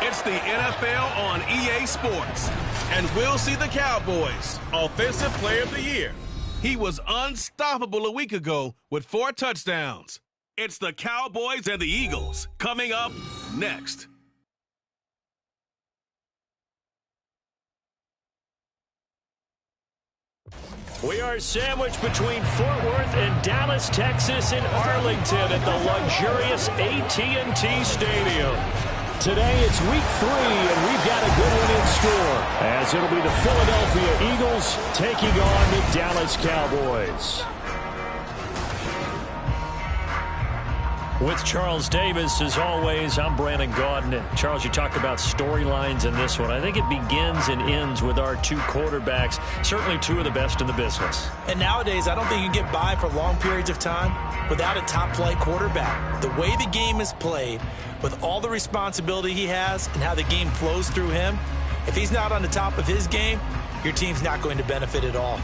It's the NFL on EA Sports. And we'll see the Cowboys Offensive Player of the Year. He was unstoppable a week ago with 4 touchdowns. It's the Cowboys and the Eagles coming up next. We are sandwiched between Fort Worth and Dallas, Texas in Arlington at the luxurious AT&T Stadium. Today it's week 3, and we've got a good one in store, as it'll be the Philadelphia Eagles taking on the Dallas Cowboys. With Charles Davis, as always, I'm Brandon Gaudin. Charles, you talked about storylines in this one. I think it begins and ends with our 2 quarterbacks, certainly 2 of the best in the business. And nowadays, I don't think you can get by for long periods of time without a top-flight quarterback. The way the game is played, with all the responsibility he has and how the game flows through him, if he's not on the top of his game, your team's not going to benefit at all.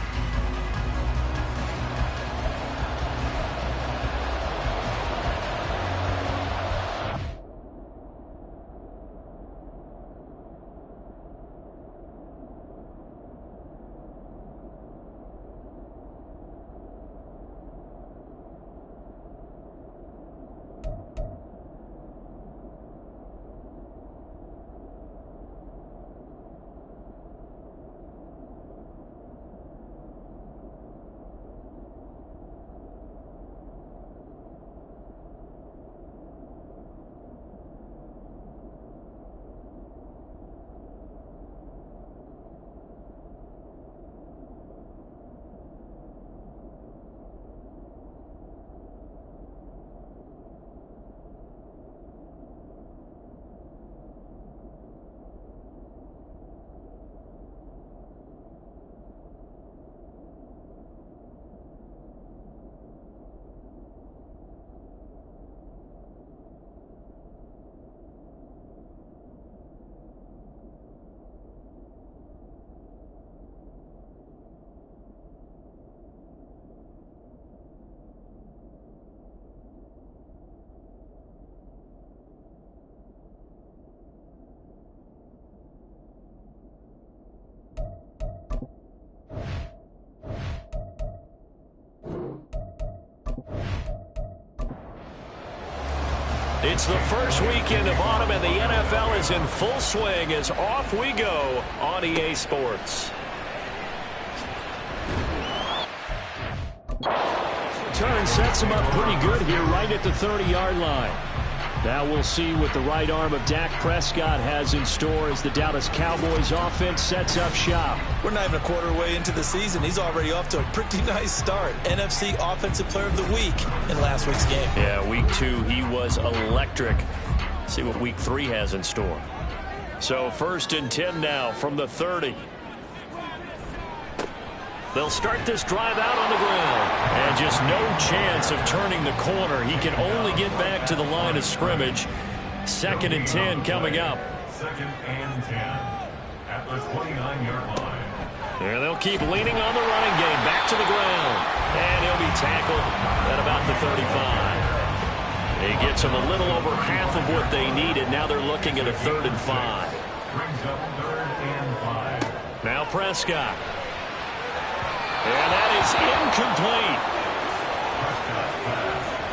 It's the first weekend of autumn, and the NFL is in full swing as off we go on EA Sports. Turn sets him up pretty good here right at the 30-yard line. Now we'll see what the right arm of Dak Prescott has in store as the Dallas Cowboys offense sets up shop. We're not even a quarter way into the season. He's already off to a pretty nice start. NFC Offensive Player of the Week in last week's game. Yeah, week 2, he was electric. See what week 3 has in store. So 1st and 10 now from the 30. They'll start this drive out on the ground. And just no chance of turning the corner. He can only get back to the line of scrimmage. 2nd and 10 coming up. 2nd and 10 at the 29-yard line. And they'll keep leaning on the running game. Back to the ground. And he'll be tackled at about the 35. He gets them a little over half of what they needed. Now they're looking at a 3rd and 5. Brings up 3rd and 5. Now Prescott. And that is incomplete.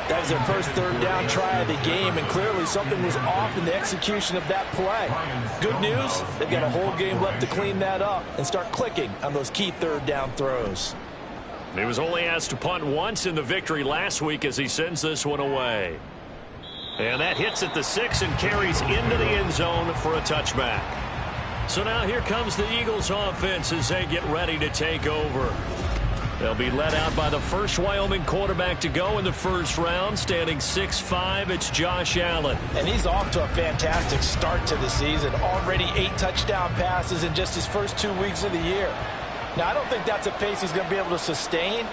That was their first 3rd down try of the game, and clearly something was off in the execution of that play. Good news, they've got a whole game left to clean that up and start clicking on those key 3rd down throws. He was only asked to punt once in the victory last week as he sends this one away. And that hits at the 6 and carries into the end zone for a touchback. So now here comes the Eagles offense as they get ready to take over. They'll be led out by the first Wyoming quarterback to go in the first round, standing 6'5". It's Josh Allen. And he's off to a fantastic start to the season. Already 8 touchdown passes in just his first 2 weeks of the year. Now, I don't think that's a pace he's going to be able to sustain,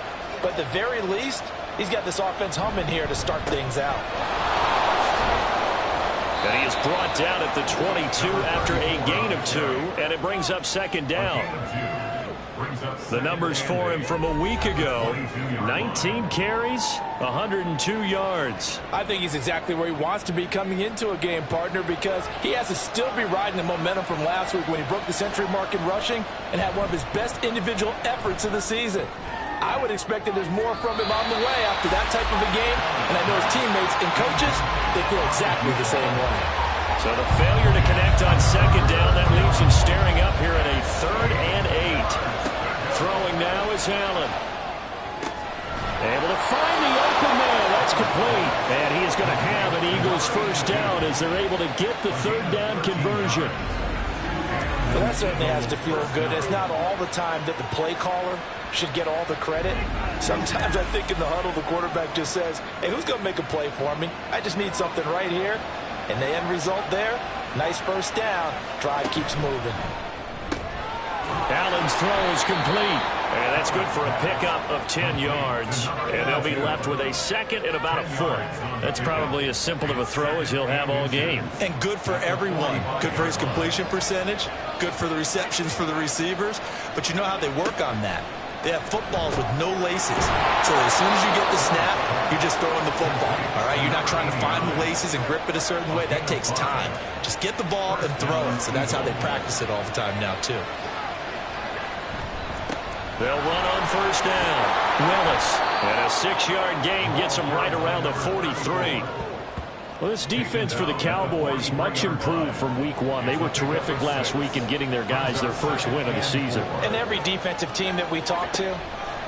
but at the very least, he's got this offense humming here to start things out. And he is brought down at the 22 after a gain of 2, and it brings up 2nd down. Brings up The numbers for him from a week ago: 19 carries, 102 yards. I think he's exactly where he wants to be coming into a game, partner, because he has to still be riding the momentum from last week when he broke the century mark in rushing and had one of his best individual efforts of the season. I would expect that there's more from him on the way after that type of a game, and I know his teammates and coaches, they feel exactly the same way. So the failure to connect on second down, that leaves him staring up here at a 3rd and 8. Throwing now is Allen. Able to find the open man. That's complete. And he is going to have an Eagles first down as they're able to get the 3rd down conversion. Well, that certainly has to feel good. It's not all the time that the play caller should get all the credit. Sometimes I think in the huddle, the quarterback just says, hey, who's going to make a play for me? I just need something right here. And the end result there, nice first down. Drive keeps moving. Allen's throw is complete. And that's good for a pickup of 10 yards. And they'll be left with a 2nd and about a foot. That's probably as simple of a throw as he'll have all game. And good for everyone. Good for his completion percentage. Good for the receptions for the receivers. But you know how they work on that. They have footballs with no laces. So as soon as you get the snap, you're just throwing the football. All right? You're not trying to find the laces and grip it a certain way. That takes time. Just get the ball and throw it. So that's how they practice it all the time now, too. They'll run on first down. Willis, and a 6-yard gain gets him right around the 43. Well, this defense for the Cowboys, much improved from week 1. They were terrific last week in getting their guys their first win of the season. And every defensive team that we talk to,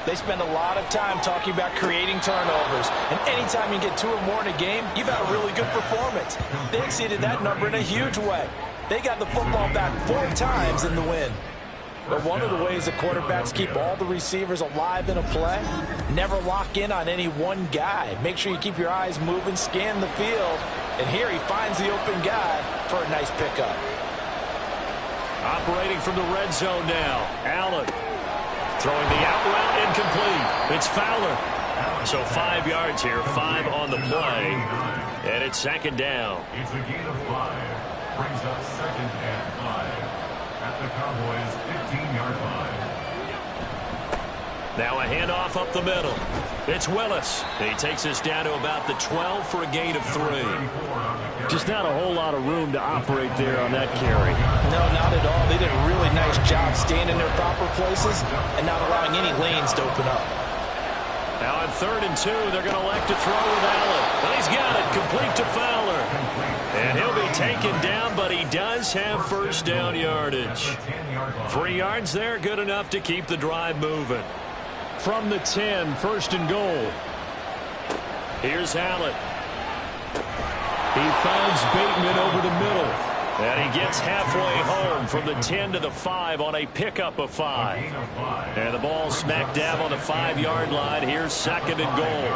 they spend a lot of time talking about creating turnovers. And anytime you get 2 or more in a game, you've had a really good performance. They exceeded that number in a huge way. They got the football back 4 times in the win. But one of the ways that quarterbacks keep all the receivers alive in a play, never lock in on any one guy. Make sure you keep your eyes moving, scan the field, and here he finds the open guy for a nice pickup. Operating from the red zone now, Allen. Throwing the out route incomplete. It's Fowler. So 5 yards here, 5 on the play, and it's 2nd down. It's a gain of 5. Brings up 2nd and 5 at the Cowboys' 15-yard line. Now a handoff up the middle. It's Willis. He takes us down to about the 12 for a gain of 3. Just not a whole lot of room to operate there on that carry. No, not at all. They did a really nice job staying in their proper places and not allowing any lanes to open up. Now on 3rd and 2, they're going to elect to throw with Allen. And he's got it, complete to Fowler. And he'll be taken down, but he does have first down yardage. 3 yards there, good enough to keep the drive moving. From the 10, 1st and goal. Here's Allen. He finds Bateman over the middle. And he gets halfway home from the 10 to the 5 on a pickup of 5. And the ball smack dab on the 5-yard line. Here's 2nd and goal.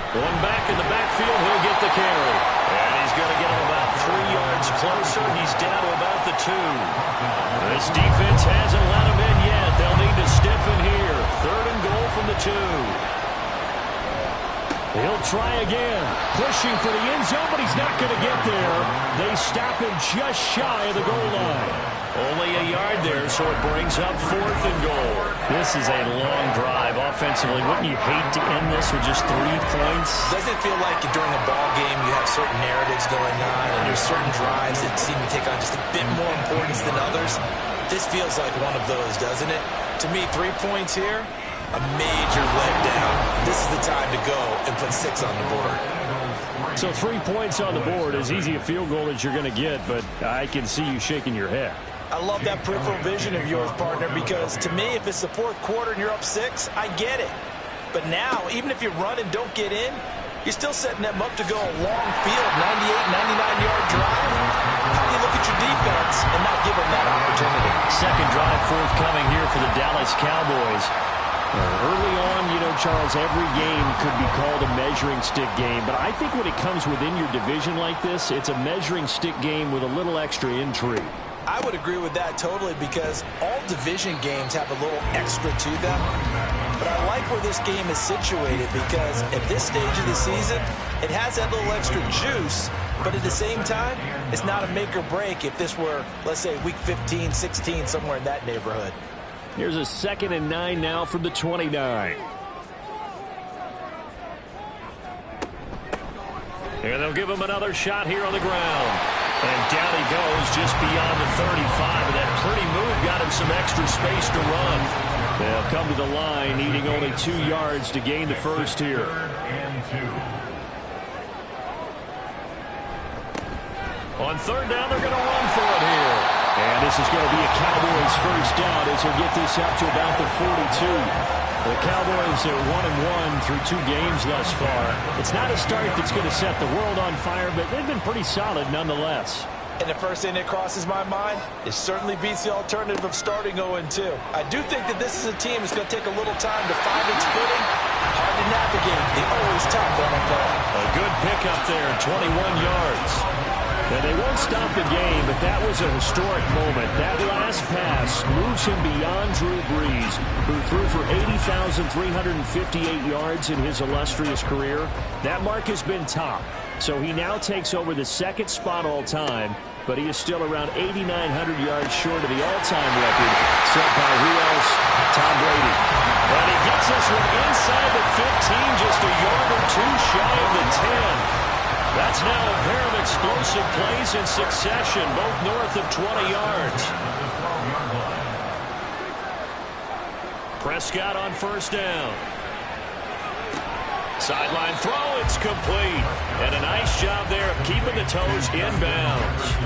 Going back in the backfield, he'll get the carry. And he's going to get him about 3 yards closer. He's down to about the 2. This defense hasn't let him in yet. They'll need to stiffen here. 3rd and goal from the 2. He'll try again. Pushing for the end zone, but he's not going to get there. They stop him just shy of the goal line. Only a yard there, so it brings up 4th and goal. This is a long drive offensively. Wouldn't you hate to end this with just 3 points? Doesn't it feel like during a ball game you have certain narratives going on and there's certain drives that seem to take on just a bit more importance than others? This feels like one of those, doesn't it? To me, 3 points here, a major letdown. This is the time to go and put 6 on the board. So 3 points on the board, as easy a field goal as you're going to get, but I can see you shaking your head. I love that peripheral vision of yours, partner, because to me, if it's the 4th quarter and you're up 6, I get it. But now, even if you run and don't get in, you're still setting them up to go a long field, 98, 99-yard drive. How do you look at your defense and not give them that opportunity? 2nd drive forthcoming here for the Dallas Cowboys. Early on, you know, Charles, every game could be called a measuring stick game. But I think when it comes within your division like this, it's a measuring stick game with a little extra intrigue. I would agree with that totally, because all division games have a little extra to them. But I like where this game is situated because at this stage of the season, it has that little extra juice, but at the same time, it's not a make or break if this were, let's say, week 15, 16, somewhere in that neighborhood. Here's a 2nd and 9 now from the 29. And they'll give him another shot here on the ground. And down he goes just beyond the 35. And that pretty move got him some extra space to run. They'll come to the line, needing only 2 yards to gain the first here. On 3rd down, they're going to run for it here. And this is going to be a Cowboys first down as he'll get this up to about the 42. The Cowboys are 1-1 through 2 games thus far. It's not a start that's going to set the world on fire, but they've been pretty solid nonetheless. And the first thing that crosses my mind, it certainly beats the alternative of starting 0-2. I do think that this is a team that's going to take a little time to find its footing. Hard to navigate the always tough NFL. A good pickup there, 21 yards. And they won't stop the game, but that was a historic moment. That last pass moves him beyond Drew Brees, who threw for 80,358 yards in his illustrious career. That mark has been topped. So he now takes over the 2nd spot all time, but he is still around 8,900 yards short of the all-time record set by who else? Tom Brady. And he gets this one inside the 15, just a yard or 2 shy of the 10. That's now a pair of explosive plays in succession, both north of 20 yards. Prescott on 1st down. Sideline throw, it's complete. And a nice job there of keeping the toes inbounds.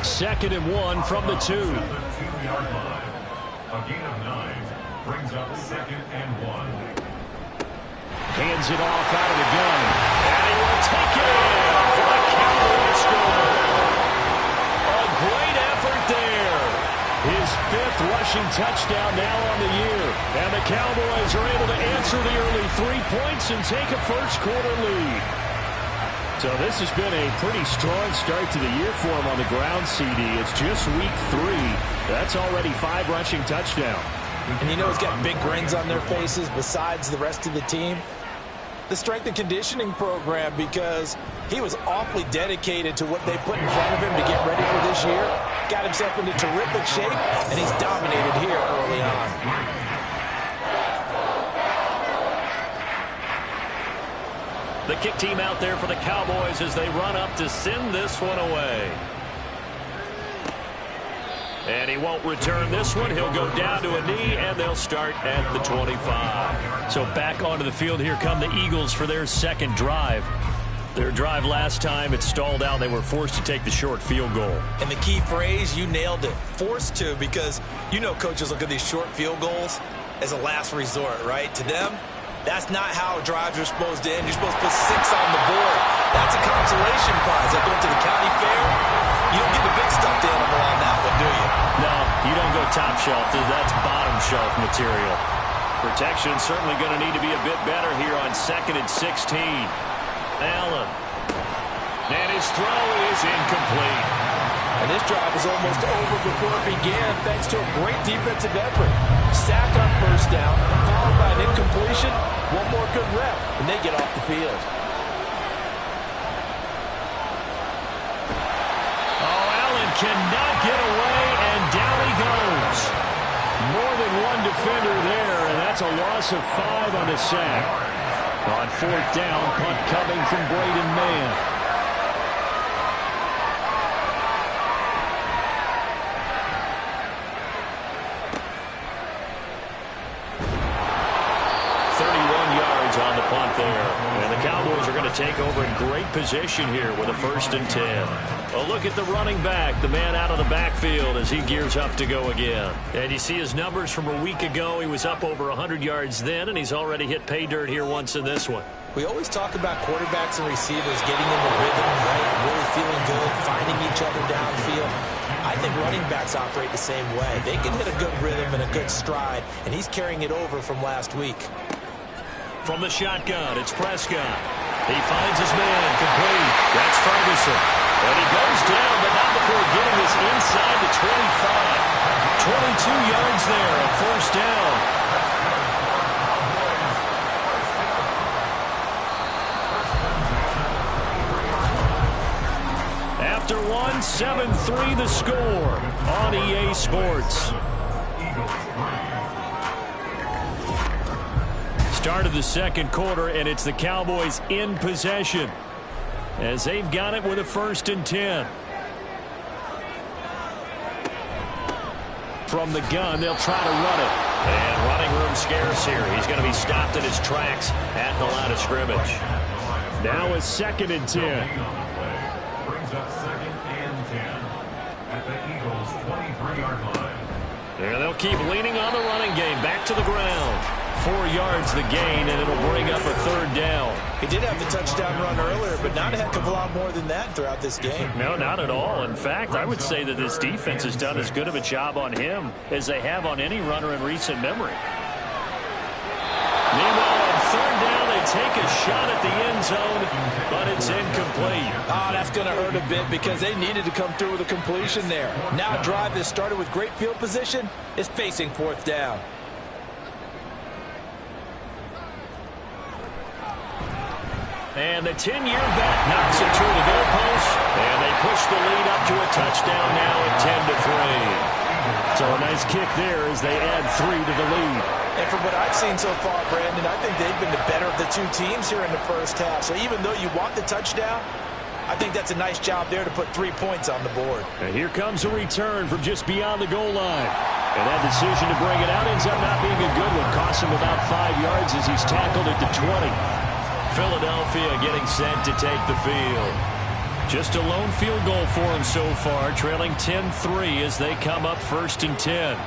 2nd and 1 from the 2. A gain of 9 brings up 2nd and 1. Hands it off out of the gun. And he will take it in for a Cowboy score. A great effort there. His 5th rushing touchdown now on the year. And the Cowboys are able to answer the early 3 points and take a first-quarter lead. So this has been a pretty strong start to the year for him on the ground, CD. It's just week 3. That's already 5 rushing touchdowns. And you know he's got big grins on their faces besides the rest of the team. The strength and conditioning program, because he was awfully dedicated to what they put in front of him to get ready for this year. Got himself into terrific shape, and he's dominated here early on. The kick team out there for the Cowboys as they run up to send this one away. And he won't return this one. He'll go down to a knee, and they'll start at the 25. So back onto the field, here come the Eagles for their 2nd drive. Their drive last time, it stalled out. They were forced to take the short field goal. And the key phrase, you nailed it, forced to, because you know coaches look at these short field goals as a last resort, right? To them, that's not how drives are supposed to end. You're supposed to put 6 on the board. That's a consolation prize. Like going to the county fair, you don't get the big stuffed animal on that one, do you? No, you don't go top shelf. That's bottom shelf material. Protection certainly going to need to be a bit better here on 2nd and 16. Allen. And his throw is incomplete. And this drive was almost over before it began thanks to a great defensive effort. Sack on 1st down, followed by an incompletion. One more good rep, and they get off the field. Cannot get away, and down he goes. More than one defender there, and that's a loss of 5 on the sack. On 4th down, punt coming from Braden Mann. On the punt there. And the Cowboys are going to take over in great position here with a 1st and 10. A look at the running back, the man out of the backfield as he gears up to go again. And you see his numbers from a week ago. He was up over 100 yards then, and he's already hit pay dirt here once in this one. We always talk about quarterbacks and receivers getting in the rhythm, right? Really feeling good, finding each other downfield. I think running backs operate the same way. They can hit a good rhythm and a good stride, and he's carrying it over from last week. From the shotgun, it's Prescott. He finds his man, complete. That's Ferguson. And he goes down, but not before getting this inside the 25. 22 yards there, a 1st down. after one, 7-3 the score on EA Sports. Start of the second quarter, and it's the Cowboys in possession as they've got it with a 1st and 10. From the gun, they'll try to run it. And running room scarce here. He's going to be stopped in his tracks at the line of scrimmage. Now a 2nd and 10. Brings up 2nd and 10 at the Eagles' 23-yard line. Yeah, they'll keep leaning on the running game. Back to the ground. 4 yards the gain, and it'll bring up a 3rd down. He did have the touchdown run earlier, but not a heck of a lot more than that throughout this game. No, not at all. In fact, I would say that this defense has done as good of a job on him as they have on any runner in recent memory. Meanwhile, on 3rd down, they take a shot at the end zone, but it's incomplete. Oh, that's going to hurt a bit because they needed to come through with a completion there. Now a drive that started with great field position is facing 4th down. And the 10-year vet knocks it through the goalpost, and they push the lead up to a touchdown now at 10-3. So a nice kick there as they add 3 to the lead. And from what I've seen so far, Brandon, I think they've been the better of the 2 teams here in the first half. So even though you want the touchdown, I think that's a nice job there to put 3 points on the board. And here comes a return from just beyond the goal line. And that decision to bring it out ends up not being a good one. Costs him about 5 yards as he's tackled at the 20. Philadelphia getting set to take the field. Just a lone field goal for him so far, trailing 10-3 as they come up 1st and 10.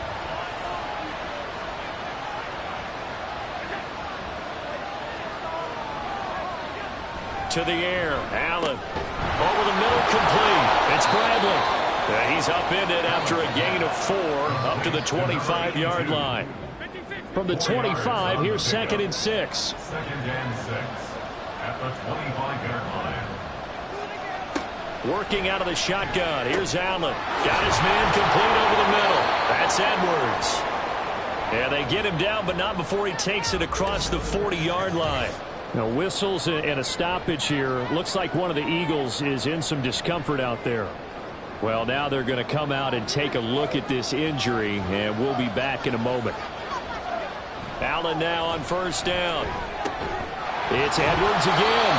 To the air, Allen. Over the middle, complete. It's Bradley. And he's upended after a gain of 4 up to the 25-yard line. From the 25, here's 2nd and 6. 2nd and 6 at the 25-yard line. Working out of the shotgun. Here's Allen. Got his man complete over the middle. That's Edwards. And they get him down, but not before he takes it across the 40-yard line. Now, whistles and a stoppage here. Looks like one of the Eagles is in some discomfort out there. Well, now they're going to come out and take a look at this injury, and we'll be back in a moment. Allen now on 1st down. It's Edwards again.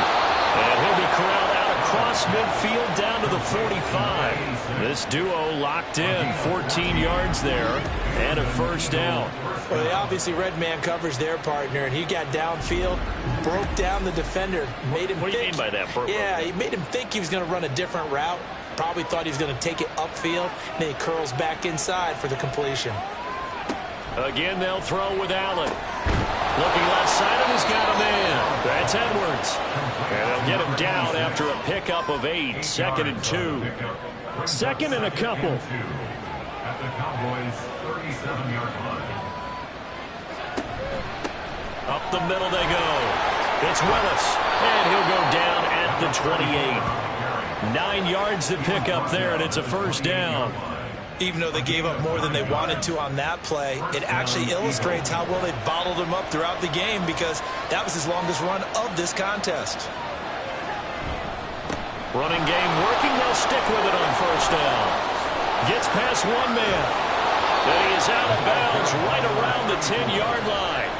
And he'll be corralled out across midfield down to the 45. This duo locked in 14 yards there and a 1st down. Well, they obviously read man coverage their partner, and he got downfield, broke down the defender, made him What do you mean by that? Yeah, he made him think he was going to run a different route. Probably thought he was going to take it upfield. Then he curls back inside for the completion. Again, they'll throw with Allen. Looking left side, and he's got a man. That's Edwards. And they'll get him down after a pickup of 8. 2nd and 2. 2nd and a couple. At the Cowboys' 37-yard line. Up the middle they go. It's Willis. And he'll go down at the 28. 9 yards to pick up there, and it's a 1st down. Even though they gave up more than they wanted to on that play, it actually illustrates how well they bottled him up throughout the game, because that was his longest run of this contest. Running game working. They'll stick with it on 1st down. Gets past one man. Then he is out of bounds right around the 10-yard line.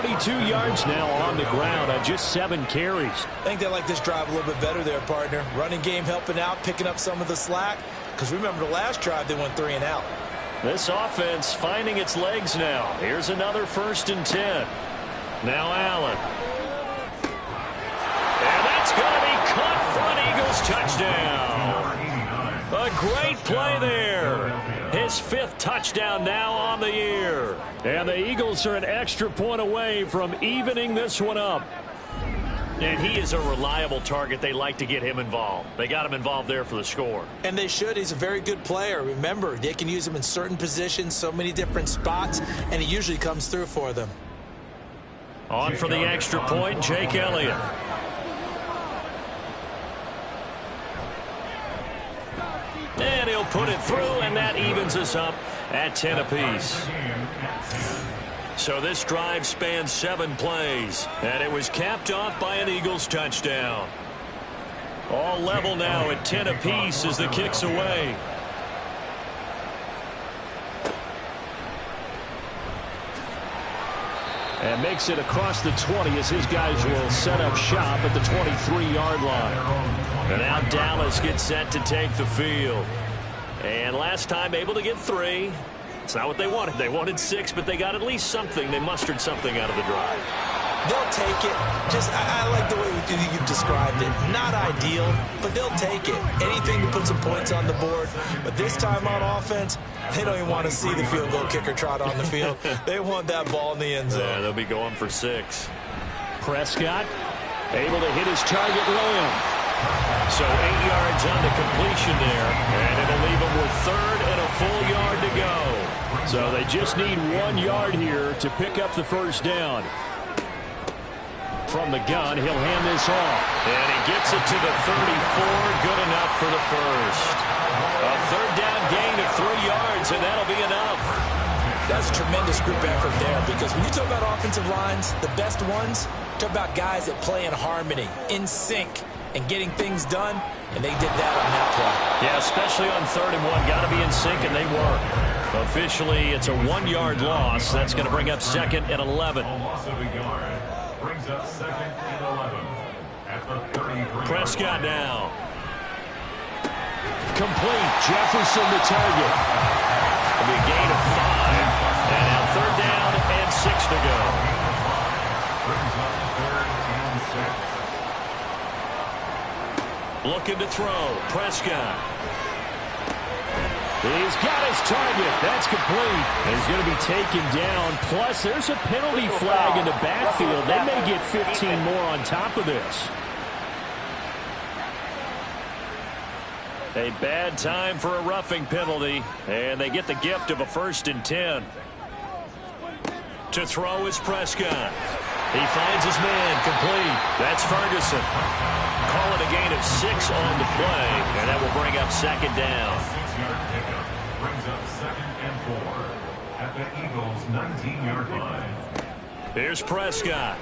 42 yards now on the ground on just 7 carries. I think they like this drive a little bit better there, partner. Running game helping out, picking up some of the slack. Because remember the last drive, they went 3 and out. This offense finding its legs now. Here's another 1st and 10. Now Allen. And that's going to be caught for an Eagles touchdown. A great play there. His 5th touchdown now on the year. And the Eagles are an extra point away from evening this one up. And he is a reliable target. They like to get him involved. They got him involved there for the score. And they should. He's a very good player. Remember, they can use him in certain positions, so many different spots, and he usually comes through for them. On for the extra point, Jake Elliott. And he'll put it through, and that evens us up at 10 apiece. So this drive spans 7 plays, and it was capped off by an Eagles touchdown. All level now at 10 apiece as the kick's away. And makes it across the 20 as his guys will set up shop at the 23-yard line. And now Dallas gets set to take the field. And last time able to get 3. It's not what they wanted. They wanted 6, but they got at least something. They mustered something out of the drive. They'll take it. I like the way you've described it. Not ideal, but they'll take it. Anything to put some points on the board. But this time on offense, they don't even want to see the field goal kicker trot on the field. They want that ball in the end zone. Yeah, they'll be going for 6. Prescott able to hit his target low. So 8 yards on the completion there, and it'll leave them with 3rd and a full yard to go. So they just need 1 yard here to pick up the first down. From the gun, he'll hand this off. And he gets it to the 34. Good enough for the first. A 3rd down gain of 3 yards, and that'll be enough. That's a tremendous group effort there, because when you talk about offensive lines, the best ones, talk about guys that play in harmony, in sync, and getting things done, and they did that on that play. Yeah, especially on 3rd and 1. Got to be in sync, and they were. Officially, it's a 1-yard loss. That's going to bring up 2nd and 11. Loss of a yard. Brings up 2nd and 11 at the 33. Prescott now. Complete. Jefferson the target. It'll be a gain of 5. And now 3rd down and 6 to go. Brings up 3rd and 6. Looking to throw. Prescott. He's got his target. That's complete. He's going to be taken down. Plus, there's a penalty flag in the backfield. They may get 15 more on top of this. A bad time for a roughing penalty. And they get the gift of a 1st and 10. To throw is Prescott. He finds his man complete. That's Ferguson. Call it a gain of 6 on the play. And that will bring up 2nd down. 6-yard pickup brings up 2nd and 4 at the Eagles' 19-yard line. Here's Prescott.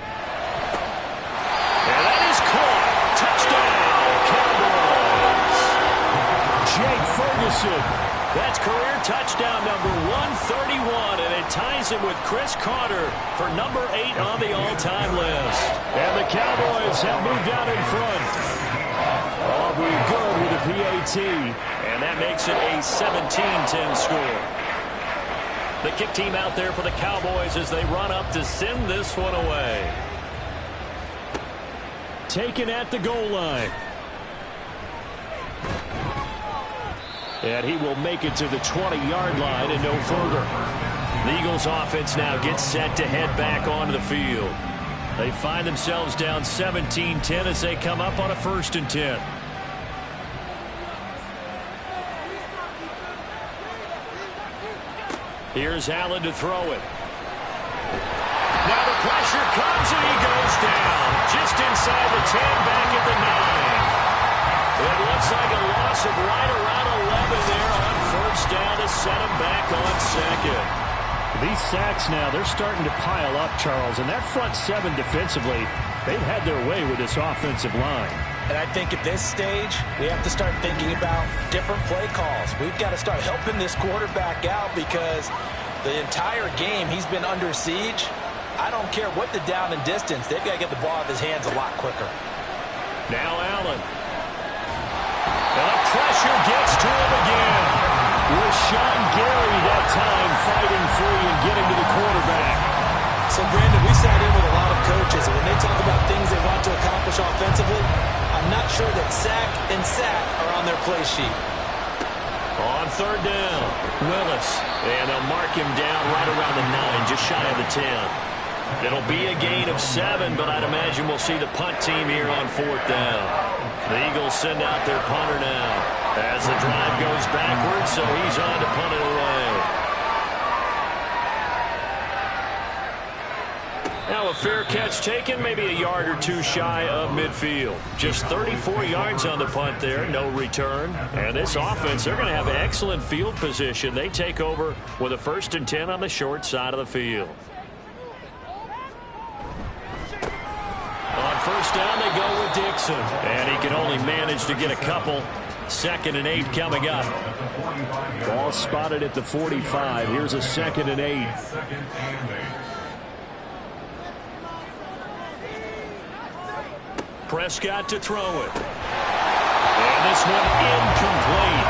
And that is caught. Touchdown, Cowboys. Jake Ferguson. That's career touchdown number 131, and it ties him with Chris Carter for number 8 on the all-time list. And the Cowboys have moved out in front. Aubrey good with a PAT, and that makes it a 17-10 score. The kick team out there for the Cowboys as they run up to send this one away. Taken at the goal line. And he will make it to the 20-yard line and no further. The Eagles offense now gets set to head back onto the field. They find themselves down 17-10 as they come up on a 1st and 10. Here's Allen to throw it. Now the pressure comes and he goes down. Just inside the 10, back at the 9. It looks like a loss of right around 11 there on 1st down to set him back on 2nd. These sacks now, they're starting to pile up, Charles. And that front 7 defensively, they've had their way with this offensive line. And I think at this stage, we have to start thinking about different play calls. We've got to start helping this quarterback out because the entire game he's been under siege. I don't care what the down and distance. They've got to get the ball out of his hands a lot quicker. Now Allen. And the pressure gets to him again. Rashawn Gary that time fighting free and getting to the quarterback. So, Brandon, we sat in with a lot of coaches, and when they talk about things they want to accomplish offensively, I'm not sure that sack and sack are on their play sheet. On 3rd down, Willis. And they'll mark him down right around the 9, just shy of the 10. It'll be a gain of 7, but I'd imagine we'll see the punt team here on 4th down. The Eagles send out their punter now as the drive goes backwards, so he's on to punt it away. Now a fair catch taken, maybe a yard or 2 shy of midfield. Just 34 yards on the punt there, no return. And this offense, they're going to have excellent field position. They take over with a 1st and 10 on the short side of the field. On 1st down, they go with Dixon. And he can only manage to get a couple. 2nd and 8 coming up. Ball spotted at the 45. Here's a 2nd and 8. Prescott to throw it. And this one incomplete.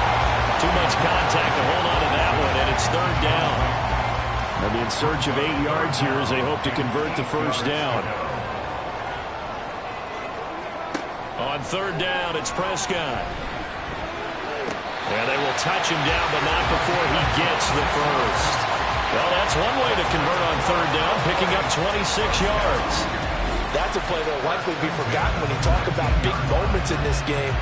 Too much contact to hold on to that one, and it's 3rd down. They'll be in search of 8 yards here as they hope to convert the 1st down. On 3rd down, it's Prescott. And they will touch him down, but not before he gets the 1st. Well, that's one way to convert on 3rd down, picking up 26 yards. That's a play that will likely be forgotten when you talk about big moments in this game.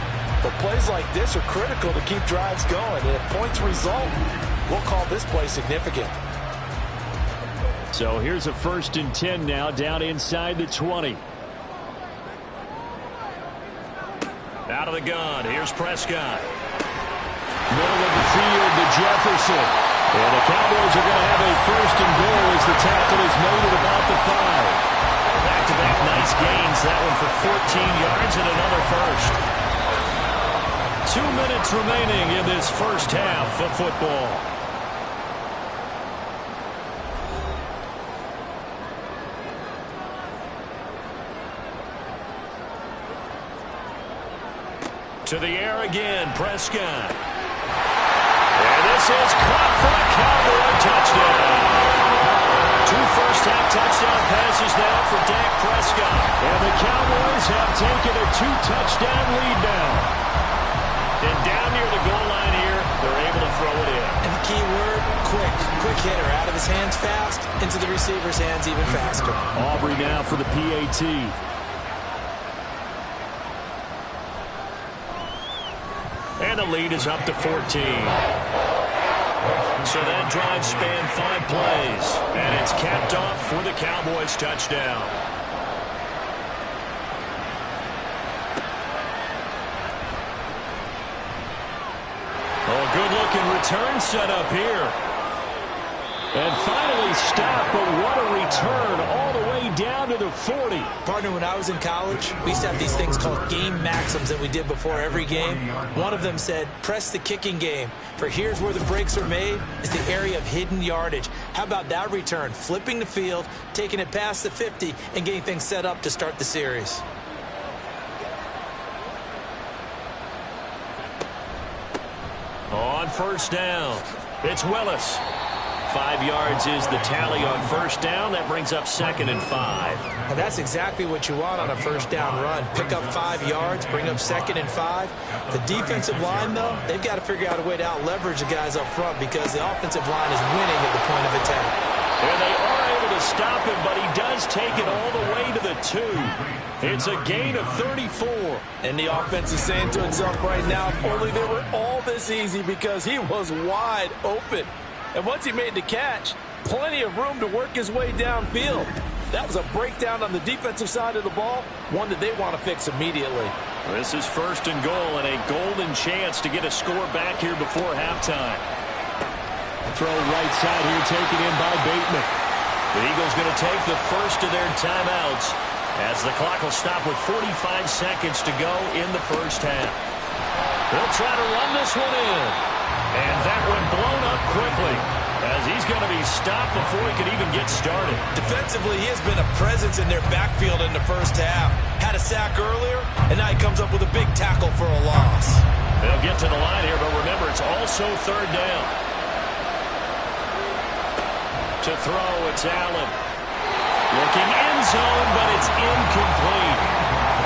But plays like this are critical to keep drives going. And if points result, we'll call this play significant. So here's a 1st and 10 now, down inside the 20. Out of the gun, here's Prescott. Middle of the field to Jefferson. And the Cowboys are going to have a 1st and goal as the tackle is made at about the 5. Back-to-back nice gains. That one for 14 yards and another 1st. 2 minutes remaining in this 1st half of football. To the air again, Prescott. And this is caught for a Cowboy touchdown. 2 first-half touchdown passes now for Dak Prescott. And the Cowboys have taken a 2-touchdown lead now. And down near the goal line here, they're able to throw it in. And the key word, quick. Quick hitter. Out of his hands fast, into the receiver's hands even faster. Aubrey now for the PAT. And the lead is up to 14. So that drive spanned 5 plays. And it's capped off for the Cowboys touchdown. Oh, good-looking return set up here. And finally stopped, but what a return all the way down to the 40. Partner, when I was in college, we used to have these things called game maxims that we did before every game. One of them said, press the kicking game. For here's where the breaks are made, is the area of hidden yardage. How about that return? Flipping the field, taking it past the 50, and getting things set up to start the series. On 1st down, it's Willis. 5 yards is the tally on 1st down. That brings up 2nd and 5. And that's exactly what you want on a 1st down run. Pick up 5 yards, bring up 2nd and 5. The defensive line, though, they've got to figure out a way to out-leverage the guys up front because the offensive line is winning at the point of attack. And they are able to stop him, but he does take it all the way to the 2. It's a gain of 34. And the offense is saying to itself right now, if only they were all this easy because he was wide open. And once he made the catch, plenty of room to work his way downfield. That was a breakdown on the defensive side of the ball, one that they want to fix immediately. This is 1st and goal and a golden chance to get a score back here before halftime. Throw right side here taken in by Bateman. The Eagles going to take the first of their timeouts as the clock will stop with 45 seconds to go in the 1st half. They'll try to run this one in. And that one blown up quickly as he's going to be stopped before he could even get started. Defensively, he has been a presence in their backfield in the 1st half. Had a sack earlier, and now he comes up with a big tackle for a loss. They'll get to the line here, but remember, it's also 3rd down. To throw, it's Allen. Looking end zone, but it's incomplete.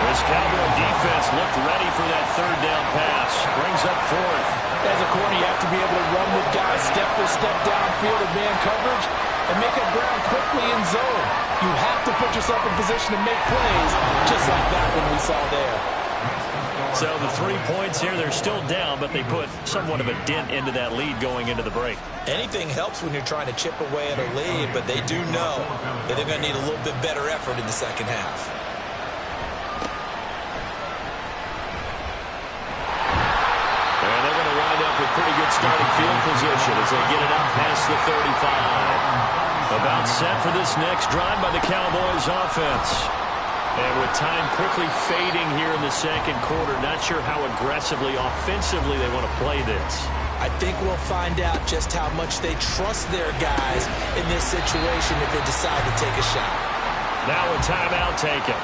This Cowboy defense looked ready for that 3rd down pass. Brings up 4th. As a corner, you have to be able to run with guys step for step downfield in man coverage and make up ground quickly in zone. You have to put yourself in position to make plays, just like that one we saw there. So the 3 points here, they're still down, but they put somewhat of a dent into that lead going into the break. Anything helps when you're trying to chip away at a lead, but they do know that they're going to need a little bit better effort in the 2nd half. Pretty good starting field position as they get it out past the 35. About set for this next drive by the Cowboys offense. And with time quickly fading here in the second quarter, not sure how aggressively, offensively they want to play this. I think we'll find out just how much they trust their guys in this situation if they decide to take a shot. Now a timeout taken.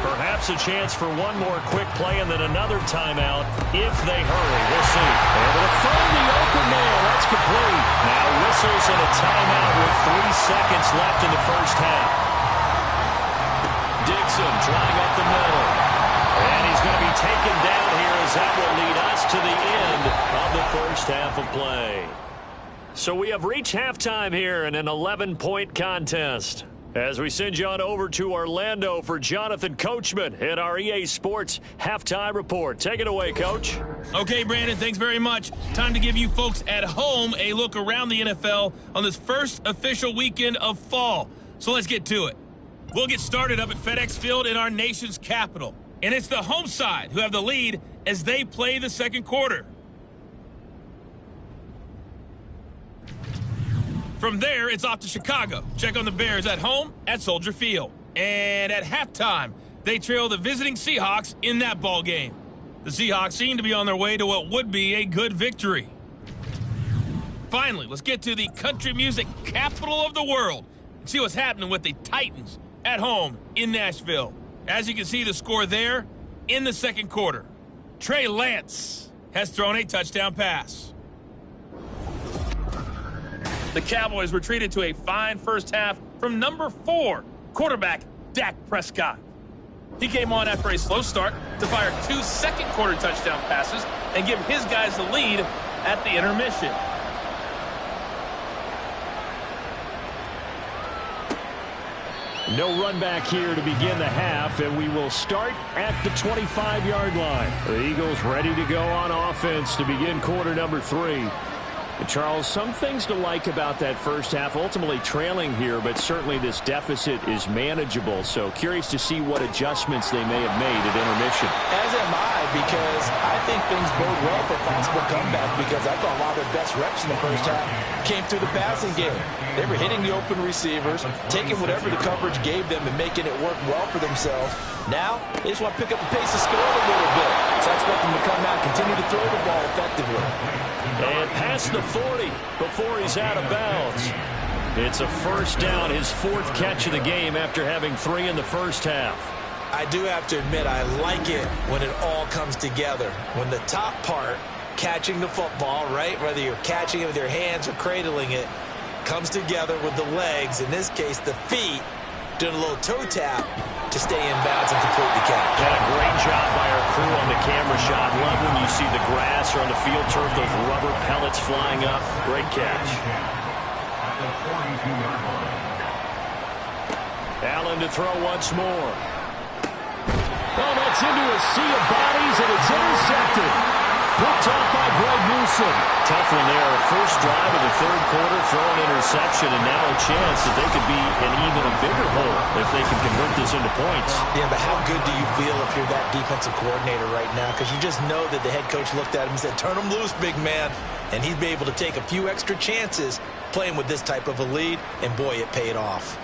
Perhaps a chance for one more quick play and then another timeout if they hurry. We'll see. Able to find the open man. That's complete. Now whistles and a timeout with 3 seconds left in the first half. Dixon trying up the middle. And he's going to be taken down here as that will lead us to the end of the first half of play. So we have reached halftime here in an 11-point contest. As we send you on over to Orlando for Jonathan Coachman at our EA Sports Halftime Report. Take it away, Coach. Okay, Brandon, thanks very much. Time to give you folks at home a look around the NFL on this first official weekend of fall. So let's get to it. We'll get started up at FedEx Field in our nation's capital. And it's the home side who have the lead as they play the second quarter. From there, it's off to Chicago. Check on the Bears at home at Soldier Field. And at halftime, they trail the visiting Seahawks in that ball game. The Seahawks seem to be on their way to what would be a good victory. Finally, let's get to the country music capital of the world and see what's happening with the Titans at home in Nashville. As you can see the score there in the second quarter. Trey Lance has thrown a touchdown pass. The Cowboys were treated to a fine first half from number 4, quarterback Dak Prescott. He came on after a slow start to fire 2 second-quarter touchdown passes and give his guys the lead at the intermission. No run back here to begin the half, and we will start at the 25-yard line. The Eagles ready to go on offense to begin quarter number 3. And Charles, some things to like about that first half, ultimately trailing here, but certainly this deficit is manageable. So curious to see what adjustments they may have made at intermission. As am I, because I think things bode well for a possible comeback, because I thought a lot of their best reps in the first half came through the passing game. They were hitting the open receivers, taking whatever the coverage gave them and making it work well for themselves. Now, they just want to pick up the pace of score a little bit. So I expect them to come out and continue to throw the ball effectively. And past the 40 before he's out of bounds. It's a first down, his 4th catch of the game after having 3 in the first half. I do have to admit, I like it when it all comes together. When the top part, catching the football, right, whether you're catching it with your hands or cradling it, comes together with the legs, in this case the feet, doing a little toe tap to stay in bounds and complete the catch. And a great job by our crew on the camera shot. Love when you see the grass or on the field turf, those rubber pellets flying up. Great catch. Allen to throw once more. Oh, that's into a sea of bodies, and it's intercepted. Picked off by Greg Newsome. Tough one there. First drive of the third quarter, throw an interception, and now a chance that they could be in even a bigger hole if they can convert this into points. Yeah, but how good do you feel if you're that defensive coordinator right now? Because you just know that the head coach looked at him and said, turn him loose, big man. And he'd be able to take a few extra chances playing with this type of a lead, and boy, it paid off.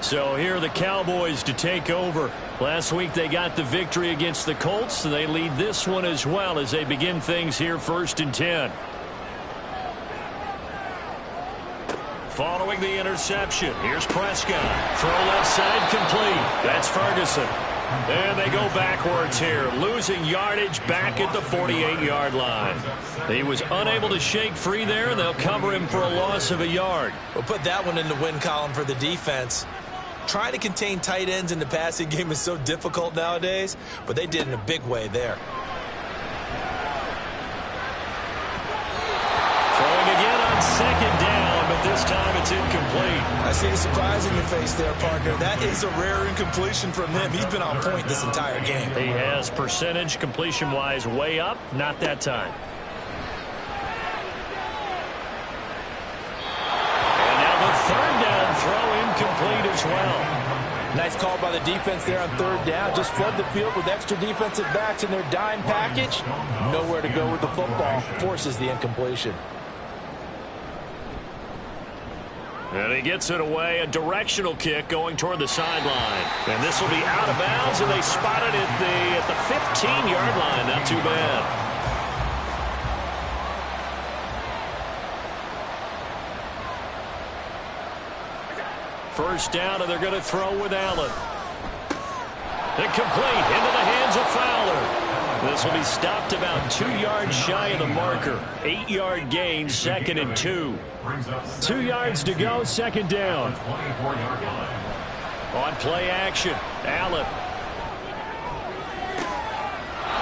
So here are the Cowboys to take over. Last week they got the victory against the Colts, and they lead this one as well as they begin things here 1st and 10. Following the interception, here's Prescott. Throw left side complete. That's Ferguson. And they go backwards here, losing yardage back at the 48-yard line. He was unable to shake free there, and they'll cover him for a loss of a yard. We'll put that one in the win column for the defense. Trying to contain tight ends in the passing game is so difficult nowadays, but they did in a big way there. Throwing again on 2nd down, but this time it's incomplete. I see the surprise in your face there, partner. That is a rare incompletion from him. He's been on point this entire game. He has percentage completion-wise way up, not that time. And now the 3rd down throw incomplete as well. Nice call by the defense there on 3rd down. Just flood the field with extra defensive backs in their dime package. Nowhere to go with the football. Forces the incompletion. And he gets it away, a directional kick going toward the sideline. And this will be out of bounds, and they spotted it at the 15-yard line. Not too bad. First down, and they're going to throw with Allen. Incomplete, into the hands of Fowler. This will be stopped about 2 yards shy of the marker. 8-yard gain, 2nd and 2. 2 yards to go, 2nd down. On play action, Allen.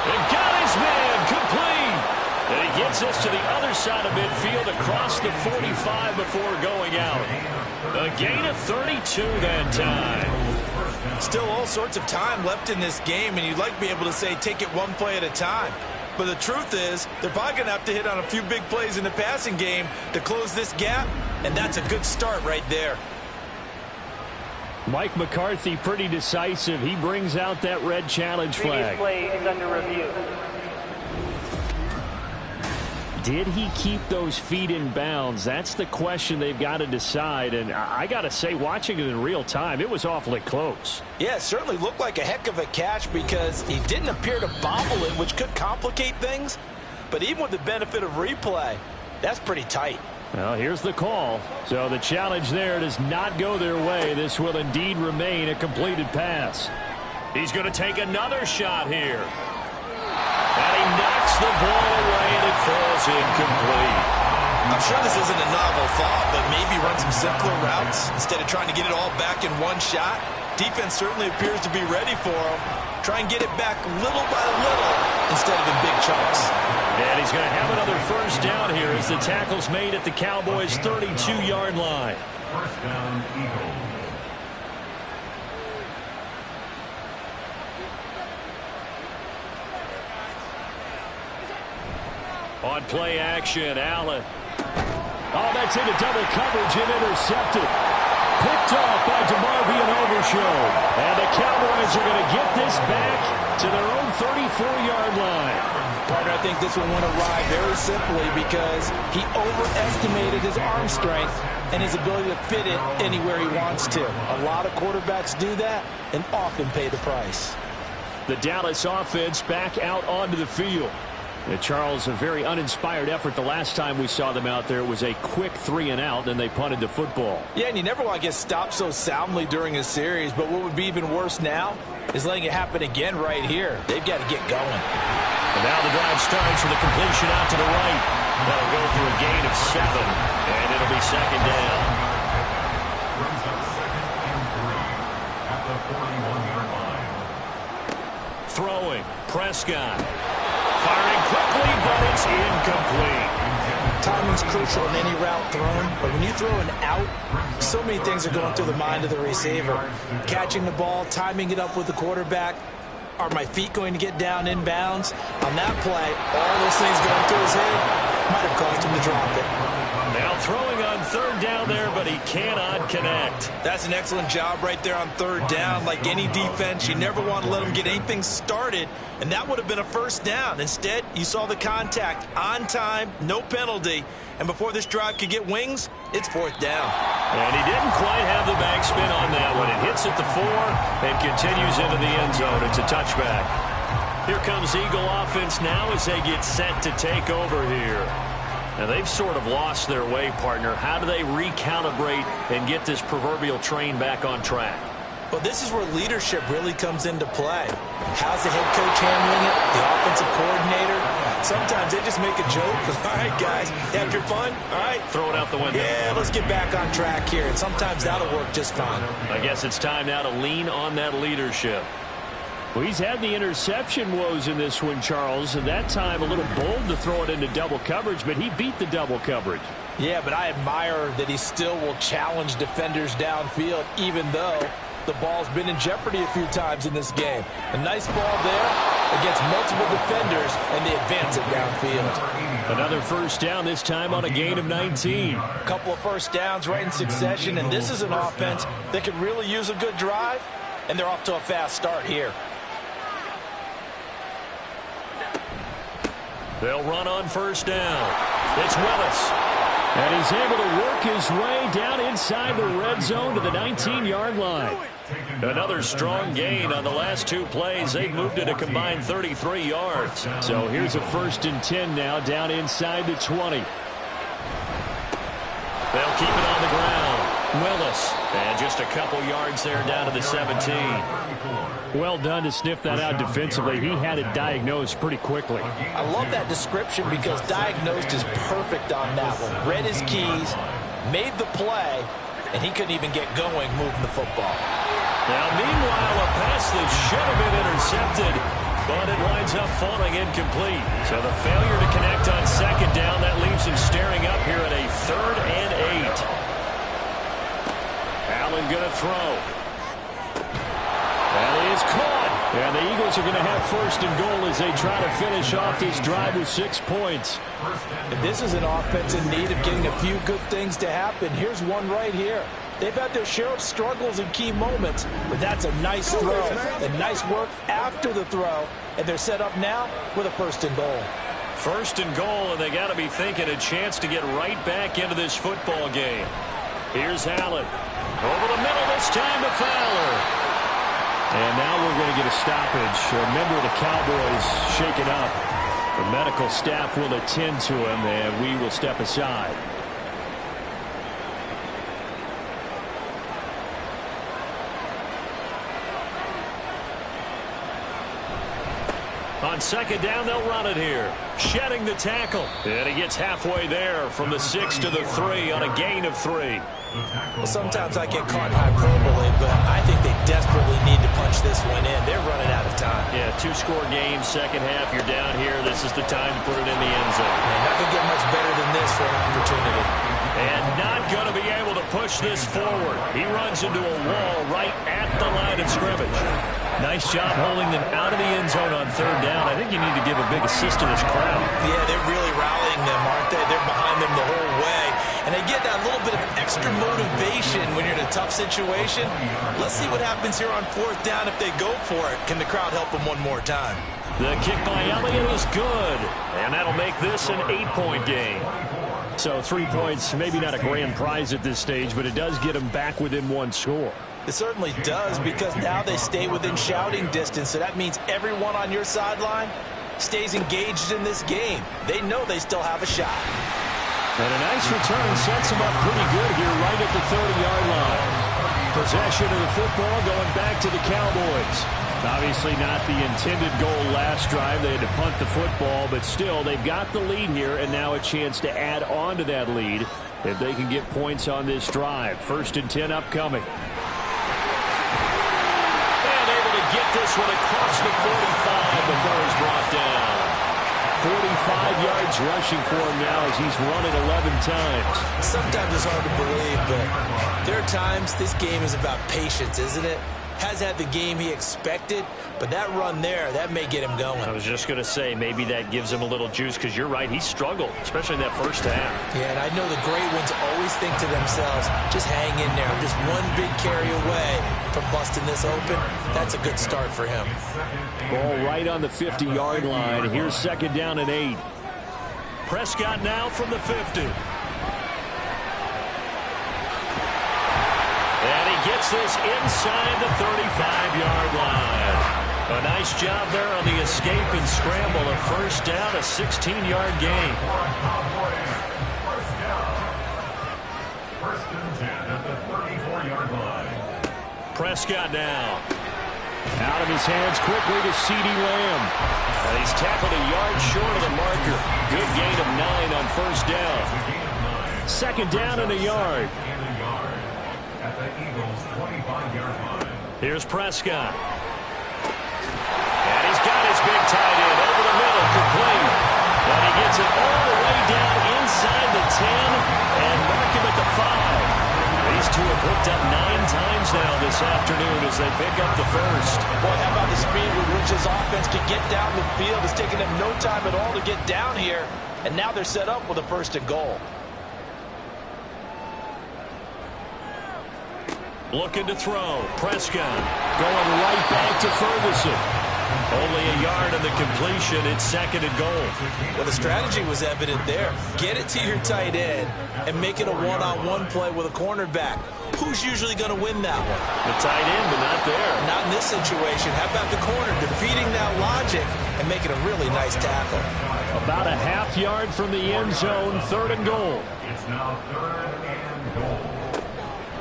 And got his man, complete. And he gets us to the other side of midfield across the 45 before going out. A gain of 32 that time. Still all sorts of time left in this game, and you'd like to be able to say take it one play at a time. But the truth is, they're probably going to have to hit on a few big plays in the passing game to close this gap, and that's a good start right there. Mike McCarthy pretty decisive. He brings out that red challenge flag. Previous play is under review. Did he keep those feet in bounds? That's the question they've got to decide. And I got to say, watching it in real time, it was awfully close. Yeah, it certainly looked like a heck of a catch because he didn't appear to bobble it, which could complicate things. But even with the benefit of replay, that's pretty tight. Well, here's the call. So the challenge there does not go their way. This will indeed remain a completed pass. He's going to take another shot here. And he knocks the ball away, and it falls incomplete. I'm sure this isn't a novel thought, but maybe run some simpler routes instead of trying to get it all back in one shot. Defense certainly appears to be ready for him. Try and get it back little by little instead of in big chunks. And he's going to have another first down here as the tackle's made at the Cowboys' 32-yard line. First down, Eagles. On play action, Allen. Oh, that's into double coverage and intercepted. Picked off by DeMarvion Overshow. And the Cowboys are going to get this back to their own 34-yard line. Partner, I think this one went awry very simply because he overestimated his arm strength and his ability to fit it anywhere he wants to. A lot of quarterbacks do that and often pay the price. The Dallas offense back out onto the field. Charles, a very uninspired effort the last time we saw them out there. It was a quick 3-and-out, and they punted the football. Yeah, and you never want to get stopped so soundly during a series, but what would be even worse now is letting it happen again right here. They've got to get going. And now the drive starts with a completion out to the right. That'll go for a gain of 7, and it'll be 2nd down. Brings up 2nd and 3 at the 41-yard line. Throwing, Prescott. Firing quickly, but it's incomplete. Timing's crucial in any route thrown, but when you throw an out, so many things are going through the mind of the receiver. Catching the ball, timing it up with the quarterback. Are my feet going to get down in bounds? On that play, all those things going through his head might have caused him to drop it. Now throwing on 3rd down there, but he cannot connect. That's an excellent job right there on 3rd down. Like any defense, you never want to let them get anything started, and that would have been a first down. Instead, you saw the contact on time, no penalty, and before this drive could get wings, it's 4th down. And he didn't quite have the backspin on that one. It hits at the 4 and continues into the end zone. It's a touchback. Here comes Eagle offense now as they get set to take over here. Now, they've sort of lost their way, partner. How do they recalibrate and get this proverbial train back on track? Well, this is where leadership really comes into play. How's the head coach handling it? The offensive coordinator? Sometimes they just make a joke. All right, guys, had your fun? All right. Throw it out the window. Yeah, let's get back on track here. And sometimes that'll work just fine. I guess it's time now to lean on that leadership. Well, he's had the interception woes in this one, Charles, and that time a little bold to throw it into double coverage, but he beat the double coverage. Yeah, but I admire that he still will challenge defenders downfield, even though the ball's been in jeopardy a few times in this game. A nice ball there against multiple defenders, and they advance it downfield. Another first down, this time on a gain of 19. A couple of first downs right in succession, and this is an offense that could really use a good drive, and they're off to a fast start here. They'll run on first down. It's Willis. And he's able to work his way down inside the red zone to the 19-yard line. Another strong gain on the last 2 plays. They've moved it a combined 33 yards. So here's a 1st and 10 now down inside the 20. They'll keep it on the ground. Willis. And just a couple yards there down to the 17. Well done to sniff that out defensively. He had it diagnosed pretty quickly. I love that description because diagnosed is perfect on that one. Read his keys, made the play, and he couldn't even get going moving the football. Now, meanwhile, a pass that should have been intercepted, but it winds up falling incomplete. So the failure to connect on 2nd down, that leaves him staring up here at a 3rd and 8. Allen going to throw. That is caught. And the Eagles are going to have 1st and goal as they try to finish off this drive with 6 points. And this is an offense in need of getting a few good things to happen. Here's one right here. They've had their share of struggles in key moments, but that's a nice throw and nice work after the throw. And they're set up now with a 1st and goal. 1st and goal, and they got to be thinking a chance to get right back into this football game. Here's Allen. Over the middle this time to Fowler. And now we're going to get a stoppage. A member of the Cowboys shaken up. The medical staff will attend to him, and we will step aside. On 2nd down, they'll run it here. Shedding the tackle. And he gets halfway there from the 6 to the 3 on a gain of 3. Well, sometimes I get caught in hyperbole, but I think they desperately need to punch this one in. They're running out of time. Yeah, 2-score game, 2nd half. You're down here. This is the time to put it in the end zone. Man, not going to get much better than this for an opportunity. And not going to be able to push this forward. He runs into a wall right at the line of scrimmage. Nice job holding them out of the end zone on 3rd down. I think you need to give a big assist to this crowd. Yeah, they're really rallying them, aren't they? They're behind them the whole way. And they get that little bit of extra motivation when you're in a tough situation. Let's see what happens here on 4th down if they go for it. Can the crowd help them one more time? The kick by Elliott is good. And that'll make this an 8-point game. So 3 points, maybe not a grand prize at this stage, but it does get them back within 1 score. It certainly does, because now they stay within shouting distance. So that means everyone on your sideline stays engaged in this game. They know they still have a shot. And a nice return sets them up pretty good here right at the 30-yard line. Possession of the football going back to the Cowboys. Obviously not the intended goal last drive. They had to punt the football, but still they've got the lead here, and now a chance to add on to that lead if they can get points on this drive. 1st and 10 upcoming. Get this one across the 45 before he's brought down. 45 yards rushing for him now as he's run it 11 times. Sometimes it's hard to believe, but there are times this game is about patience, isn't it? Has had the game he expected, but that run there, that may get him going. I was just going to say, maybe that gives him a little juice, because you're right, he struggled, especially in that 1st half. Yeah, and I know the great ones always think to themselves, just hang in there. I'm just one big carry away from busting this open. That's a good start for him. Ball right on the 50-yard line. Here's 2nd down and 8. Prescott now from the 50. And he gets this inside the 35-yard line. A nice job there on the escape and scramble. A 1st down, a 16-yard gain. 1st and 10 at the 34-yard line. Prescott now. Out of his hands quickly to CeeDee Lamb. And he's tackled a yard short of the marker. Good gain of 9 on 1st down. 2nd down and a yard. At the Eagles' 25-yard line. Here's Prescott. And he's got his big tight end over the middle, complete. And he gets it all the way down inside the 10 and mark him at the 5. These two have hooked up 9 times now this afternoon as they pick up the 1st. Boy, how about the speed with which this offense can get down the field? It's taken them no time at all to get down here. And now they're set up with a 1st and goal. Looking to throw. Prescott. Going right back to Ferguson. Only a yard in the completion. It's second and goal. Well, the strategy was evident there. Get it to your tight end and make it a one-on-one play with a cornerback. Who's usually going to win that one? The tight end, but not there. Not in this situation. How about the corner defeating that logic and making a really nice tackle? About a half yard from the end zone, third and goal. It's now third and goal.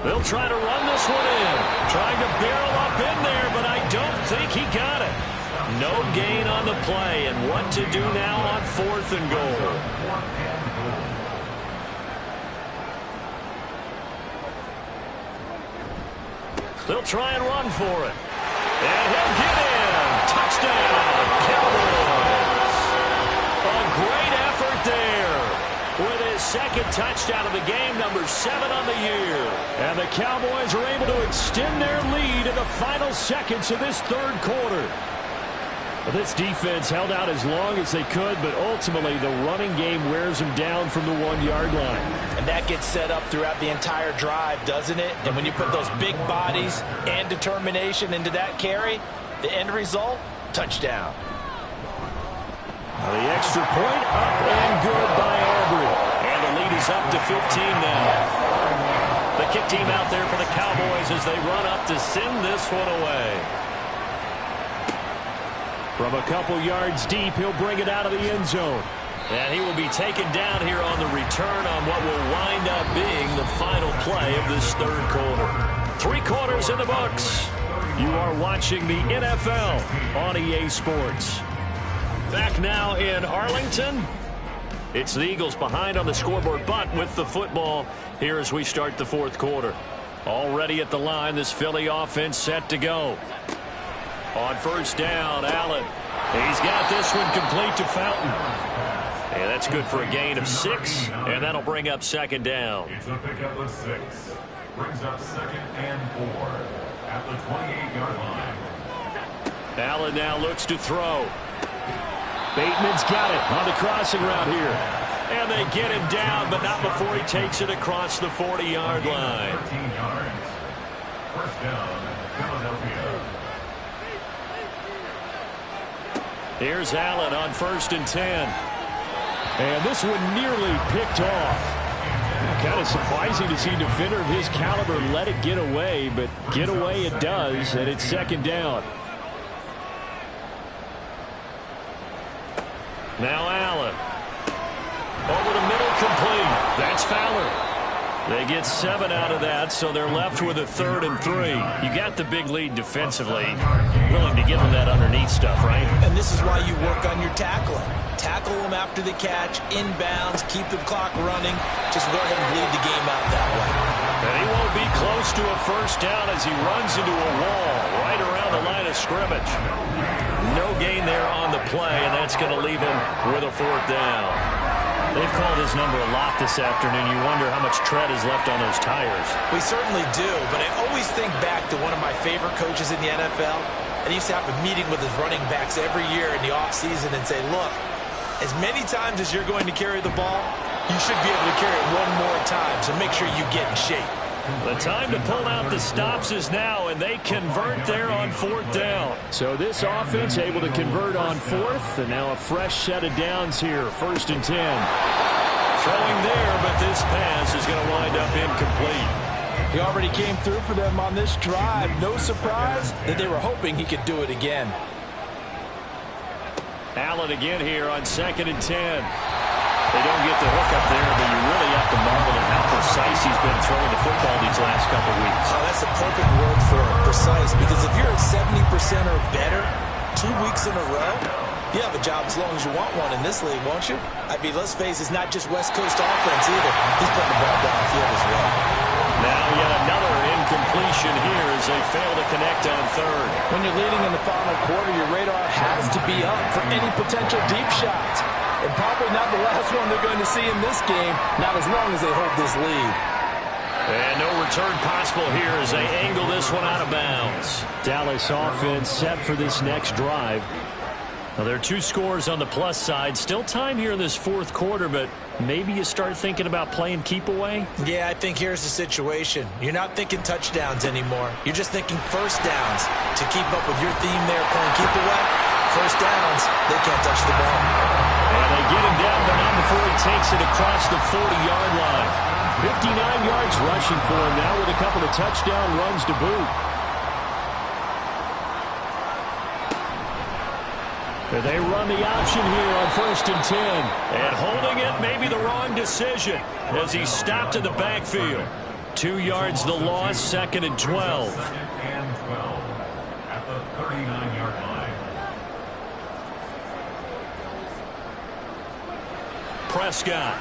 They'll try to run this one in. Trying to barrel up in there, but I don't think he got it. No gain on the play, and what to do now on fourth and goal. They'll try and run for it. And he'll get in. Touchdown, Cowboys. A great effort there. With his second touchdown of the game, number 7 on the year. And the Cowboys are able to extend their lead in the final seconds of this third quarter. This defense held out as long as they could, but ultimately the running game wears them down from the 1-yard line. And that gets set up throughout the entire drive, doesn't it? And when you put those big bodies and determination into that carry, the end result, touchdown. The extra point up and good by Aubrey. And the lead is up to 15 now. The kick team out there for the Cowboys as they run up to send this one away. From a couple yards deep, he'll bring it out of the end zone. And he will be taken down here on the return on what will wind up being the final play of this third quarter. 3 quarters in the books. You are watching the NFL on EA Sports. Back now in Arlington. It's the Eagles behind on the scoreboard, but with the football here as we start the fourth quarter. Already at the line, this Philly offense set to go. On first down, Allen. He's got this one complete to Fountain. And that's good for a gain of 6, and that'll bring up second down. It's a pickup of 6. Brings up second and 4 at the 28-yard line. Allen now looks to throw. Bateman's got it on the crossing route here. And they get him down, but not before he takes it across the 40-yard line. 13 yards. First down, Philadelphia. Here's Allen on first and 10. And this one nearly picked off. Kind of surprising to see a defender of his caliber let it get away, but get away it does, and it's second down. Now Allen. Over the middle, complete. That's Fowler. They get 7 out of that, so they're left with a third and 3. You got the big lead defensively. Willing to give them that underneath stuff, right? And this is why you work on your tackling. Tackle them after the catch, inbounds, keep the clock running. Just go ahead and bleed the game out that way. And he won't be close to a first down as he runs into a wall right around the line of scrimmage. No gain there on the play, and that's going to leave him with a fourth down. They've called his number a lot this afternoon. You wonder how much tread is left on those tires. We certainly do, but I always think back to one of my favorite coaches in the NFL. And he used to have a meeting with his running backs every year in the offseason and say, look, as many times as you're going to carry the ball, you should be able to carry it one more time, so make sure you get in shape. The time to pull out the stops is now, and they convert there on fourth down. So this offense able to convert on fourth, and now a fresh set of downs here, first and 10. Throwing there, but this pass is going to wind up incomplete. He already came through for them on this drive. No surprise that they were hoping he could do it again. Allen again here on second and 10. They don't get the hook up there, but you really have to marvel at how precise he's been throwing the football these last couple weeks. Oh, that's the perfect word for it, precise, because if you're at 70% or better 2 weeks in a row, you have a job as long as you want one in this league, won't you? I mean, let's face it, it's not just West Coast offense either. He's putting the ball downfield as well. Now yet another incompletion here as they fail to connect on third. When you're leading in the final quarter, your radar has to be up for any potential deep shots. And probably not the last one they're going to see in this game, not as long as they hold this lead. And no return possible here as they angle this one out of bounds. Dallas offense set for this next drive. Well, there are two scores on the plus side. Still time here in this fourth quarter, but maybe you start thinking about playing keep away? Yeah, I think here's the situation. You're not thinking touchdowns anymore. You're just thinking first downs. To keep up with your theme there, playing keep away, first downs, they can't touch the ball. And they get him down, but not before he takes it across the 40-yard line. 59 yards rushing for him now with a couple of touchdown runs to boot. They run the option here on 1st and 10. And holding it may be the wrong decision as he stopped in the backfield. 2 yards the loss, 2nd and 12. 2nd and 12 at the 39-yard line. Prescott.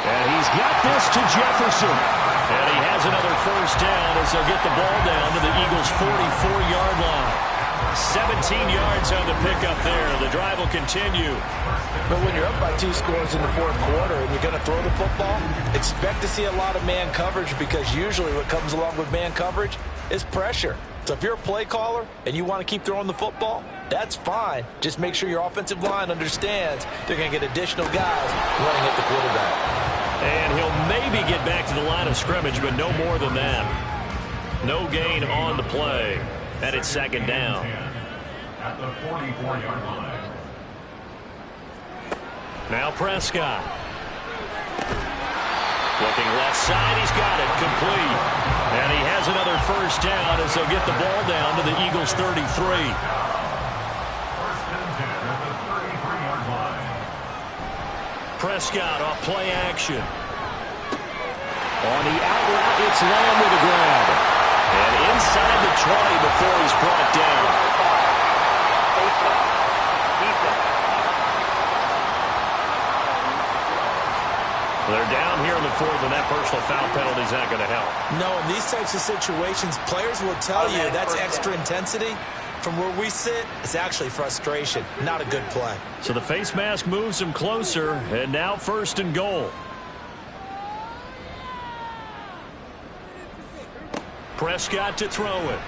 And he's got this to Jefferson. And he has another first down as they'll get the ball down to the Eagles' 44-yard line. 17 yards on the pickup there. The drive will continue. But when you're up by 2 scores in the fourth quarter and you're going to throw the football, expect to see a lot of man coverage, because usually what comes along with man coverage is pressure. So if you're a play caller and you want to keep throwing the football, that's fine. Just make sure your offensive line understands they're going to get additional guys running at the quarterback. And he'll maybe get back to the line of scrimmage, but no more than that. No gain on the play. And it's 2nd down. At the 44-yard line. Now Prescott. Looking left side, he's got it, complete. And he has another first down as they'll get the ball down to the Eagles' 33. 1st and 10 at the 33-yard line. Prescott off play action. On the out route, it's Lamb with a grab. And inside the 20 before he's brought down. They're down here in the 4th, and that personal foul penalty is not going to help. No, in these types of situations, players will tell you that's extra intensity. From where we sit, it's actually frustration, not a good play. So the face mask moves him closer, and now 1st and goal. Prescott to throw it.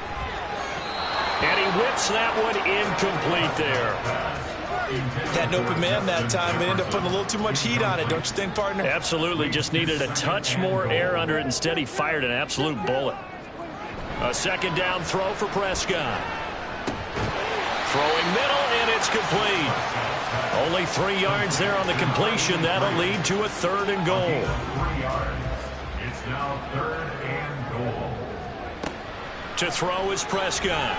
And he whips that one incomplete there. Had an open man that time. They ended up putting a little too much heat on it, don't you think, partner? Absolutely. Just needed a touch more air under it. Instead, he fired an absolute bullet. A 2nd down throw for Prescott. Throwing middle, and it's complete. Only 3 yards there on the completion. That'll lead to a 3rd and goal. 3 yards. It's now 3rd and goal. To throw is Prescott.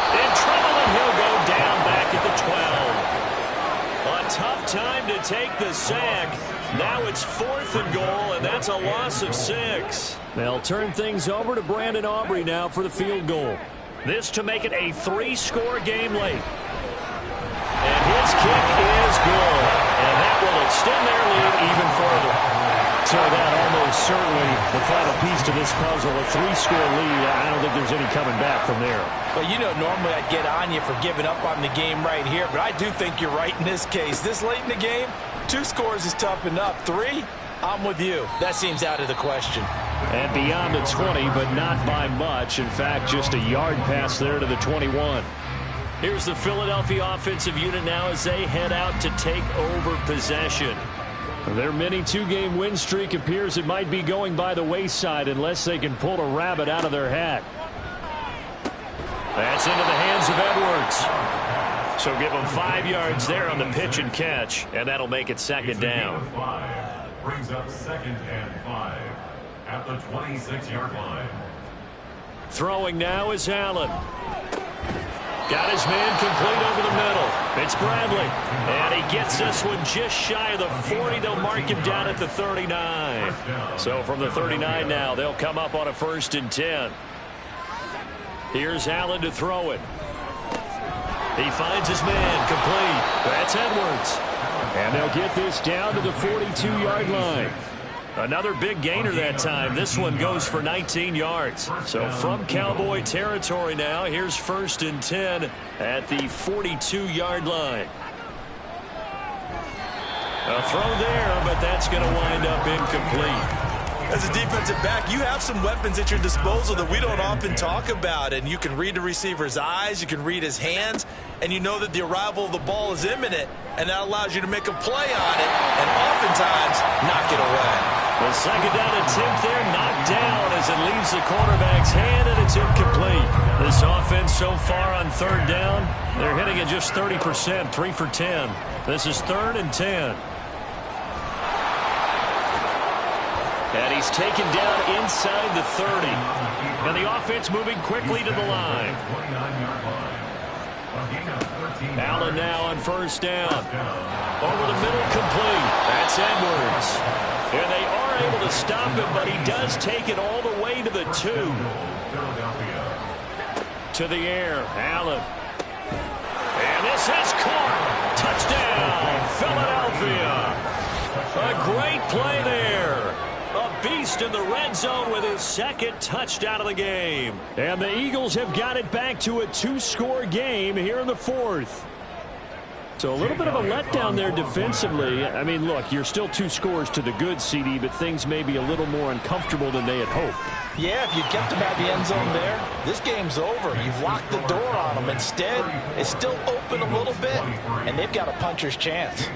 In trouble, and he'll go down back at the 12. A tough time to take the sack. Now it's 4th and goal, and that's a loss of 6. They'll turn things over to Brandon Aubrey now for the field goal. This to make it a 3-score game late. And his kick is good. And that will extend their lead even further. So that almost certainly the final piece to this puzzle, a 3-score lead. I don't think there's any coming back from there. Well, you know, normally I'd get on you for giving up on the game right here, but I do think you're right in this case. This late in the game, 2 scores is tough enough. 3, I'm with you. That seems out of the question. And beyond the 20, but not by much. In fact, just a yard pass there to the 21. Here's the Philadelphia offensive unit now as they head out to take over possession. Their mini 2-game win streak appears it might be going by the wayside unless they can pull a rabbit out of their hat. That's into the hands of Edwards. So give them 5 yards there on the pitch and catch, and that'll make it 2nd down. Brings up 2nd and 5 at the 26-yard line. Throwing now is Allen. Got his man complete over the middle. It's Bradley. And he gets this one just shy of the 40. They'll mark him down at the 39. So from the 39 now, they'll come up on a 1st and 10. Here's Allen to throw it. He finds his man complete. That's Edwards. And they'll get this down to the 42-yard line. Another big gainer that time. This one goes for 19 yards. So from Cowboy territory now, here's 1st and 10 at the 42-yard line. A throw there, but that's going to wind up incomplete. As a defensive back, you have some weapons at your disposal that we don't often talk about, and you can read the receiver's eyes, you can read his hands, and you know that the arrival of the ball is imminent, and that allows you to make a play on it and oftentimes knock it away. The second down attempt there knocked down as it leaves the quarterback's hand, and it's incomplete. This offense so far on third down, they're hitting at just 30%, 3 for 10. This is 3rd and 10. And he's taken down inside the 30. And the offense moving quickly to the line. Allen now on first down. Over the middle, complete. That's Edwards. And they are able to stop him, but he does take it all the way to the 2. To the air, Allen. And this is caught. Touchdown, Philadelphia. A great play there. A beast in the red zone with his second touchdown of the game. And the Eagles have got it back to a 2-score game here in the 4th. So a little bit of a letdown there defensively. I mean, look, you're still 2 scores to the good, CD, but things may be a little more uncomfortable than they had hoped. Yeah, if you kept them at the end zone there, this game's over. You've locked the door on them. Instead, it's still open a little bit, and they've got a puncher's chance.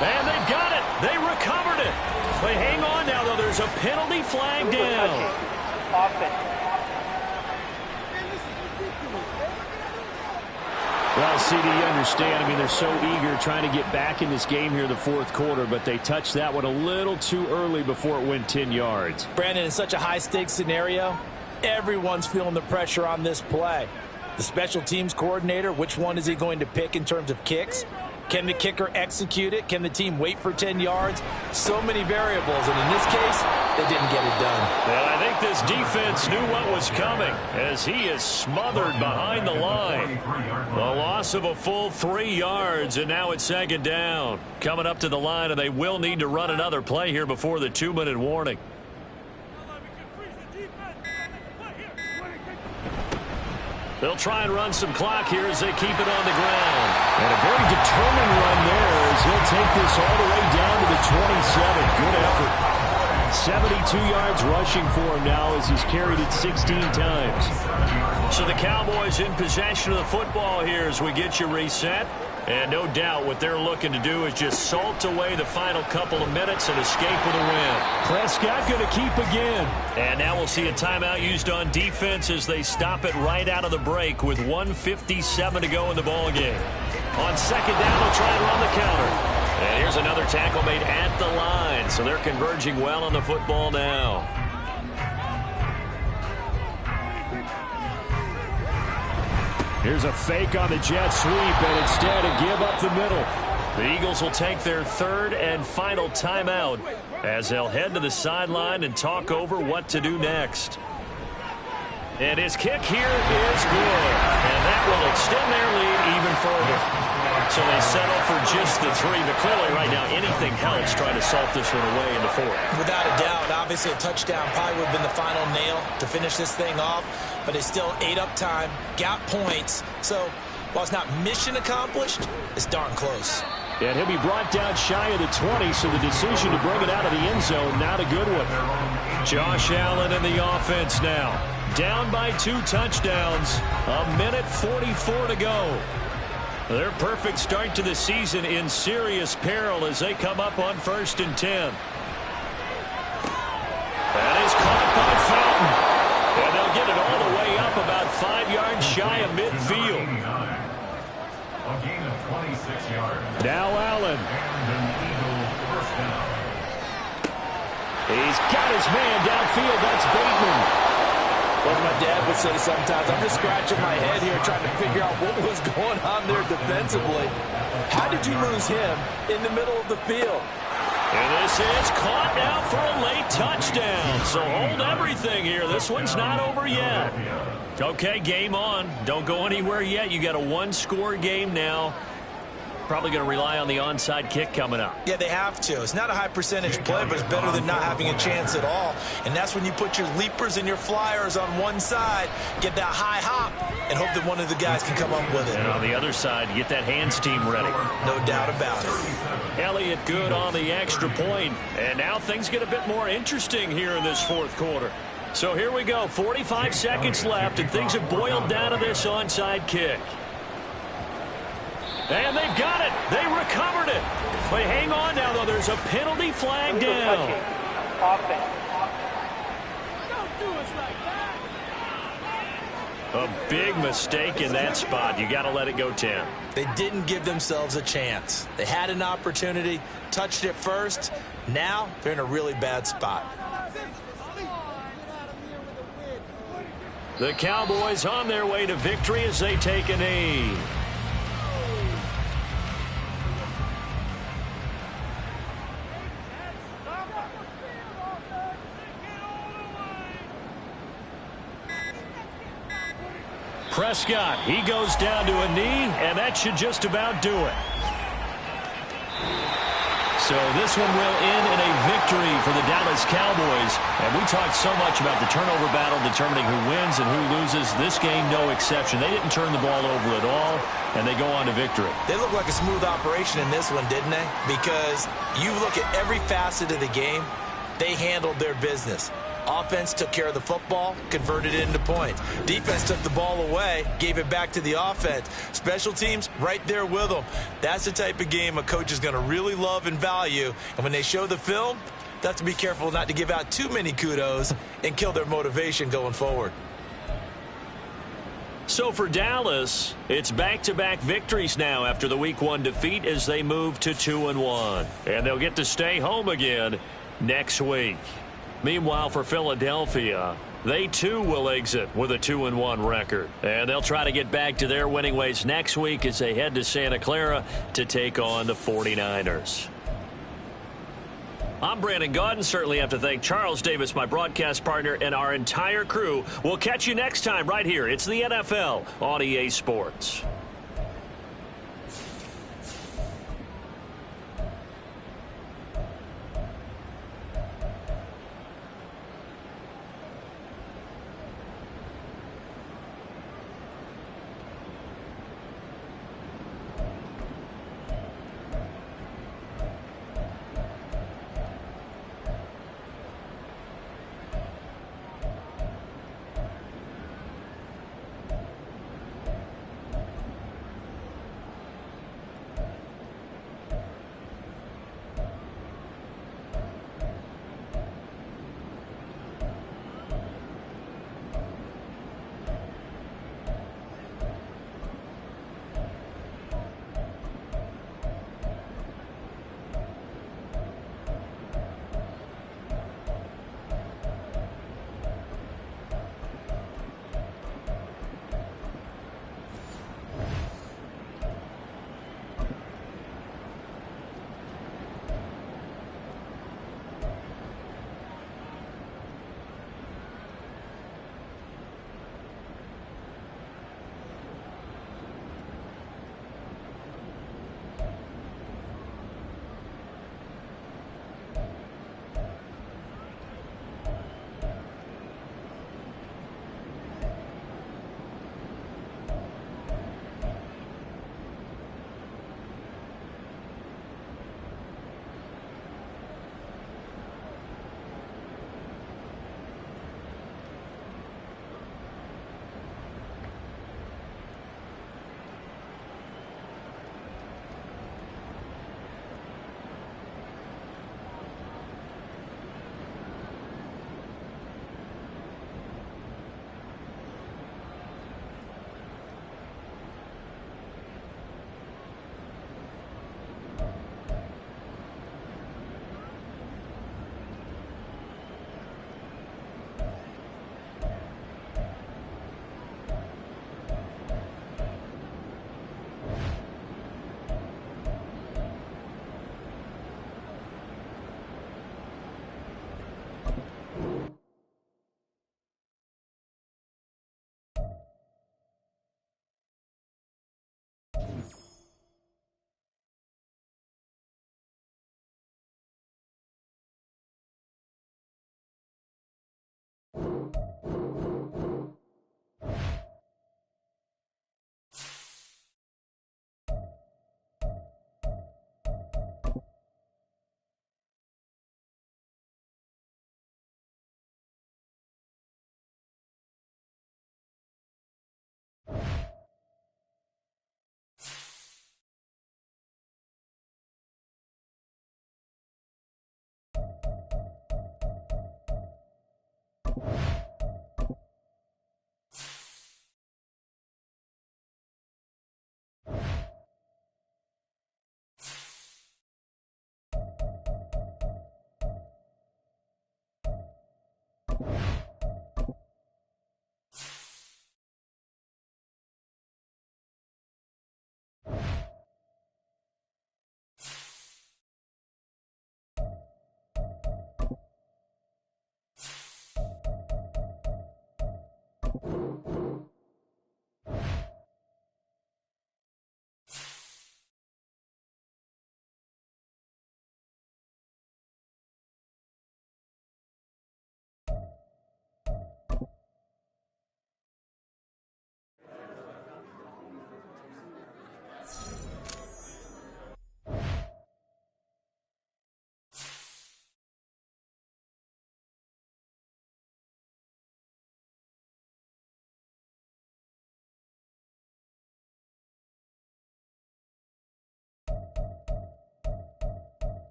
And they've got it. They recovered it. They hang on now, though. There's a penalty flag down. Well, CD, you understand. I mean, they're so eager trying to get back in this game here in the 4th quarter, but they touched that one a little too early before it went 10 yards. Brandon, in such a high-stakes scenario, everyone's feeling the pressure on this play. The special teams coordinator, which one is he going to pick in terms of kicks? Can the kicker execute it? Can the team wait for 10 yards? So many variables, and in this case, they didn't get it done. And I think this defense knew what was coming as he is smothered behind the line. The loss of a full 3 yards, and now it's 2nd down. Coming up to the line, and they will need to run another play here before the 2-minute warning. They'll try and run some clock here as they keep it on the ground. And a very determined run there as he'll take this all the way down to the 27. Good effort. 72 yards rushing for him now as he's carried it 16 times. So the Cowboys in possession of the football here as we get you reset. And no doubt what they're looking to do is just salt away the final couple of minutes and escape with a win. Prescott going to keep again. And now we'll see a timeout used on defense as they stop it right out of the break with 1:57 to go in the ball game. On 2nd down, they'll try and run the counter. And here's another tackle made at the line. So they're converging well on the football now. Here's a fake on the jet sweep, and instead a give up the middle. The Eagles will take their 3rd and final timeout as they'll head to the sideline and talk over what to do next. And his kick here is good, and that will extend their lead even further. So they settle for just the 3, but clearly right now anything helps trying to salt this one away in the 4th. Without a doubt, obviously a touchdown probably would have been the final nail to finish this thing off, but they still ate up time, got points. So while it's not mission accomplished, it's darn close. And he'll be brought down shy of the 20, so the decision to bring it out of the end zone, not a good one. Josh Allen in the offense now. Down by 2 touchdowns. 1:44 to go. Their perfect start to the season in serious peril as they come up on 1st and 10. That is caught by Fountain. And they'll get it all the way up about 5 yards shy of midfield. A gain of 26 yards. Now Allen. And an Eagle first down. He's got his man downfield. That's Bateman. As my dad would say sometimes, I'm just scratching my head here trying to figure out what was going on there defensively. How did you lose him in the middle of the field? And this is caught now for a late touchdown. So hold everything here. This one's not over yet. Okay, game on. Don't go anywhere yet. You got a 1-score game now. Probably going to rely on the onside kick coming up. Yeah, they have to. It's not a high percentage play, but it's better than not having a chance at all. And that's when you put your leapers and your flyers on one side, get that high hop, and hope that one of the guys can come up with it. And on the other side, get that hands team ready. No doubt about it. Elliott good on the extra point. And now things get a bit more interesting here in this fourth quarter. So here we go, 45 seconds left, and things have boiled down to this onside kick. And they've got it. They recovered it. They hang on now, though. There's a penalty flag down. A big mistake in that spot. You got to let it go 10. They didn't give themselves a chance. They had an opportunity, touched it first. Now they're in a really bad spot. The Cowboys on their way to victory as they take a knee. Prescott, he goes down to a knee, and that should just about do it. So this one will end in a victory for the Dallas Cowboys. And we talked so much about the turnover battle determining who wins and who loses. This game, no exception. They didn't turn the ball over at all, and they go on to victory. They look like a smooth operation in this one, didn't they? Because you look at every facet of the game, they handled their business. Offense took care of the football, converted it into points. Defense took the ball away, gave it back to the offense. Special teams, right there with them. That's the type of game a coach is going to really love and value. And when they show the film, they have to be careful not to give out too many kudos and kill their motivation going forward. So for Dallas, it's back-to-back victories now after the Week 1 defeat as they move to 2-1. And they'll get to stay home again next week. Meanwhile, for Philadelphia, they too will exit with a 2-1 record. And they'll try to get back to their winning ways next week as they head to Santa Clara to take on the 49ers. I'm Brandon Gaudin. Certainly have to thank Charles Davis, my broadcast partner, and our entire crew. We'll catch you next time right here. It's the NFL on EA Sports.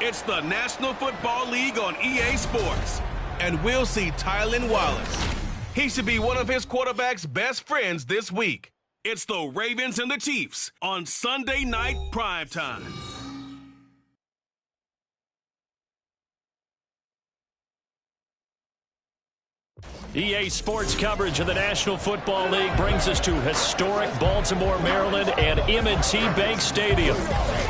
It's the National Football League on EA Sports, and we'll see Tylan Wallace. He should be one of his quarterback's best friends this week. It's the Ravens and the Chiefs on Sunday Night Primetime. EA Sports coverage of the National Football League brings us to historic Baltimore, Maryland, and M&T Bank Stadium.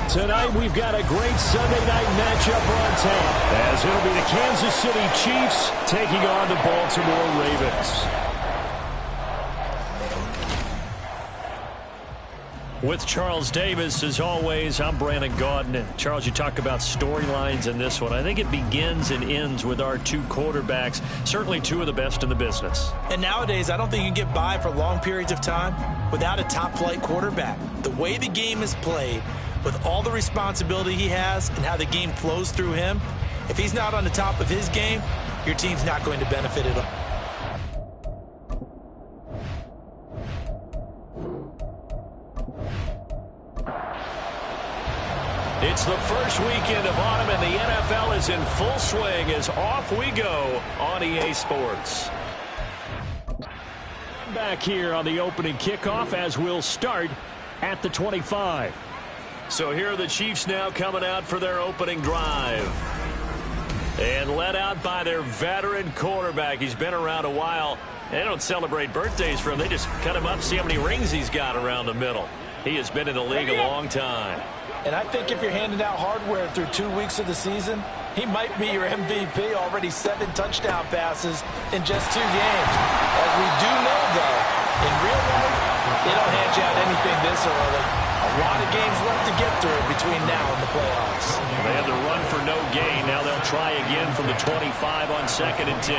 Tonight, we've got a great Sunday night matchup on tap, as it'll be the Kansas City Chiefs taking on the Baltimore Ravens. With Charles Davis, as always, I'm Brandon Gaudin. Charles, you talk about storylines in this one. I think it begins and ends with our two quarterbacks, certainly two of the best in the business. And nowadays, I don't think you can get by for long periods of time without a top-flight quarterback. The way the game is played, with all the responsibility he has and how the game flows through him, if he's not on the top of his game, your team's not going to benefit at all. It's the first weekend of autumn, and the NFL is in full swing as off we go on EA Sports. Back here on the opening kickoff as we'll start at the 25. So here are the Chiefs now coming out for their opening drive. And led out by their veteran quarterback. He's been around a while. They don't celebrate birthdays for him. They just cut him up, see how many rings he's got around the middle. He has been in the league a long time. And I think if you're handing out hardware through 2 weeks of the season, he might be your MVP. Already 7 touchdown passes in just 2 games. As we do know, though, in real life, they don't hand you out anything this early. A lot of games left to get through between now and the playoffs. They had the run for no gain. Now they'll try again from the 25 on 2nd and 10.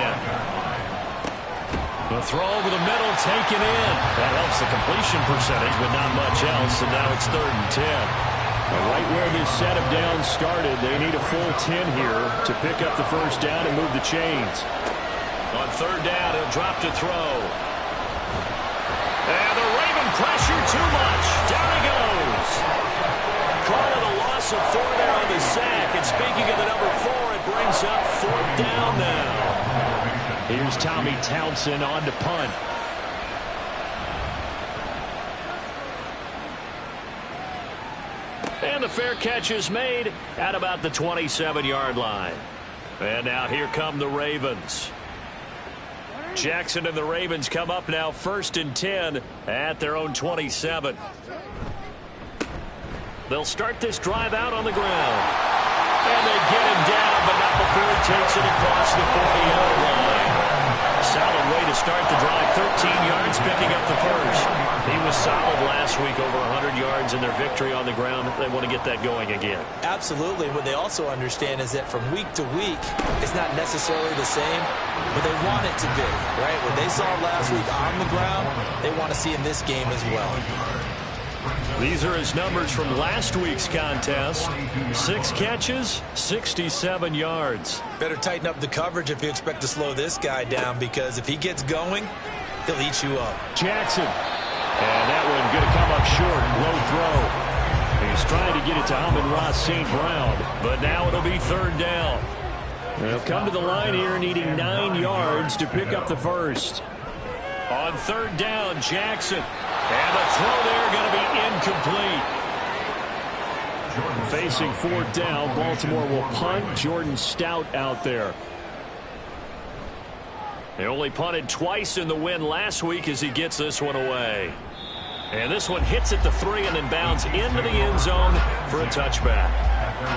The throw over the middle, taken in. That helps the completion percentage, but not much else. And now it's 3rd and 10. Right where this set of downs started, they need a full 10 here to pick up the first down and move the chains. On 3rd down, he'll drop to throw. And the Raven pressure too much. Down he goes. Call it a loss of 4 there on the sack. And speaking of the number 4, it brings up 4th down now. Here's Tommy Townsend on to punt. And the fair catch is made at about the 27-yard line. And now here come the Ravens. Jackson and the Ravens come up now 1st and 10 at their own 27. They'll start this drive out on the ground. And they get him down, but not before he takes it across the 40-yard line. Solid way to start the drive. 13 yards, picking up the first. He was solid last week, over 100 yards in their victory on the ground. They want to get that going again. Absolutely. What they also understand is that from week to week, it's not necessarily the same, but they want it to be, right? What they saw last week on the ground, they want to see in this game as well. These are his numbers from last week's contest. 6 catches, 67 yards. Better tighten up the coverage if you expect to slow this guy down, because if he gets going, he'll eat you up. Jackson. And that one going to come up short. Low throw. He's trying to get it to Amon-Ra St. Brown. But now it'll be 3rd down. They'll come to the line here needing 9 yards to pick up the first. On 3rd down, Jackson. And the throw there going to be incomplete. Facing 4th down, Baltimore will punt. Jordan Stout out there. They only punted twice in the win last week as he gets this one away. And this one hits at the 3 and then bounds into the end zone for a touchback.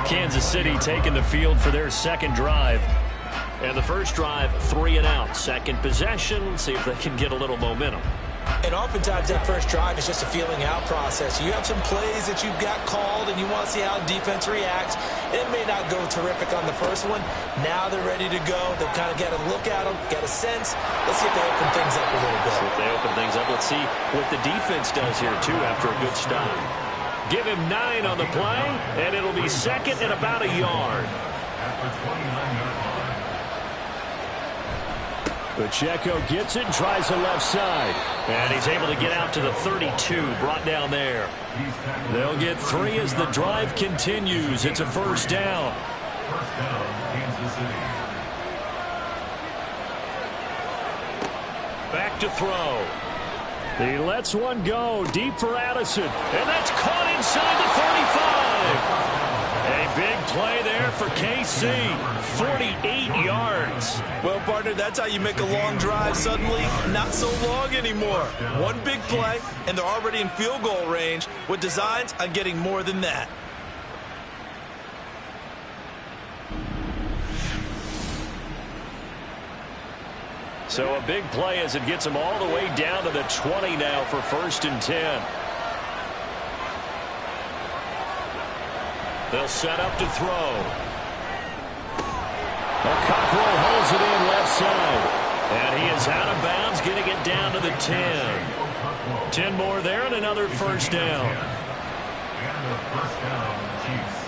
Kansas City taking the field for their 2nd drive. And the first drive, 3 and out. 2nd possession, see if they can get a little momentum. And oftentimes that first drive is just a feeling out process. You have some plays that you've got called and you want to see how defense reacts. It may not go terrific on the first one. Now they're ready to go. They've kind of got a look at them, got a sense. Let's see if they open things up a little bit. So if they open things up, let's see what the defense does here too after a good stop. Give him 9 on the play, and it'll be 2nd and about a yard. Pacheco gets it and tries the left side. And he's able to get out to the 32, brought down there. They'll get 3 as the drive continues. It's a 1st down. Kansas City. Back to throw. He lets one go deep for Addison. And that's caught inside the 45. A big play there for KC. 48 yards. Well, partner, that's how you make a long drive suddenly not so long anymore. One big play, and they're already in field goal range with designs on getting more than that. So a big play as it gets them all the way down to the 20 now for 1st and 10. They'll set up to throw. Cockrell holds it in left side. And he is out of bounds, getting it down to the 10. 10 more there and another first down. And the first down, Chiefs.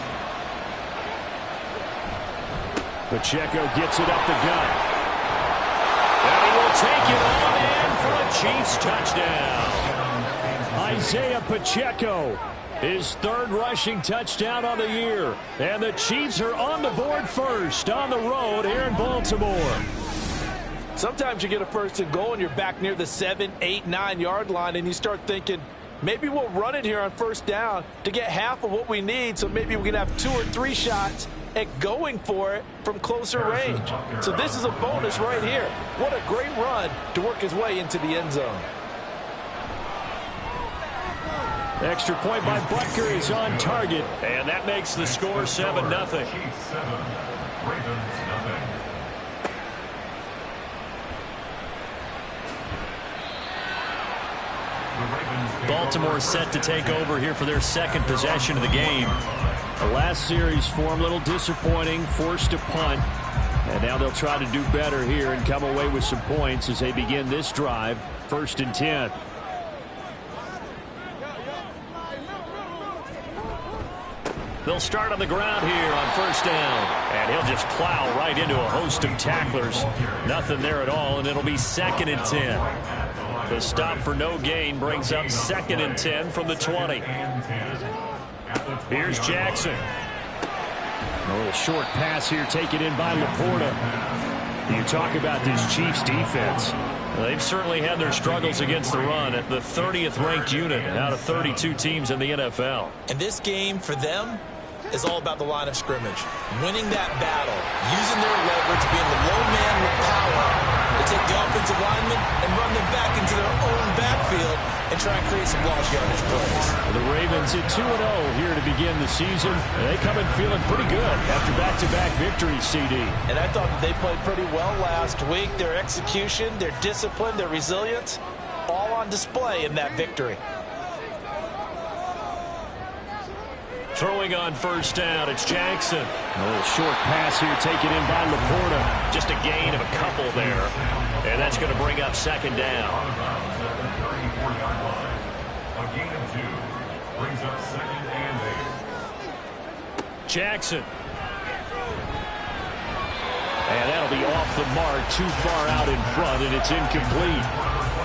Pacheco gets it up the gut. And he will take it on in for a Chiefs touchdown. Isaiah Pacheco, his third rushing touchdown on the year. And the Chiefs are on the board first on the road here in Baltimore. Sometimes you get a first and goal and you're back near the 7, 8, 9-yard line and you start thinking, maybe we'll run it here on first down to get half of what we need, so maybe we can have 2 or 3 shots at going for it from closer range. So this is a bonus right here. What a great run to work his way into the end zone. Extra point by Butker is on target. And that makes the score 7-0. Chiefs 7, Ravens nothing. Baltimore set to take over here for their second possession of the game. The last series for them, a little disappointing, forced a punt. And now they'll try to do better here and come away with some points as they begin this drive, 1st and 10. They'll start on the ground here on first down. And he'll just plow right into a host of tacklers. Nothing there at all, and it'll be 2nd and 10. The stop for no gain brings up 2nd and 10 from the 20. Here's Jackson. A little short pass here taken in by Laporta. You talk about this Chiefs defense. They've certainly had their struggles against the run at the 30th ranked unit out of 32 teams in the NFL. And this game for them is all about the line of scrimmage. Winning that battle, using their leverage, being the low man with power to take the offensive linemen and run them back into their own backfield and try and create some lost yardage plays. The Ravens at 2-0 here to begin the season. They come in feeling pretty good after back-to-back victories, CD. And I thought that they played pretty well last week. Their execution, their discipline, their resilience, all on display in that victory. Throwing on first down, it's Jackson. A little short pass here taken in by Laporta. Just a gain of a couple there. And that's going to bring up 2nd down. A gain of 2 brings up 2nd and 8. Jackson. And that'll be off the mark, too far out in front, and it's incomplete.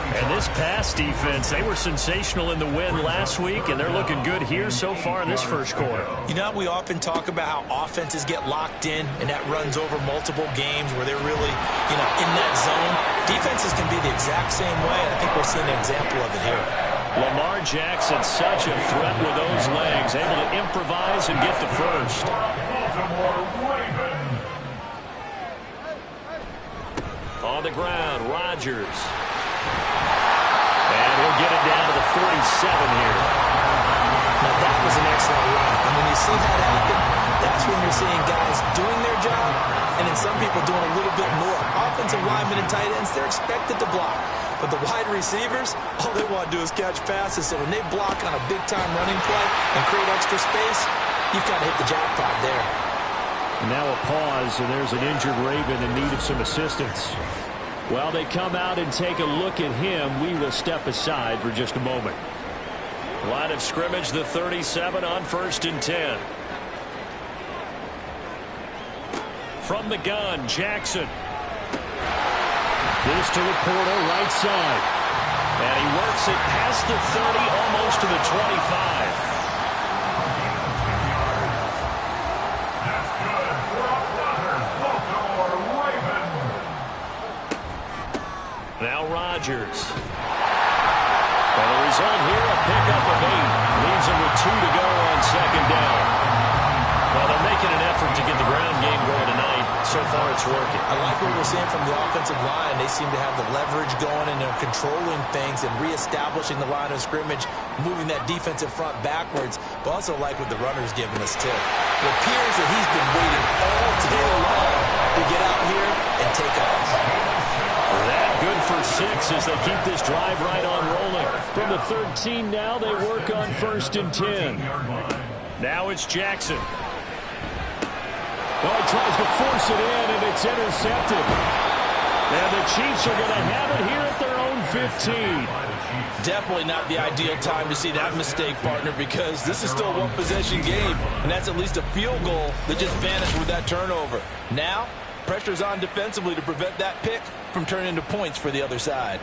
And this pass defense, they were sensational in the win last week, and they're looking good here so far in this first quarter. You know, we often talk about how offenses get locked in, and that runs over multiple games where they're really, in that zone. Defenses can be the exact same way, and I think we're seeing an example of it here. Lamar Jackson, such a threat with those legs, able to improvise and get the first. Baltimore Ravens. On the ground, Rodgers. And he'll get it down to the 47 here. Now, that was an excellent run. And when you see that happen, that's when you're seeing guys doing their job and then some people doing a little bit more. Offensive linemen and tight ends, they're expected to block. But the wide receivers, all they want to do is catch passes. So when they block on a big-time running play and create extra space, you've got to hit the jackpot there. Now a pause, and there's an injured Raven in need of some assistance. While they come out and take a look at him, we will step aside for just a moment. Line of scrimmage, the 37 on 1st and 10. From the gun, Jackson. This to Laporta, right side. And he works it past the 30, almost to the 25. Now Rodgers. And the result here, a pickup of 8. Leaves him with 2 to go on 2nd down. Well, they're making an effort to get the ground game going tonight. So far, it's working. I like what we're seeing from the offensive line. They seem to have the leverage going, and they're controlling things and reestablishing the line of scrimmage, moving that defensive front backwards, but also like what the runner's giving us, too. It appears that he's been waiting all day long to get out here and take off. That good for 6 as they keep this drive right on rolling. From the 13 now, they work on 1st and 10. Now it's Jackson. Oh, he tries to force it in, and it's intercepted. And the Chiefs are going to have it here at their own 15. Definitely not the ideal time to see that mistake, partner, because this is still a one-possession game, and that's at least a field goal that just vanished with that turnover. Now, pressure's on defensively to prevent that pick from turning into points for the other side.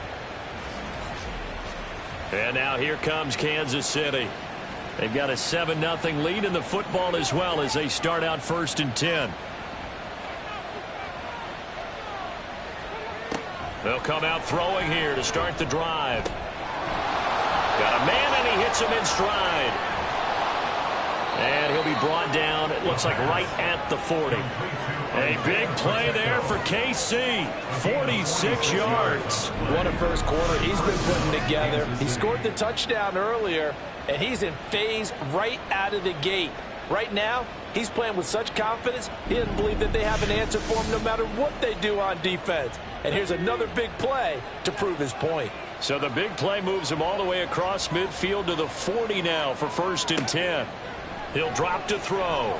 And now here comes Kansas City. They've got a 7-0 lead in the football as well as they start out 1st and 10. They'll come out throwing here to start the drive. Got a man, and he hits him in stride. And he'll be brought down, it looks like right at the 40. A big play there for KC. 46 yards. What a first quarter he's been putting together. He scored the touchdown earlier, and he's in phase right out of the gate. Right now, he's playing with such confidence, he doesn't believe that they have an answer for him no matter what they do on defense. And here's another big play to prove his point. So the big play moves him all the way across midfield to the 40 now for 1st and 10. He'll drop to throw.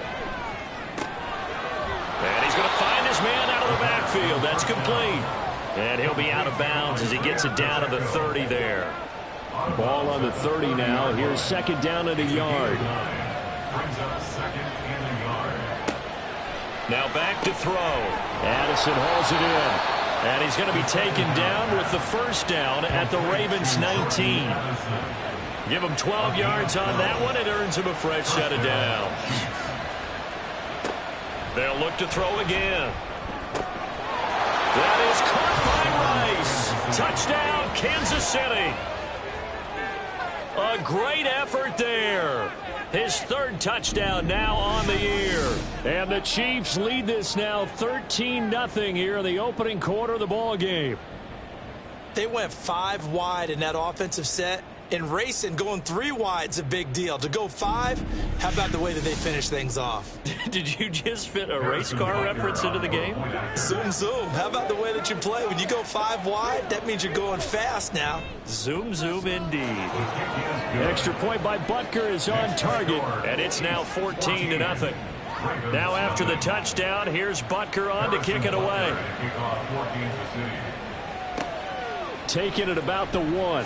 And he's going to find his man out of the backfield. That's complete. And he'll be out of bounds as he gets it down to the 30 there. Ball on the 30 now. Here's 2nd down and a yard. Brings up 2nd and a yard. Now back to throw. Addison hauls it in. And he's going to be taken down with the 1st down at the Ravens 19. Give him 12 yards on that one. It earns him a fresh set of downs. They'll look to throw again. That is caught by Rice. Touchdown, Kansas City. A great effort there. His 3rd touchdown now on the year. And the Chiefs lead this now 13-0 here in the opening quarter of the ball game. They went 5 wide in that offensive set. And racing, going 3 wide's a big deal. To go 5, how about the way that they finish things off? Did you just fit a race car reference into the game? Zoom, zoom. How about the way that you play? When you go 5 wide, that means you're going fast now. Zoom, zoom indeed. Extra point by Butker is on target. And it's now 14-0. Now after the touchdown, here's Butker on to kick it away. Taking it about the 1.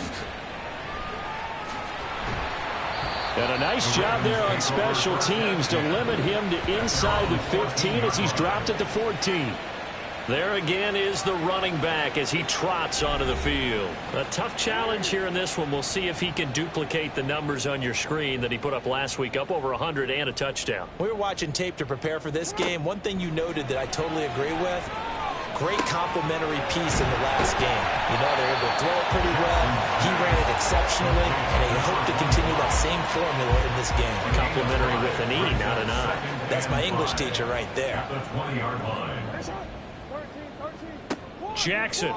And a nice job there on special teams to limit him to inside the 15 as he's dropped at the 14. There again is the running back as he trots onto the field. A tough challenge here in this one. We'll see if he can duplicate the numbers on your screen that he put up last week, up over 100 and a touchdown. We were watching tape to prepare for this game. One thing you noted that I totally agree with, great complimentary piece in the last game. You know, they're able to throw it pretty well. He ran it exceptionally, and they hope to continue that same formula in this game. Complimentary with an E, not an I. That's my English teacher right there. The 20-yard line. Jackson.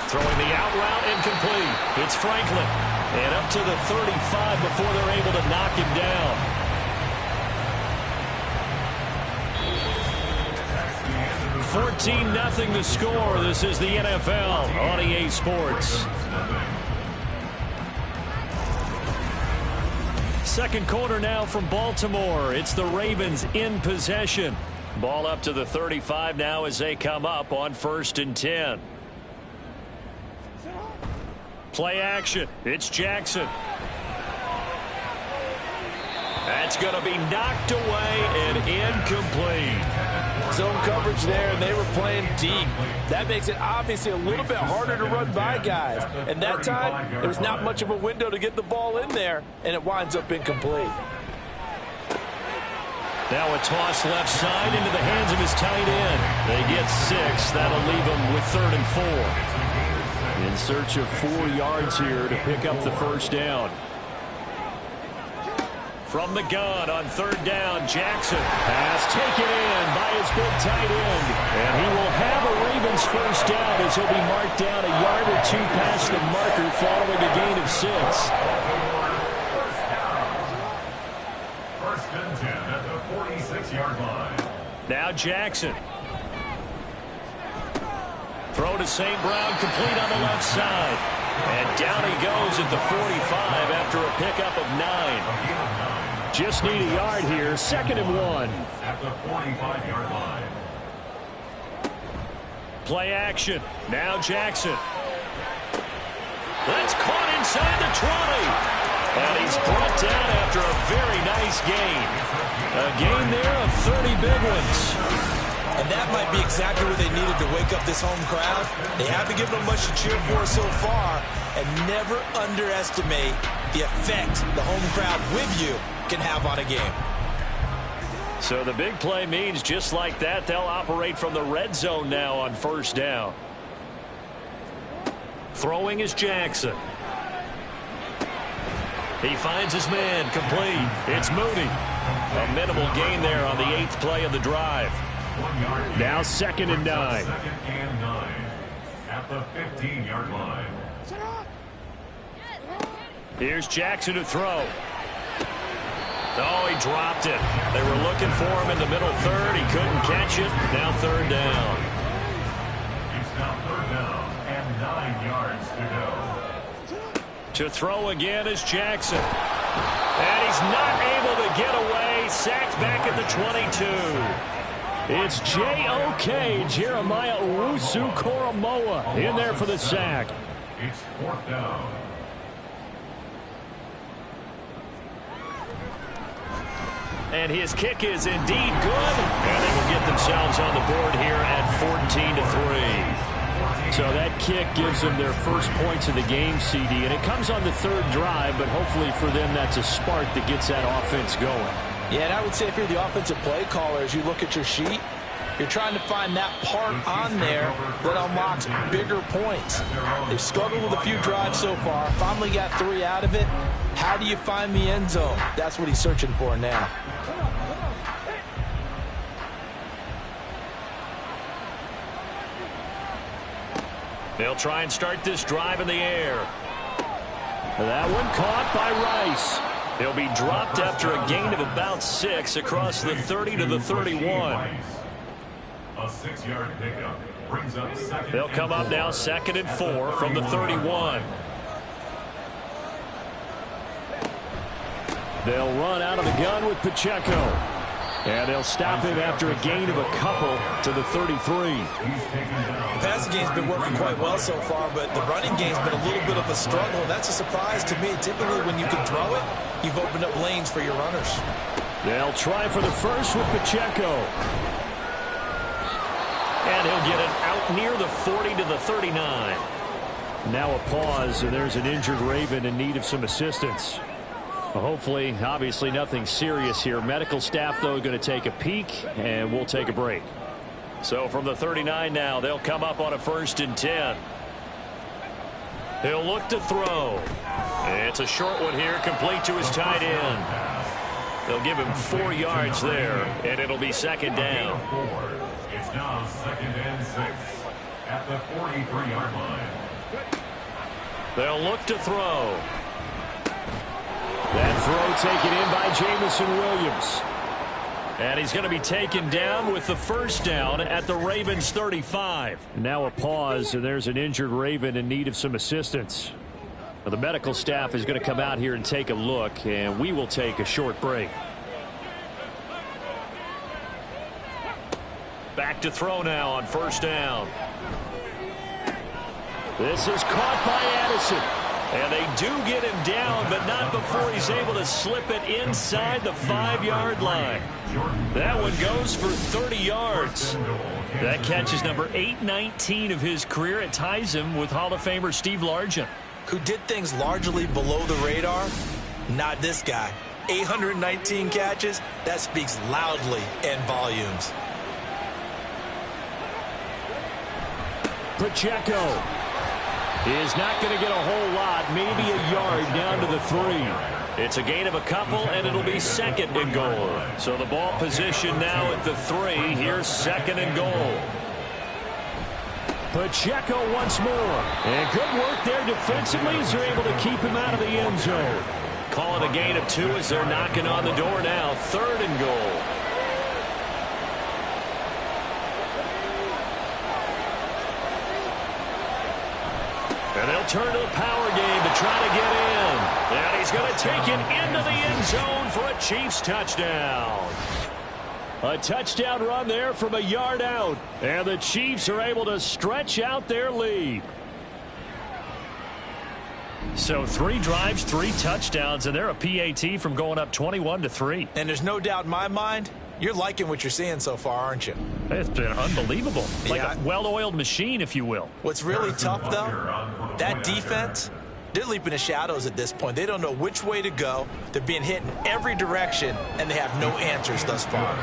Throwing the out route incomplete. It's Franklin. And up to the 35 before they're able to knock him down. 14-0 the score. This is the NFL on EA Sports. Second quarter now from Baltimore. It's the Ravens in possession. Ball up to the 35 now as they come up on 1st and 10. Play action. It's Jackson. That's going to be knocked away and incomplete. Zone coverage there, and they were playing deep. That makes it obviously a little bit harder to run by guys. And that time, there's not much of a window to get the ball in there, and it winds up incomplete. Now a toss left side into the hands of his tight end. They get 6. That'll leave them with 3rd and 4. In search of 4 yards here to pick up the 1st down. From the gun on 3rd down, Jackson. Pass taken in by his big tight end. And he will have a Ravens 1st down as he'll be marked down a yard or 2 past the marker following a gain of 6. 1st and 10 at the 46-yard line. Now Jackson. Throw to St. Brown, complete on the left side. And down he goes at the 45 after a pickup of 9. Just need a yard here. 2nd and 1. At the 45-yard line. Play action. Now Jackson. That's caught inside the 20. And he's brought down after a very nice gain. A gain there of 30 big ones. And that might be exactly what they needed to wake up this home crowd. They haven't given them much to cheer for so far. And never underestimate the effect the home crowd with you can have on a game. So the big play means just like that, they'll operate from the red zone now on 1st down. Throwing is Jackson. He finds his man complete. It's Mooney. A minimal gain there on the 8th play of the drive. Now 2nd and 9. 2nd and 9 at the 15-yard line. Here's Jackson to throw. Oh, he dropped it. They were looking for him in the middle 3rd. He couldn't catch it. Now 3rd down. It's now 3rd down and 9 yards to go. To throw again is Jackson. And he's not able to get away. Sacked back at the 22. It's J.O.K. Jeremiah Owusu-Koramoah in there for the sack. It's 4th down. And his kick is indeed good. And they will get themselves on the board here at 14-3. So that kick gives them their first points of the game, CD. And it comes on the 3rd drive, but hopefully for them that's a spark that gets that offense going. Yeah, and I would say if you're the offensive play caller, as you look at your sheet, you're trying to find that part on there that unlocks bigger points. They've struggled with a few drives so far. Finally got 3 out of it. How do you find the end zone? That's what he's searching for now. They'll try and start this drive in the air. That one caught by Rice. He'll be dropped after a gain of about 6 across the 30 to the 31. A 6-yard pickup brings up 2nd. They'll come up now 2nd and 4 from the 31. They'll run out of the gun with Pacheco. And they'll stop him after a gain of a couple to the 33. The passing game's been working quite well so far, but the running game's been a little bit of a struggle. That's a surprise to me. Typically, when you can throw it, you've opened up lanes for your runners. They'll try for the first with Pacheco. And he'll get it out near the 40 to the 39. Now a pause, and there's an injured Raven in need of some assistance. Hopefully, obviously nothing serious here. Medical staff, though, going to take a peek, and we'll take a break. So from the 39 now, they'll come up on a 1st and 10. He'll look to throw. It's a short one here, complete to his tight end. They'll give him 4 yards there, and it'll be 2nd down. It's now 2nd and 6 at the 43-yard line. They'll look to throw. That throw taken in by Jamison Williams. And he's going to be taken down with the 1st down at the Ravens 35. Now a pause, and there's an injured Raven in need of some assistance. Well, the medical staff is going to come out here and take a look, and we will take a short break. Back to throw now on 1st down. This is caught by Addison. And they do get him down, but not before he's able to slip it inside the 5-yard line. That one goes for 30 yards. That catch is number 819 of his career. It ties him with Hall of Famer Steve Largent. Who did things largely below the radar? Not this guy. 819 catches, that speaks loudly in volumes. Pacheco is not going to get a whole lot, maybe a yard down to the 3. It's a gain of a couple, and it'll be 2nd and goal. So the ball position now at the 3. Here's 2nd and goal. Pacheco once more. And good work there defensively as they're able to keep him out of the end zone. Call it a gain of 2 as they're knocking on the door now. 3rd and goal. And they'll turn to the power game to try to get in. And he's he's going to take it into the end zone for a Chiefs touchdown. A touchdown run there from a yard out. And the Chiefs are able to stretch out their lead. So 3 drives, 3 touchdowns, and they're a PAT from going up 21-3. And there's no doubt in my mind, you're liking what you're seeing so far, aren't you? It's been unbelievable. Like a well-oiled machine, if you will. What's really tough, though, that defense, they're leaping the shadows at this point. They don't know which way to go. They're being hit in every direction, and they have no answers thus far.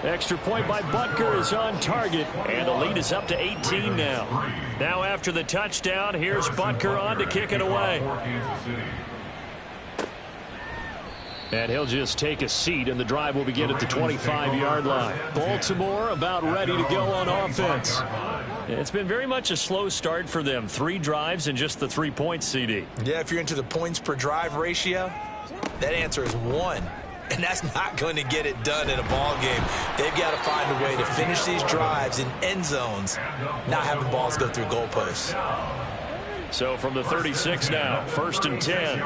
Extra point by Butker is on target, and the lead is up to 18 now. Now after the touchdown, here's Butker on to kick it away. And he'll just take a seat, and the drive will begin at the 25-yard line. Baltimore about ready to go on offense. It's been very much a slow start for them. 3 drives and just the 3 points, CD. Yeah, if you're into the points per drive ratio, that answer is 1. And that's not going to get it done in a ball game. They've got to find a way to finish these drives in end zones, not having balls go through goalposts. So from the 36 now, 1st and 10.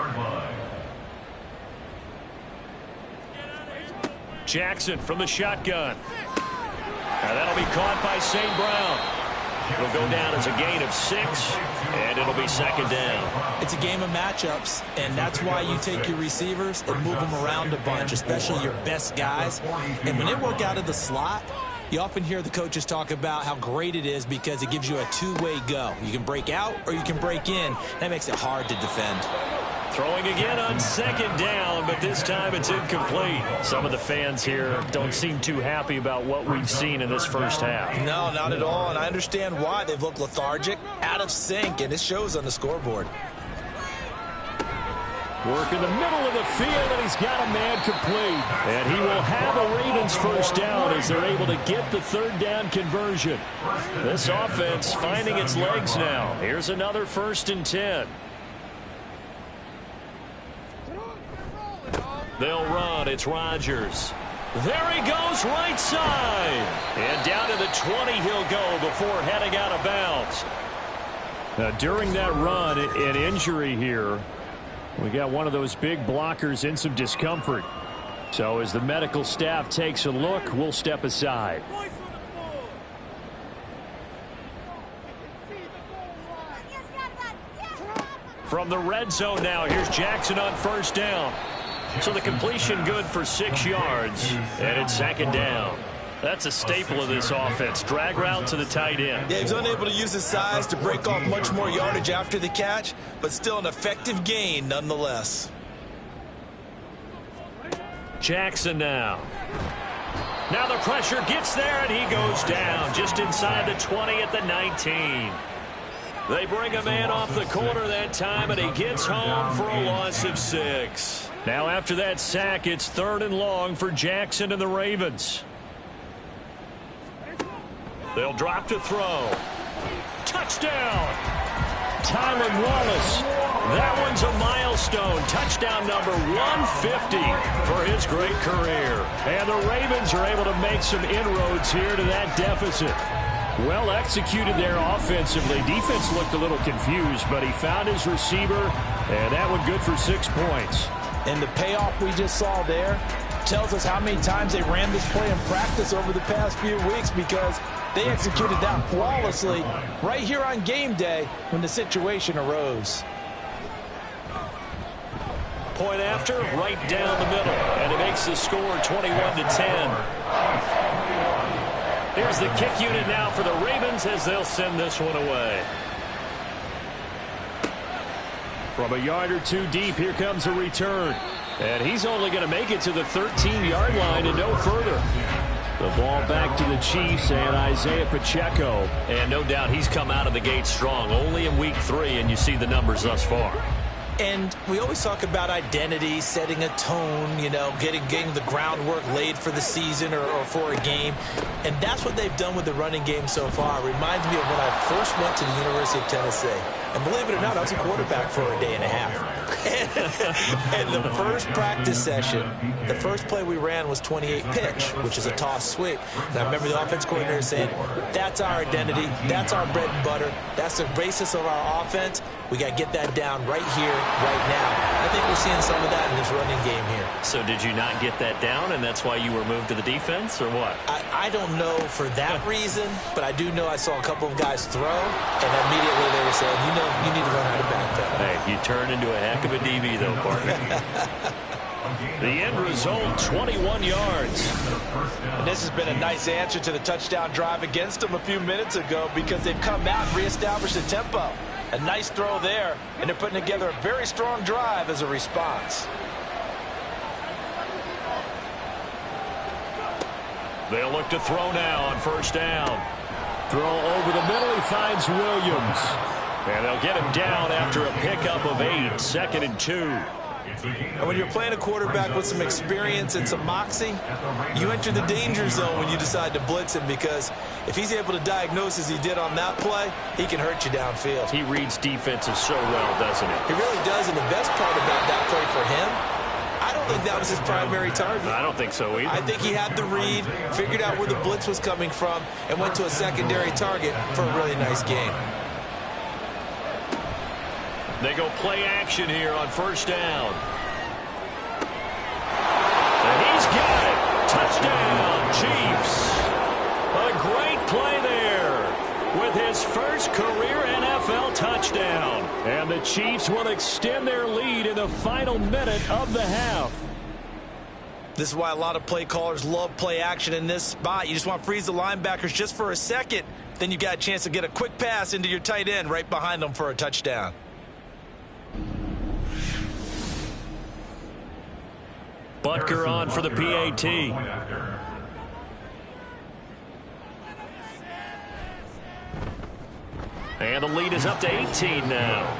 Jackson from the shotgun. And that'll be caught by St. Brown. It'll go down as a gain of 6, and it'll be 2nd down. It's a game of matchups, and that's why you take your receivers and move them around a bunch, especially your best guys. And when they work out of the slot, you often hear the coaches talk about how great it is because it gives you a 2-way go. You can break out or you can break in. That makes it hard to defend. Throwing again on 2nd down, but this time it's incomplete. Some of the fans here don't seem too happy about what we've seen in this first half. No, not at all, and I understand why. They've looked lethargic, out of sync, and it shows on the scoreboard. Work in the middle of the field, and he's got a man complete. And he will have a Ravens first down as they're able to get the 3rd down conversion. This offense finding its legs now. Here's another 1st and 10. They'll run. It's Rodgers. There he goes right side. And down to the 20 he'll go before heading out of bounds. Now, during that run, an injury here. We got one of those big blockers in some discomfort. So as the medical staff takes a look, we'll step aside. From the red zone now, here's Jackson on 1st down. So the completion good for 6 yards, and it's 2nd down. That's a staple of this offense. Drag route to the tight end. Yeah, he's unable to use his size to break off much more yardage after the catch, but still an effective gain nonetheless. Jackson now. Now the pressure gets there, and he goes down just inside the 20 at the 19. They bring a man off the corner that time, and he gets home for a loss of 6. Now after that sack, it's 3rd and long for Jackson and the Ravens. They'll drop to throw. Touchdown! Tylan Wallace. That one's a milestone. Touchdown number 150 for his great career. And the Ravens are able to make some inroads here to that deficit. Well executed there offensively. Defense looked a little confused, but he found his receiver, and that one good for 6 points. And the payoff we just saw there tells us how many times they ran this play in practice over the past few weeks, because they executed that flawlessly right here on game day when the situation arose. Point after, right down the middle, and it makes the score 21-10. Here's the kick unit now for the Ravens as they'll send this one away. From a yard or 2 deep, here comes a return. And he's only going to make it to the 13-yard line and no further. The ball back to the Chiefs and Isaiah Pacheco. And no doubt he's come out of the gate strong. Only in week 3, and you see the numbers thus far. And we always talk about identity, setting a tone, you know, getting the groundwork laid for the season or for a game. And that's what they've done with the running game so far. It reminds me of when I first went to the University of Tennessee. And believe it or not, I was a quarterback for a day and a half. And the first practice session, the first play we ran was 28 pitch, which is a toss sweep. And I remember the offense coordinator saying, that's our identity, that's our bread and butter, that's the basis of our offense. We got to get that down right here, right now. I think we're seeing some of that in this running game here. So did you not get that down, and that's why you were moved to the defense, or what? I don't know for that reason, but I do know I saw a couple of guys throw, and immediately they were saying, you need to learn how to back that. Hey, you turned into a heck of a DB, though, partner. The end result, 21 yards. And this has been a nice answer to the touchdown drive against them a few minutes ago because they've come out and reestablished the tempo. A nice throw there, and they're putting together a very strong drive as a response. They'll look to throw now on first down. Throw over the middle. He finds Williams. And they'll get him down after a pickup of 8, 2nd and 2. And when you're playing a quarterback with some experience and some moxie, you enter the danger zone when you decide to blitz him, because if he's able to diagnose as he did on that play, he can hurt you downfield. He reads defenses so well, doesn't he? He really does, and the best part about that play for him, I don't think that was his primary target. I don't think so either. I think he had the read, figured out where the blitz was coming from, and went to a secondary target for a really nice game. They go play action here on first down. And he's got it. Touchdown, Chiefs. A great play there with his first career NFL touchdown. And the Chiefs will extend their lead in the final minute of the half. This is why a lot of play callers love play action in this spot. You just want to freeze the linebackers just for a second. Then you got a chance to get a quick pass into your tight end right behind them for a touchdown. Butker on for the PAT. And the lead is up to 18 now.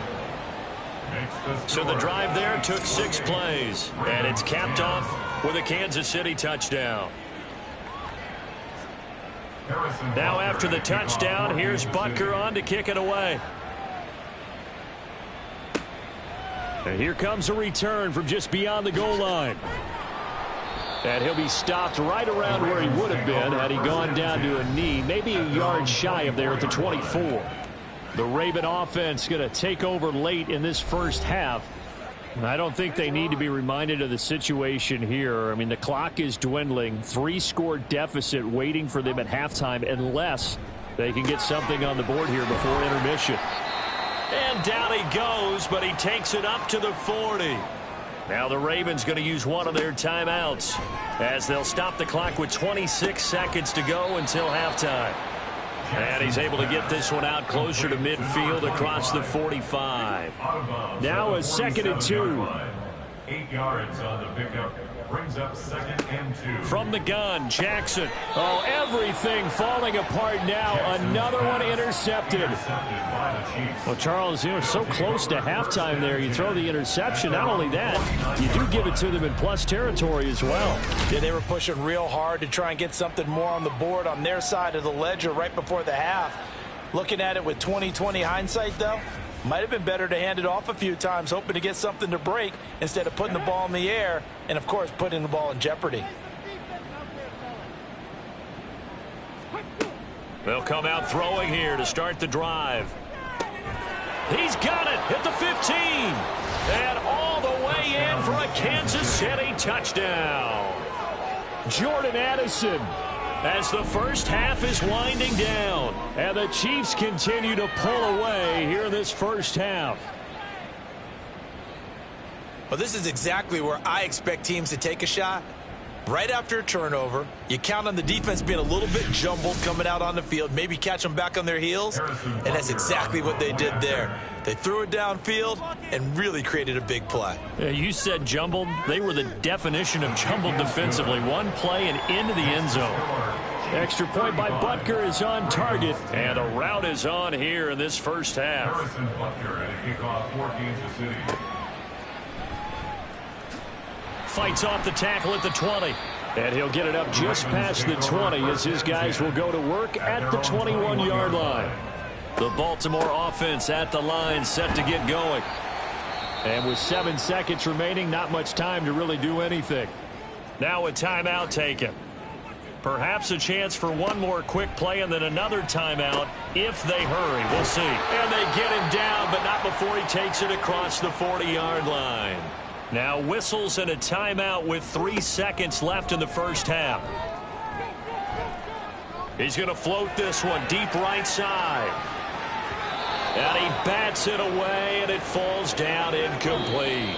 So the drive there took 6 plays. And it's capped off with a Kansas City touchdown. Now after the touchdown, here's Butker on to kick it away. And here comes a return from just beyond the goal line. And he'll be stopped right around where he would have been had he gone down to a knee, maybe a yard shy of there at the 24. The Raven offense going to take over late in this first half. I don't think they need to be reminded of the situation here. I mean, the clock is dwindling. 3-score deficit waiting for them at halftime unless they can get something on the board here before intermission. And down he goes, but he takes it up to the 40. Now the Ravens going to use one of their timeouts as they'll stop the clock with 26 seconds to go until halftime. And he's able to get this one out closer to midfield across the 45. Now a 2nd and 2. 8 yards on the pickup. Brings up 2nd and 2. From the gun, Jackson. Oh, everything falling apart now. Another one intercepted. Well, Charles, you know, so close to halftime there. You throw the interception. Not only that, you do give it to them in plus territory as well. Yeah, they were pushing real hard to try and get something more on the board on their side of the ledger right before the half. Looking at it with 20/20 hindsight, though, might have been better to hand it off a few times, hoping to get something to break instead of putting the ball in the air and, of course, putting the ball in jeopardy. They'll come out throwing here to start the drive. He's got it at the 15. And all the way in for a Kansas City touchdown. Jordan Addison. As the first half is winding down. And the Chiefs continue to pull away here in this first half. Well, this is exactly where I expect teams to take a shot. Right after a turnover, you count on the defense being a little bit jumbled coming out on the field, maybe catch them back on their heels, and that's exactly what they did there. They threw it downfield and really created a big play. Yeah, you said jumbled. They were the definition of jumbled defensively. One play and into the end zone. Extra point by Butker is on target. And a route is on here in this first half. Harrison Butker at a kickoff for Kansas City. Fights off the tackle at the 20. And he'll get it up just past the 20 as his guys will go to work at the 21-yard line. The Baltimore offense at the line set to get going. And with 7 seconds remaining, not much time to really do anything. Now a timeout taken. Perhaps a chance for one more quick play and then another timeout if they hurry. We'll see. And they get him down, but not before he takes it across the 40-yard line. Now whistles and a timeout with 3 seconds left in the first half. He's going to float this one deep right side. And he bats it away, and it falls down incomplete.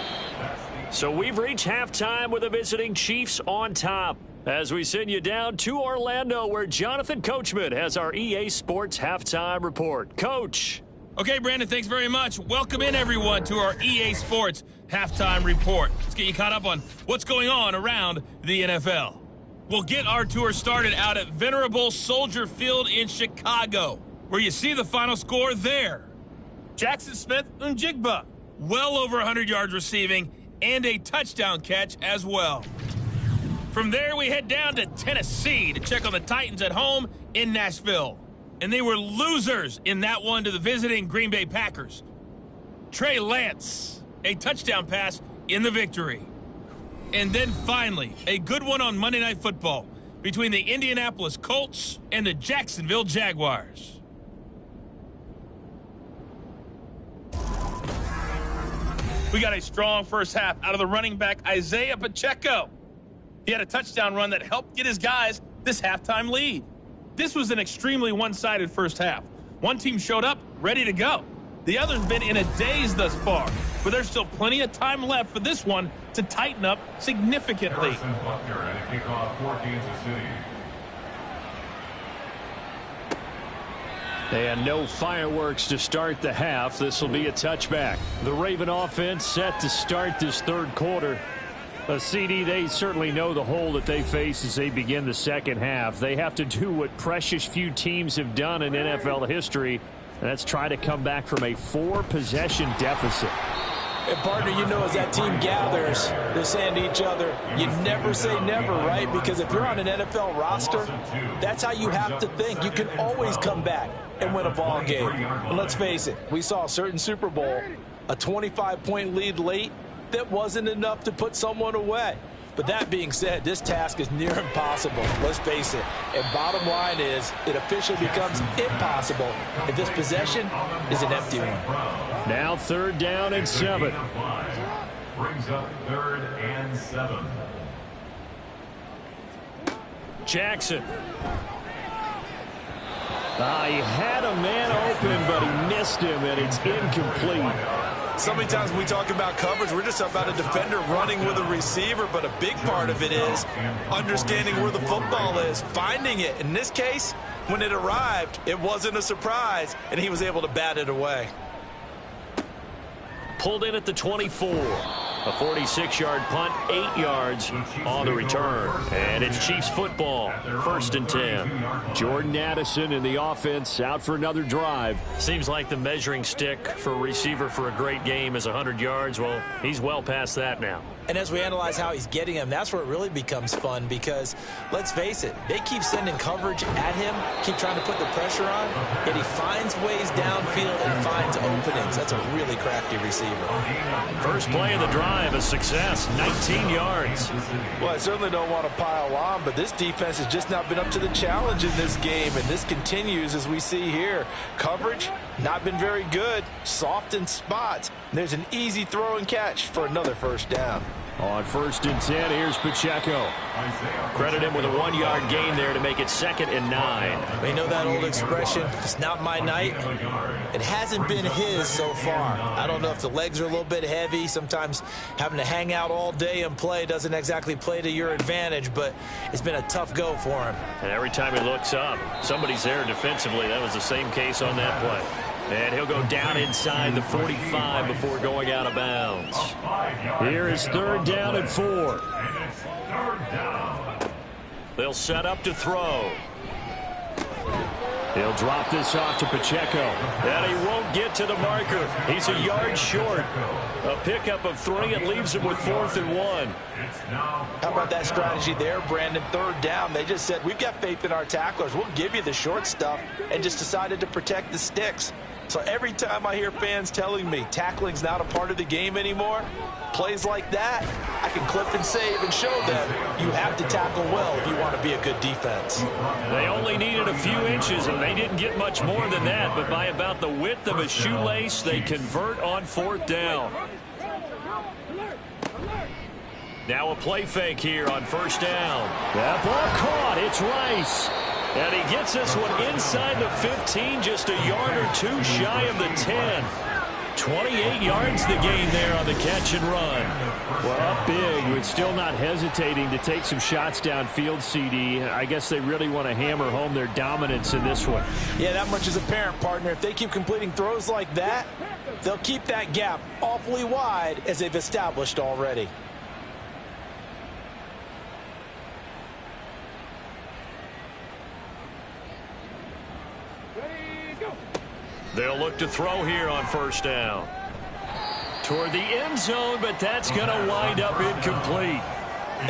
So we've reached halftime with the visiting Chiefs on top, as we send you down to Orlando, where Jonathan Coachman has our EA Sports Halftime Report. Coach. Okay, Brandon, thanks very much. Welcome in, everyone, to our EA Sports Halftime Report. Let's get you caught up on what's going on around the NFL. We'll get our tour started out at venerable Soldier Field in Chicago, where you see the final score there. Jackson Smith-Njigba, well over 100 yards receiving, and a touchdown catch as well. From there, we head down to Tennessee to check on the Titans at home in Nashville. And they were losers in that one to the visiting Green Bay Packers. Trey Lance, a touchdown pass in the victory. And then finally, a good one on Monday Night Football between the Indianapolis Colts and the Jacksonville Jaguars. We got a strong first half out of the running back Isaiah Pacheco. He had a touchdown run that helped get his guys this halftime lead. This was an extremely one-sided first half. One team showed up ready to go. The other's been in a daze thus far, but there's still plenty of time left for this one to tighten up significantly. Harrison Butker and a kickoff for Kansas City. And no fireworks to start the half. This will be a touchback. The Raven offense set to start this third quarter. CD, they certainly know the hole that they face as they begin the second half. They have to do what precious few teams have done in NFL history, and that's try to come back from a 4-possession deficit. And partner, you know, as that team gathers, they're saying to each other, you never say never, right? Because if you're on an NFL roster, that's how you have to think. You can always come back and win a ball game. And let's face it, we saw a certain Super Bowl, a 25-point lead late, that wasn't enough to put someone away. But that being said, this task is near impossible. Let's face it. And bottom line is, it officially becomes impossible if this possession is an empty one. Now 3rd down and 7. Brings up 3rd and 7. Jackson. He had a man open, but he missed him, and it's incomplete. So many times when we talk about coverage, we're just about a defender running with a receiver, but a big part of it is understanding where the football is, finding it. In this case, when it arrived, it wasn't a surprise, and he was able to bat it away. Pulled in at the 24. A 46-yard punt, 8 yards on the return. And it's Chiefs football, 1st and 10. Jordan Addison in the offense out for another drive. Seems like the measuring stick for a receiver for a great game is 100 yards. Well, he's well past that now. And as we analyze how he's getting him, that's where it really becomes fun because, let's face it, they keep sending coverage at him, keep trying to put the pressure on, yet he finds ways downfield and finds openings. That's a really crafty receiver. First play of the drive, a success, 19 yards. Well, I certainly don't want to pile on, but this defense has just not been up to the challenge in this game, and this continues as we see here. Coverage, not been very good, soft in spots. There's an easy throw and catch for another first down. On 1st and 10, here's Pacheco. Credit him with a 1-yard gain there to make it 2nd and 9. We know that old expression, it's not my night. It hasn't been his so far. I don't know if the legs are a little bit heavy. Sometimes having to hang out all day and play doesn't exactly play to your advantage, but it's been a tough go for him. And every time he looks up, somebody's there defensively. That was the same case on that play. And he'll go down inside the 45 before going out of bounds. Here is 3rd down and 4. They'll set up to throw. He'll drop this off to Pacheco. And he won't get to the marker. He's a yard short. A pickup of 3. It leaves him with 4th and 1. How about that strategy there, Brandon? 3rd down. They just said, we've got faith in our tacklers. We'll give you the short stuff, and just decided to protect the sticks. So every time I hear fans telling me tackling's not a part of the game anymore, plays like that, I can clip and save and show them you have to tackle well if you want to be a good defense. They only needed a few inches, and they didn't get much more than that, but by about the width of a shoelace, they convert on 4th down. Now a play fake here on 1st down. That ball caught. It's Rice. And he gets this one inside the 15, just a yard or two shy of the 10. 28 yards the gain there on the catch and run. Well, up big, but still not hesitating to take some shots downfield, CD. I guess they really want to hammer home their dominance in this one. Yeah, that much is apparent, partner. If they keep completing throws like that, they'll keep that gap awfully wide as they've established already. They'll look to throw here on 1st down. Toward the end zone, but that's going to wind up incomplete.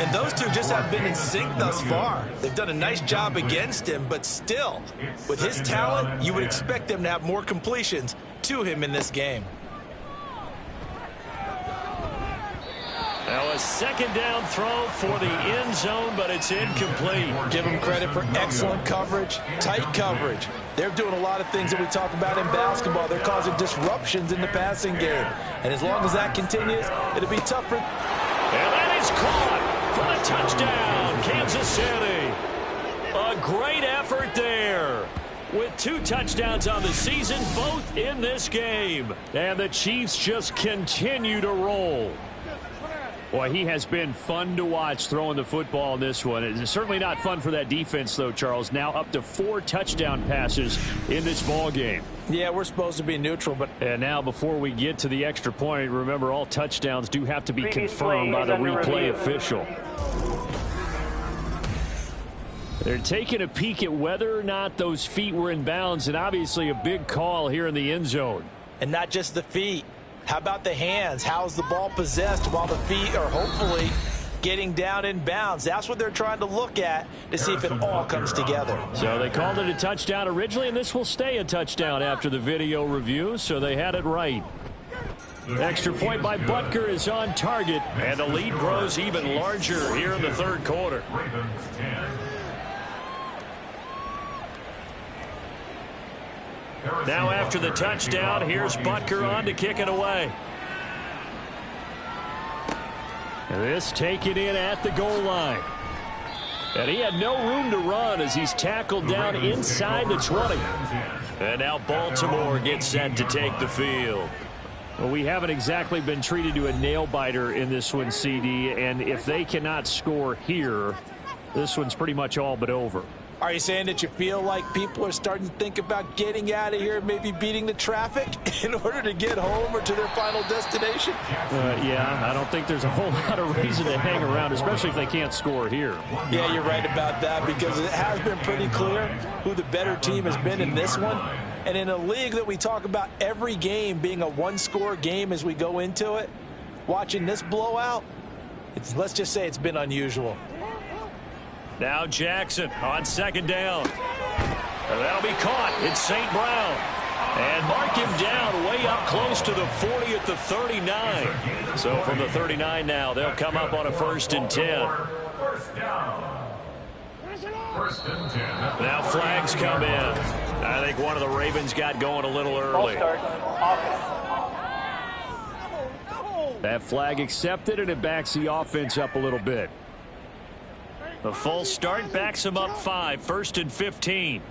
And those two just have been in sync thus far. They've done a nice job against him, but still, with his talent, you would expect them to have more completions to him in this game. Now a 2nd down throw for the end zone, but it's incomplete. Give them credit for excellent coverage, tight coverage. They're doing a lot of things that we talk about in basketball. They're causing disruptions in the passing game. And as long as that continues, it'll be tough for... And that is caught for the touchdown, Kansas City. A great effort there. With 2 touchdowns on the season, both in this game. And the Chiefs just continue to roll. Boy, he has been fun to watch throwing the football in this one. It's certainly not fun for that defense, though, Charles. Now up to 4 touchdown passes in this ball game. Yeah, we're supposed to be neutral, but... And now before we get to the extra point, remember all touchdowns do have to be confirmed by the replay official. They're taking a peek at whether or not those feet were in bounds, and obviously a big call here in the end zone. And not just the feet. How about the hands? How's the ball possessed while the feet are hopefully getting down in bounds? That's what they're trying to look at to see if it all comes together. So they called it a touchdown originally, and this will stay a touchdown after the video review, so they had it right. Extra point by Butker is on target, and the lead grows even larger here in the 3rd quarter. Now after the touchdown, here's Butker on to kick it away. This taken in at the goal line. And he had no room to run as he's tackled down inside the 20. And now Baltimore gets set to take the field. Well, we haven't exactly been treated to a nail-biter in this one, CD. And if they cannot score here, this one's pretty much all but over. Are you saying that you feel like people are starting to think about getting out of here, maybe beating the traffic in order to get home or to their final destination? Yeah, I don't think there's a whole lot of reason to hang around, especially if they can't score here. Yeah, you're right about that, because it has been pretty clear who the better team has been in this one. And in a league that we talk about every game being a one-score game as we go into it, watching this blowout, let's just say it's been unusual. Now Jackson on 2nd down. That'll be caught. It's St. Brown. And mark him down way up close to the 40 at the 39. So from the 39 now, they'll come up on a 1st and 10. Now flags come in. I think one of the Ravens got going a little early. That flag accepted, and it backs the offense up a little bit. The full start backs him up 5, 1st and 15.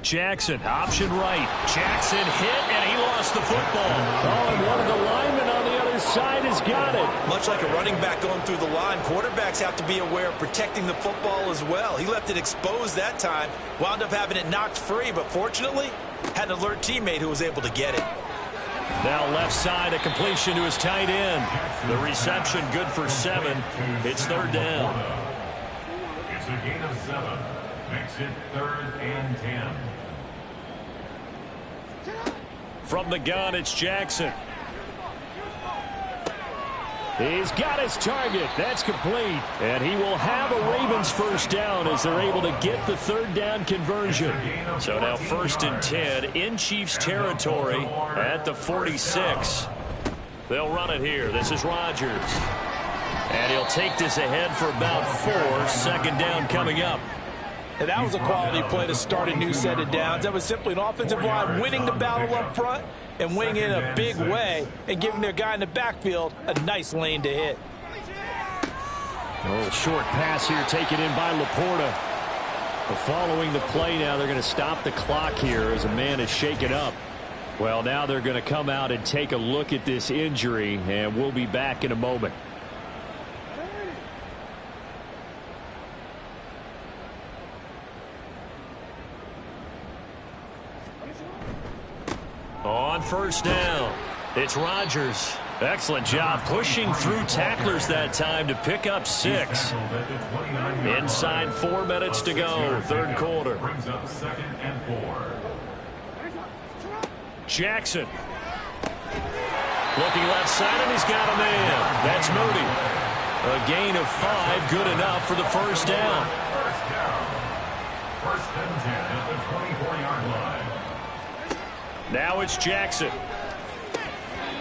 Jackson, option right. Jackson hit, and he lost the football. Oh, and one of the linemen on the other side has got it. Much like a running back going through the line, quarterbacks have to be aware of protecting the football as well. He left it exposed that time, wound up having it knocked free, but fortunately, had an alert teammate who was able to get it. Now left side, a completion to his tight end. The reception good for 7. It's 3rd down. It's a gain of 7. Makes it 3rd and 10. From the gun, it's Jackson. He's got his target. That's complete. And he will have a Ravens first down as they're able to get the third down conversion. So now 1st and 10 in Chiefs territory at the 46. They'll run it here. This is Rodgers. And he'll take this ahead for about 4. 2nd down coming up. And that was a quality play to start a new set of downs. That was simply an offensive line winning the battle up front and winning in a big way and giving their guy in the backfield a nice lane to hit. A little short pass here taken in by Laporta. But following the play now, they're going to stop the clock here as a man is shaken up. Well, now they're going to come out and take a look at this injury, and we'll be back in a moment. On 1st down, it's Rodgers. Excellent job pushing through tacklers that time to pick up 6. Inside 4 minutes to go, 3rd quarter. Brings up 2nd and 4. Jackson. Looking left side, and he's got a man. That's Moody. A gain of 5, good enough for the first down. First down. 1st and 10 at the 24-yard line. Now it's Jackson.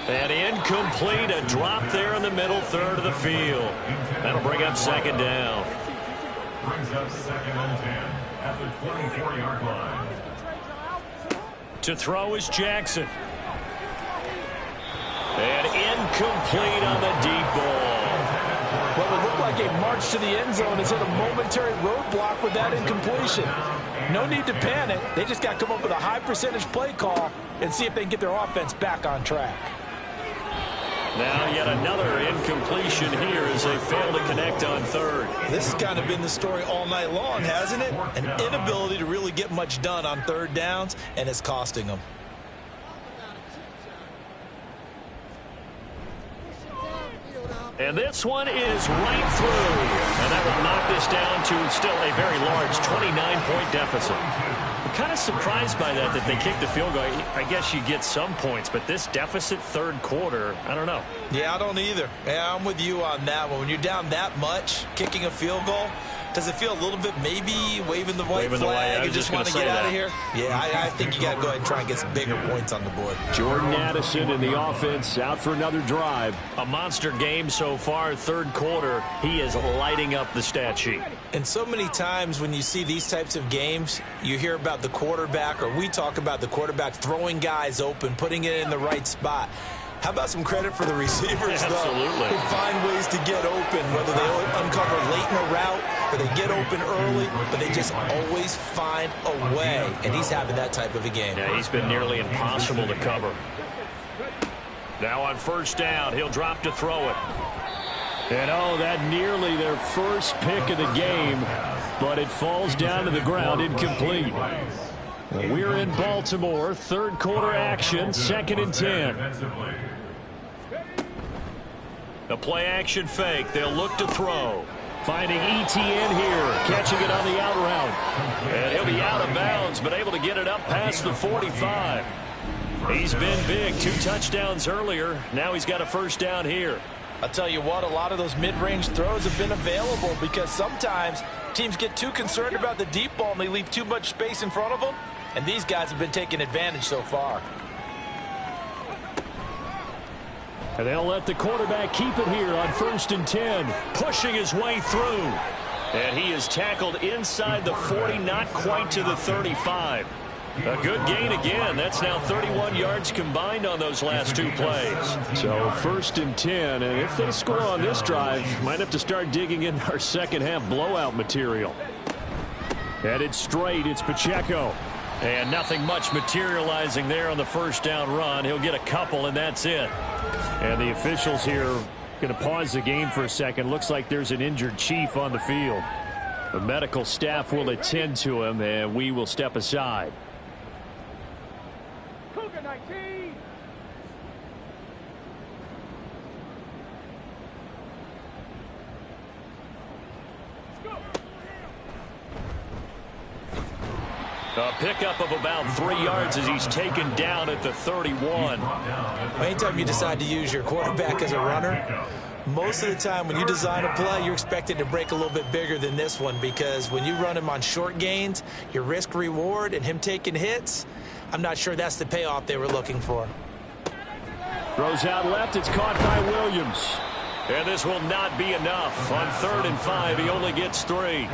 And incomplete, a drop there in the middle third of the field. That'll bring up 2nd down. Brings up 2nd and 10 at the 24-yard line. To throw is Jackson. And incomplete on the deep ball. What would look like a march to the end zone has hit a momentary roadblock with that incompletion. No need to panic. They just got to come up with a high percentage play call and see if they can get their offense back on track. Now yet another incompletion here as they fail to connect on 3rd. This has kind of been the story all night long, hasn't it? An inability to really get much done on 3rd downs, and it's costing them. And this one is right through. And that will knock this down to still a very large 29-point deficit. I'm kind of surprised by that they kicked the field goal. I guess you get some points, but this deficit 3rd quarter, I don't know. Yeah, I don't either. Yeah, I'm with you on that one. When you're down that much, kicking a field goal, does it feel a little bit maybe waving the white flag and just want to get out of here? Yeah, I think you got to go ahead and try and get some bigger points on the board. Jordan Addison in the offense out for another drive. A monster game so far, 3rd quarter. He is lighting up the stat sheet. And so many times when you see these types of games, you hear about the quarterback, or we talk about the quarterback throwing guys open, putting it in the right spot. How about some credit for the receivers, Absolutely. though, who find ways to get open, whether they uncover late in a route or they get open early, but they just always find a way. And he's having that type of a game. Yeah, he's been nearly impossible to cover. Now on 1st down, he'll drop to throw it. And oh, that nearly their first pick of the game, but it falls down to the ground incomplete. We're in Baltimore, 3rd quarter action, 2nd and 10. The play action fake. They'll look to throw. Finding ETN here, catching it on the out route. And he'll be out of bounds, but able to get it up past the 45. He's been big. 2 touchdowns earlier. Now he's got a first down here. I'll tell you what, a lot of those mid-range throws have been available because sometimes teams get too concerned about the deep ball and they leave too much space in front of them. And these guys have been taking advantage so far. And they'll let the quarterback keep it here on 1st and 10. Pushing his way through. And he is tackled inside the 40, not quite to the 35. A good gain again. That's now 31 yards combined on those last 2 plays. So 1st and 10, and if they score on this drive, might have to start digging in our second half blowout material. Headed straight, it's Pacheco. And nothing much materializing there on the first down run. He'll get a couple, and that's it. And the officials here going to pause the game for a second. Looks like there's an injured Chief on the field. The medical staff will attend to him, and we will step aside. Cougar 19. A pickup of about 3 yards as he's taken down at the 31. Anytime you decide to use your quarterback as a runner, Most of the time when you design a play, you're expected to break a little bit bigger than this one, because when you run him on short gains, your risk reward and him taking hits, I'm not sure that's the payoff they were looking for. Throws out left. It's caught by Williams. And this will not be enough. On 3rd and 5, he only gets 3.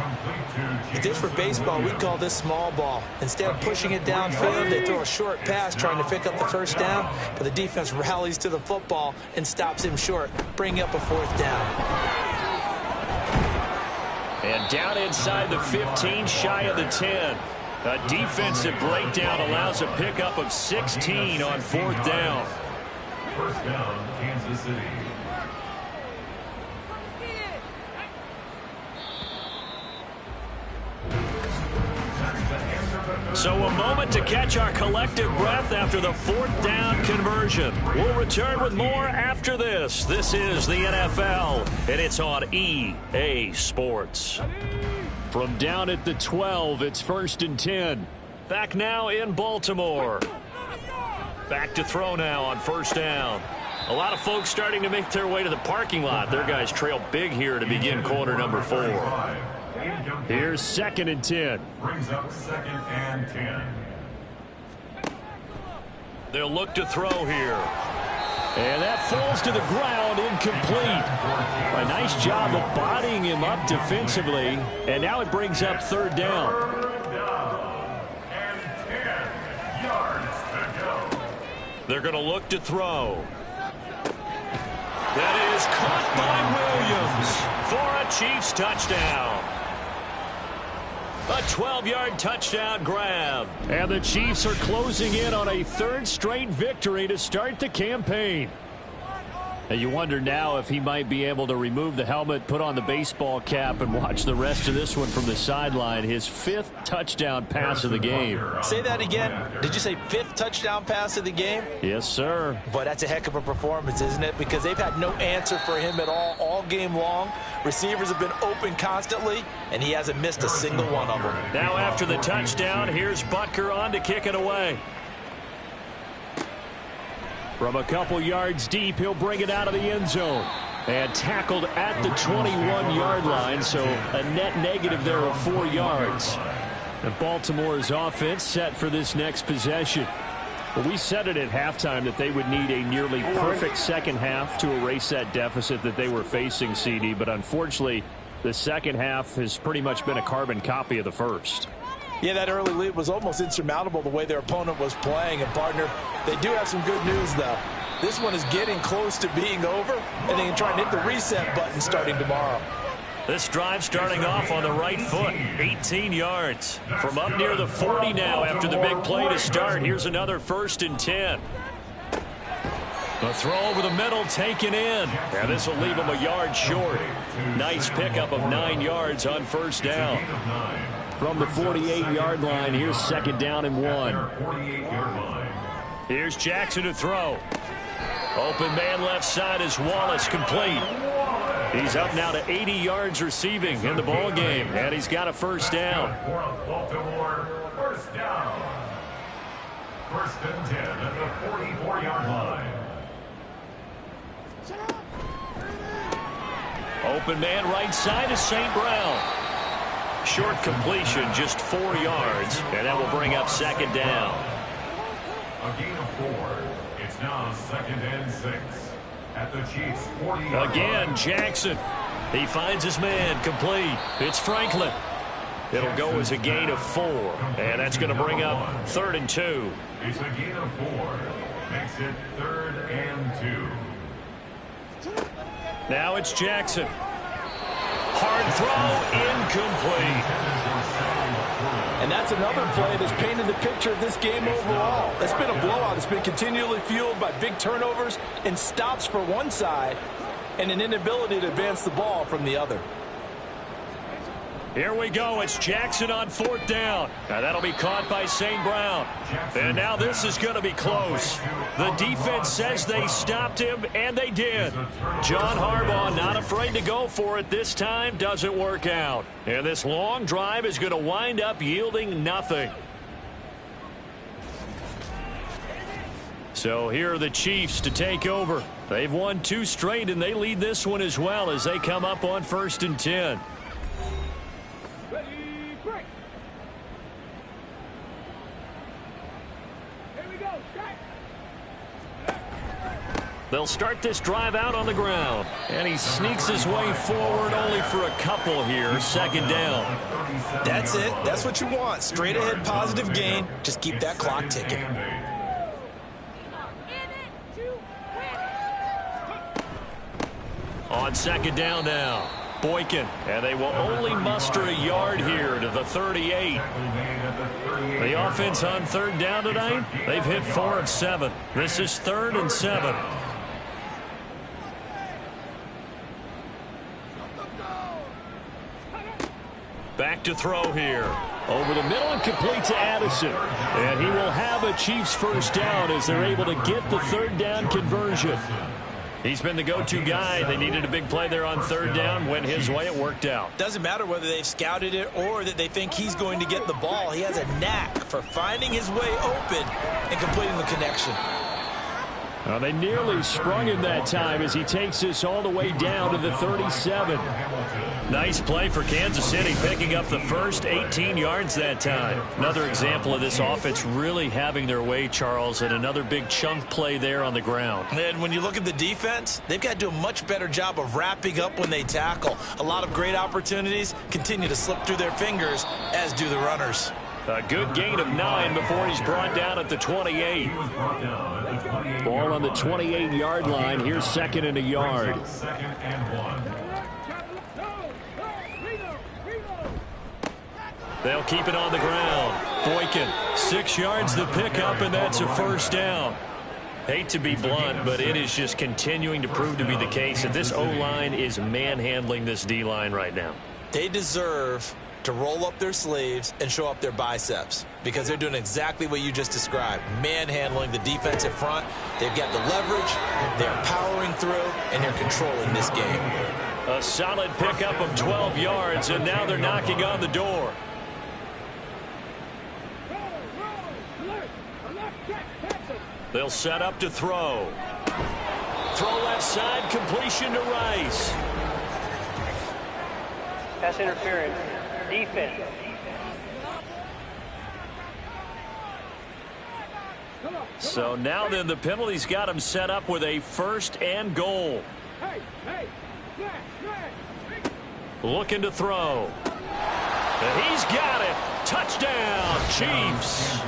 If this were baseball, we'd call this small ball. Instead of pushing it downfield, they throw a short pass trying to pick up the first down, but the defense rallies to the football and stops him short, bringing up a 4th down. And down inside the 15, shy of the 10. A defensive breakdown allows a pickup of 16 on 4th down. First down, Kansas City. So a moment to catch our collective breath after the 4th down conversion. We'll return with more after this. This is the NFL, and it's on EA Sports. From down at the 12, it's 1st and 10. Back now in Baltimore. Back to throw now on 1st down. A lot of folks starting to make their way to the parking lot. Their guys trail big here to begin quarter number 4. Here's 2nd and 10. Brings up 2nd and 10. They'll look to throw here. And that falls to the ground, incomplete. A nice job of bodying him up defensively. And now it brings up 3rd down. 3rd down and 10 yards to go. They're going to look to throw. That is caught by Williams for a Chiefs touchdown. A 12-yard touchdown grab. And the Chiefs are closing in on a 3rd straight victory to start the campaign. And you wonder now if he might be able to remove the helmet, put on the baseball cap, and watch the rest of this one from the sideline. His 5th touchdown pass of the game. Say that again. Did you say 5th touchdown pass of the game? Yes, sir. But that's a heck of a performance, isn't it? Because they've had no answer for him at all game long. Receivers have been open constantly, and he hasn't missed a single one of them. Now after the touchdown, here's Butker on to kick it away. From a couple yards deep, he'll bring it out of the end zone. And tackled at the 21-yard line, so a net negative there of 4 yards. And Baltimore's offense set for this next possession. Well, we said it at halftime that they would need a nearly perfect second half to erase that deficit that they were facing, CD. But unfortunately, the second half has pretty much been a carbon copy of the first. Yeah, that early lead was almost insurmountable the way their opponent was playing. And, partner, they do have some good news, though. This one is getting close to being over, and they can try and hit the reset button starting tomorrow. This drive starting off on the right foot, 18 yards. From up near the 40 now after the big play to start. Here's another 1st and 10. A throw over the middle taken in. And this will leave him a yard short. Nice pickup of 9 yards on 1st down. From the 48-yard line, here's 2nd down and 1. Here's Jackson to throw. Open man left side is Wallace, complete. He's up now to 80 yards receiving in the ball game, and he's got a 1st down. Baltimore, 1st down. 1st and 10 at the 44-yard line. Open man right side is St. Brown. Short completion, just 4 yards, and that will bring up 2nd down. A gain of 4. It's now 2nd and 6 at the Chiefs' 40-yard Again, line. Jackson. He finds his man, complete. It's Franklin. It'll go as a gain of 4, and that's going to bring up 3rd and 2. It's a gain of 4. Makes it 3rd and 2. Now it's Jackson. Hard throw, incomplete. And that's another play that's painted the picture of this game overall. It's been a blowout. It's been continually fueled by big turnovers and stops for one side and an inability to advance the ball from the other. Here we go. It's Jackson on 4th down. Now that'll be caught by St. Brown. And now this is going to be close. The defense says they stopped him, and they did. John Harbaugh not afraid to go for it this time. Doesn't work out. And this long drive is going to wind up yielding nothing. So here are the Chiefs to take over. They've won 2 straight, and they lead this one as well as they come up on 1st and 10. They'll start this drive out on the ground. And he sneaks his way forward only for a couple here. 2nd down. That's it. That's what you want. Straight ahead positive gain. Just keep that clock ticking. On 2nd down now. Boykin. And they will only muster a yard here to the 38. The offense on 3rd down tonight, they've hit 4 of 7. This is 3rd and 7. Back to throw here. Over the middle and complete to Addison. And he will have a Chiefs 1st down as they're able to get the 3rd down conversion. He's been the go-to guy. They needed a big play there on 3rd down. Went his way. It worked out. Doesn't matter whether they've scouted it or that they think he's going to get the ball. He has a knack for finding his way open and completing the connection. Well, they nearly sprung him that time as he takes this all the way down to the 37. Nice play for Kansas City, picking up the first 18 yards that time. Another example of this offense really having their way, Charles, and another big chunk play there on the ground. And when you look at the defense, they've got to do a much better job of wrapping up when they tackle. A lot of great opportunities continue to slip through their fingers, as do the runners. A good gain of 9 before he's brought down at the 28. Ball on the 28-yard line. Here's 2nd and a yard. They'll keep it on the ground. Boykin, 6 yards the pickup, and that's a 1st down. Hate to be blunt, but it is just continuing to prove to be the case that this O-line is manhandling this D-line right now. They deserve to roll up their sleeves and show up their biceps because they're doing exactly what you just described, manhandling the defensive front. They've got the leverage, they're powering through, and they're controlling this game. A solid pickup of 12 yards, and now they're knocking on the door. They'll set up to throw. Throw left side, completion to Rice. Pass interference. Defense. So now then the penalty's got him set up with a 1st and goal. Looking to throw. And he's got it. Touchdown, Chiefs.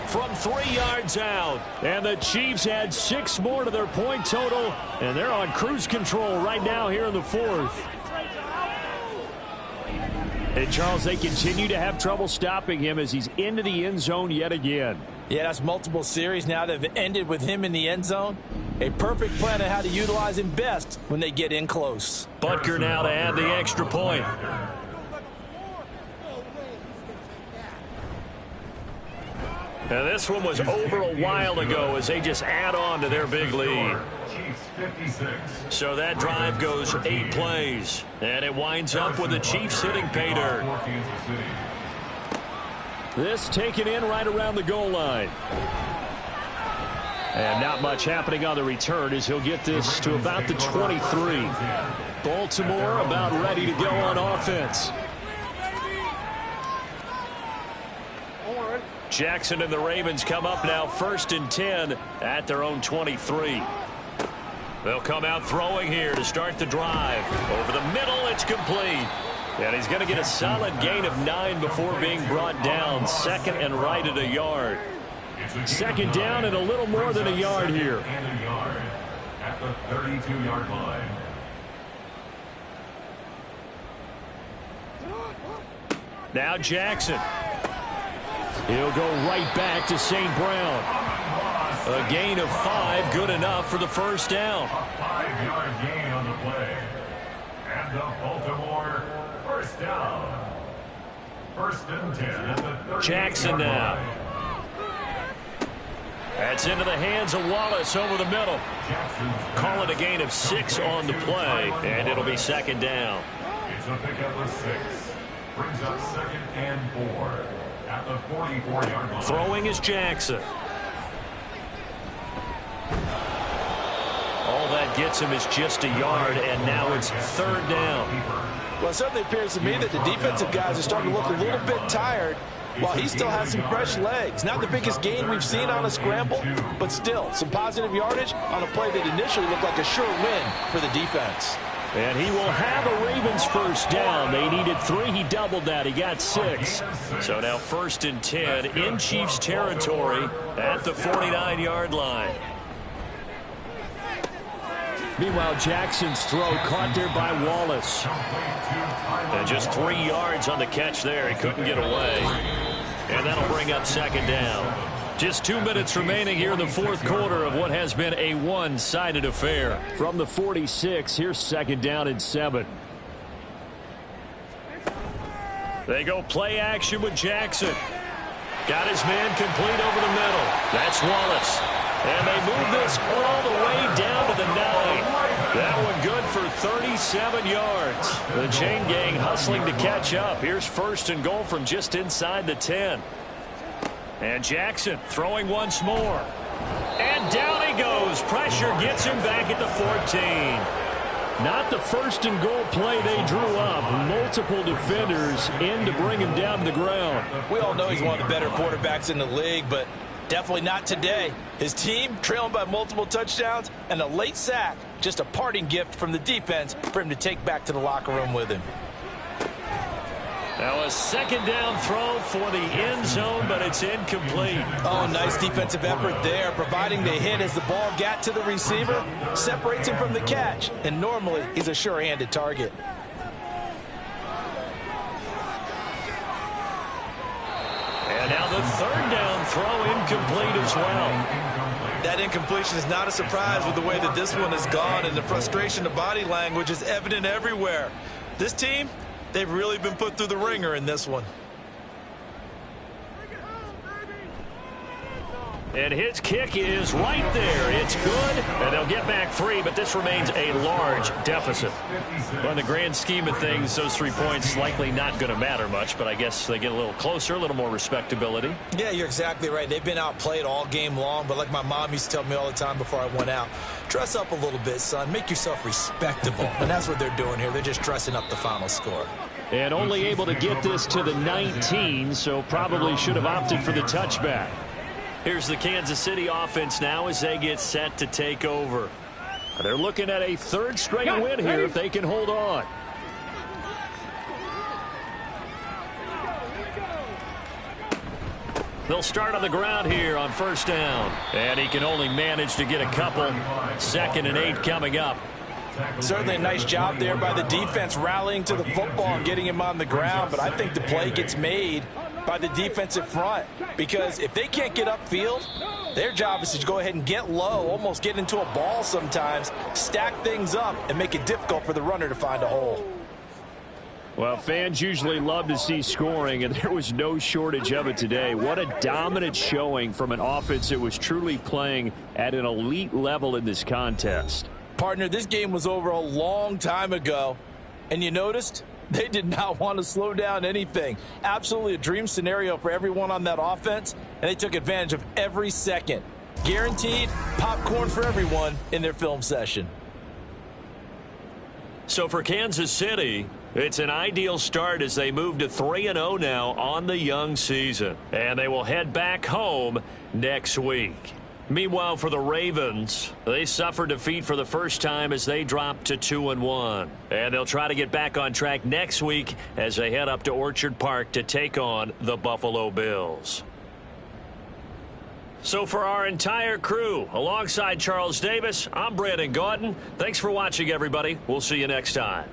From 3 yards out. And the Chiefs add 6 more to their point total. And they're on cruise control right now here in the 4th. And, Charles, they continue to have trouble stopping him as he's into the end zone yet again. Yeah, that's multiple series now that have ended with him in the end zone. A perfect plan on how to utilize him best when they get in close. Butker now to add the extra point. And this one was over a while ago as they just add on to their big lead. So that drive goes 8 plays. And it winds up with the Chiefs hitting pay dirt. This taken in right around the goal line. And not much happening on the return as he'll get this to about the 23. Baltimore about ready to go on offense. Jackson and the Ravens come up now 1st and 10 at their own 23. They'll come out throwing here to start the drive. Over the middle, it's complete. And he's going to get a solid gain of 9 before being brought down. 2nd and right at a yard. 2nd down and a little more than a yard here. At the 32-yard line. Now Jackson. He'll go right back to St. Brown. A gain of 5, good enough for the 1st down. A 5-yard gain on the play. And the Baltimore 1st down. 1st and 10 at the 30-yard Jackson now. line. That's into the hands of Wallace over the middle. Call it a gain of 6 on the play, and it'll be 2nd down. It's a pickup of 6. Brings up 2nd and 4 at the 44-yard line. Throwing is Jackson. gets him is just a yard, and now it's third down. Well, it certainly appears to me that the defensive guys are starting to look a little bit tired while he still has some fresh legs. Not the biggest gain we've seen on a scramble, but still some positive yardage on a play that initially looked like a sure win for the defense. And he will have a Ravens first down. They needed 3. He doubled that. He got 6. So now 1st and 10 in Chiefs territory at the 49-yard line. Meanwhile, Jackson's throw caught there by Wallace. And just 3 yards on the catch there. He couldn't get away. And that'll bring up second down. Just 2 minutes remaining here in the fourth quarter of what has been a one-sided affair. From the 46, here's second down and 7. They go play action with Jackson. Got his man complete over the middle. That's Wallace. And they move this all the way down to the 9. That one good for 37 yards. The chain gang hustling to catch up. Here's 1st and goal from just inside the 10. And Jackson throwing once more. And down he goes. Pressure gets him back at the 14. Not the 1st and goal play they drew up. Multiple defenders in to bring him down to the ground. We all know he's one of the better quarterbacks in the league, but definitely not today. His team trailing by multiple touchdowns and a late sack. Just a parting gift from the defense for him to take back to the locker room with him. Now a second down throw for the end zone, but it's incomplete. Oh, nice defensive effort there, providing the hit as the ball got to the receiver, separates him from the catch, and normally he's a sure-handed target. And now the third down throw incomplete as well. That incompletion is not a surprise with the way that this one has gone, and the frustration of body language is evident everywhere. This team, they've really been put through the ringer in this one. And his kick is right there. It's good, and they'll get back 3, but this remains a large deficit. Well, in the grand scheme of things, those 3 points likely not going to matter much, but I guess they get a little closer, a little more respectability. Yeah, you're exactly right. They've been outplayed all game long, but like my mom used to tell me all the time before I went out, dress up a little bit, son. Make yourself respectable. And that's what they're doing here. They're just dressing up the final score. And only able to get this to the 19, so probably should have opted for the touchback. Here's the Kansas City offense now as they get set to take over. They're looking at a 3rd straight win here if they can hold on. They'll start on the ground here on 1st down. And he can only manage to get a couple. 2nd and 8 coming up. Certainly a nice job there by the defense rallying to the football and getting him on the ground, but I think the play gets made by the defensive front, because if they can't get upfield, their job is to go ahead and get low, almost get into a ball sometimes, stack things up, and make it difficult for the runner to find a hole. Well, fans usually love to see scoring, and there was no shortage of it today. What a dominant showing from an offense that was truly playing at an elite level in this contest. Partner, this game was over a long time ago, and you noticed they did not want to slow down anything. Absolutely a dream scenario for everyone on that offense, and they took advantage of every second. Guaranteed popcorn for everyone in their film session. So for Kansas City, it's an ideal start as they move to 3-0 now on the young season. And they will head back home next week. Meanwhile, for the Ravens, they suffered defeat for the first time as they dropped to 2-1. And they'll try to get back on track next week as they head up to Orchard Park to take on the Buffalo Bills. So for our entire crew, alongside Charles Davis, I'm Brandon Gaudin. Thanks for watching, everybody. We'll see you next time.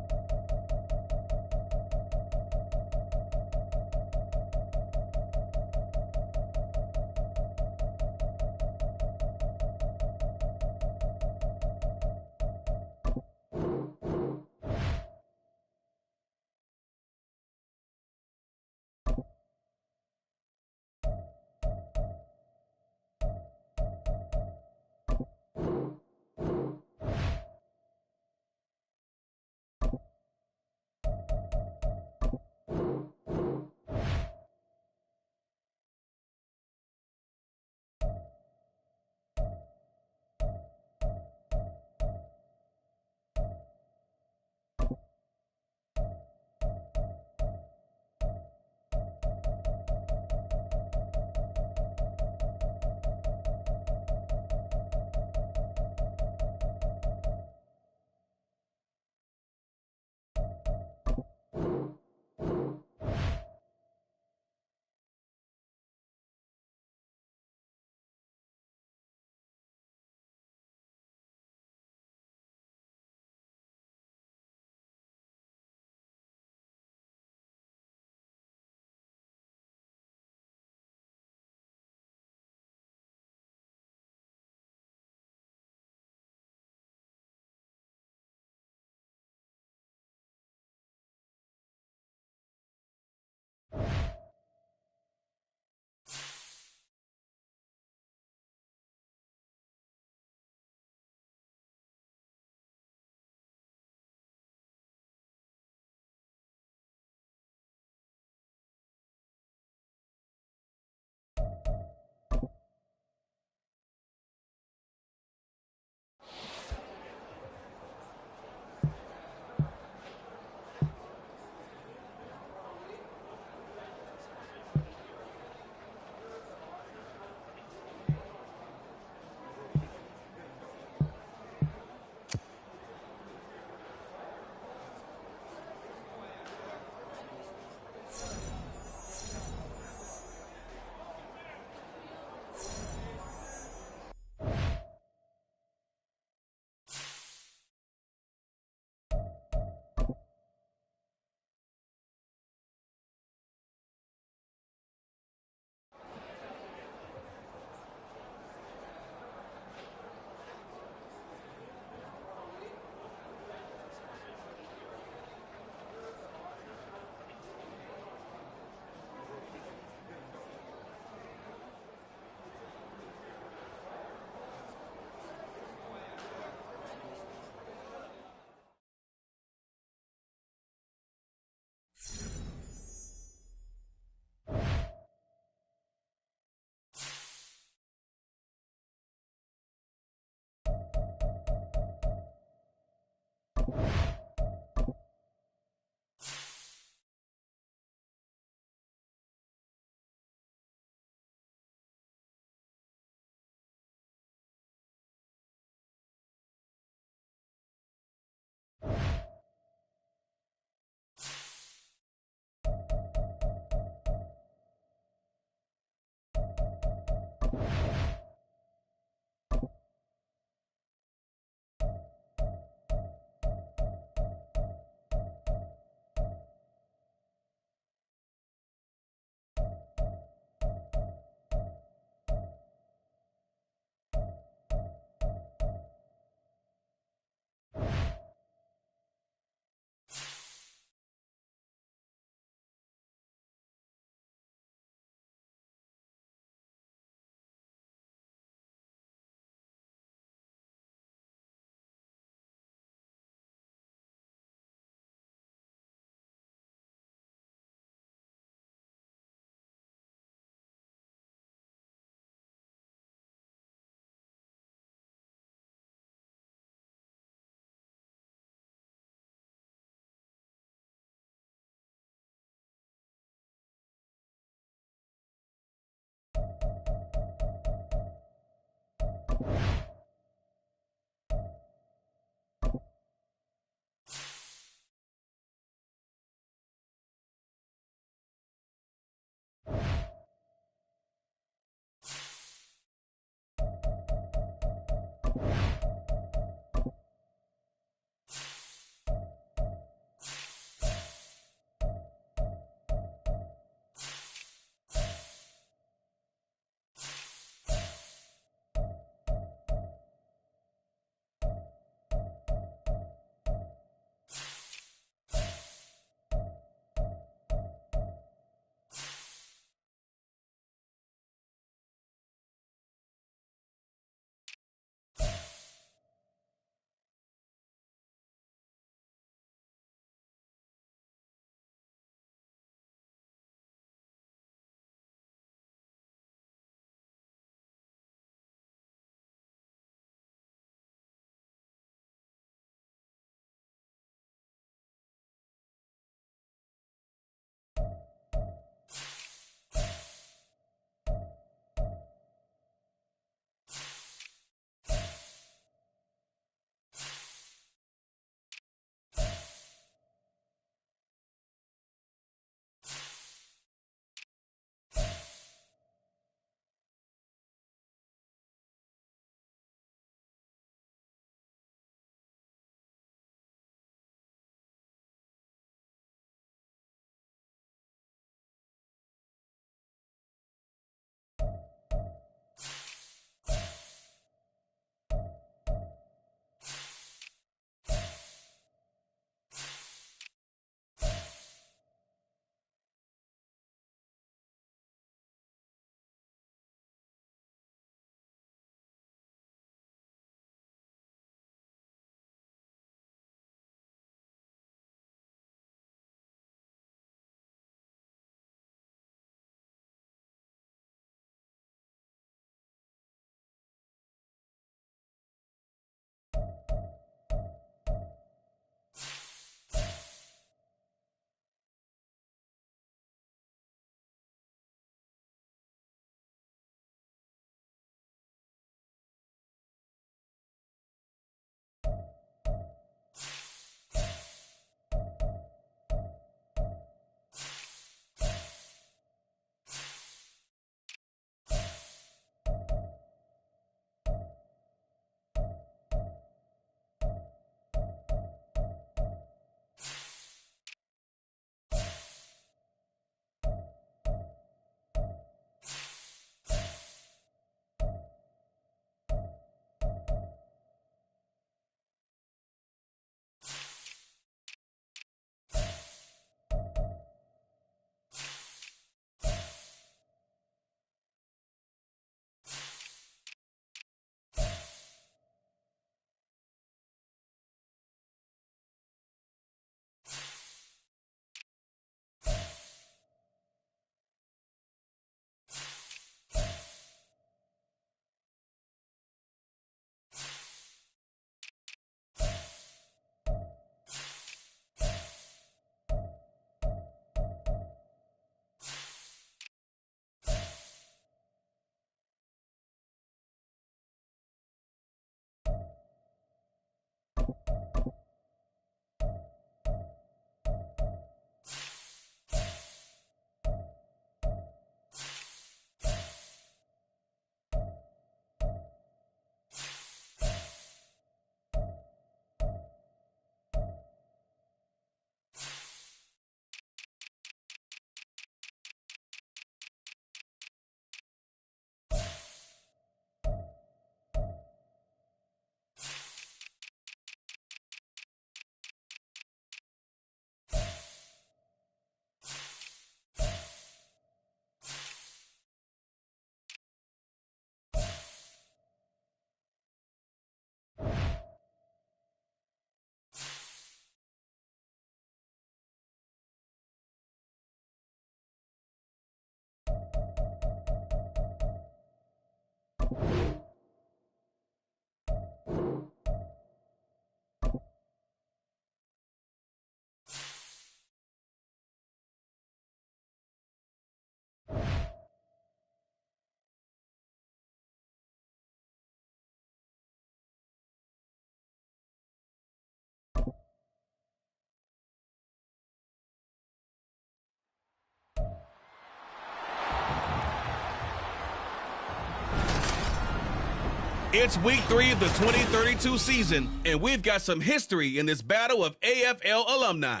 It's week 3 of the 2032 season, and we've got some history in this battle of AFL alumni.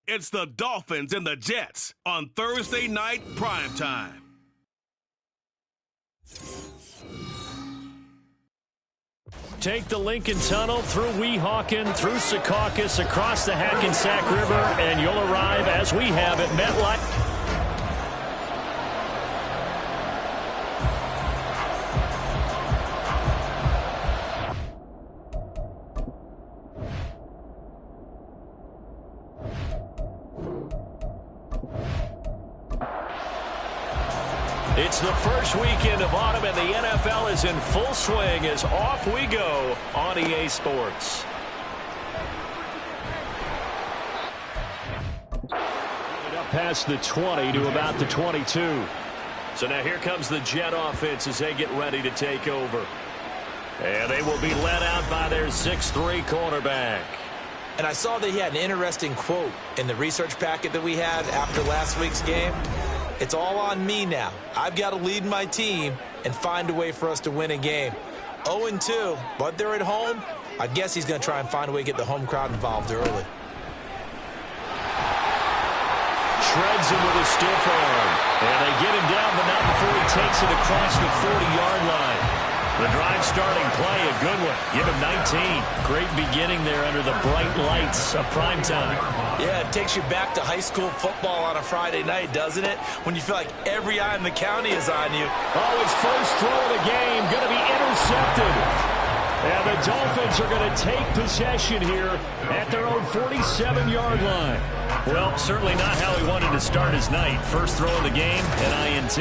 It's the Dolphins and the Jets on Thursday night primetime. Take the Lincoln Tunnel through Weehawken, through Secaucus, across the Hackensack River, and you'll arrive, as we have, at MetLife. It's the first weekend of autumn, and the NFL is in full swing as off we go on EA Sports. Up past the 20 to about the 22. So now here comes the Jet offense as they get ready to take over. And they will be led out by their 6'3" cornerback. And I saw that he had an interesting quote in the research packet that we had after last week's game. It's all on me now. I've got to lead my team and find a way for us to win a game. 0-2, but they're at home. I guess he's going to try and find a way to get the home crowd involved early. Shreds him with a stiff arm. And they get him down, but not before he takes it across the 40-yard line. The drive starting play, a good one. Give him 19. Great beginning there under the bright lights of primetime. Yeah, it takes you back to high school football on a Friday night, doesn't it? When you feel like every eye in the county is on you. Oh, his first throw of the game going to be intercepted. And the Dolphins are going to take possession here at their own 47-yard line. Well, certainly not how he wanted to start his night. First throw of the game, an INT.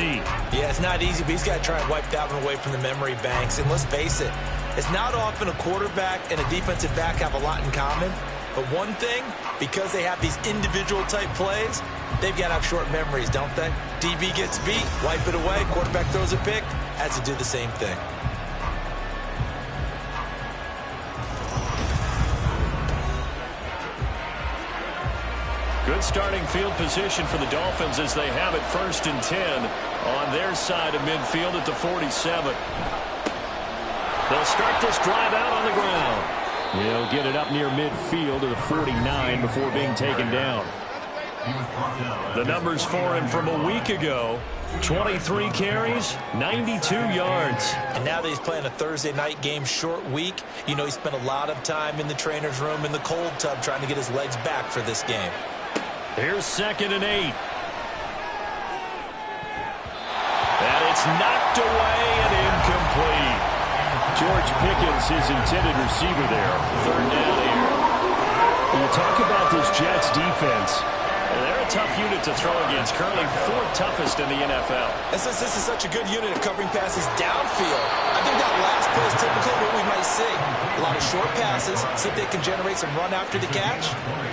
Yeah, it's not easy, but he's got to try and wipe that one away from the memory banks. And let's face it, it's not often a quarterback and a defensive back have a lot in common. But one thing, because they have these individual type plays, they've got to have short memories, don't they? DB gets beat, wipe it away, quarterback throws a pick, has to do the same thing. Good starting field position for the Dolphins as they have it 1st and 10 on their side of midfield at the 47. They'll start this drive out on the ground. They'll get it up near midfield to the 49 before being taken down. The numbers for him from a week ago, 23 carries, 92 yards. And now that he's playing a Thursday night game, short week, you know he spent a lot of time in the trainer's room in the cold tub trying to get his legs back for this game. Here's 2nd and 8. And it's knocked away and incomplete. George Pickens, his intended receiver there. 3rd down here. When you talk about this Jets defense, they're a tough unit to throw against. Currently 4th toughest in the NFL. And since this is such a good unit of covering passes downfield, I think that last play is typically what we might see. A lot of short passes, see if they can generate some run after the catch,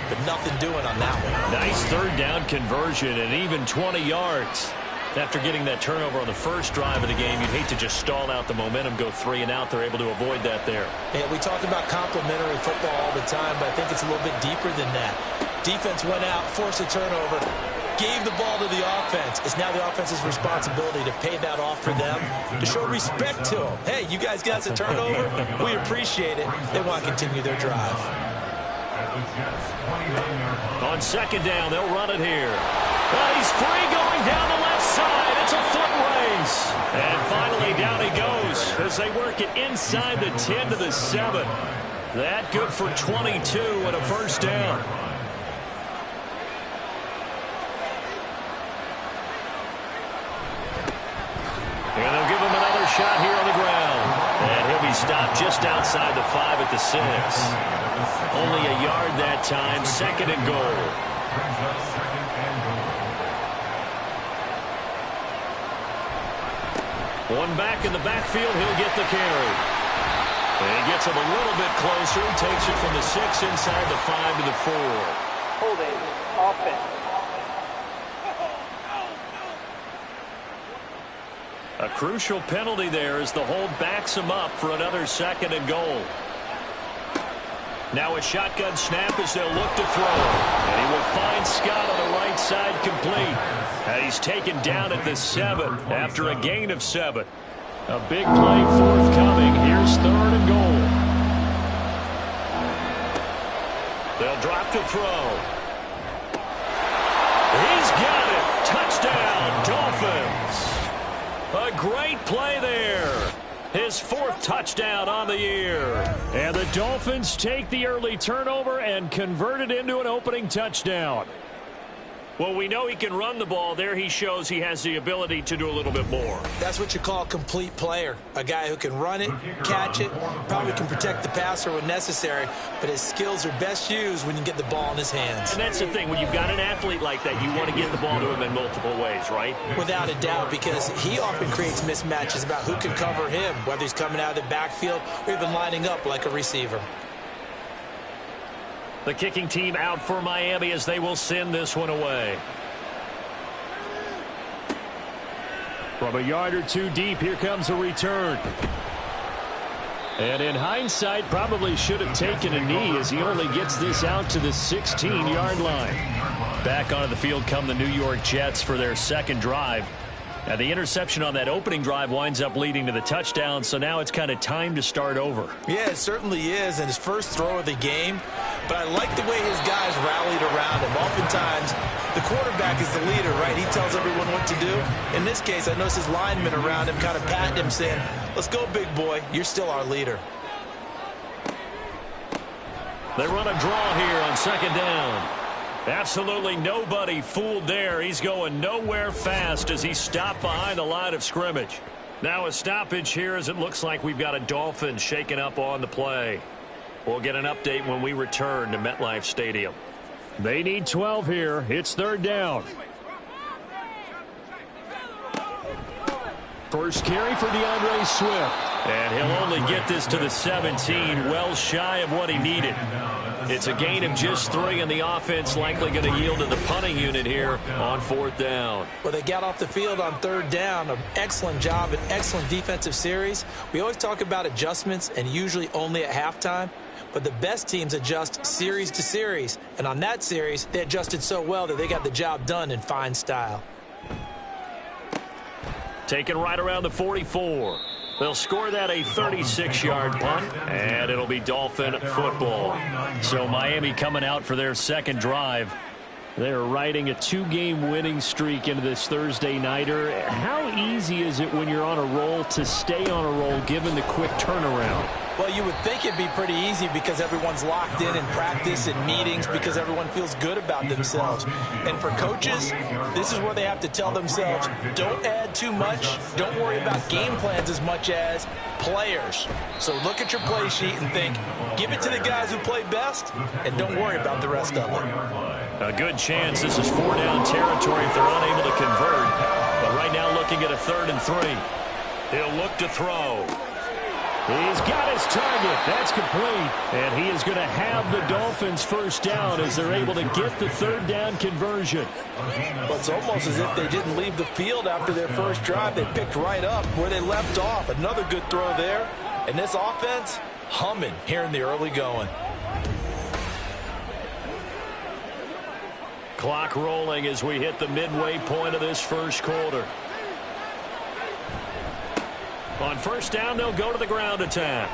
but nothing doing on that one. Nice 3rd down conversion and even 20 yards. After getting that turnover on the first drive of the game, you'd hate to just stall out the momentum, go 3 and out. They're able to avoid that there. Yeah, we talk about complementary football all the time, but I think it's a little bit deeper than that. Defense went out, forced a turnover, gave the ball to the offense. It's now the offense's responsibility to pay that off for them, to show respect to them. Hey, you guys got us a turnover. We appreciate it. They want to continue their drive. On 2nd down, they'll run it here. Well, he's free going down the left side. It's a foot race. And finally, down he goes as they work it inside the 10 to the 7. That good for 22 and a 1st down. And they'll give him another shot here on the ground. And he'll be stopped just outside the 5 at the 6. Only a yard that time, 2nd and goal. One back in the backfield, he'll get the carry. And he gets him a little bit closer, takes it from the 6 inside the 5 to the 4. Holding, offense. A crucial penalty there as the hold backs him up for another 2nd and goal. Now a shotgun snap as they'll look to throw. And he will find Scott on the right side complete. And he's taken down at the 7 after a gain of 7. A big play forthcoming. Here's 3rd and goal. They'll drop to throw. He's got it. Touchdown, Dolphins. A great play there. His 4th touchdown on the year. And the Dolphins take the early turnover and convert it into an opening touchdown. Well, we know he can run the ball. There he shows he has the ability to do a little bit more. That's what you call a complete player. A guy who can run it, catch it, probably can protect the passer when necessary, but his skills are best used when you get the ball in his hands. And that's the thing. When you've got an athlete like that, you want to get the ball to him in multiple ways, right? Without a doubt, because he often creates mismatches about who can cover him, whether he's coming out of the backfield or even lining up like a receiver. The kicking team out for Miami as they will send this one away. From a yard or 2 deep, here comes a return. And in hindsight, probably should have taken a knee as he only gets this out to the 16-yard line. Back onto the field come the New York Jets for their 2nd drive. Now, the interception on that opening drive winds up leading to the touchdown, so now it's kind of time to start over. Yeah, it certainly is, and his first throw of the game. But I like the way his guys rallied around him. Oftentimes, the quarterback is the leader, right? He tells everyone what to do. In this case, I noticed his linemen around him kind of patting him, saying, "Let's go, big boy. You're still our leader." They run a draw here on 2nd down. Absolutely nobody fooled there. He's going nowhere fast as he stopped behind the line of scrimmage. Now a stoppage here as it looks like we've got a Dolphin shaken up on the play. We'll get an update when we return to MetLife Stadium. They need 12 here. It's 3rd down. First carry for DeAndre Swift. And he'll only get this to the 17, well shy of what he needed. It's a gain of just 3, and the offense likely going to yield to the punting unit here on 4th down. Well, they got off the field on 3rd down. An excellent job, an excellent defensive series. We always talk about adjustments, and usually only at halftime. But the best teams adjust series to series. And on that series, they adjusted so well that they got the job done in fine style. Taken right around the 44. They'll score that a 36-yard punt, and it'll be Dolphin football. So Miami coming out for their 2nd drive. They're riding a 2-game winning streak into this Thursday nighter. How easy is it when you're on a roll to stay on a roll given the quick turnaround? Well, you would think it'd be pretty easy because everyone's locked in practice and meetings because everyone feels good about themselves. And for coaches, this is where they have to tell themselves, don't add too much. Don't worry about game plans as much as players. So look at your play sheet and think, give it to the guys who play best, and don't worry about the rest of it. A good chance this is 4-down territory if they're unable to convert. But right now looking at a 3rd and 3. He'll look to throw. He's got his target. That's complete. And he is going to have the Dolphins 1st down as they're able to get the 3rd down conversion. Well, it's almost as if they didn't leave the field after their first drive. They picked right up where they left off. Another good throw there. And this offense, humming here in the early going. Clock rolling as we hit the midway point of this 1st quarter. On 1st down, they'll go to the ground attack.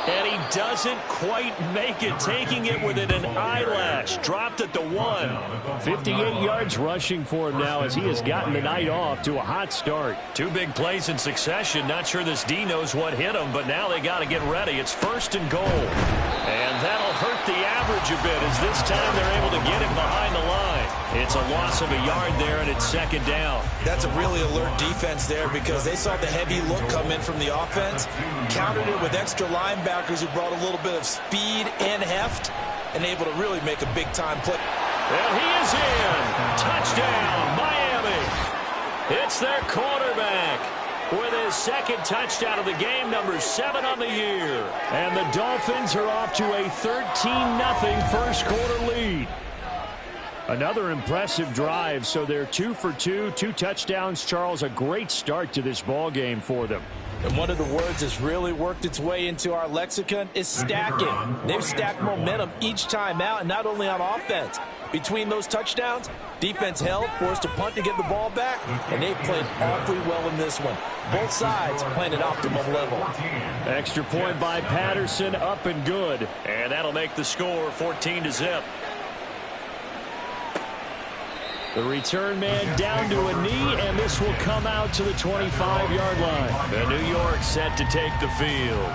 And he doesn't quite make it, taking it within an eyelash. Dropped at the 1. 58 yards rushing for him now as he has gotten the night off to a hot start. 2 big plays in succession. Not sure this D knows what hit him, but now they got to get ready. It's 1st and goal. And that'll hurt the average a bit as this time they're able to get him behind the line. It's a loss of a yard there, and it's 2nd down. That's a really alert defense there because they saw the heavy look come in from the offense, countered it with extra linebackers who brought a little bit of speed and heft, and able to really make a big-time play. And he is in. Touchdown, Miami. It's their quarterback with his 2nd touchdown of the game, number 7 on the year. And the Dolphins are off to a 13-0 1st quarter lead. Another impressive drive, so they're 2 for 2, 2 touchdowns. Charles, a great start to this ball game for them. And one of the words that's really worked its way into our lexicon is stacking. They've stacked momentum each time out, and not only on offense. Between those touchdowns, defense held, forced a punt to get the ball back, and they've played awfully well in this one. Both sides playing at optimum level. Extra point by Patterson, up and good. And that'll make the score 14-0. The return man down to a knee, and this will come out to the 25-yard line. The New York set to take the field.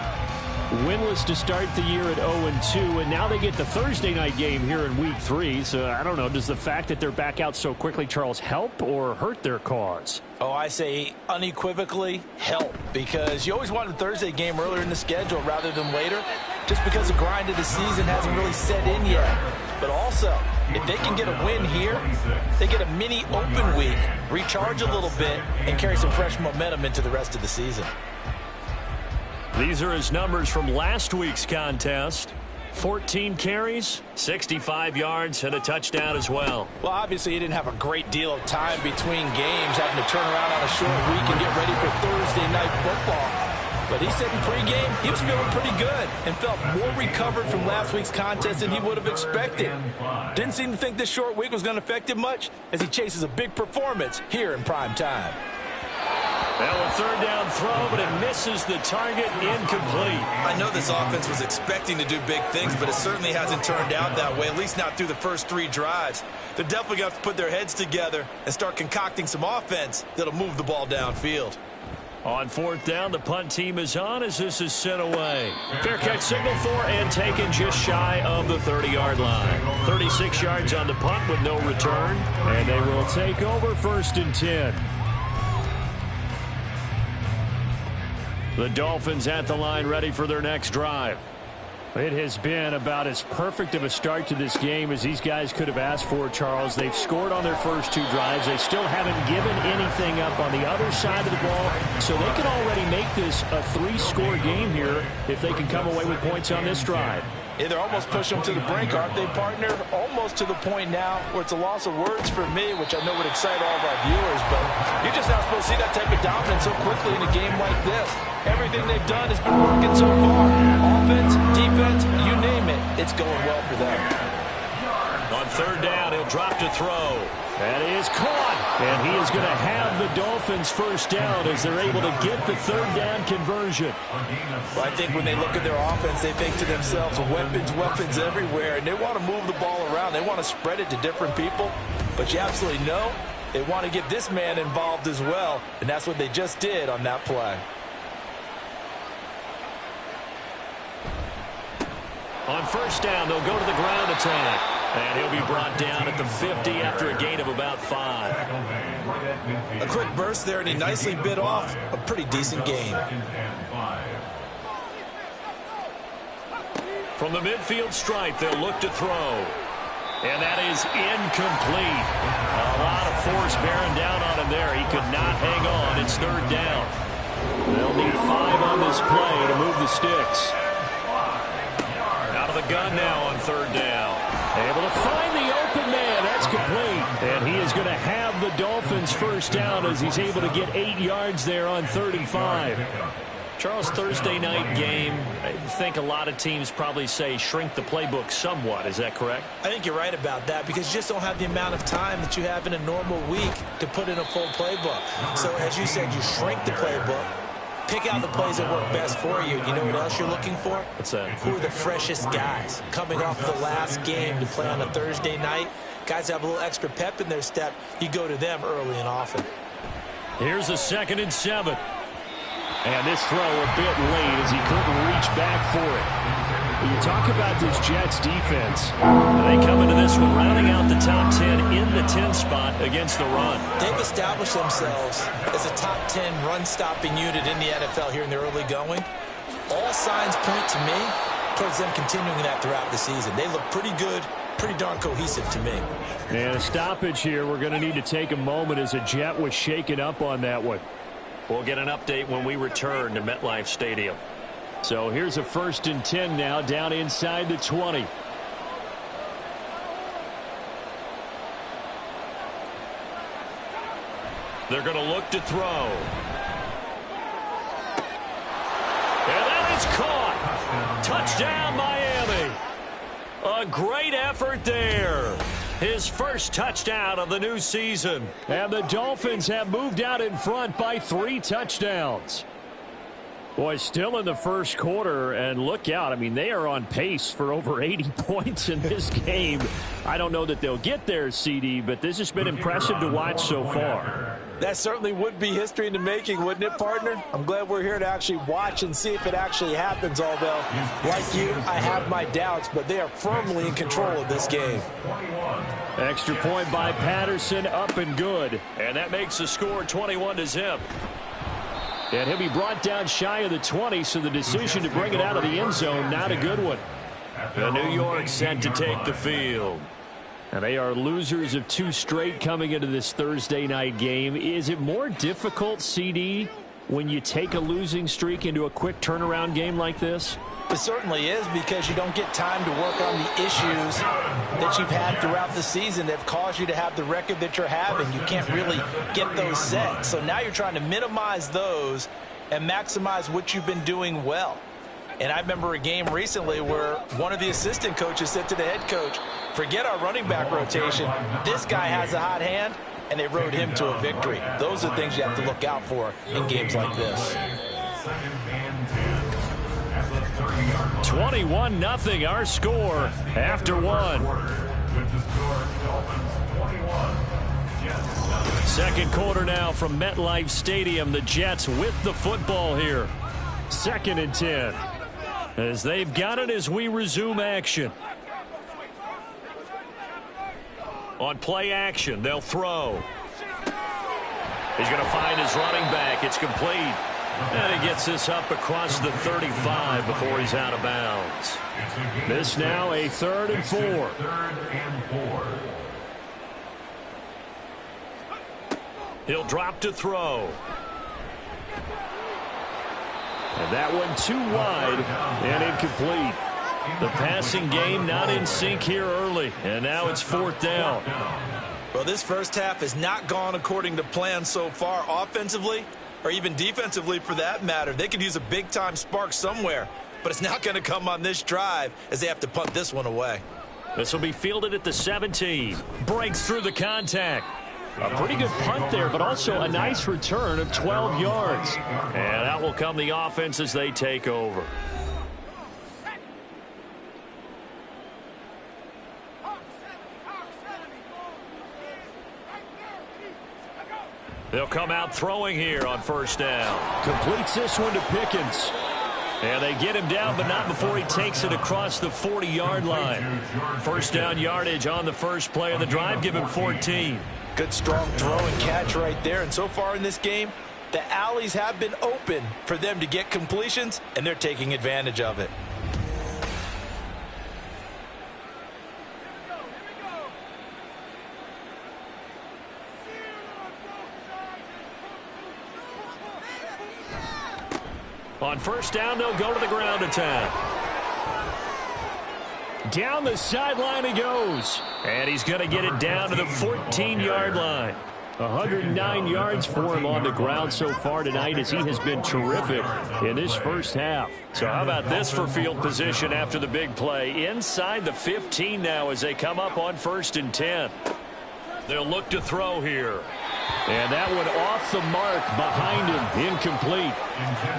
Winless to start the year at 0-2, and now they get the Thursday night game here in Week 3. So, I don't know, does the fact that they're back out so quickly, Charles, help or hurt their cause? Oh, I say unequivocally help, because you always wanted the Thursday game earlier in the schedule rather than later, just because the grind of the season hasn't really set in yet. But also, if they can get a win here, they get a mini open week, recharge a little bit, and carry some fresh momentum into the rest of the season. These are his numbers from last week's contest. 14 carries, 65 yards, and a touchdown as well. Well, obviously, he didn't have a great deal of time between games, having to turn around on a short week and get ready for Thursday night football. But he said in pregame he was feeling pretty good and felt more recovered from last week's contest than he would have expected. Didn't seem to think this short week was going to affect him much as he chases a big performance here in prime time. Well, a third down throw, but it misses the target, incomplete. I know this offense was expecting to do big things, but it certainly hasn't turned out that way, at least not through the first 3 drives. They're definitely going to have to put their heads together and start concocting some offense that'll move the ball downfield. On 4th down, the punt team is on as this is sent away. Fair catch signal for and taken just shy of the 30-yard line. 36 yards on the punt with no return. And they will take over 1st and 10. The Dolphins at the line ready for their next drive. It has been about as perfect of a start to this game as these guys could have asked for, Charles. They've scored on their first 2 drives. They still haven't given anything up on the other side of the ball, so they can already make this a 3-score game here if they can come away with points on this drive. Yeah, they're almost pushing them to the brink, aren't they, partner? Almost to the point now where it's a loss of words for me, which I know would excite all of our viewers, but you're just not supposed to see that type of dominance so quickly in a game like this. Everything they've done has been working so far. Offense, defense, you name it, it's going well for them. On 3rd down, he'll drop to throw. That is caught, and he is going to have the Dolphins first down as they're able to get the 3rd down conversion. Well, I think when they look at their offense, they think to themselves, weapons everywhere, and they want to move the ball around. They want to spread it to different people, but you absolutely know they want to get this man involved as well, and that's what they just did on that play. On 1st down, they'll go to the ground attack. And he'll be brought down at the 50 after a gain of about 5. A quick burst there, and he nicely bit off a pretty decent gain. From the midfield stripe, they'll look to throw. And that is incomplete. A lot of force bearing down on him there. He could not hang on. It's 3rd down. They'll need 5 on this play to move the sticks. Out of the gun now on 3rd down. Able to find the open man. That's complete. And he is going to have the Dolphins first down as he's able to get 8 yards there on 3rd and 5. Charles, Thursday night game, I think a lot of teams probably say shrink the playbook somewhat. Is that correct? I think you're right about that because you just don't have the amount of time that you have in a normal week to put in a full playbook. So as you said, you shrink the playbook. Pick out the plays that work best for you. You know what else you're looking for? What's that? Who are the freshest guys coming off the last game to play on a Thursday night? Guys have a little extra pep in their step. You go to them early and often. Here's a 2nd and 7. And this throw a bit late as he couldn't reach back for it. When you talk about this Jets defense, they come into this one rounding out the top 10 in the 10 spot against the run. They've established themselves as a top 10 run-stopping unit in the NFL here in the early going. All signs point to me towards them continuing that throughout the season. They look pretty good, pretty darn cohesive to me. And a stoppage here. We're going to need to take a moment as a Jet was shaken up on that one. We'll get an update when we return to MetLife Stadium. So here's a 1st and 10 now down inside the 20. They're going to look to throw. And that is caught. Touchdown, Miami. A great effort there. His first touchdown of the new season. And the Dolphins have moved out in front by 3 touchdowns. Boy, still in the first quarter, and look out. I mean, they are on pace for over 80 points in this game. I don't know that they'll get there, CD, but this has been impressive to watch so far. That certainly would be history in the making, wouldn't it, partner? I'm glad we're here to actually watch and see if it actually happens, although, like you, I have my doubts, but they are firmly in control of this game. Extra point by Patterson, up and good. And that makes the score 21-0. And he'll be brought down shy of the 20, so the decision to bring it out of the end zone, not a good one. The New York set to take the field. And they are losers of 2 straight coming into this Thursday night game. Is it more difficult, CD, when you take a losing streak into a quick turnaround game like this? It certainly is, because you don't get time to work on the issues that you've had throughout the season that have caused you to have the record that you're having. You can't really get those set. So now you're trying to minimize those and maximize what you've been doing well. And I remember a game recently where one of the assistant coaches said to the head coach, forget our running back rotation. This guy has a hot hand, and they rode him to a victory. Those are things you have to look out for in games like this. 21-0 our score after 1. Second quarter now from MetLife Stadium. The Jets with the football here. 2nd and 10. As they've got it as we resume action. On play action, they'll throw. He's going to find his running back. It's complete. And he gets this up across the 35 before he's out of bounds. This now a 3rd and 4. 3rd and 4. He'll drop to throw. And that one too wide and incomplete. The passing game not in sync here early. And now it's 4th down. Well, this first half has not gone according to plan so far offensively, or even defensively for that matter. They could use a big-time spark somewhere, but it's not going to come on this drive as they have to punt this one away. This will be fielded at the 17. Breaks through the contact. A pretty good punt there, but also a nice return of 12 yards. And out will come the offense as they take over. They'll come out throwing here on 1st down. Completes this one to Pickens. And they get him down, but not before he takes it across the 40-yard line. 1st down yardage on the first play of the drive. Give him 14. Good, strong throw and catch right there. And so far in this game, the alleys have been open for them to get completions, and they're taking advantage of it. On 1st down, they'll go to the ground attack. Down the sideline he goes. And he's going to get it down to the 14-yard line. 109 yards for him on the ground so far tonight, as he has been terrific in this first half. So how about this for field position after the big play? Inside the 15 now as they come up on 1st and 10. They'll look to throw here. And that one off the mark behind him, incomplete.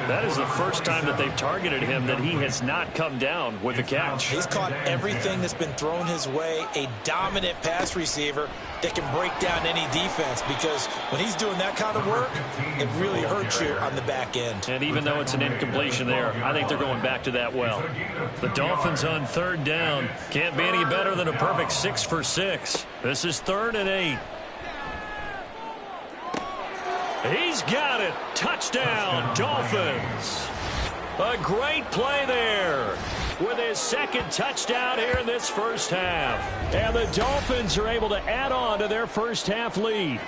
That is the first time that they've targeted him that he has not come down with a catch. He's caught everything that's been thrown his way. A dominant pass receiver that can break down any defense, because when he's doing that kind of work, it really hurts you on the back end. And even though it's an incompletion there, I think they're going back to that well. The Dolphins on 3rd down. Can't be any better than a perfect 6 for 6. This is 3rd and 8. He's got it. Touchdown, Dolphins. A great play there with his 2nd touchdown here in this first half. And the Dolphins are able to add on to their first half lead.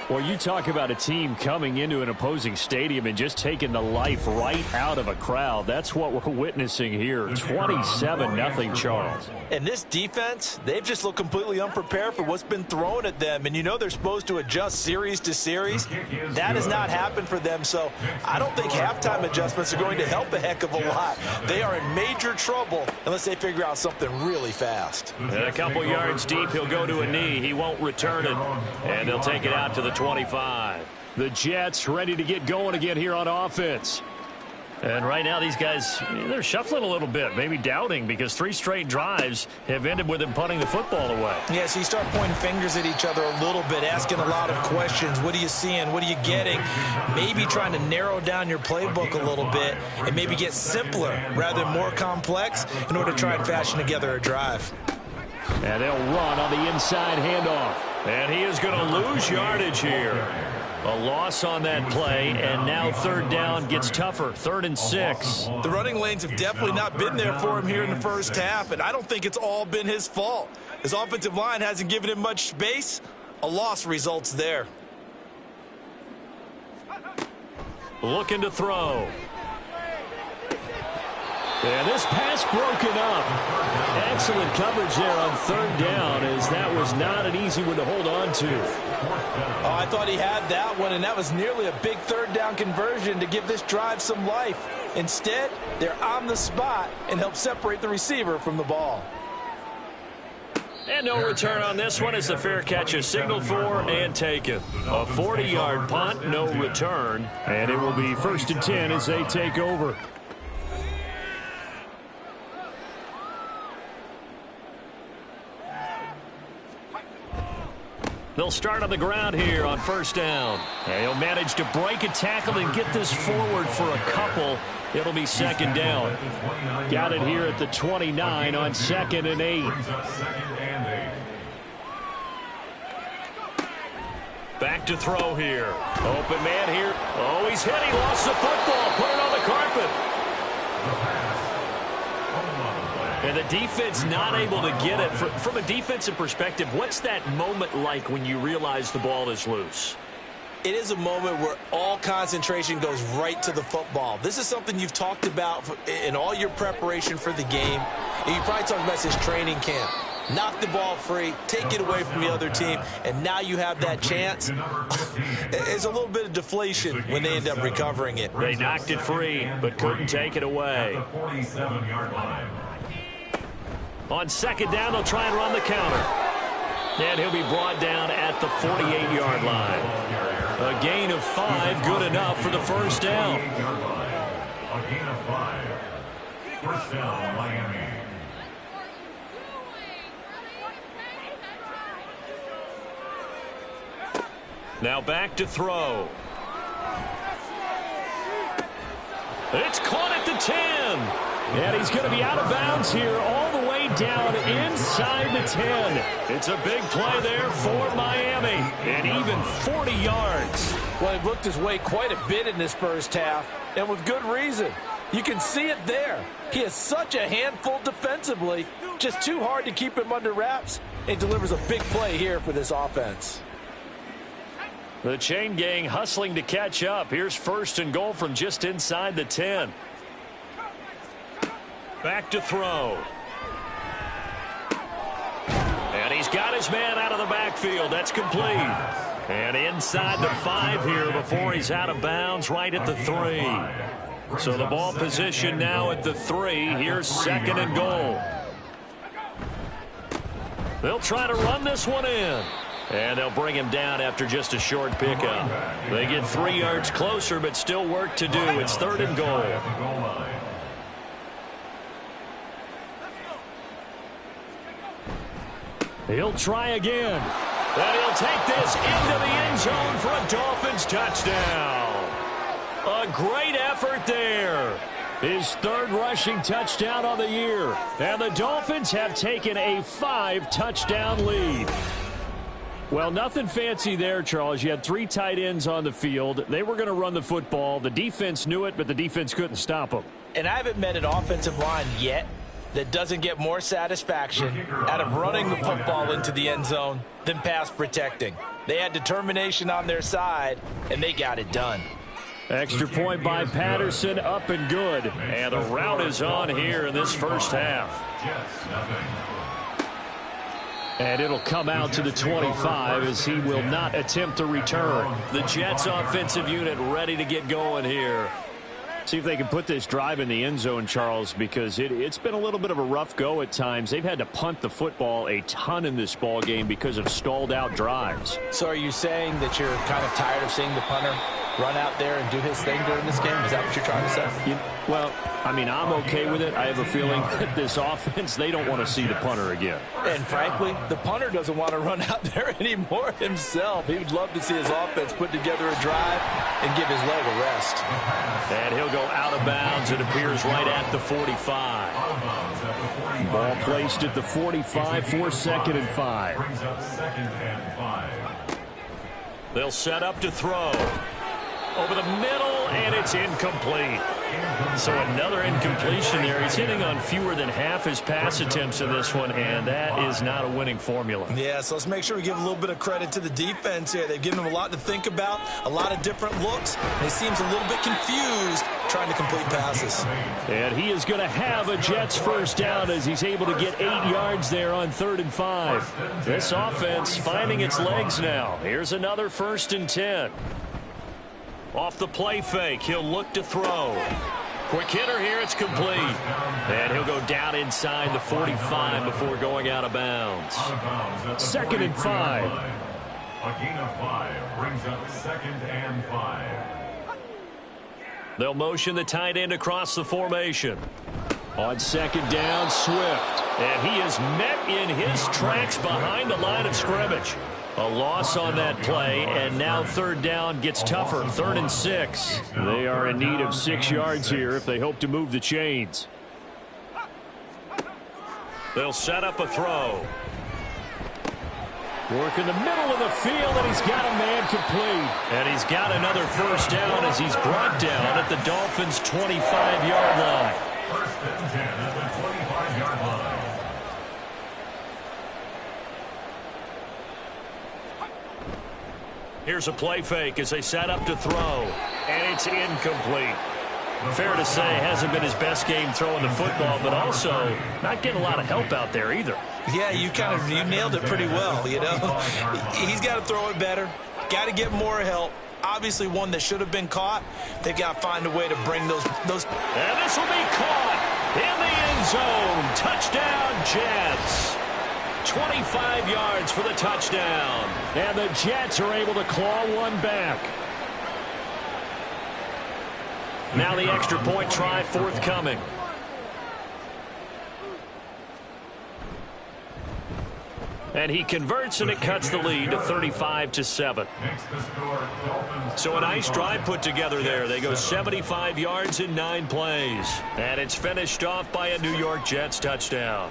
Well, you talk about a team coming into an opposing stadium and just taking the life right out of a crowd. That's what we're witnessing here. 27-0, Charles. And this defense, they've just looked completely unprepared for what's been thrown at them. And you know they're supposed to adjust series to series. That has not happened for them. So I don't think halftime adjustments are going to help a heck of a lot. They are in major trouble unless they figure out something really fast. And a couple yards deep, he'll go to a knee. He won't return it. And they'll take it out to the 25. The Jets ready to get going again here on offense. And right now these guys, they're shuffling a little bit, maybe doubting, because 3 straight drives have ended with them punting the football away. Yeah, so you start pointing fingers at each other a little bit, asking a lot of questions. What are you seeing? What are you getting? Maybe trying to narrow down your playbook a little bit and maybe get simpler rather than more complex in order to try and fashion together a drive. And they'll run on the inside handoff. And he is going to lose yardage here. A loss on that play, and now 3rd down gets tougher. 3rd and 6. The running lanes have definitely not been there for him here in the first half, and I don't think it's all been his fault. His offensive line hasn't given him much space. A loss results there. Looking to throw. And this pass broken up. Excellent coverage there on 3rd down, as that was not an easy one to hold on to. Oh, I thought he had that one, and that was nearly a big 3rd down conversion to give this drive some life. Instead, they're on the spot and help separate the receiver from the ball. And no return on this one as the fair catch is signaled for and taken. A 40-yard punt, no return. And it will be 1st and 10 as they take over. They'll start on the ground here on 1st down. And he'll manage to break a tackle and get this forward for a couple. It'll be 2nd down. Got it here at the 29 on 2nd and 8. Back to throw here. Open man here. Oh, he's hit. He lost the football. Put it on the carpet. And the defense not able to get it. From a defensive perspective, what's that moment like when you realize the ball is loose? It is a moment where all concentration goes right to the football. This is something you've talked about in all your preparation for the game. And you probably talked about this training camp. Knock the ball free, take it away from the other team, and now you have that chance. It's a little bit of deflation when they end up recovering it. They knocked it free, but couldn't take it away. On 2nd down, they'll try and run the counter. And he'll be brought down at the 48-yard line. A gain of 5, good enough for the 1st down. A gain of 5. 1st down, Miami. Now back to throw. It's caught at the 10. And he's going to be out of bounds here all the way down inside the 10. It's a big play there for Miami. And even 40 yards. Well, he looked his way quite a bit in this first half, and with good reason. You can see it there. He is such a handful defensively. Just too hard to keep him under wraps. It delivers a big play here for this offense. The chain gang hustling to catch up. Here's 1st and goal from just inside the 10. Back to throw. And he's got his man out of the backfield. That's complete. And inside the 5 here before he's out of bounds, right at the 3. So the ball position now at the 3. Here's 2nd and goal. They'll try to run this one in. And they'll bring him down after just a short pickup. They get 3 yards closer, but still work to do. It's 3rd and goal. He'll try again. And he'll take this into the end zone for a Dolphins touchdown. A great effort there. His 3rd rushing touchdown on the year. And the Dolphins have taken a 5-touchdown lead. Well, nothing fancy there, Charles. You had 3 tight ends on the field. They were going to run the football. The defense knew it, but the defense couldn't stop them. And I haven't met an offensive line yet that doesn't get more satisfaction out of running the football into the end zone than pass protecting. They had determination on their side, and they got it done. Extra point by Patterson, up and good. And the route is on here in this first half. And it'll come out to the 25 as he will not attempt to return. The Jets offensive unit ready to get going here. See if they can put this drive in the end zone, Charles, because it's been a little bit of a rough go at times. They've had to punt the football a ton in this ball game because of stalled out drives. So are you saying that you're kind of tired of seeing the punter run out there and do his thing during this game? Is that what you're trying to say? Well, I mean, I'm okay with it. I have a feeling that this offense, they don't want to see the punter again. And frankly, the punter doesn't want to run out there anymore himself. He would love to see his offense put together a drive and give his leg a rest. And he'll go out of bounds. It appears right at the 45. Ball placed at the 45 for 2nd and 5. Brings up 2nd and 5. They'll set up to throw. Over the middle, and it's incomplete. So another incompletion there. He's hitting on fewer than half his pass attempts in this one, and that is not a winning formula. Yeah, so let's make sure we give a little bit of credit to the defense here. They've given him a lot to think about, a lot of different looks, and he seems a little bit confused trying to complete passes. And he is going to have a Jets first down as he's able to get 8 yards there on 3rd and 5. This offense finding its legs now. Here's another 1st and 10. Off the play fake, he'll look to throw. Quick hitter here, it's complete. And he'll go down inside the 45 before going out of bounds. 2nd and 5. A gain of 5 brings up 2nd and 5. They'll motion the tight end across the formation. On 2nd down, Swift. And he is met in his tracks behind the line of scrimmage. A loss on that play, and now 3rd down gets tougher, 3rd and 6. They are in need of 6 yards here if they hope to move the chains. They'll set up a throw. Work in the middle of the field, and he's got a man complete. And he's got another 1st down as he's brought down at the Dolphins' 25-yard line. 1st and 10 at the 25-yard line. Here's a play fake as they set up to throw, and it's incomplete. Fair to say, hasn't been his best game throwing the football, but also not getting a lot of help out there either. Yeah, you nailed it pretty well, you know. He's got to throw it better, got to get more help. Obviously one that should have been caught. They've got to find a way to bring those. And this will be caught in the end zone. Touchdown, Jets. 25 yards for the touchdown. And the Jets are able to claw one back. Now the extra point try forthcoming. And he converts, and it cuts the lead to 35-7. So a nice drive put together there. They go 75 yards in 9 plays. And it's finished off by a New York Jets touchdown.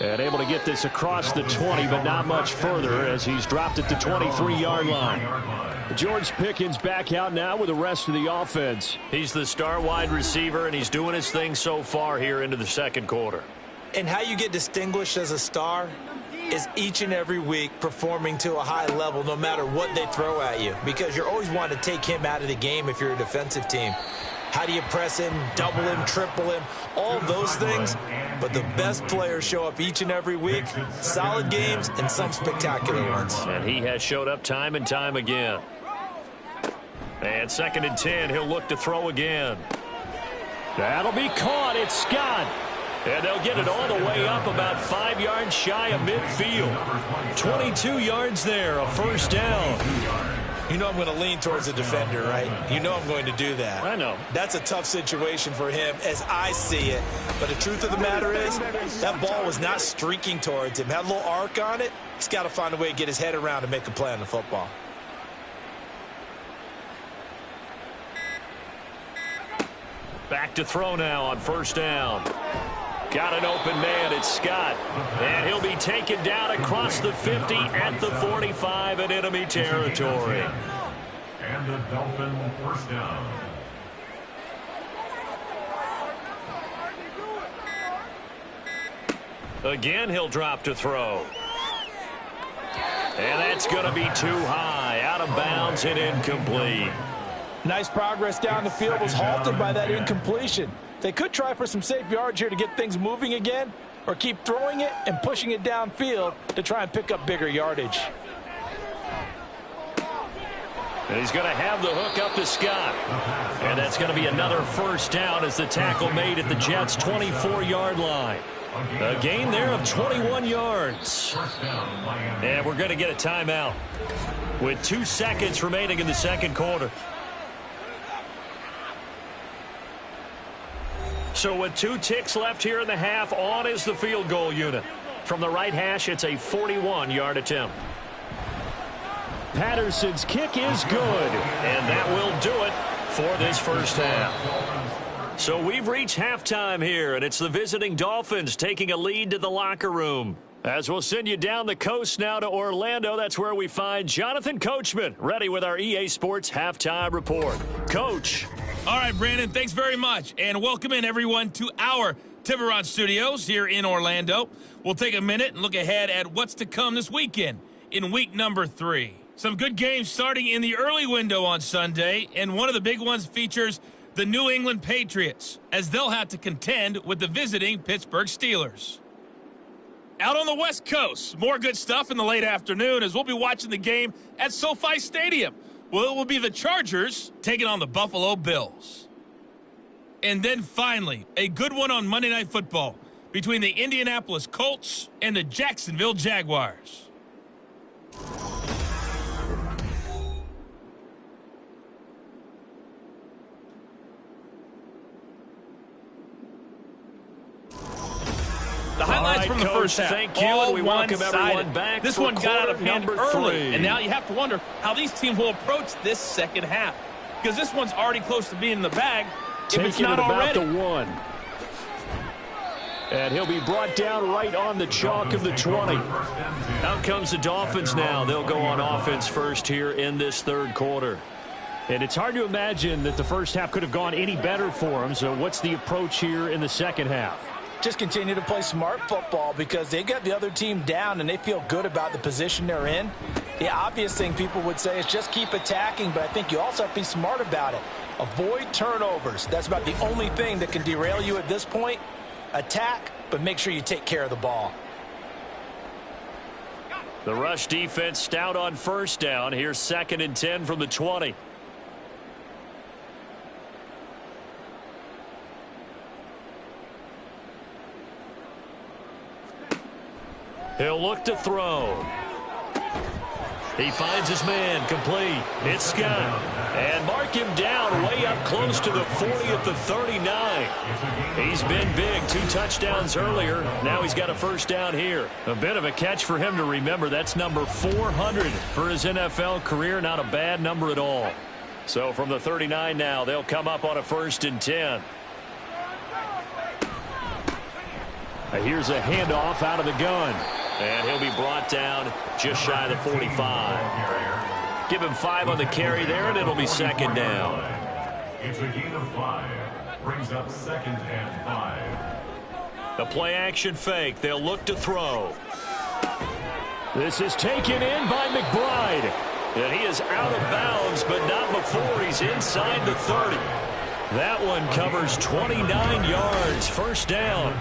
And able to get this across the 20, but not much further as he's dropped at the 23-yard line. George Pickens back out now with the rest of the offense. He's the star wide receiver, and he's doing his thing so far here into the 2nd quarter. And how you get distinguished as a star is each and every week performing to a high level no matter what they throw at you, because you're always wanting to take him out of the game if you're a defensive team. How do you press him, double him, triple him, all those things? But the best players show up each and every week, solid games and some spectacular ones. And he has showed up time and time again. And 2nd and 10, he'll look to throw again. That'll be caught. It's Scott. And they'll get it all the way up about 5 yards shy of midfield. 22 yards there, a 1st down. You know I'm going to lean towards the defender, right? You know I'm going to do that. I know. That's a tough situation for him as I see it. But the truth of the matter is that ball was not streaking towards him. Had a little arc on it. He's got to find a way to get his head around and make a play on the football. Back to throw now on 1st down. Got an open man, it's Scott. And he'll be taken down across the 50 at the 45 in enemy territory. And the Dolphin 1st down. Again, he'll drop to throw. And that's going to be too high, out of bounds and incomplete. Nice progress down the field was halted by that incompletion. They could try for some safe yards here to get things moving again, or keep throwing it and pushing it downfield to try and pick up bigger yardage. And he's going to have the hook up to Scott. And that's going to be another first down as the tackle made at the Jets' 24-yard line. A gain there of 21 yards. And we're going to get a timeout with 2 seconds remaining in the second quarter. So with 2 ticks left here in the half, on is the field goal unit. From the right hash, it's a 41-yard attempt. Patterson's kick is good. And that will do it for this first half. So we've reached halftime here, and it's the visiting Dolphins taking a lead to the locker room. As we'll send you down the coast now to Orlando, that's where we find Jonathan Coachman, ready with our EA Sports Halftime Report. Coach. All right, Brandon, thanks very much. And welcome in, everyone, to our Tiburon Studios here in Orlando. We'll take a minute and look ahead at what's to come this weekend in week number 3. Some good games starting in the early window on Sunday, and one of the big ones features the New England Patriots, as they'll have to contend with the visiting Pittsburgh Steelers. Out on the West Coast, more good stuff in the late afternoon as we'll be watching the game at SoFi Stadium. Well, it will be the Chargers taking on the Buffalo Bills. And then finally, a good one on Monday Night Football between the Indianapolis Colts and the Jacksonville Jaguars. The highlights right, from the Coach, first half. thank you, all and we welcome everyone back. This for one got out of hand number early, 3. and now you have to wonder how these teams will approach this second half, because this one's already close to being in the bag if it's not already. About the 1. And he'll be brought down right on the chalk of the 20. Out comes the Dolphins now. They'll go on offense first here in this third quarter. And it's hard to imagine that the first half could have gone any better for them. So what's the approach here in the second half? Just continue to play smart football because they got the other team down and they feel good about the position they're in. The obvious thing people would say is just keep attacking, but I think you also have to be smart about it. Avoid turnovers. That's about the only thing that can derail you at this point. Attack, but make sure you take care of the ball. The rush defense stout on first down. Here's 2nd and 10 from the 20. He'll look to throw. He finds his man, complete. It's Scott. And mark him down way up close to the 40 at the 39. He's been big. 2 touchdowns earlier. Now he's got a first down here. A bit of a catch for him to remember. That's number 400 for his NFL career. Not a bad number at all. So from the 39 now, they'll come up on a 1st and 10. Here's a handoff out of the gun. And he'll be brought down just shy of the 45. Give him 5 on the carry there, and it'll be 2nd down. It's a gain of 5. Brings up 2nd and 5. The play-action fake. They'll look to throw. This is taken in by McBride. And he is out of bounds, but not before he's inside the 30. That one covers 29 yards. First down.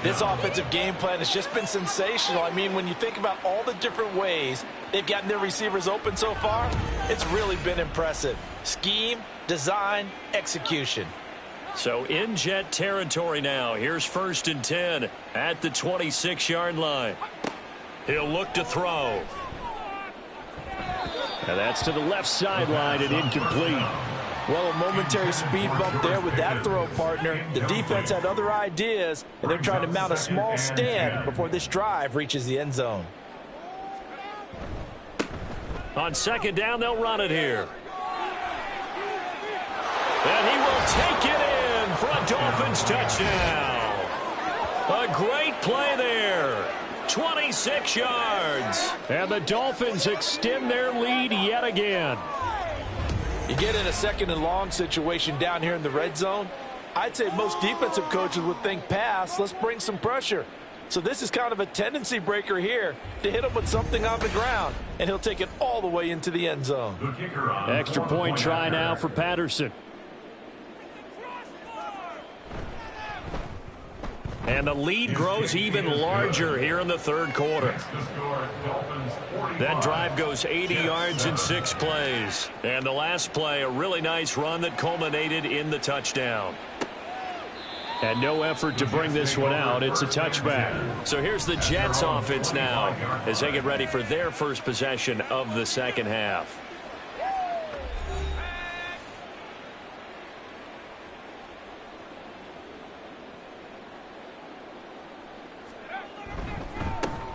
This offensive game plan has just been sensational. I mean, when you think about all the different ways they've gotten their receivers open so far, it's really been impressive. Scheme, design, execution. So in jet territory now. Here's 1st and 10 at the 26-yard line. He'll look to throw. And that's to the left sideline and incomplete. Well, a momentary speed bump there with that throw, partner. The defense had other ideas, and they're trying to mount a small stand before this drive reaches the end zone. On 2nd down, they'll run it here. And he will take it in for a Dolphins touchdown. A great play there. 26 yards. And the Dolphins extend their lead yet again. You get in a 2nd and long situation down here in the red zone, I'd say most defensive coaches would think pass. Let's bring some pressure. So this is kind of a tendency breaker here to hit him with something on the ground, and he'll take it all the way into the end zone. Extra point try now for Patterson. And the lead grows even larger here in the third quarter. That drive goes 80 yards in 6 plays. And the last play, a really nice run that culminated in the touchdown. And no effort to bring this one out. It's a touchback. So here's the Jets offense now as they get ready for their first possession of the second half.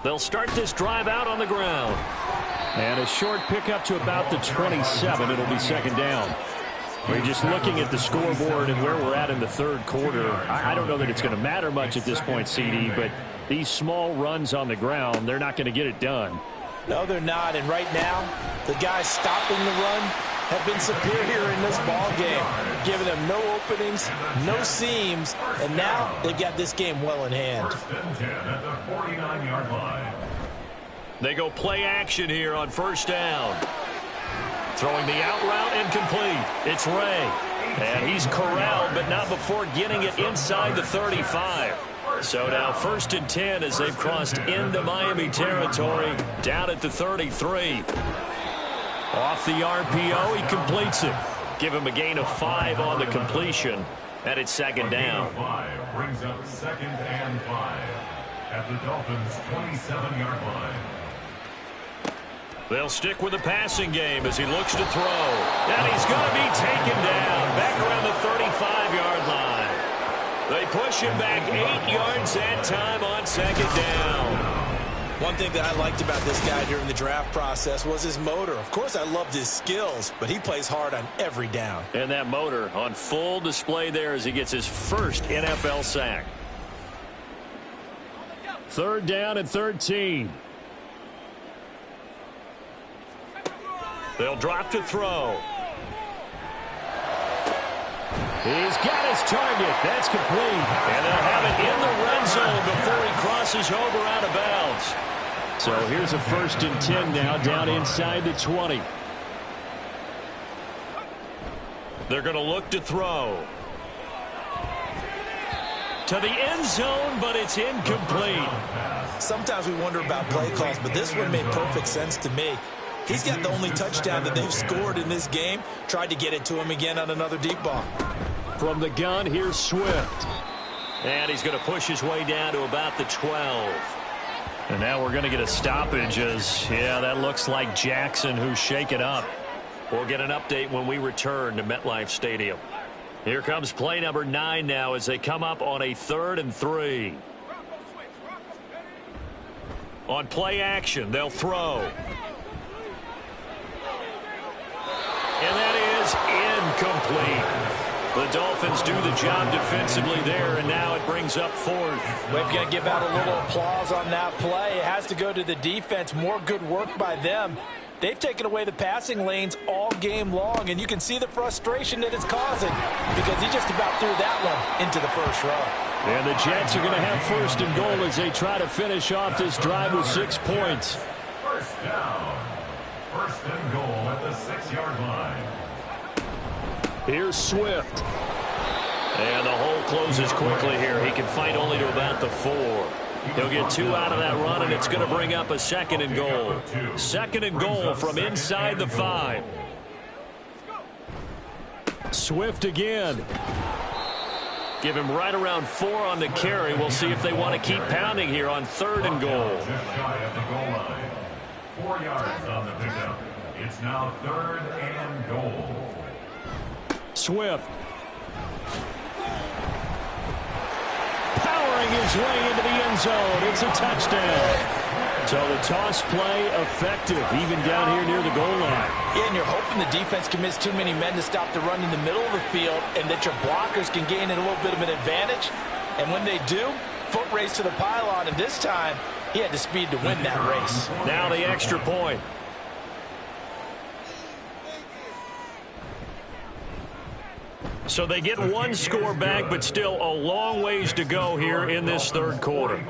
They'll start this drive out on the ground. And a short pickup to about the 27. It'll be second down. We're just looking at the scoreboard and where we're at in the third quarter. I don't know that it's going to matter much at this point, CD, but these small runs on the ground, they're not going to get it done. No, they're not. And right now, the guys stopping the run have been superior in this ball game, giving them no openings, no seams, and now they've got this game well in hand. First and 10 at the 49-yard line. They go play action here on first down. Throwing the out route incomplete. It's Ray. And he's corralled, but not before getting it inside the 35. So now first and 10 as they've crossed into Miami territory, down at the 33. Off the RPO, he completes it. Give him a gain of 5 on the completion, and it's second down. 5 brings up second and 5 at the Dolphins' 27-yard line. They'll stick with the passing game as he looks to throw. And he's going to be taken down back around the 35-yard line. They push him back 8 yards that time on second down. One thing that I liked about this guy during the draft process was his motor. Of course, I loved his skills, but he plays hard on every down. And that motor on full display there as he gets his first NFL sack. Third down and 13. They'll drop to throw. He's got his target. That's complete. And they'll have it in the red zone before he crosses over out of bounds. So here's a first and 10 now, down inside the 20. They're going to look to throw. To the end zone, but it's incomplete. Sometimes we wonder about play calls, but this one made perfect sense to me. He's got the only touchdown that they've scored in this game. Tried to get it to him again on another deep ball. From the gun, here's Swift. And he's going to push his way down to about the 12. And now we're going to get a stoppage as, yeah, that looks like Jackson who's shaken up. We'll get an update when we return to MetLife Stadium. Here comes play number 9 now as they come up on a 3rd and 3. On play action, they'll throw. And that is incomplete. The Dolphins do the job defensively there, and now it brings up 4th. We've got to give out a little applause on that play. It has to go to the defense. More good work by them. They've taken away the passing lanes all game long, and you can see the frustration that it's causing because he just about threw that one into the first row. And the Jets are going to have first and goal as they try to finish off this drive with 6 points. First down. First and goal at the 6-yard line. Here's Swift. And the hole closes quickly here. He can fight only to about the 4. He'll get 2 out of that run, and it's going to bring up a second and goal. Second and goal from inside the 5. Swift again. Give him right around 4 on the carry. We'll see if they want to keep pounding here on 3rd and goal. Just shy of the goal line. 4 yards on the pickup. It's now 3rd and goal. Swift. Powering his way into the end zone. It's a touchdown. So the toss play effective, even down here near the goal line. Yeah, and you're hoping the defense commits too many men to stop the run in the middle of the field and that your blockers can gain a little bit of an advantage. And when they do, foot race to the pylon, and this time he had the speed to win that race. Now the extra point. So they get 1 score back, but still a long ways to go here in this 3rd quarter.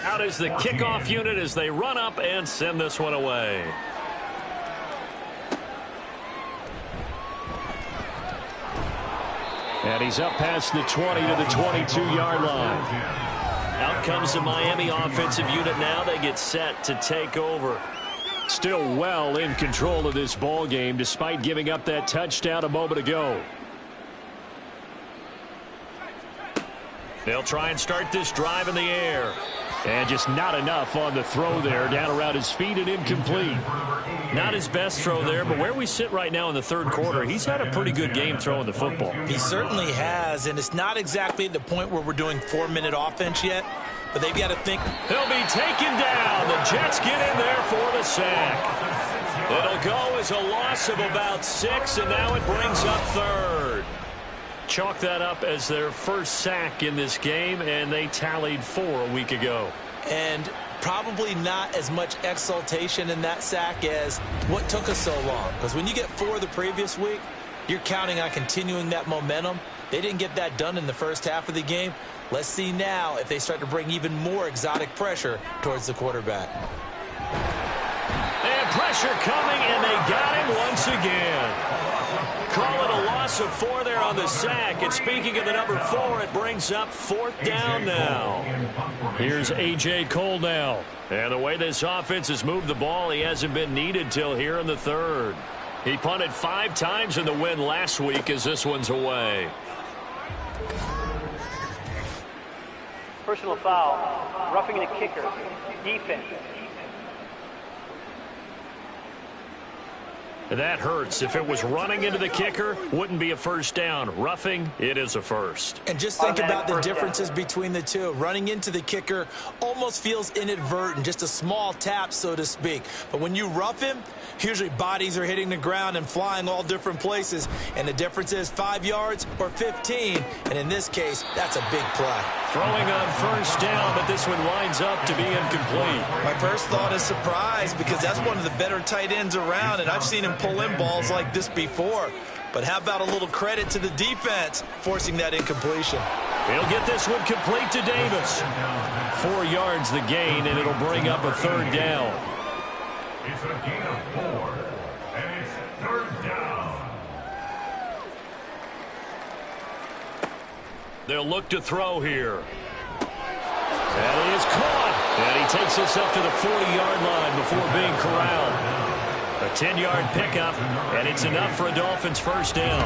Out is the kickoff unit as they run up and send this one away. And he's up past the 20 to the 22-yard line. Out comes the Miami offensive unit now. They get set to take over. Still well in control of this ball game despite giving up that touchdown a moment ago. They'll try and start this drive in the air. And just not enough on the throw there. Down around his feet and incomplete. Not his best throw there, but where we sit right now in the third quarter, he's had a pretty good game throwing the football. He certainly has, and it's not exactly at the point where we're doing 4-minute offense yet, but they've got to think. He'll be taken down. The Jets get in there for the sack. It'll go as a loss of about 6, and now it brings up third. Chalk that up as their first sack in this game, and they tallied 4 a week ago. And probably not as much exultation in that sack as what took us so long. Because when you get 4 the previous week, you're counting on continuing that momentum. They didn't get that done in the first half of the game. Let's see now if they start to bring even more exotic pressure towards the quarterback. And pressure coming, and they got him once again. Call it a loss of 4 there on the sack. And speaking of the number 4, it brings up 4th down now. Here's A.J. Cole now. And the way this offense has moved the ball, he hasn't been needed till here in the third. He punted 5 times in the win last week as this one's away. Personal foul. Roughing the kicker. Defense. That hurts. If it was running into the kicker, wouldn't be a first down. Roughing, it is a first. And just think about the differences between the two. Running into the kicker almost feels inadvertent, just a small tap, so to speak. But when you rough him, usually bodies are hitting the ground and flying all different places. And the difference is 5 yards or 15. And in this case, that's a big play. Throwing on first down, but this one winds up to be incomplete. My first thought is surprise because that's one of the better tight ends around, and I've seen him pull in balls like this before. But how about a little credit to the defense forcing that incompletion? He'll get this one complete to Davis. 4 yards the gain, and it'll bring up a 3rd down. It's a gain of 4, and it's 3rd down. They'll look to throw here. And he is caught. And he takes this up to the 40-yard line before being corralled. A 10-yard pickup, and it's enough for a Dolphins first down.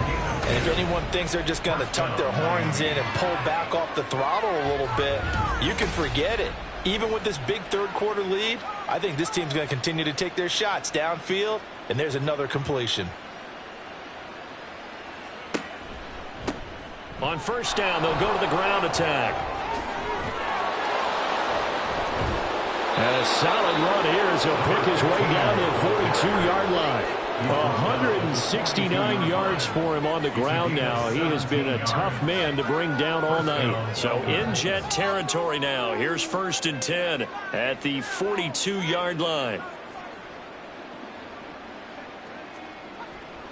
And if anyone thinks they're just going to tuck their horns in and pull back off the throttle a little bit, you can forget it. Even with this big third-quarter lead, I think this team's going to continue to take their shots downfield, and there's another completion. On first down, they'll go to the ground attack. And a solid run here as he'll pick his way down to the 42-yard line. 169 yards for him on the ground now. He has been a tough man to bring down all night. So in Jet territory now. Here's 1st and 10 at the 42-yard line.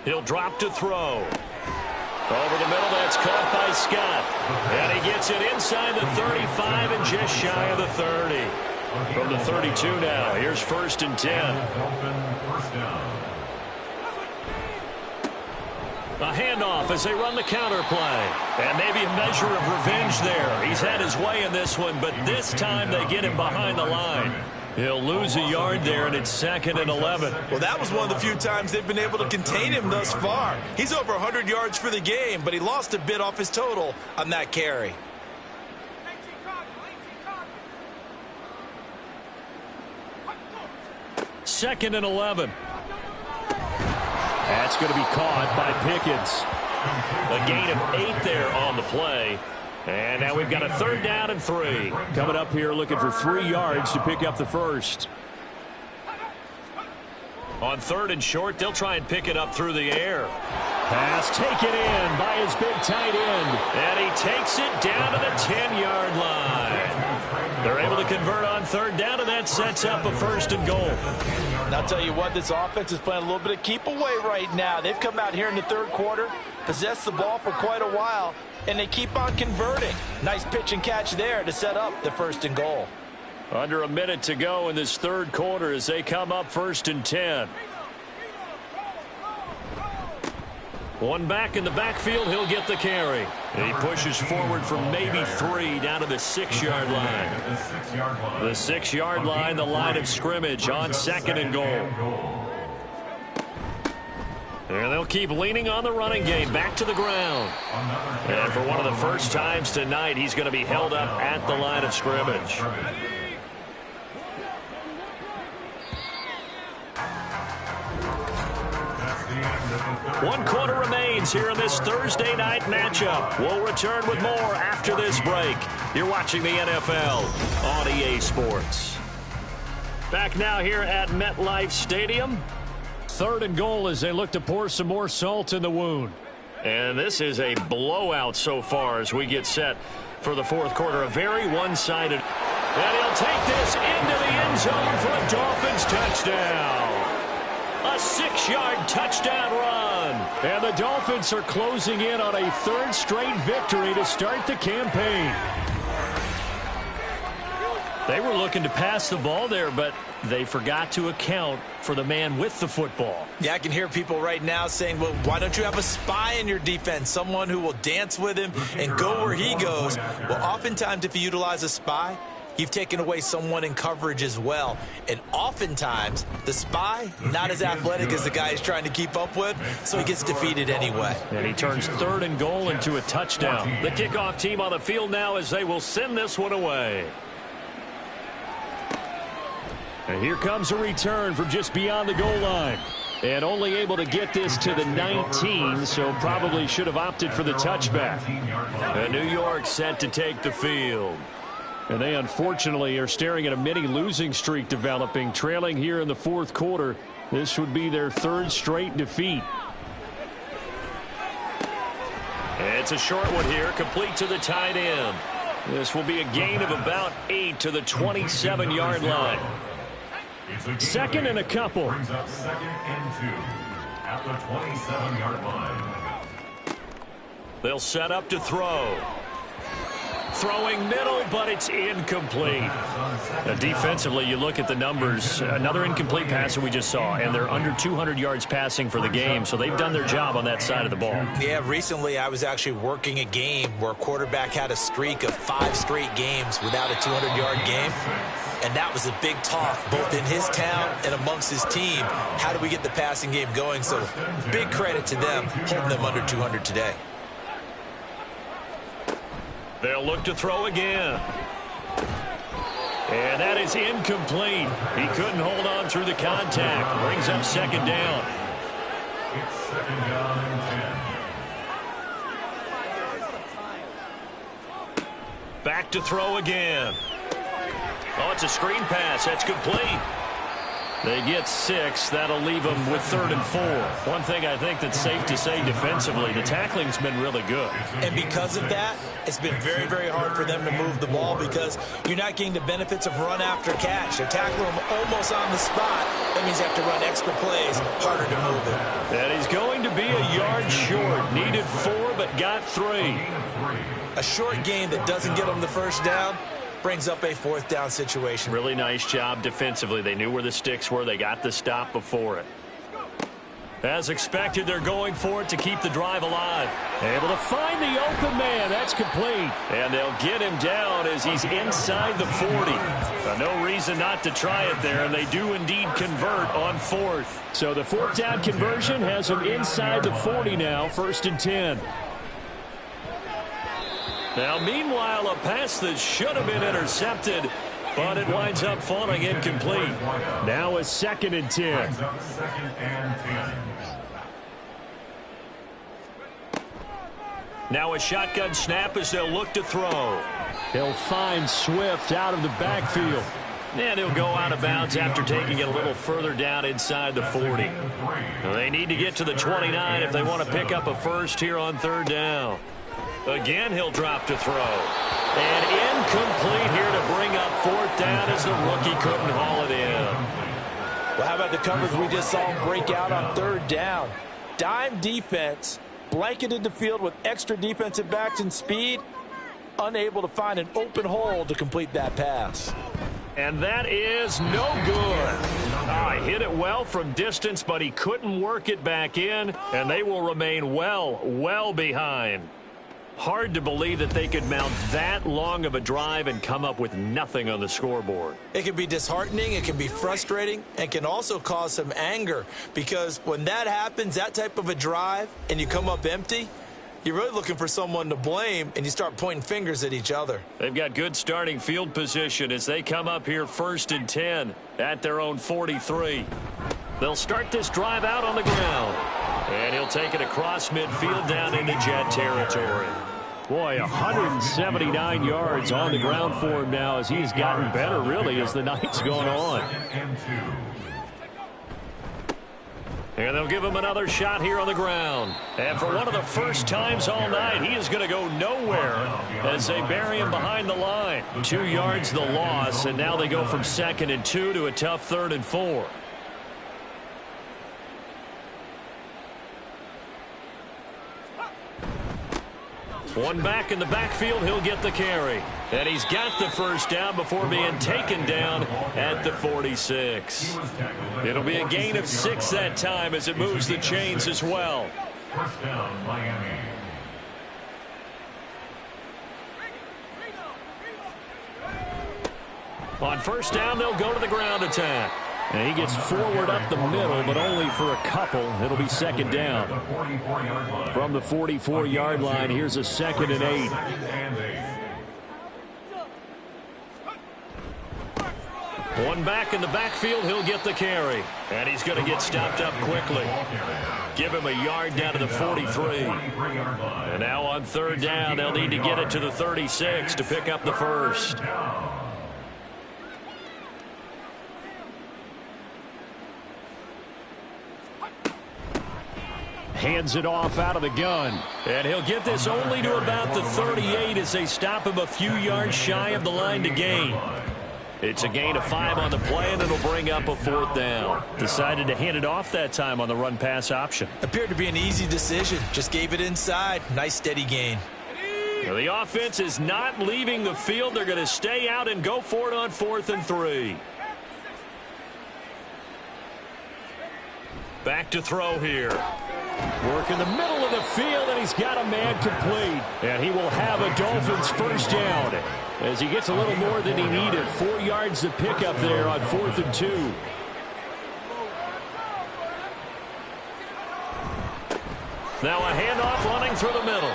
He'll drop to throw. Over the middle, that's caught by Scott. And he gets it inside the 35 and just shy of the 30. From the 32 now, here's 1st and 10. A handoff as they run the counter play. And maybe a measure of revenge there. He's had his way in this one, but this time they get him behind the line. He'll lose a yard there, and it's 2nd and 11. Well, that was one of the few times they've been able to contain him thus far. He's over 100 yards for the game, but he lost a bit off his total on that carry. Second and 11. That's going to be caught by Pickens. A gain of 8 there on the play. And now we've got a 3rd down and 3. Coming up here looking for 3 yards to pick up the first. On 3rd and short, they'll try and pick it up through the air. Pass taken in by his big tight end. And he takes it down to the 10-yard line. They're able to convert on 3rd down, and that sets up a 1st and goal. And I'll tell you what, this offense is playing a little bit of keep away right now. They've come out here in the third quarter, possessed the ball for quite a while, and they keep on converting. Nice pitch and catch there to set up the 1st and goal. Under a minute to go in this third quarter as they come up 1st and 10. One back in the backfield, he'll get the carry. He pushes forward from maybe 3 down to the 6-yard line. The 6-yard line, the line of scrimmage on 2nd and goal. And they'll keep leaning on the running game back to the ground. And for one of the first times tonight, he's going to be held up at the line of scrimmage. 1 quarter remains here in this Thursday night matchup. We'll return with more after this break. You're watching the NFL on EA Sports. Back now here at MetLife Stadium. 3rd and goal as they look to pour some more salt in the wound. And this is a blowout so far as we get set for the 4th quarter. A very one-sided. And he'll take this into the end zone for a Dolphins touchdown. A 6-yard touchdown run. And the Dolphins are closing in on a 3rd straight victory to start the campaign. They were looking to pass the ball there, but they forgot to account for the man with the football. Yeah, I can hear people right now saying, well, why don't you have a spy in your defense, someone who will dance with him and go where he goes? Well, oftentimes if you utilize a spy, you've taken away someone in coverage as well. And oftentimes, the spy, not as athletic as the guy he's trying to keep up with, so he gets defeated anyway. And he turns 3rd and goal into a touchdown. The kickoff team on the field now as they will send this one away. And here comes a return from just beyond the goal line. And only able to get this to the 19, so probably should have opted for the touchback. And New York set to take the field. And they unfortunately are staring at a mini losing streak developing, trailing here in the 4th quarter. This would be their 3rd straight defeat. It's a short one here, complete to the tight end. This will be a gain of about 8 to the 27-yard line. 2nd and a couple. Brings up 2nd and 2 at the 27-yard line. They'll set up to throw. Throwing middle, but it's incomplete. Defensively, you look at the numbers. Another incomplete pass that we just saw, and they're under 200 yards passing for the game, so they've done their job on that side of the ball. Yeah, recently I was actually working a game where a quarterback had a streak of 5 straight games without a 200-yard game. And that was a big talk, both in his town and amongst his team. How do we get the passing game going? So big credit to them, holding them under 200 today. They'll look to throw again. And that is incomplete. He couldn't hold on through the contact. Brings up 2nd down. It's 2nd down and 10. Back to throw again. Oh, it's a screen pass. That's complete. They get 6. That'll leave them with 3rd and 4. One thing I think that's safe to say defensively, the tackling's been really good. And because of that, it's been very, very hard for them to move the ball because you're not getting the benefits of run after catch. They're tackling them almost on the spot. That means you have to run extra plays, harder to move it. And he's going to be a yard short. Needed 4, but got 3. A short gain that doesn't get them the first down brings up a 4th down situation. Really nice job defensively. They knew where the sticks were. They got the stop before it. As expected, they're going for it to keep the drive alive. Able to find the open man. That's complete. And they'll get him down as he's inside the 40. No reason not to try it there, and they do indeed convert on 4th. So the 4th down conversion has him inside the 40 now, 1st and 10. Now, meanwhile, a pass that should have been intercepted, but it winds up falling incomplete. Now a 2nd and 10. 2nd and 10. Now a shotgun snap as they'll look to throw. He'll find Swift out of the backfield. And he'll go out of bounds after taking it a little further down inside the 40. They need to get to the 29 if they want to pick up a first here on 3rd down. Again, he'll drop to throw. And incomplete here to bring up 4th down as the rookie couldn't haul it in. Well, how about the coverage we just saw him break out on 3rd down? Dime defense, blanketed the field with extra defensive backs and speed, unable to find an open hole to complete that pass. And that is no good. Hit it well from distance, but he couldn't work it back in, and they will remain well behind. Hard to believe that they could mount that long of a drive and come up with nothing on the scoreboard. It can be disheartening, it can be frustrating, and can also cause some anger, because when that happens, that type of a drive, and you come up empty, you're really looking for someone to blame, and you start pointing fingers at each other. They've got good starting field position as they come up here 1st and 10 at their own 43. They'll start this drive out on the ground, and he'll take it across midfield down into Jet territory. Boy, 179 yards on the ground for him now as he's gotten better, really, as the night's gone on. And they'll give him another shot here on the ground. And for one of the first times all night, he is going to go nowhere as they bury him behind the line. 2 yards the loss, and now they go from 2nd and 2 to a tough 3rd and 4. One back in the backfield, he'll get the carry. And he's got the first down before being taken down at the 46. It'll be a gain of 6 that time as it moves the chains as well. First down, Miami. On first down, they'll go to the ground attack. And he gets forward up the middle, but only for a couple. It'll be 2nd down. From the 44-yard line, here's a 2nd and 8. One back in the backfield, he'll get the carry. And he's going to get stopped up quickly. Give him a yard down to the 43. And now on 3rd down, they'll need to get it to the 36 to pick up the first. Hands it off out of the gun. And he'll get this only to about the 38 as they stop him a few yards shy of the line to gain. It's a gain of 5 on the play, and it'll bring up a 4th down. Decided to hand it off that time on the run-pass option. Appeared to be an easy decision. Just gave it inside. Nice steady gain. Now the offense is not leaving the field. They're going to stay out and go for it on 4th and 3. Back to throw here. Work in the middle of the field, and he's got a man complete. And he will have a Dolphins first down as he gets a little more than he needed. 4 yards to pick up there on 4th and 2. Now a handoff running through the middle.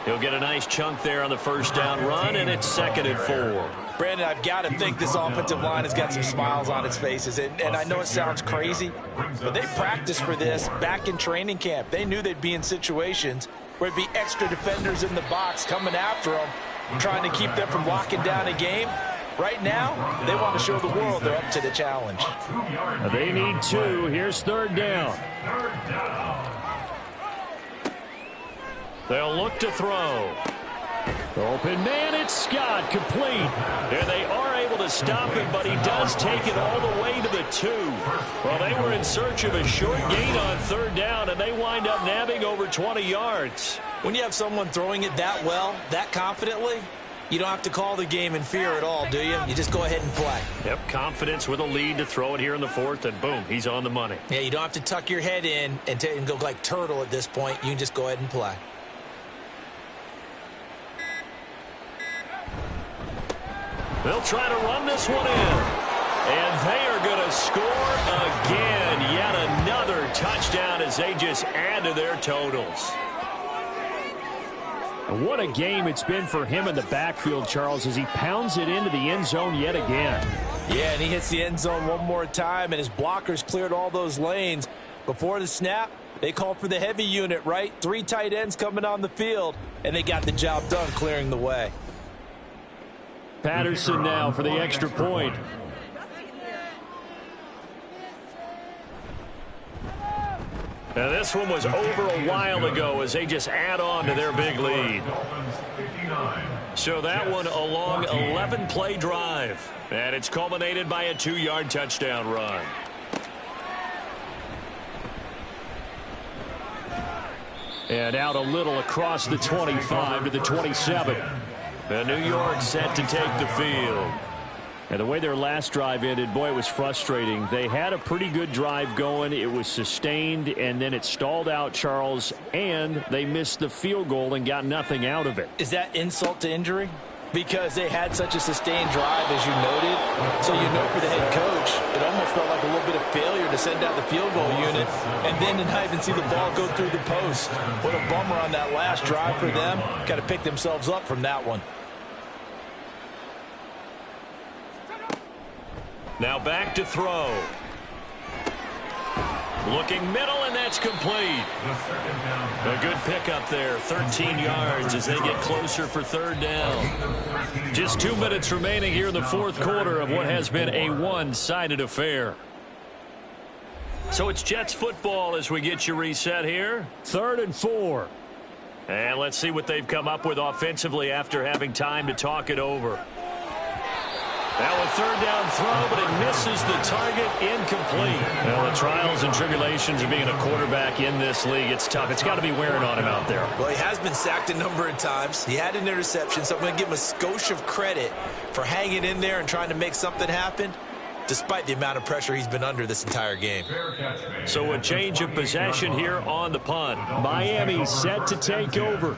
He'll get a nice chunk there on the first down run, and it's 2nd and 4. Brandon, I've got to think this offensive line has got some smiles on its faces. And I know it sounds crazy, but they practiced for this back in training camp. They knew they'd be in situations where it'd be extra defenders in the box coming after them, trying to keep them from locking down a game. Right now, they want to show the world they're up to the challenge. They need 2. Here's 3rd down. They'll look to throw. Open man, it's Scott, complete. And they are able to stop him, but he does take it all the way to the 2. Well, they were in search of a short gain on 3rd down, and they wind up nabbing over 20 yards. When you have someone throwing it that well, that confidently, you don't have to call the game in fear at all, do you? You just go ahead and play. Yep, confidence with a lead to throw it here in the 4th, and boom, he's on the money. Yeah, you don't have to tuck your head in and go like turtle at this point. You can just go ahead and play. They'll try to run this one in. And they are going to score again. Yet another touchdown as they just add to their totals. What a game it's been for him in the backfield, Charles, as he pounds it into the end zone yet again. Yeah, and he hits the end zone one more time, and his blockers cleared all those lanes. Before the snap, they called for the heavy unit, right? 3 tight ends coming on the field, and they got the job done clearing the way. Patterson now for the extra point. Now this one was over a while ago as they just add on to their big lead. So that one a long 11-play drive. And it's culminated by a 2-yard touchdown run. And out a little across the 25 to the 27. And New York set to take the field. And the way their last drive ended, boy, it was frustrating. They had a pretty good drive going. It was sustained, and then it stalled out, Charles, and they missed the field goal and got nothing out of it. Is that insult to injury? Because they had such a sustained drive, as you noted. So you know for the head coach, it almost felt like a little bit of failure to send out the field goal unit and then to not even see the ball go through the post. What a bummer on that last drive for them. Got to pick themselves up from that one. Now back to throw. Looking middle, and that's complete. A good pickup there, 13 yards as they get closer for third down. Just 2 minutes remaining here in the fourth quarter of what has been a one-sided affair. So it's Jets football as we get you reset here. 3rd and 4. And let's see what they've come up with offensively after having time to talk it over. Now a third down throw, but it misses the target, incomplete. Well, the trials and tribulations of being a quarterback in this league, it's tough. It's got to be wearing on him out there. Well, he has been sacked a number of times. He had an interception, so I'm going to give him a skosh of credit for hanging in there and trying to make something happen, despite the amount of pressure he's been under this entire game. So a change of possession here on the punt. Miami set to take over.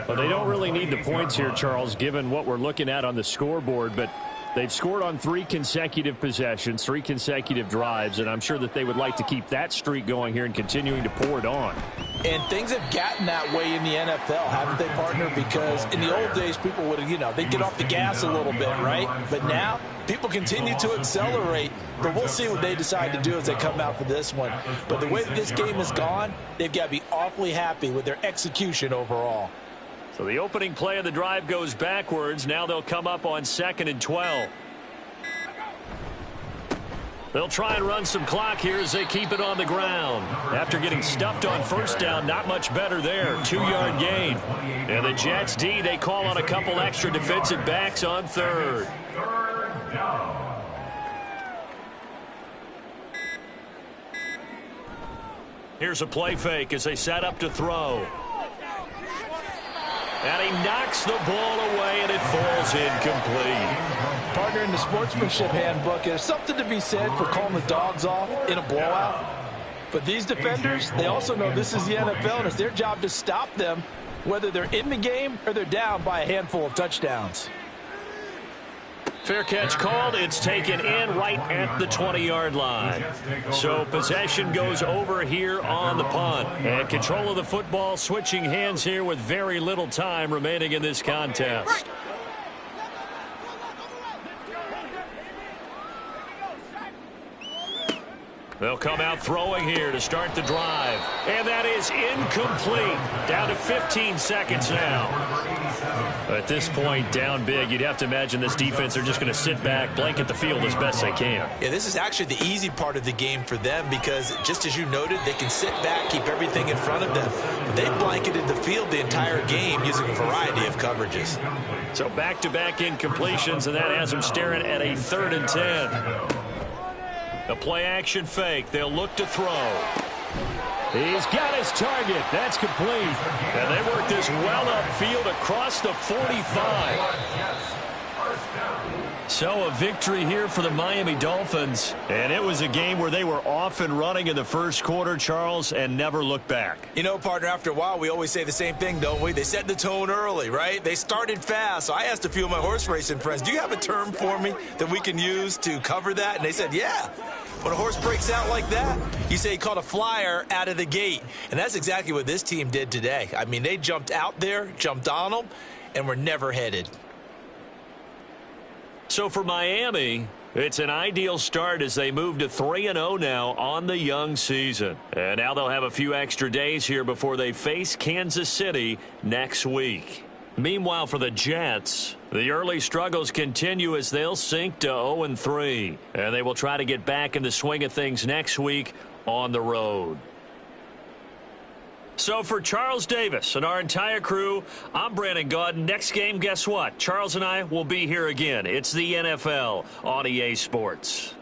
Well, they don't really need the points here, Charles, given what we're looking at on the scoreboard, but they've scored on 3 consecutive possessions, 3 consecutive drives, and I'm sure that they would like to keep that streak going here and continuing to pour it on. And things have gotten that way in the NFL, haven't they, partner? Because in the old days, people would, they'd get off the gas a little bit, right? But now, people continue to accelerate, but we'll see what they decide to do as they come out for this one. But the way that this game has gone, they've got to be awfully happy with their execution overall. So the opening play of the drive goes backwards. Now they'll come up on 2nd and 12. They'll try and run some clock here as they keep it on the ground. After getting stuffed on first down, not much better there. 2-yard gain. And the Jets D, they call on a couple extra defensive backs on 3rd. Here's a play fake as they set up to throw. And he knocks the ball away, and it falls incomplete. Partner, in the sportsmanship handbook, there's something to be said for calling the dogs off in a blowout. But these defenders, they also know this is the NFL, and it's their job to stop them, whether they're in the game or they're down by a handful of touchdowns. Fair catch called. It's taken in right at the 20-yard line. So possession goes over here on the punt. And control of the football switching hands here with very little time remaining in this contest. They'll come out throwing here to start the drive. And that is incomplete. Down to 15 seconds now. At this point, down big, you'd have to imagine this defense are just going to sit back, blanket the field as best they can. Yeah, this is actually the easy part of the game for them because, just as you noted, they can sit back, keep everything in front of them. But they blanketed the field the entire game using a variety of coverages. So back-to-back incompletions, and that has them staring at a 3rd and 10. The play-action fake. They'll look to throw. He's got his target. That's complete. And they work this well upfield across the 45. So a victory here for the Miami Dolphins. And it was a game where they were off and running in the first quarter, Charles, and never looked back. You know, partner, after a while, we always say the same thing, don't we? They set the tone early, right? They started fast. So I asked a few of my horse racing friends, do you have a term for me that we can use to cover that? And they said, yeah. When a horse breaks out like that, you say he caught a flyer out of the gate. And that's exactly what this team did today. I mean, they jumped out there, jumped on them, and were never headed. So for Miami, it's an ideal start as they move to 3-0 now on the young season. And now they'll have a few extra days here before they face Kansas City next week. Meanwhile, for the Jets, the early struggles continue as they'll sink to 0-3. And they will try to get back in the swing of things next week on the road. So for Charles Davis and our entire crew, I'm Brandon Gaudin. Next game, guess what? Charles and I will be here again. It's the NFL on EA Sports.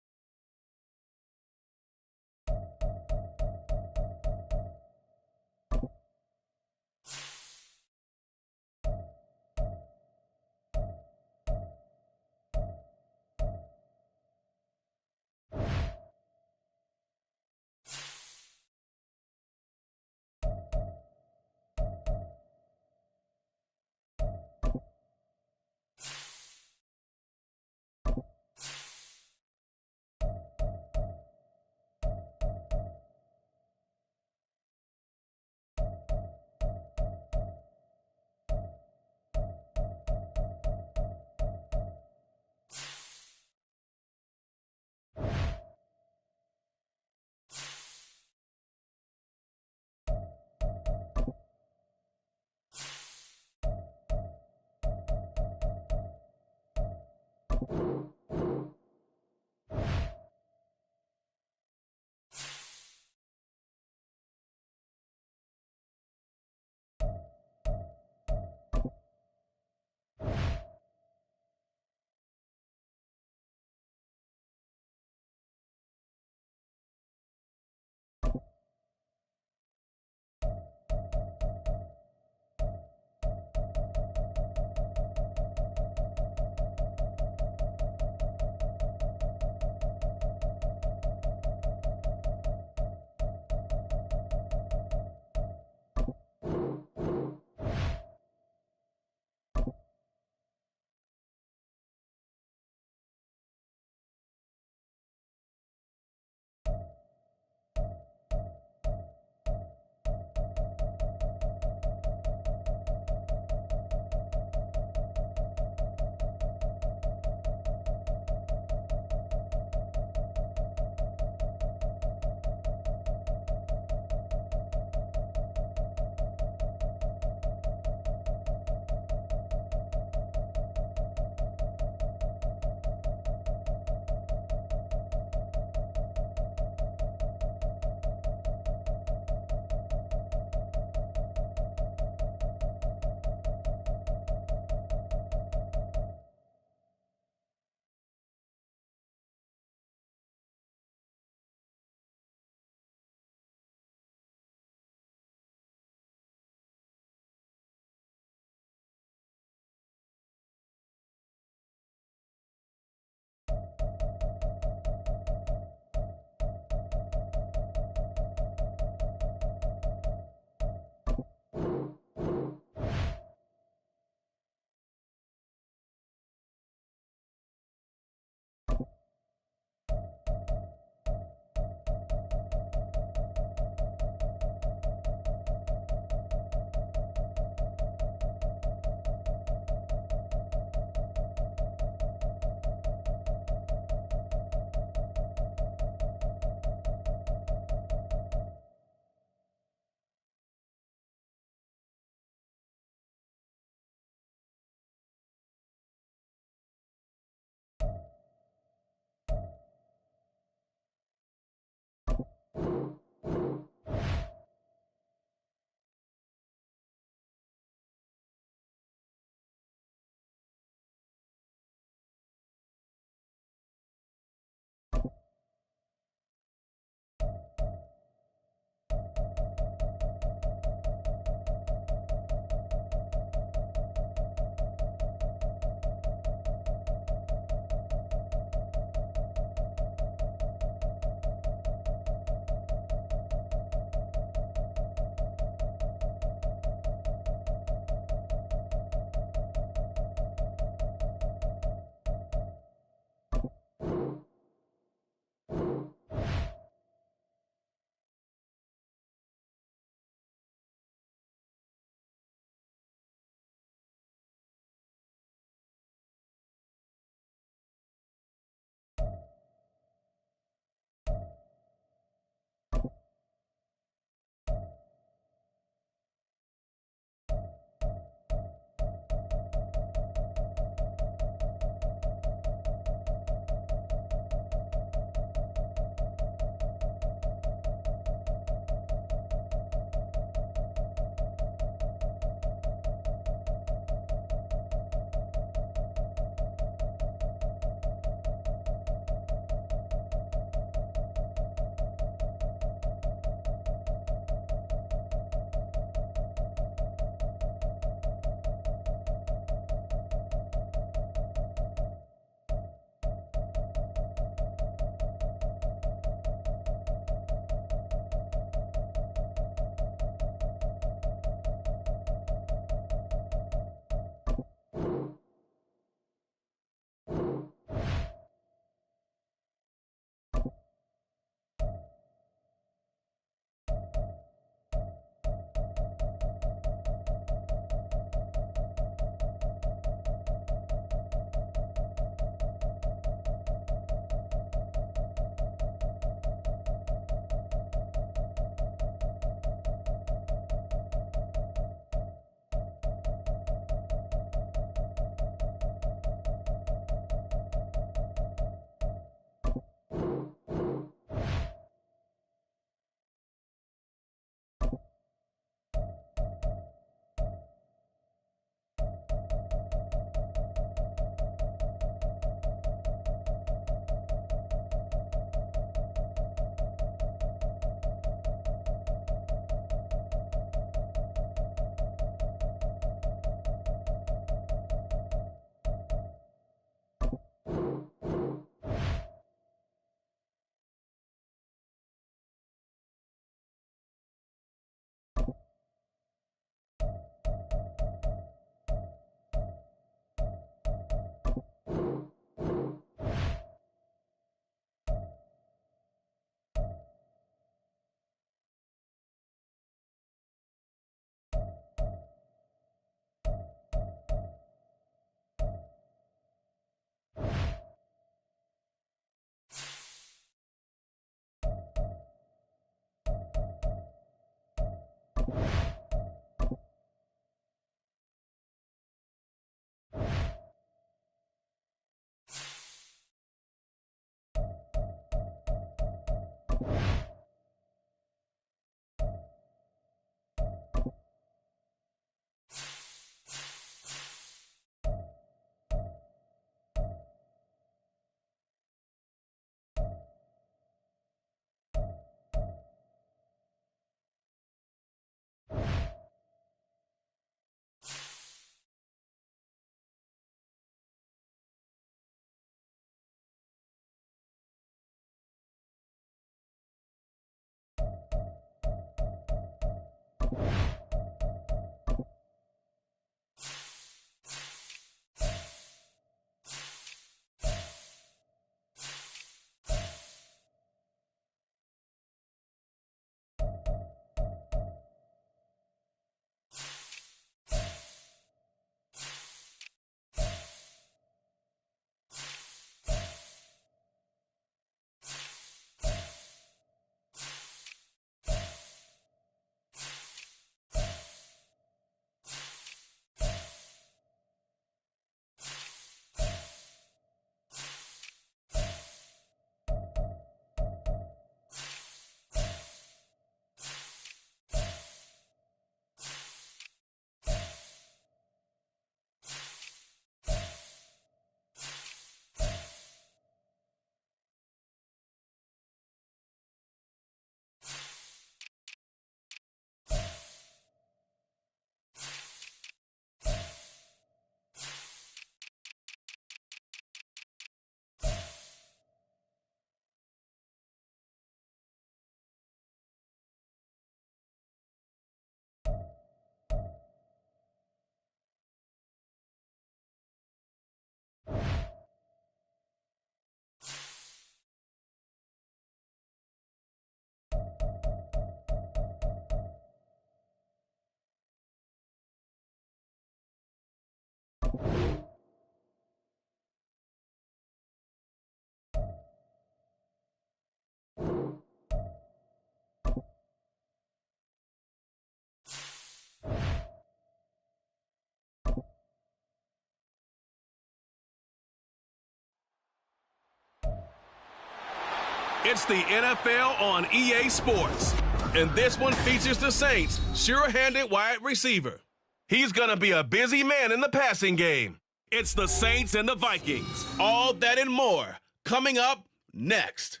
It's the NFL on EA Sports, and this one features the Saints' sure-handed wide receiver. He's going to be a busy man in the passing game. It's the Saints and the Vikings. All that and more coming up next.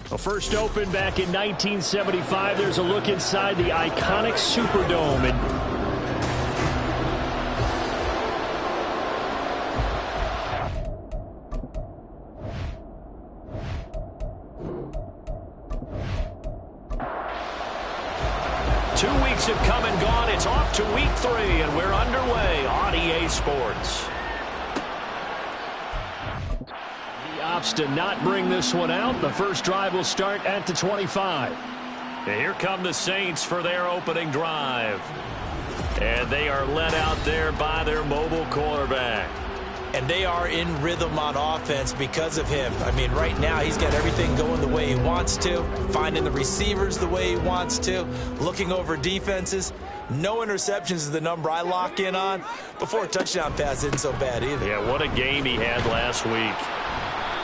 Well, first opened back in 1975. There's a look inside the iconic Superdome. And 2 weeks have come and gone. It's off to week 3, and we're underway on EA Sports. He opts to not bring this one out. The first drive will start at the 25. And here come the Saints for their opening drive. And they are led out there by their mobile quarterback. And they are in rhythm on offense because of him. I mean, right now he's got everything going the way he wants to, finding the receivers the way he wants to, looking over defenses. No interceptions is the number I lock in on. Before a touchdown pass isn't so bad either. Yeah, what a game he had last week.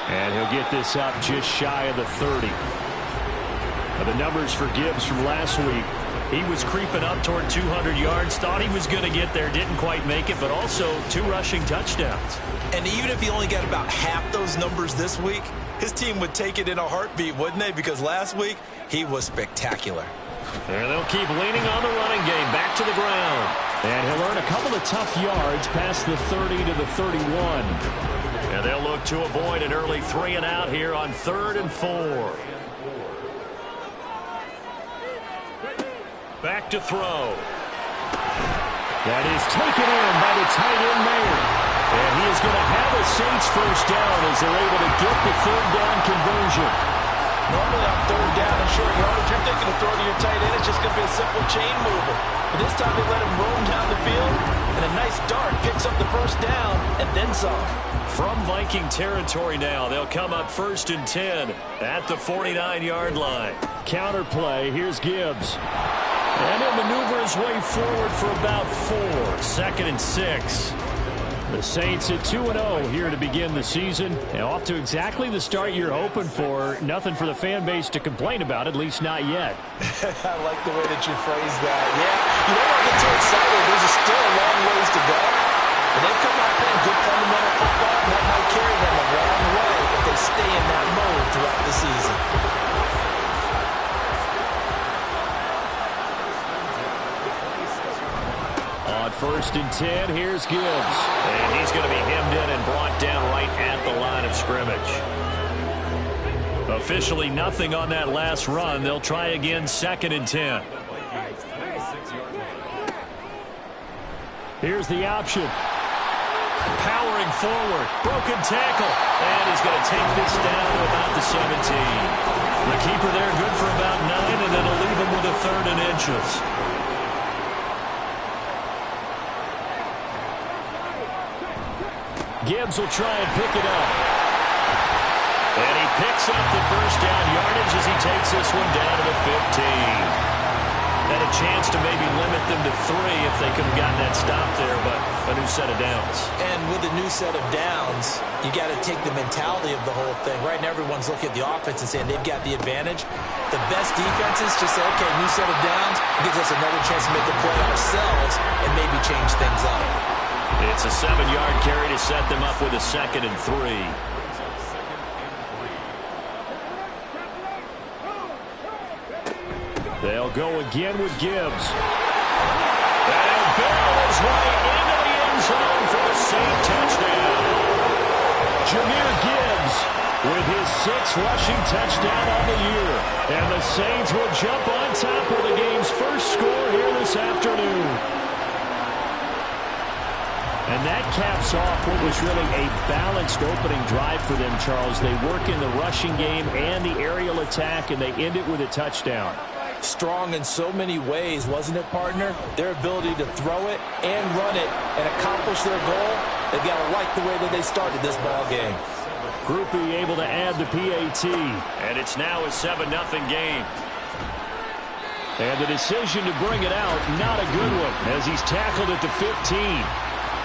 And he'll get this up just shy of the 30. Now the numbers for Gibbs from last week. He was creeping up toward 200 yards, thought he was going to get there, didn't quite make it, but also 2 rushing touchdowns. And even if he only got about half those numbers this week, his team would take it in a heartbeat, wouldn't they? Because last week, he was spectacular. And they'll keep leaning on the running game, back to the ground. And he'll earn a couple of tough yards past the 30 to the 31. And they'll look to avoid an early 3 and out here on 3rd and 4. Back to throw. That is taken in by the tight end Mayer. And he is going to have a Saints first down as they're able to get the 3rd down conversion. Normally on 3rd down and short yardage, you're thinking of throwing to your tight end. It's just going to be a simple chain mover. But this time they let him roam down the field, and a nice dart picks up the first down and then some. From Viking territory now, they'll come up 1st and 10 at the 49-yard line. Counter play. Here's Gibbs. And he'll maneuver his way forward for about 4. 2nd and 6. The Saints at 2-0 here to begin the season. And off to exactly the start you're hoping for. Nothing for the fan base to complain about, at least not yet. I like the way that you phrased that. Yeah, you don't want to get too excited. There's still a long ways to go. And they've come out playing good fundamental football, and that might carry them a long way if they stay in that mode throughout the season. On 1st and 10, here's Gibbs. And he's going to be hemmed in and brought down right at the line of scrimmage. Officially nothing on that last run. They'll try again 2nd and 10. Here's the option. Powering forward. Broken tackle. And he's going to take this down to about the 17. The keeper there good for about 9, and then he'll leave him with a 3rd and inches. Gibbs will try and pick it up. And he picks up the 1st down yardage as he takes this one down to the 15. Had a chance to maybe limit them to 3 if they could have gotten that stop there, but a new set of downs. And with a new set of downs, you got to take the mentality of the whole thing. Right now, everyone's looking at the offense and saying they've got the advantage. The best defenses just say, okay, new set of downs gives us another chance to make a play ourselves and maybe change things up. It's a 7-yard carry to set them up with a 2nd and 3. They'll go again with Gibbs. And Bell is right into the end zone for a Saint touchdown. Jahmyr Gibbs with his 6th rushing touchdown on the year. And the Saints will jump on top with the game's first score here this afternoon. And that caps off what was really a balanced opening drive for them, Charles. They work in the rushing game and the aerial attack, and they end it with a touchdown. Strong in so many ways, wasn't it, partner? Their ability to throw it and run it and accomplish their goal, they've got to like the way that they started this ball game. Groupie able to add the PAT. And it's now a 7-0 game. And the decision to bring it out, not a good one, as he's tackled at the 15.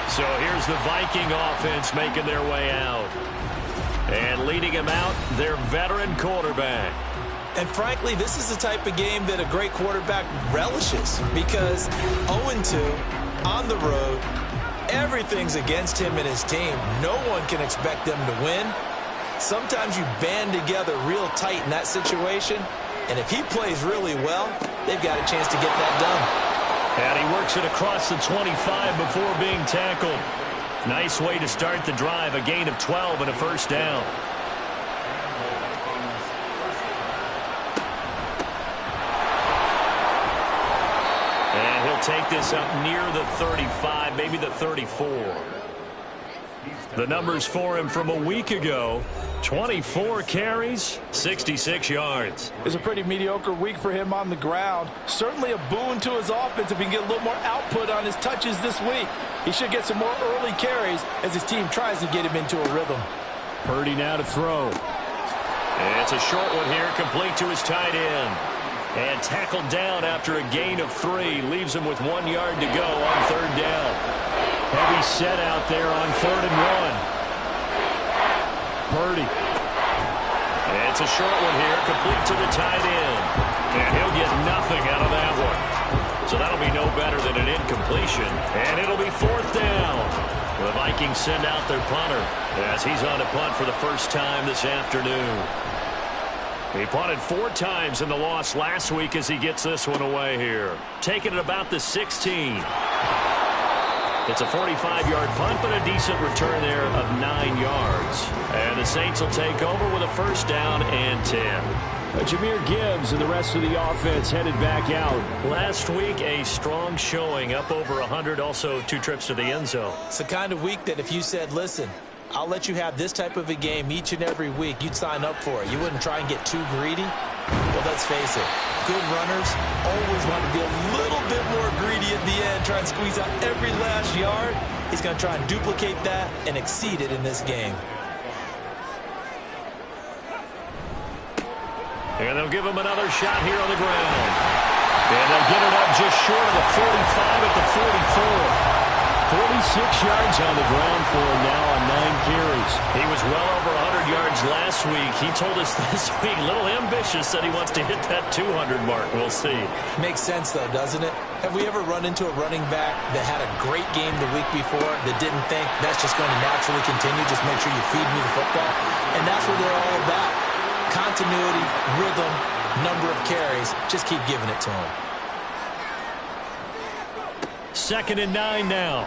So here's the Viking offense making their way out. And leading him out, their veteran quarterback. And frankly, this is the type of game that a great quarterback relishes, because 0-2 on the road, everything's against him and his team. No one can expect them to win. Sometimes you band together real tight in that situation, and if he plays really well, they've got a chance to get that done. And he works it across the 25 before being tackled. Nice way to start the drive, a gain of 12 and a 1st down. And he'll take this up near the 35, maybe the 34. The numbers for him from a week ago: 24 carries, 66 yards. It was a pretty mediocre week for him on the ground. Certainly a boon to his offense if he can get a little more output on his touches this week. He should get some more early carries as his team tries to get him into a rhythm. Purdy now to throw. And it's a short one here, complete to his tight end. And tackled down after a gain of 3. Leaves him with 1 yard to go on 3rd down. Heavy set out there on 3rd and 1. Purdy. And it's a short one here, complete to the tight end. And he'll get nothing out of that one. So that'll be no better than an incompletion. And it'll be 4th down. The Vikings send out their punter as he's on a punt for the first time this afternoon. He punted 4 times in the loss last week as he gets this one away here. Taking it about the 16. It's a 45-yard punt, but a decent return there of 9 yards. And the Saints will take over with a 1st down and 10. Jahmyr Gibbs and the rest of the offense headed back out. Last week, a strong showing, up over 100, also 2 trips to the end zone. It's the kind of week that if you said, listen, I'll let you have this type of a game each and every week, you'd sign up for it. You wouldn't try and get too greedy. Well, let's face it, good runners always want to be a little bit more greedy at the end, try and squeeze out every last yard. He's going to try and duplicate that and exceed it in this game. And they'll give him another shot here on the ground. And they'll get it up just short of the 45 at the 44. 46 yards on the ground for him now on 9 carries. He was well over 100 yards last week. He told us this week, a little ambitious, said he wants to hit that 200 mark. We'll see. Makes sense, though, doesn't it? Have we ever run into a running back that had a great game the week before that didn't think that's just going to naturally continue? Just make sure you feed me the football. And that's what they're all about. Continuity, rhythm, number of carries. Just keep giving it to them. 2nd and 9 now.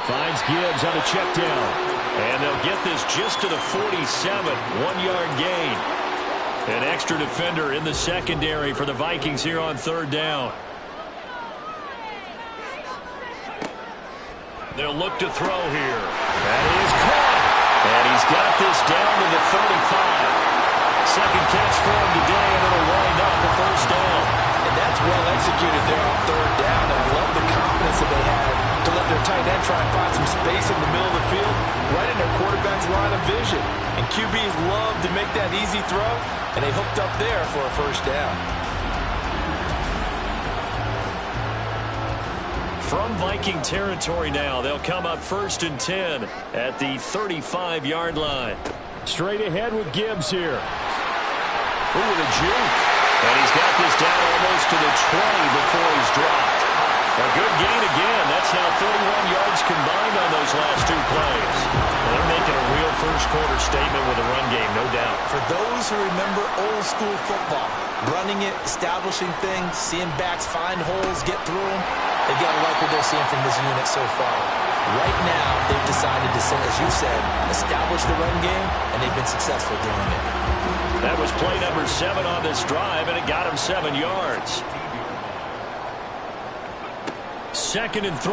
Finds Gibbs on a check down. And they'll get this just to the 47. 1-yard gain. An extra defender in the secondary for the Vikings here on 3rd down. They'll look to throw here. That is caught. And he's got this down to the 35. Second catch for him today, and it'll wind up a 1st down. And that's well executed there on 3rd down, and I love the confidence that they had to let their tight end try and find some space in the middle of the field, right in their quarterback's line of vision. And QBs love to make that easy throw, and they hooked up there for a 1st down. From Viking territory now, they'll come up 1st and 10 at the 35-yard line. Straight ahead with Gibbs here. Ooh, the juke. And he's got this down almost to the 20 before he's dropped. A good gain again. That's now 31 yards combined on those last 2 plays. They're making a real first-quarter statement with a run game, no doubt. For those who remember old-school football, running it, establishing things, seeing backs find holes, get through them, they've got to like what they're seeing from this unit so far. Right now, they've decided to, as you said, establish the run game, and they've been successful doing it. That was play number 7 on this drive, and it got him 7 yards. 2nd and 3.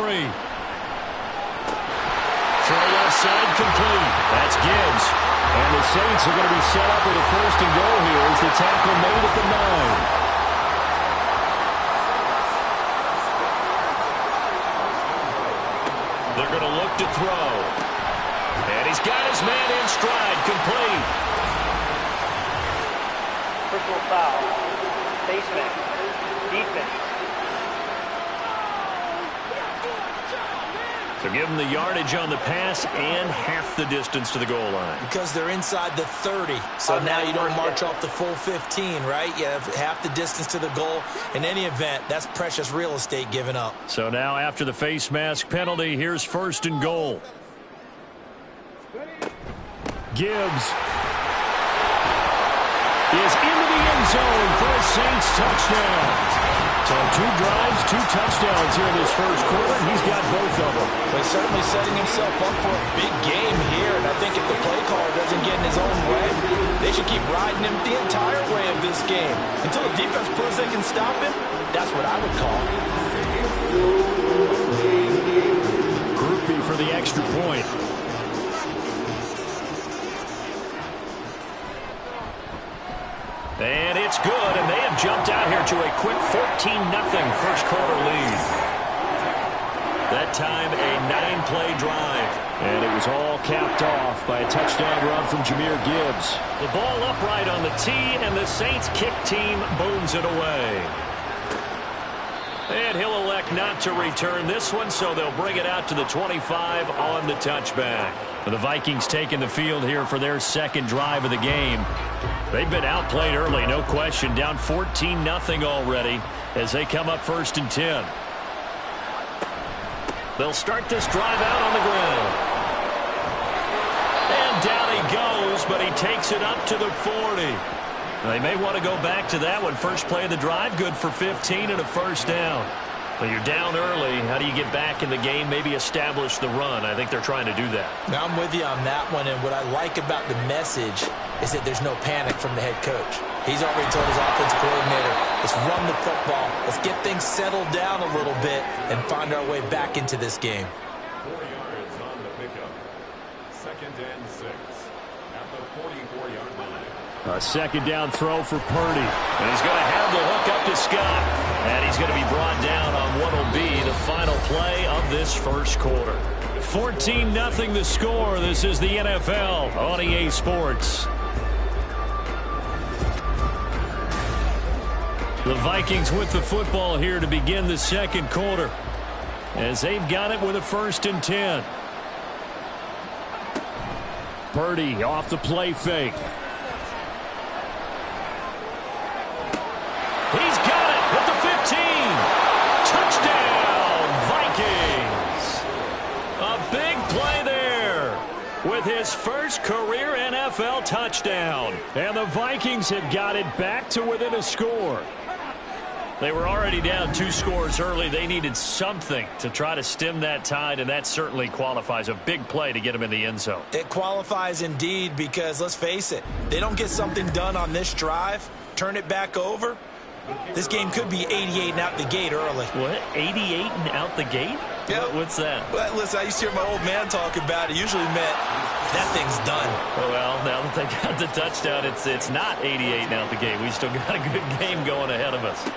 Throw left side complete. That's Gibbs. And the Saints are going to be set up with a 1st and goal here as the tackle made at the 9. They're going to look to throw. And he's got his man in stride, complete. Personal foul. Face mask. Defense. So give them the yardage on the pass and half the distance to the goal line. Because they're inside the 30. So now you don't march off the full 15, right? You have half the distance to the goal. In any event, that's precious real estate given up. So now after the face mask penalty, here's 1st and goal. Gibbs is into the end zone for a Saints touchdown. So 2 drives, 2 touchdowns here in this 1st quarter, and he's got both of them. Well, he's certainly setting himself up for a big game here, and I think if the play caller doesn't get in his own way, they should keep riding him the entire way of this game. Until the defense proves they can stop him, that's what I would call. Groupie for the extra point. And it's good, and they have jumped out here to a quick 14-0 first-quarter lead. That time, a 9-play drive. And it was all capped off by a touchdown run from Jahmyr Gibbs. The ball upright on the tee, and the Saints kick team booms it away. And he'll elect not to return this one, so they'll bring it out to the 25 on the touchback. The Vikings taking the field here for their 2nd drive of the game. They've been outplayed early, no question. Down 14-0 already as they come up 1st and 10. They'll start this drive out on the ground. And down he goes, but he takes it up to the 40. They may want to go back to that one. First play of the drive, good for 15 and a 1st down. But you're down early. How do you get back in the game, maybe establish the run? I think they're trying to do that. Now, I'm with you on that one, and what I like about the message is that there's no panic from the head coach. He's already told his offensive coordinator, let's run the football, let's get things settled down a little bit, and find our way back into this game. 4 yards on the pickup. 2nd and 6 at the 44-yard line. A 2nd down throw for Purdy. And he's going to have the hook up to Scott. And he's going to be brought down on what will be the final play of this 1st quarter. 14-0 the score. This is the NFL on EA Sports. The Vikings with the football here to begin the second quarter, as they've got it with a 1st and 10. Purdy off the play fake. He's got it at the 15. Touchdown, Vikings. A big play there with his first career NFL touchdown. And the Vikings have got it back to within a score. They were already down 2 scores early. They needed something to try to stem that tide, and that certainly qualifies. A big play to get them in the end zone. It qualifies indeed because, let's face it, they don't get something done on this drive, turn it back over, this game could be 88 and out the gate early. What? 88 and out the gate? Yeah. What's that? Well, listen, I used to hear my old man talk about it. Usually meant that thing's done. Well, now that they got the touchdown, it's not 88 and out the gate. We still got a good game going ahead of us.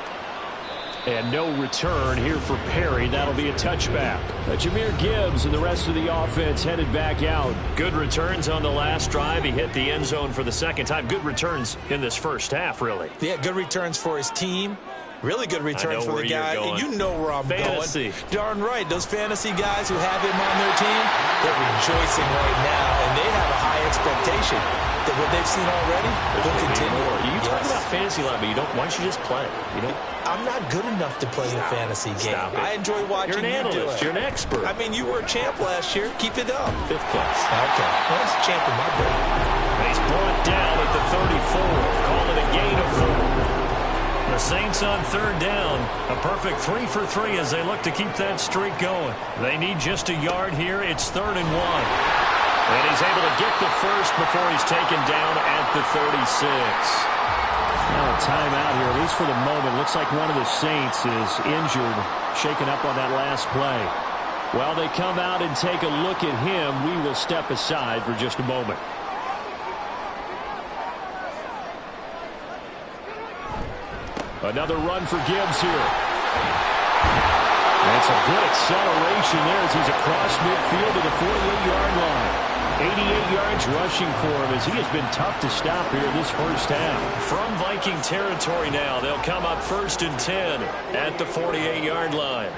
And no return here for Perry. That'll be a touchback. Jahmyr Gibbs and the rest of the offense headed back out. Good returns on the last drive. He hit the end zone for the second time. Good returns in this first half, really. Yeah, good returns for his team. Really good returns for the guy. You know where I'm fantasy. Going. Darn right. Those fantasy guys who have him on their team, they're rejoicing right now, and they have a high expectation that what they've seen already will continue. You talk about fantasy a lot, but why don't you just play? I'm not good enough to play the fantasy game. I enjoy watching you do it. You're an analyst. You're an expert. I mean, you were a champ last year. Keep it up. 5th place. Okay. Well, that's a champ in my book. And he's brought down at the 34. Call it a gain of 4. The Saints on 3rd down. A perfect 3 for 3 as they look to keep that streak going. They need just a yard here. It's 3rd and 1. And he's able to get the first before he's taken down at the 36. Now a timeout here, at least for the moment. Looks like one of the Saints is injured, shaken up on that last play. While they come out and take a look at him, we will step aside for just a moment. Another run for Gibbs here. That's a good acceleration there as he's across midfield to the 48-yard line. 88 yards rushing for him as he has been tough to stop here this first half. From Viking territory now, they'll come up 1st and 10 at the 48-yard line.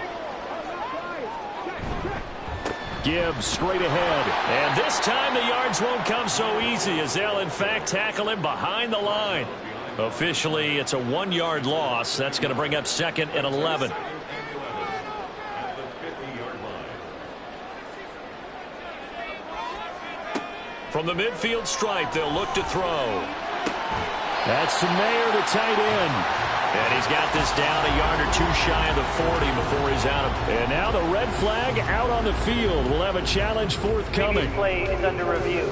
Gibbs straight ahead. And this time the yards won't come so easy as they'll in fact tackle him behind the line. Officially, it's a 1-yard loss. That's going to bring up 2nd and 11. From the midfield stripe, they'll look to throw. That's Mayer, the tight end. And he's got this down a yard or 2 shy of the 40 before he's out of it. And now the red flag out on the field. We'll have a challenge forthcoming. Play is under review.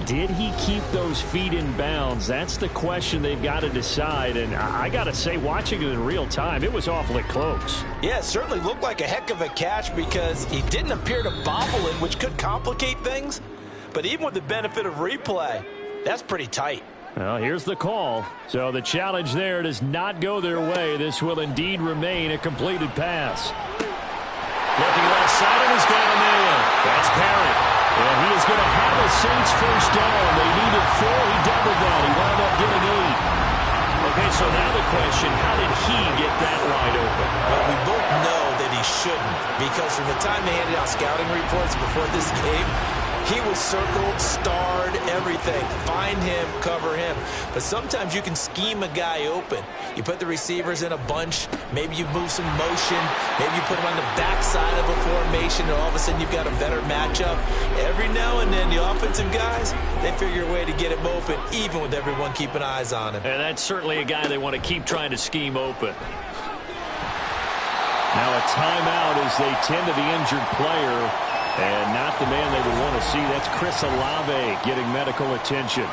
Did he keep those feet in bounds? That's the question they've got to decide. And I got to say, watching it in real time, it was awfully close. Yeah, it certainly looked like a heck of a catch because he didn't appear to bobble it, which could complicate things. But even with the benefit of replay, that's pretty tight. Well, here's the call. So the challenge there does not go their way. This will indeed remain a completed pass. Looking left side, and he's got a man. That's Perry. And he is going to have a Saints first down. They needed 4. He doubled that. He wound up getting 8. Okay, so now the question, how did he get that wide open? Well, we both know that he shouldn't because from the time they handed out scouting reports before this game, he was circled, starred, everything. Find him, cover him. But sometimes you can scheme a guy open. You put the receivers in a bunch. Maybe you move some motion. Maybe you put them on the backside of a formation, and all of a sudden you've got a better matchup. Every now and then, the offensive guys, they figure a way to get him open, even with everyone keeping eyes on him. And that's certainly a guy they want to keep trying to scheme open. Now a timeout as they tend to the injured player. And not the man they would want to see. That's Chris Olave getting medical attention.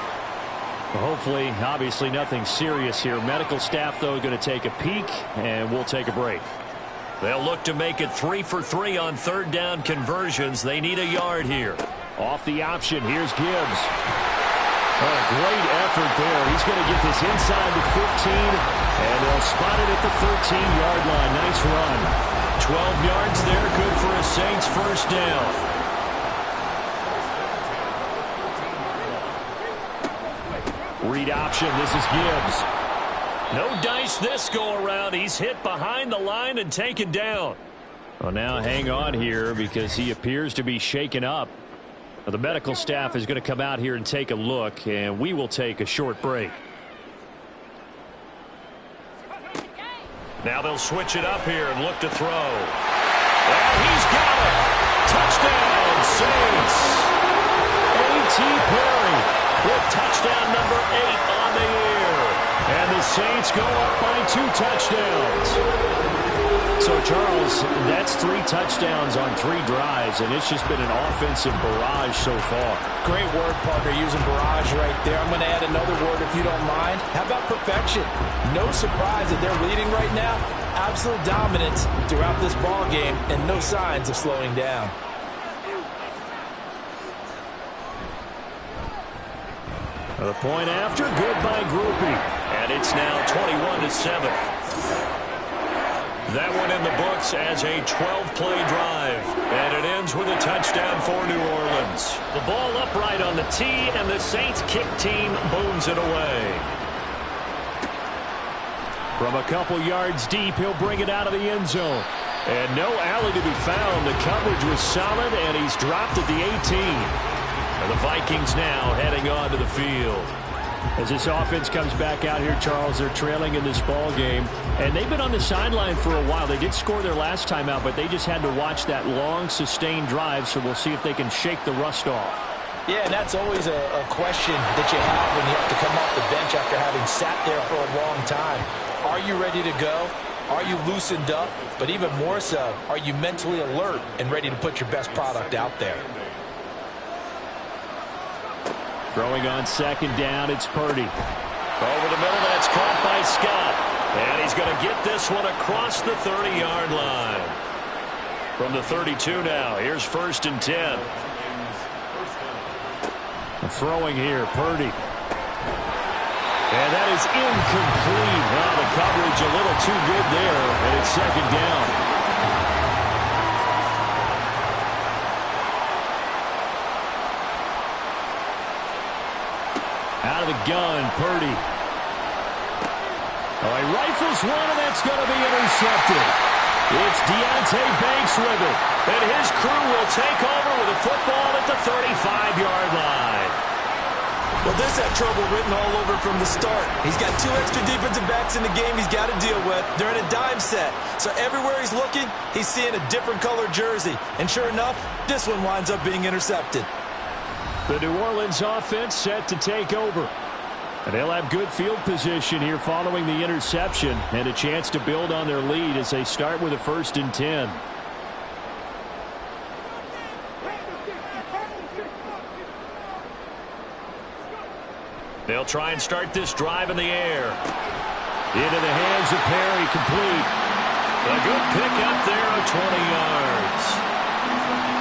Hopefully, obviously nothing serious here. Medical staff, though, going to take a peek, and we'll take a break. They'll look to make it 3 for 3 on 3rd down conversions. They need a yard here. Off the option, here's Gibbs. Oh, a great effort there. He's going to get this inside the 15, and they'll spot it at the 13-yard line. Nice run. 12 yards there, good for a Saints first down. Read option. This is Gibbs. No dice this go-around. He's hit behind the line and taken down. Well, now hang on here because he appears to be shaken up. Well, the medical staff is going to come out here and take a look, and we will take a short break. Now they'll switch it up here and look to throw. And he's got it. Touchdown, Saints. A.T. Perry with touchdown number 8 on the year. And the Saints go up by 2 touchdowns. So, Charles, that's 3 touchdowns on 3 drives, and it's just been an offensive barrage so far. Great word, partner, using barrage right there. I'm going to add another word if you don't mind. How about perfection? No surprise that they're leading right now. Absolute dominance throughout this ball game and no signs of slowing down. The point after, good by Groupie. And it's now 21-7. That one in the books as a 12-play drive. And it ends with a touchdown for New Orleans. The ball upright on the tee, and the Saints kick team booms it away. From a couple yards deep, he'll bring it out of the end zone. And no alley to be found. The coverage was solid, and he's dropped at the 18. And the Vikings now heading on to the field. As this offense comes back out here, Charles, they're trailing in this ball game. And they've been on the sideline for a while. They did score their last time out, but they just had to watch that long, sustained drive. So we'll see if they can shake the rust off. Yeah, and that's always a question that you have when you have to come off the bench after having sat there for a long time. Are you ready to go? Are you loosened up? But even more so, are you mentally alert and ready to put your best product out there? Throwing on second down, it's Purdy. Over the middle, that's caught by Scott. And he's going to get this one across the 30-yard line. From the 32 now, here's 1st and 10. Throwing here, Purdy. And that is incomplete. Well, the coverage a little too good there, and it's second down. Out of the gun, Purdy. Oh, he rifles one, and that's going to be intercepted. It's Deontay Banks with it. And his crew will take over with a football at the 35-yard line. Well, this had trouble written all over from the start. He's got 2 extra defensive backs in the game he's got to deal with. They're in a dime set. So everywhere he's looking, he's seeing a different color jersey. And sure enough, this one winds up being intercepted. The New Orleans offense set to take over. And they'll have good field position here following the interception and a chance to build on their lead as they start with a 1st and 10. They'll try and start this drive in the air. Into the hands of Perry, complete. A good pick up there of 20 yards.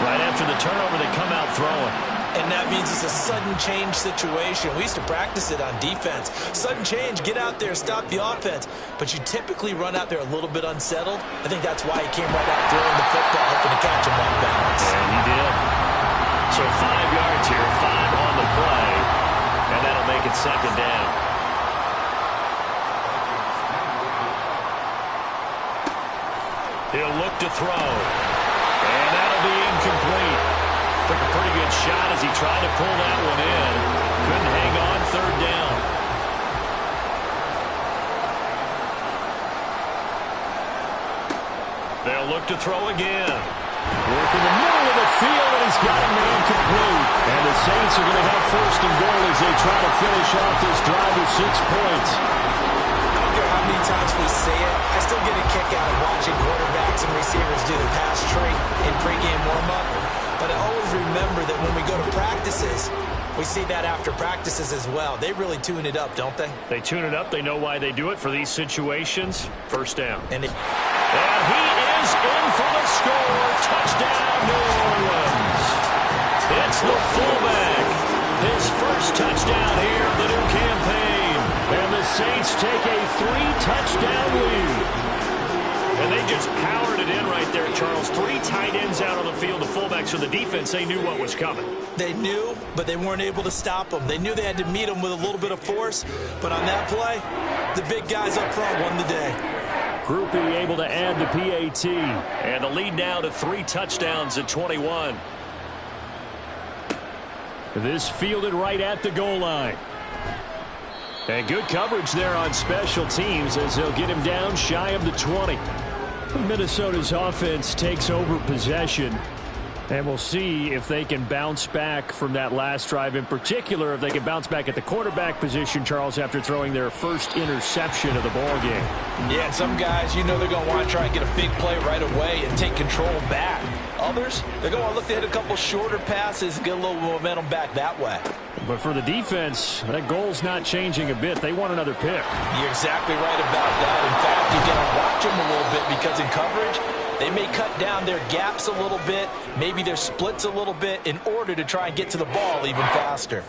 Right after the turnover, they come out throwing. And that means it's a sudden change situation. We used to practice it on defense. Sudden change, get out there, stop the offense. But you typically run out there a little bit unsettled. I think that's why he came right out throwing the football, hoping to catch him off balance. And he did. So 5 yards here, 5 on the play. And that'll make it second down. He'll look to throw. And that'll be incomplete. Took a pretty good shot as he tried to pull that one in. Couldn't hang on, 3rd down. They'll look to throw again. Work in the middle of the field, and he's got a man complete. And the Saints are going to have 1st and goal as they try to finish off this drive with 6 points. I don't care how many times we say it, I still get a kick out of watching quarterbacks and receivers do the pass trait in pregame warm-up. But I always remember that when we go to practices, we see that after practices as well. They really tune it up, don't they? They tune it up. They know why they do it for these situations. 1st down. And he is in for the score. Touchdown, New Orleans. It's the fullback. His 1st touchdown here of the new campaign. And the Saints take a 3-touchdown lead. And they just powered it in right there, Charles. 3 tight ends out on the field, the fullbacks for the defense. They knew what was coming. They knew, but they weren't able to stop them. They knew they had to meet them with a little bit of force, but on that play, the big guys up front won the day. Groupie able to add the PAT. And the lead now to 3 touchdowns at 21. This fielded right at the goal line. And good coverage there on special teams as they'll get him down shy of the 20. Minnesota's offense takes over possession. And we'll see if they can bounce back from that last drive. In particular, if they can bounce back at the quarterback position, Charles, after throwing their first interception of the ball game. Yeah, and some guys, you know they're going to want to try and get a big play right away and take control back. Others, they're going to look to hit a couple shorter passes and get a little momentum back that way. But for the defense, that goal's not changing a bit. They want another pick. You're exactly right about that. In fact, you got to watch them a little bit because in coverage, they may cut down their gaps a little bit, maybe their splits a little bit in order to try and get to the ball even faster.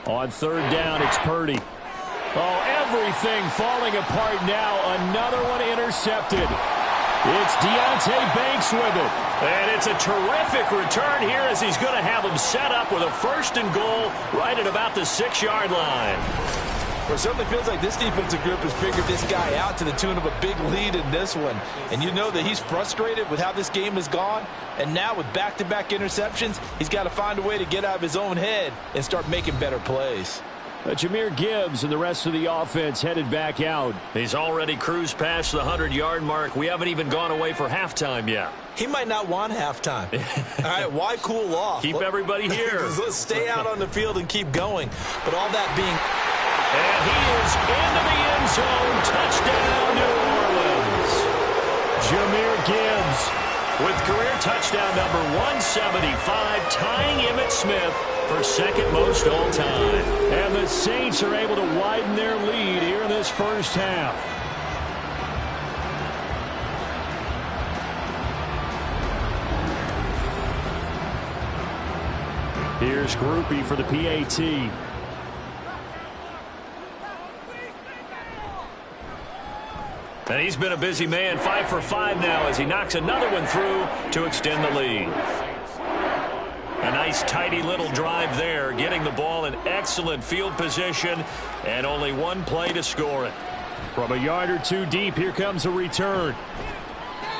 On 3rd down, it's Purdy. Oh, everything falling apart now. Another one intercepted. It's Deonte Banks with it. And it's a terrific return here as he's going to have him set up with a 1st and goal right at about the 6-yard line. Well, it certainly feels like this defensive group has figured this guy out to the tune of a big lead in this one. And you know that he's frustrated with how this game has gone. And now with back-to-back interceptions, he's got to find a way to get out of his own head and start making better plays. Jahmyr Gibbs and the rest of the offense headed back out. He's already cruised past the 100-yard mark. We haven't even gone away for halftime yet. He might not want halftime. All right, why cool off? Keep everybody here. Let's stay out on the field and keep going. But all that being... And he is into the end zone. Touchdown, New Orleans. Jahmyr Gibbs with career touchdown number 175, tying Emmitt Smith for 2nd most all time. And the Saints are able to widen their lead here in this first half. Here's Groupie for the PAT. And he's been a busy man, 5 for 5 now as he knocks another one through to extend the lead. A nice, tidy little drive there, getting the ball in excellent field position, and only 1 play to score it. From a yard or 2 deep, here comes a return.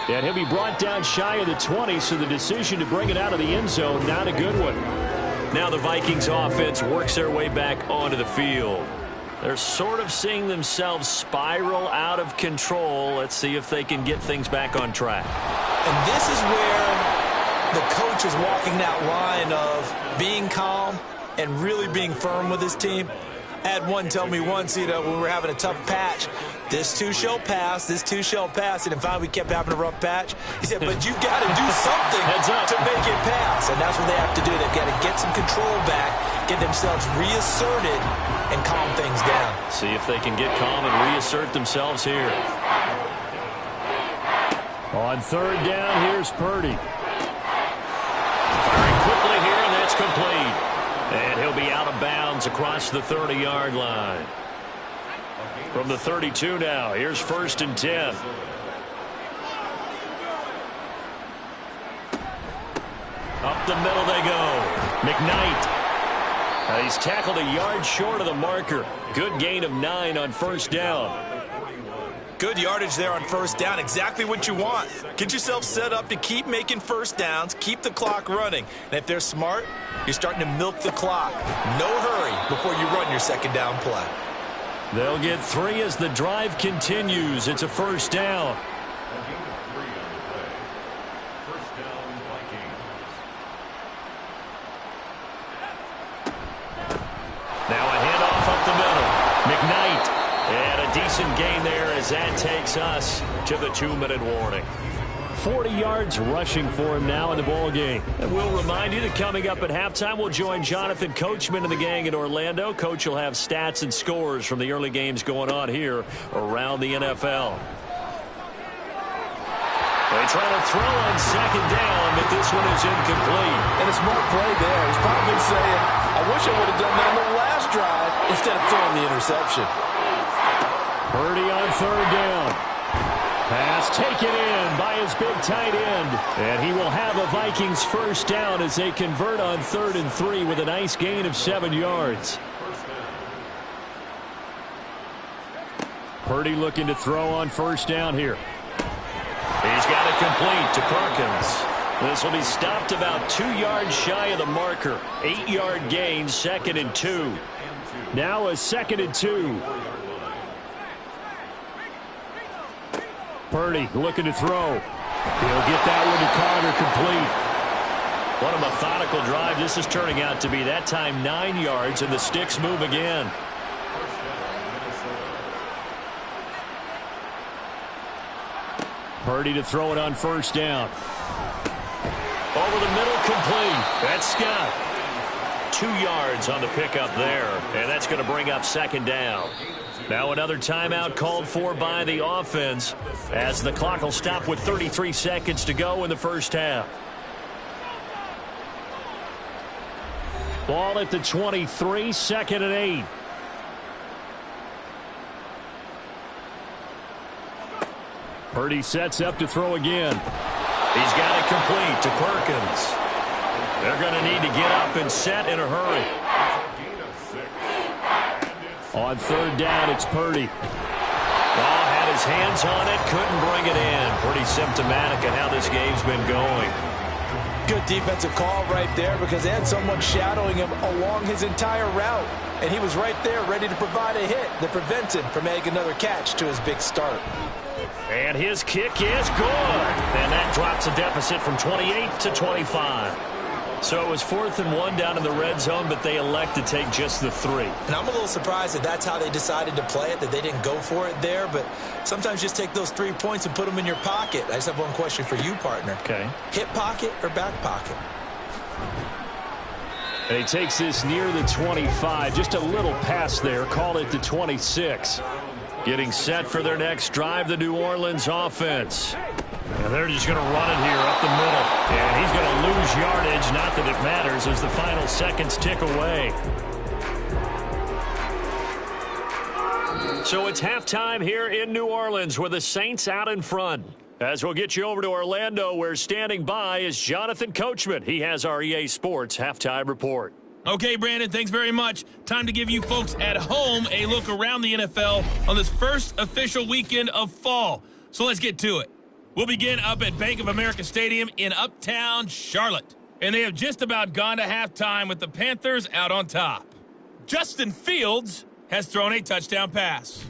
And he'll be brought down shy of the 20, so the decision to bring it out of the end zone, not a good one. Now the Vikings offense works their way back onto the field. They're sort of seeing themselves spiral out of control. Let's see if they can get things back on track. And this is where the coach is walking that line of being calm and really being firm with his team. I had one tell me once, when we were having a tough patch, this too shall pass, this too shall pass. And finally we kept having a rough patch. He said, but you've got to do something to make it pass. And that's what they have to do. They've got to get some control back, get themselves reasserted, and calm things down. See if they can get calm and reassert themselves here. On 3rd down, here's Purdy. Firing quickly here, and that's complete. And he'll be out of bounds across the 30-yard line. From the 32 now, here's 1st and 10. Up the middle they go. McKnight. He's tackled a yard short of the marker. Good gain of 9 on 1st down. Good yardage there on 1st down. Exactly what you want. Get yourself set up to keep making 1st downs, keep the clock running. And if they're smart, you're starting to milk the clock. No hurry before you run your 2nd down play. They'll get 3 as the drive continues. It's a 1st down. Now a handoff up the middle. McKnight. And a decent gain there as that takes us to the 2-minute warning. 40 yards rushing for him now in the ball game. And we'll remind you that coming up at halftime, we'll join Jonathan Coachman and the gang in Orlando. Coach will have stats and scores from the early games going on here around the NFL. They try to throw on 2nd down, but this one is incomplete. And a smart play there. He's probably saying, I wish I would have done that in the last drive instead of throwing the interception. Purdy on 3rd down. Pass taken in by his big tight end. And he will have a Vikings first down as they convert on 3rd and 3 with a nice gain of 7 yards. Purdy looking to throw on first down here. He's got it complete to Perkins. This will be stopped about 2 yards shy of the marker. 8-yard gain, 2nd and 2. Now a 2nd and 2. Purdy looking to throw. He'll get that one to Carter complete. What a methodical drive this is turning out to be. That time 9 yards, and the sticks move again. Purdy to throw it on first down. Over the middle, complete. That's Scott. 2 yards on the pickup there, and that's going to bring up 2nd down. Now another timeout called for by the offense as the clock will stop with 33 seconds to go in the first half. Ball at the 23, 2nd and 8. Purdy sets up to throw again. He's got it complete to Perkins. They're going to need to get up and set in a hurry. On 3rd down, it's Purdy. Ball had his hands on it, couldn't bring it in. Pretty symptomatic of how this game's been going. Good defensive call right there because they had someone shadowing him along his entire route. And he was right there ready to provide a hit that prevents him from making another catch to his big start. And his kick is good. And that drops a deficit from 28 to 25. So it was 4th and 1 down in the red zone, but they elect to take just the 3. And I'm a little surprised that that's how they decided to play it, that they didn't go for it there. But sometimes just take those 3 points and put them in your pocket. I just have one question for you, partner. Okay. Hip pocket or back pocket? And he takes this near the 25. Just a little pass there. Call it the 26. Getting set for their next drive, the New Orleans offense. And they're just going to run it here up the middle. And he's going to lose yardage. Not that it matters as the final seconds tick away. So it's halftime here in New Orleans with the Saints out in front. As we'll get you over to Orlando, where standing by is Jonathan Coachman. He has our EA Sports halftime report. Okay, Brandon, thanks very much. Time to give you folks at home a look around the NFL on this first official weekend of fall. So let's get to it. We'll begin up at Bank of America Stadium in Uptown Charlotte. And they have just about gone to halftime with the Panthers out on top. Justin Fields has thrown a touchdown pass.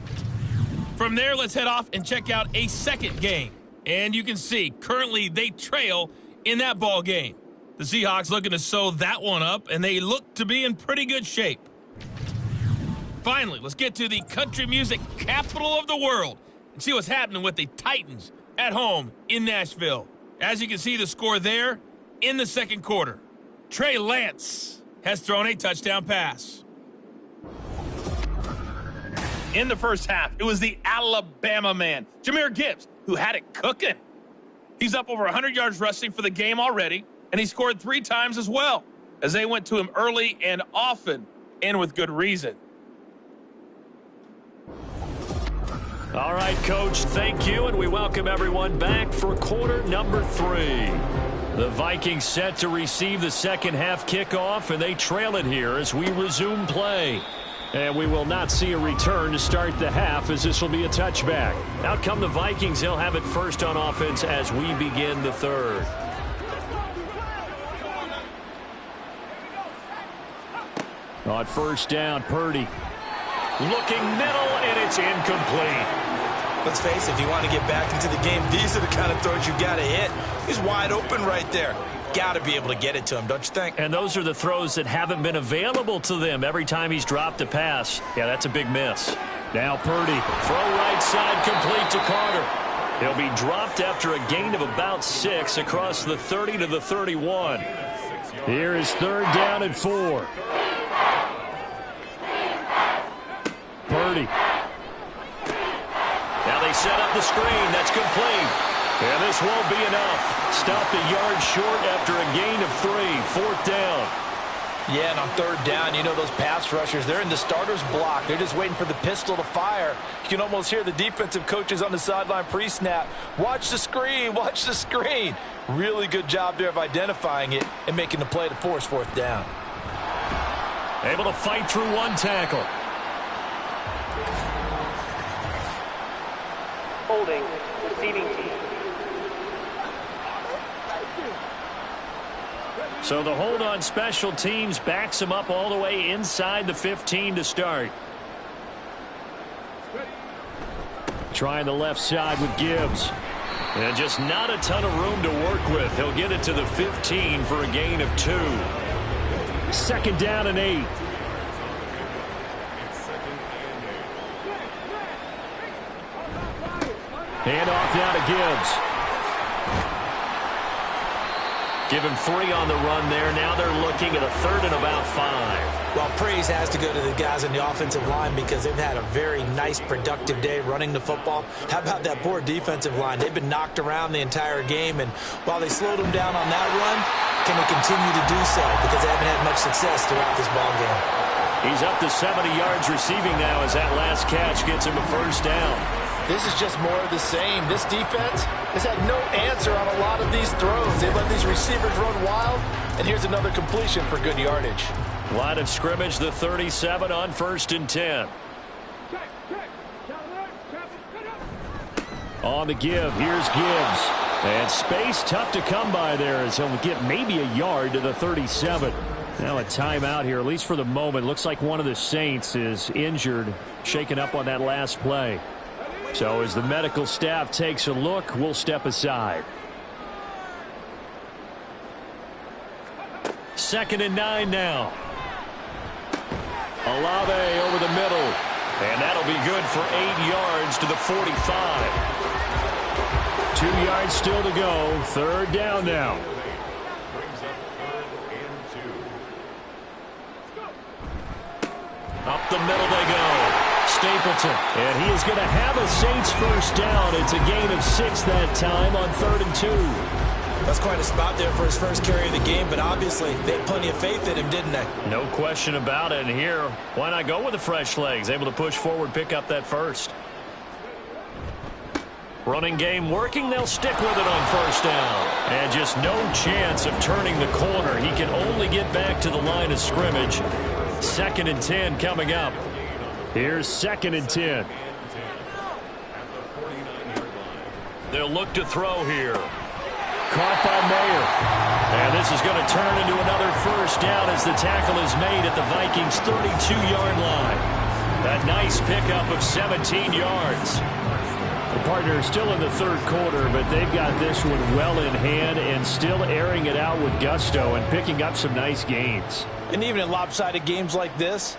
From there, let's head off and check out a second game. And you can see, currently they trail in that ball game. The Seahawks looking to sew that one up, and they look to be in pretty good shape. Finally, let's get to the country music capital of the world and see what's happening with the Titans at home in Nashville. As you can see the score there in the second quarter. Trey Lance has thrown a touchdown pass. In the first half, it was the Alabama man, Jahmyr Gibbs, who had it cooking. He's up over 100 yards rushing for the game already, and he scored 3 times as well, as they went to him early and often, and with good reason. All right, Coach, thank you, and we welcome everyone back for quarter number 3. The Vikings set to receive the second half kickoff, and they trail it here as we resume play. And we will not see a return to start the half, as this will be a touchback. Out come the Vikings. They'll have it first on offense as we begin the third. On first down, Purdy. Looking middle, and it's incomplete. Let's face it, if you want to get back into the game, these are the kind of throws you got to hit. He's wide open right there. Got to be able to get it to him, don't you think? And those are the throws that haven't been available to them every time he's dropped a pass. Yeah, that's a big miss. Now Purdy. Throw right side complete to Carter. He'll be dropped after a gain of about 6 across the 30 to the 31. Here is third down and 4. Purdy. Now they set up the screen. That's complete. And this won't be enough. Stopped a yard short after a gain of 3. Fourth down. Yeah, and on third down, you know those pass rushers, they're in the starter's block. They're just waiting for the pistol to fire. You can almost hear the defensive coaches on the sideline pre-snap. Watch the screen, watch the screen. Really good job there of identifying it and making the play to force fourth down. Able to fight through one tackle. Holding, receiving team. So the hold on special teams backs him up all the way inside the 15 to start. Trying the left side with Gibbs. And just not a ton of room to work with. He'll get it to the 15 for a gain of 2. Second down and 8. Hand off now to Gibbs. Give him 3 on the run there. Now they're looking at a third and about 5. Well, praise has to go to the guys on the offensive line because they've had a very nice, productive day running the football. How about that poor defensive line? They've been knocked around the entire game, and while they slowed them down on that run, can they continue to do so? Because they haven't had much success throughout this ball game. He's up to 70 yards receiving now as that last catch gets him a first down. This is just more of the same. This defense has had no answer on a lot of these throws. They let these receivers run wild, and here's another completion for good yardage. Line of scrimmage, the 37 on 1st and 10. On the give, here's Gibbs. And space tough to come by there as he'll get maybe a yard to the 37. Now a timeout here, at least for the moment. Looks like one of the Saints is injured, shaken up on that last play. So as the medical staff takes a look, we'll step aside. 2nd and 9 now. Olave over the middle. And that'll be good for 8 yards to the 45. 2 yards still to go. Third down now. Up the middle they go. Stapleton. And he is going to have a Saints first down. It's a gain of 6 that time on 3rd and 2. That's quite a spot there for his first carry of the game, but obviously they had plenty of faith in him, didn't they? No question about it. And here, why not go with the fresh legs? Able to push forward, pick up that first. Running game working. They'll stick with it on first down. And just no chance of turning the corner. He can only get back to the line of scrimmage. 2nd and 10 coming up. Here's 2nd and 10. They'll look to throw here. Caught by Mayer. And this is going to turn into another first down as the tackle is made at the Vikings' 32-yard line. A nice pickup of 17 yards. The partner is still in the third quarter, but they've got this one well in hand and still airing it out with gusto and picking up some nice gains. And even in lopsided games like this,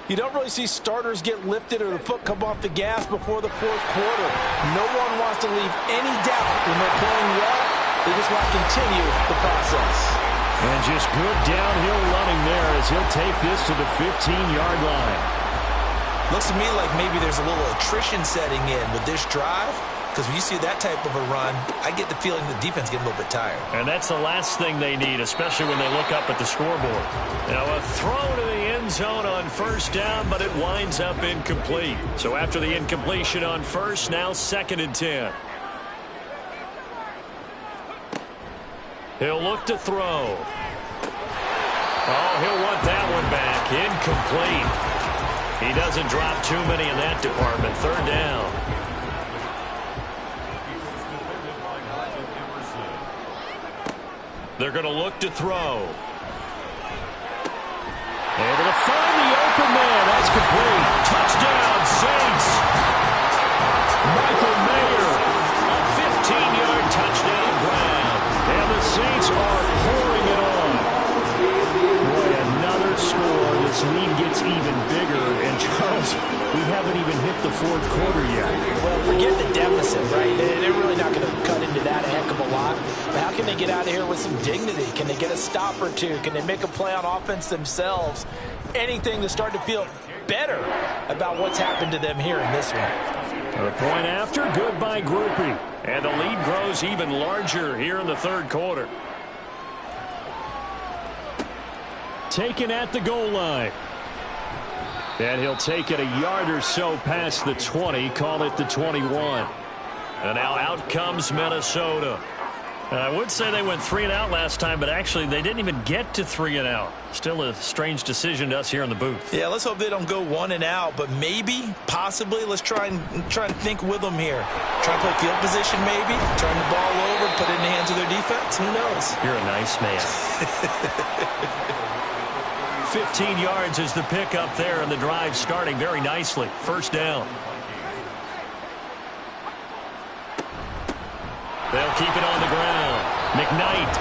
you don't really see starters get lifted or the foot come off the gas before the fourth quarter. No one wants to leave any doubt when they're playing well. They just want to continue the process. And just good downhill running there as he'll take this to the 15-yard line. Looks to me like maybe there's a little attrition setting in with this drive, because when you see that type of a run, I get the feeling the defense getting a little bit tired. And that's the last thing they need, especially when they look up at the scoreboard. Now a throw to the end zone on first down, but it winds up incomplete. So after the incompletion on first, now 2nd and 10. He'll look to throw. Oh, he'll want that one back. Incomplete. He doesn't drop too many in that department. Third down. They're going to look to throw. Able to find the open man. That's complete. Touchdown, Saints. Michael Mayer. A 15-yard touchdown grab. And the Saints are pouring it on. Boy, another score. This lead gets even bigger. And Charles, we haven't even hit the fourth quarter yet. Well, forget the deficit, right? They're really not going to cut into that a heck of a lot. But how can they get out of here with some dignity? Can they get a stop or two? Can they make a play on offense themselves? Anything to start to feel better about what's happened to them here in this one. A point after, good by Groupie. And the lead grows even larger here in the third quarter. taken at the goal line. And he'll take it a yard or so past the 20, call it the 21. And now out comes Minnesota. And I would say they went 3 and out last time, but actually they didn't even get to 3 and out. Still a strange decision to us here in the booth. Yeah, let's hope they don't go 1 and out, but maybe, possibly, let's try and think with them here. Try and play field position maybe, turn the ball over, put it in the hands of their defense. Who knows? You're a nice man. 15 yards is the pickup there, and the drive starting very nicely. First down. They'll keep it on the ground. McKnight.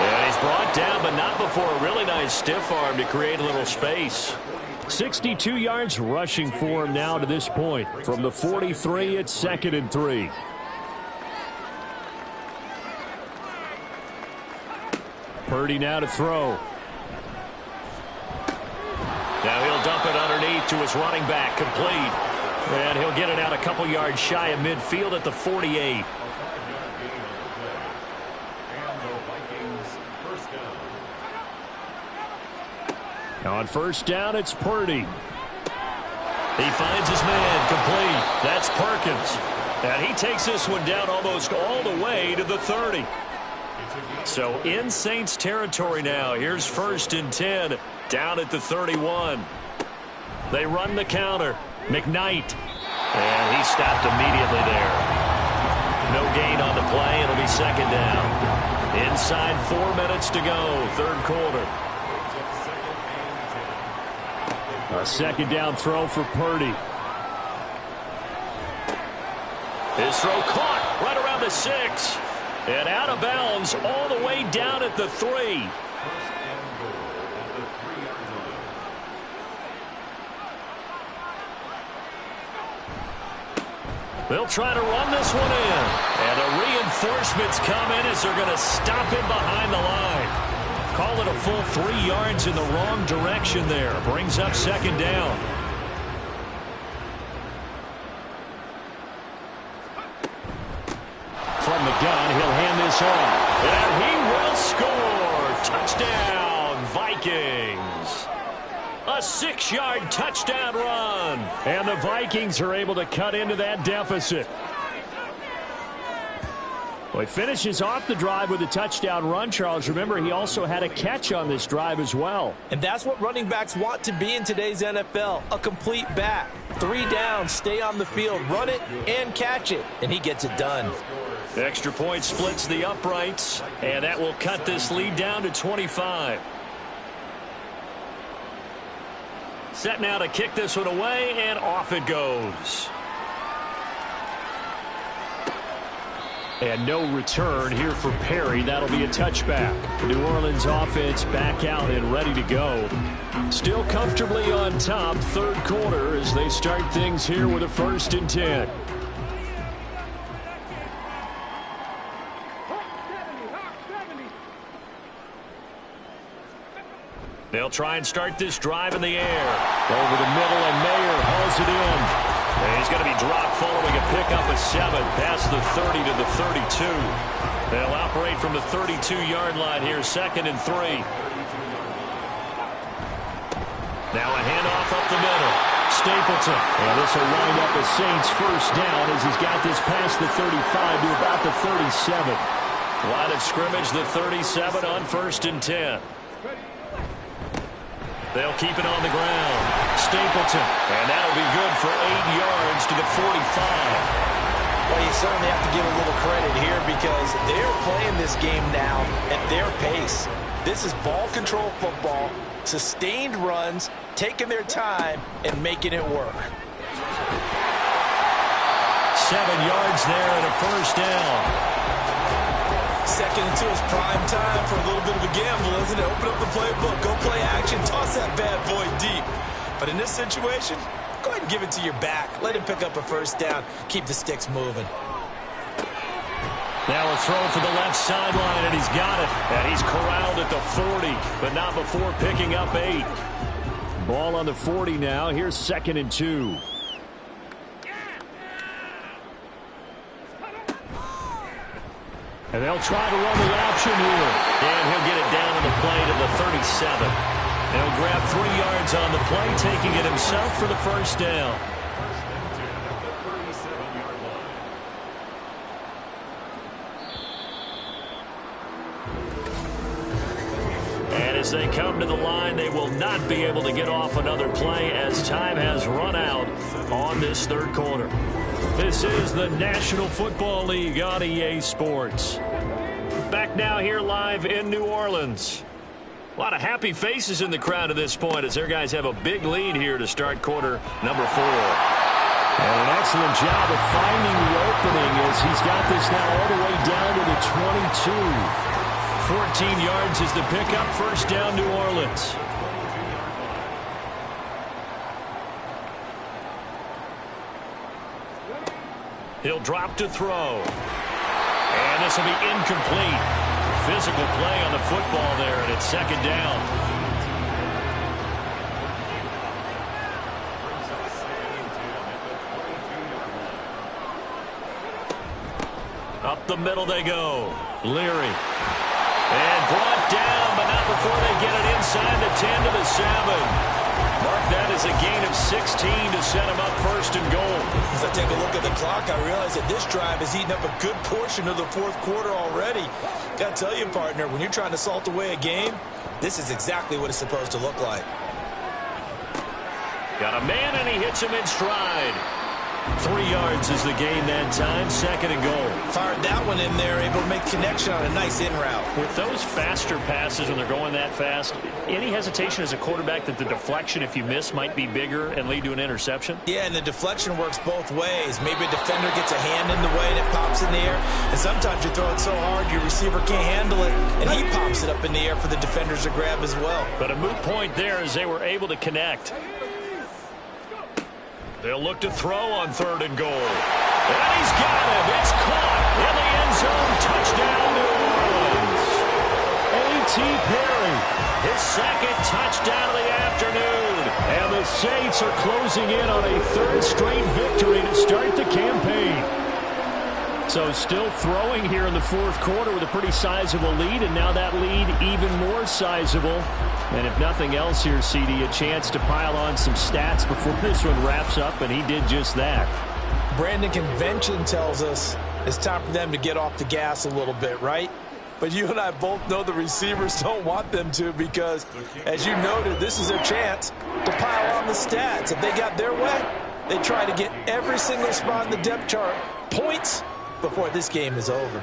And he's brought down, but not before a really nice stiff arm to create a little space. 62 yards rushing for him now to this point. From the 43, it's 2nd and 3. Purdy now to throw. Now he'll dump it underneath to his running back, complete. And he'll get it out a couple yards shy of midfield at the 48. On first down, it's Purdy. He finds his man, complete. That's Perkins. And he takes this one down almost all the way to the 30. So in Saints territory now. Here's 1st and 10 down at the 31. They run the counter. McKnight. And he stopped immediately there. No gain on the play. It'll be 2nd down. Inside 4 minutes to go, 3rd quarter. A 2nd down throw for Purdy. His throw caught right around the 6. And out of bounds all the way down at the 3. They'll try to run this one in. And the reinforcements come in as they're going to stop him behind the line. Call it a full 3 yards in the wrong direction there. Brings up 2nd down. From the gun, he'll hand this off. And he will score. Touchdown, Vikings. A 6-yard touchdown run. And the Vikings are able to cut into that deficit. Well, he finishes off the drive with a touchdown run, Charles. Remember, he also had a catch on this drive as well. And that's what running backs want to be in today's NFL, a complete back. 3 down, stay on the field, run it, and catch it. And he gets it done. The extra point splits the uprights, and that will cut this lead down to 25. Set now to kick this one away, and off it goes. And no return here for Perry. That'll be a touchback. The New Orleans offense back out and ready to go. Still comfortably on top, 3rd quarter as they start things here with a 1st and 10. They'll try and start this drive in the air. Over the middle, and Mayer hauls it in. And he's going to be dropped following a pickup of 7 past the 30 to the 32. They'll operate from the 32-yard line here, 2nd and 3. Now a handoff up the middle. Stapleton. And this will wind up a Saints 1st down as he's got this past the 35 to about the 37. Line of scrimmage, the 37 on 1st and 10. They'll keep it on the ground. Stapleton. And that'll be good for 8 yards to the 45. Well, you certainly have to give a little credit here because they're playing this game now at their pace. This is ball control football, sustained runs, taking their time, and making it work. 7 yards there and a 1st down. 2nd and 2 is prime time for a little bit of a gamble, isn't it? Open up the playbook, go play action, toss that bad boy deep. But in this situation, go ahead and give it to your back. Let him pick up a 1st down. Keep the sticks moving. Now a throw for the left sideline, and he's got it. And he's corralled at the 40, but not before picking up 8. Ball on the 40 now. Here's 2nd and 2. And they'll try to run the option here. And he'll get it down on the play to the 37. He'll grab 3 yards on the play, taking it himself for the first down. And as they come to the line, they will not be able to get off another play as time has run out on this third quarter. This is the National Football League on EA Sports. Back now here live in New Orleans. A lot of happy faces in the crowd at this point as their guys have a big lead here to start quarter number 4. And an excellent job of finding the opening as he's got this now all the way down to the 22. 14 yards is the pickup. First down, New Orleans. He'll drop to throw. And this will be incomplete. Physical play on the football there, and it's second down. Up the middle they go. Leary. And brought down, but not before they get it inside the 10 to the 7. Mark that as a gain of 16 to set him up first and goal. As I take a look at the clock, I realize that this drive has eaten up a good portion of the fourth quarter already. Got to tell you, partner, when you're trying to salt away a game, this is exactly what it's supposed to look like. Got a man, and he hits him in stride. 3 yards is the gain that time, second and goal. Fired that one in there, able to make connection on a nice in route. With those faster passes when they're going that fast, any hesitation as a quarterback that the deflection, if you miss, might be bigger and lead to an interception? Yeah, and the deflection works both ways. Maybe a defender gets a hand in the way and it pops in the air, and sometimes you throw it so hard your receiver can't handle it, and he pops it up in the air for the defenders to grab as well. But a moot point there as they were able to connect. They'll look to throw on third and goal. And he's got him. It's caught in the end zone. Touchdown, New Orleans. A.T. Perry. His second touchdown of the afternoon. And the Saints are closing in on a third straight victory to start the campaign. So still throwing here in the fourth quarter with a pretty sizable lead, and now that lead even more sizable. And if nothing else here, CD, a chance to pile on some stats before this one wraps up, and he did just that. Brandon, convention tells us it's time for them to get off the gas a little bit, right? But you and I both know the receivers don't want them to because, as you noted, this is their chance to pile on the stats. If they got their way, they try to get every single spot in the depth chart points before this game is over.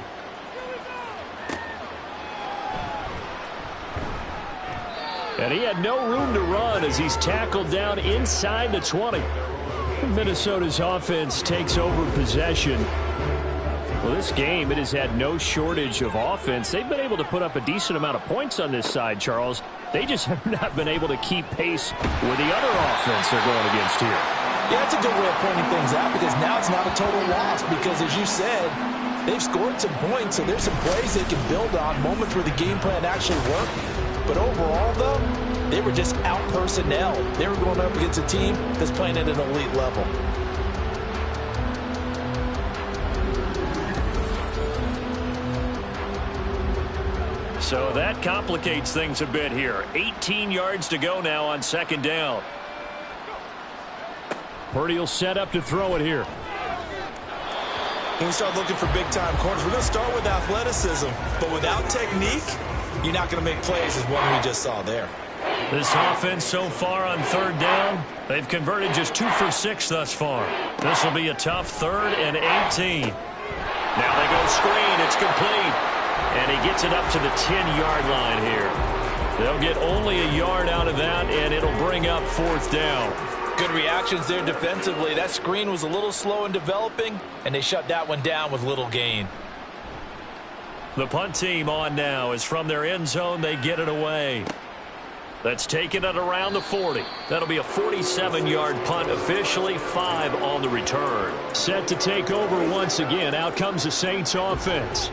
And he had no room to run as he's tackled down inside the 20. Minnesota's offense takes over possession. Well, this game, it has had no shortage of offense. They've been able to put up a decent amount of points on this side, Charles. They just have not been able to keep pace with the other offense they're going against here. Yeah, that's a good way of pointing things out because now it's not a total loss because, as you said, they've scored some points, so there's some plays they can build on, moments where the game plan actually worked. But overall, though, they were just out-personnel. They were going up against a team that's playing at an elite level. So that complicates things a bit here. 18 yards to go now on second down. Purdy will set up to throw it here. When we start looking for big-time corners, we're going to start with athleticism. But without technique, you're not going to make plays as one we just saw there. This offense so far on third down, they've converted just 2 for 6 thus far. This will be a tough 3rd and 18. Now they go screen. It's complete. And he gets it up to the 10-yard line here. They'll get only a yard out of that, and it'll bring up 4th down. Good reactions there defensively. That screen was a little slow in developing, and they shut that one down with little gain. The punt team on now is from their end zone. They get it away. That's taken it around the 40. That'll be a 47-yard punt, officially 5 on the return. Set to take over once again. Out comes the Saints offense.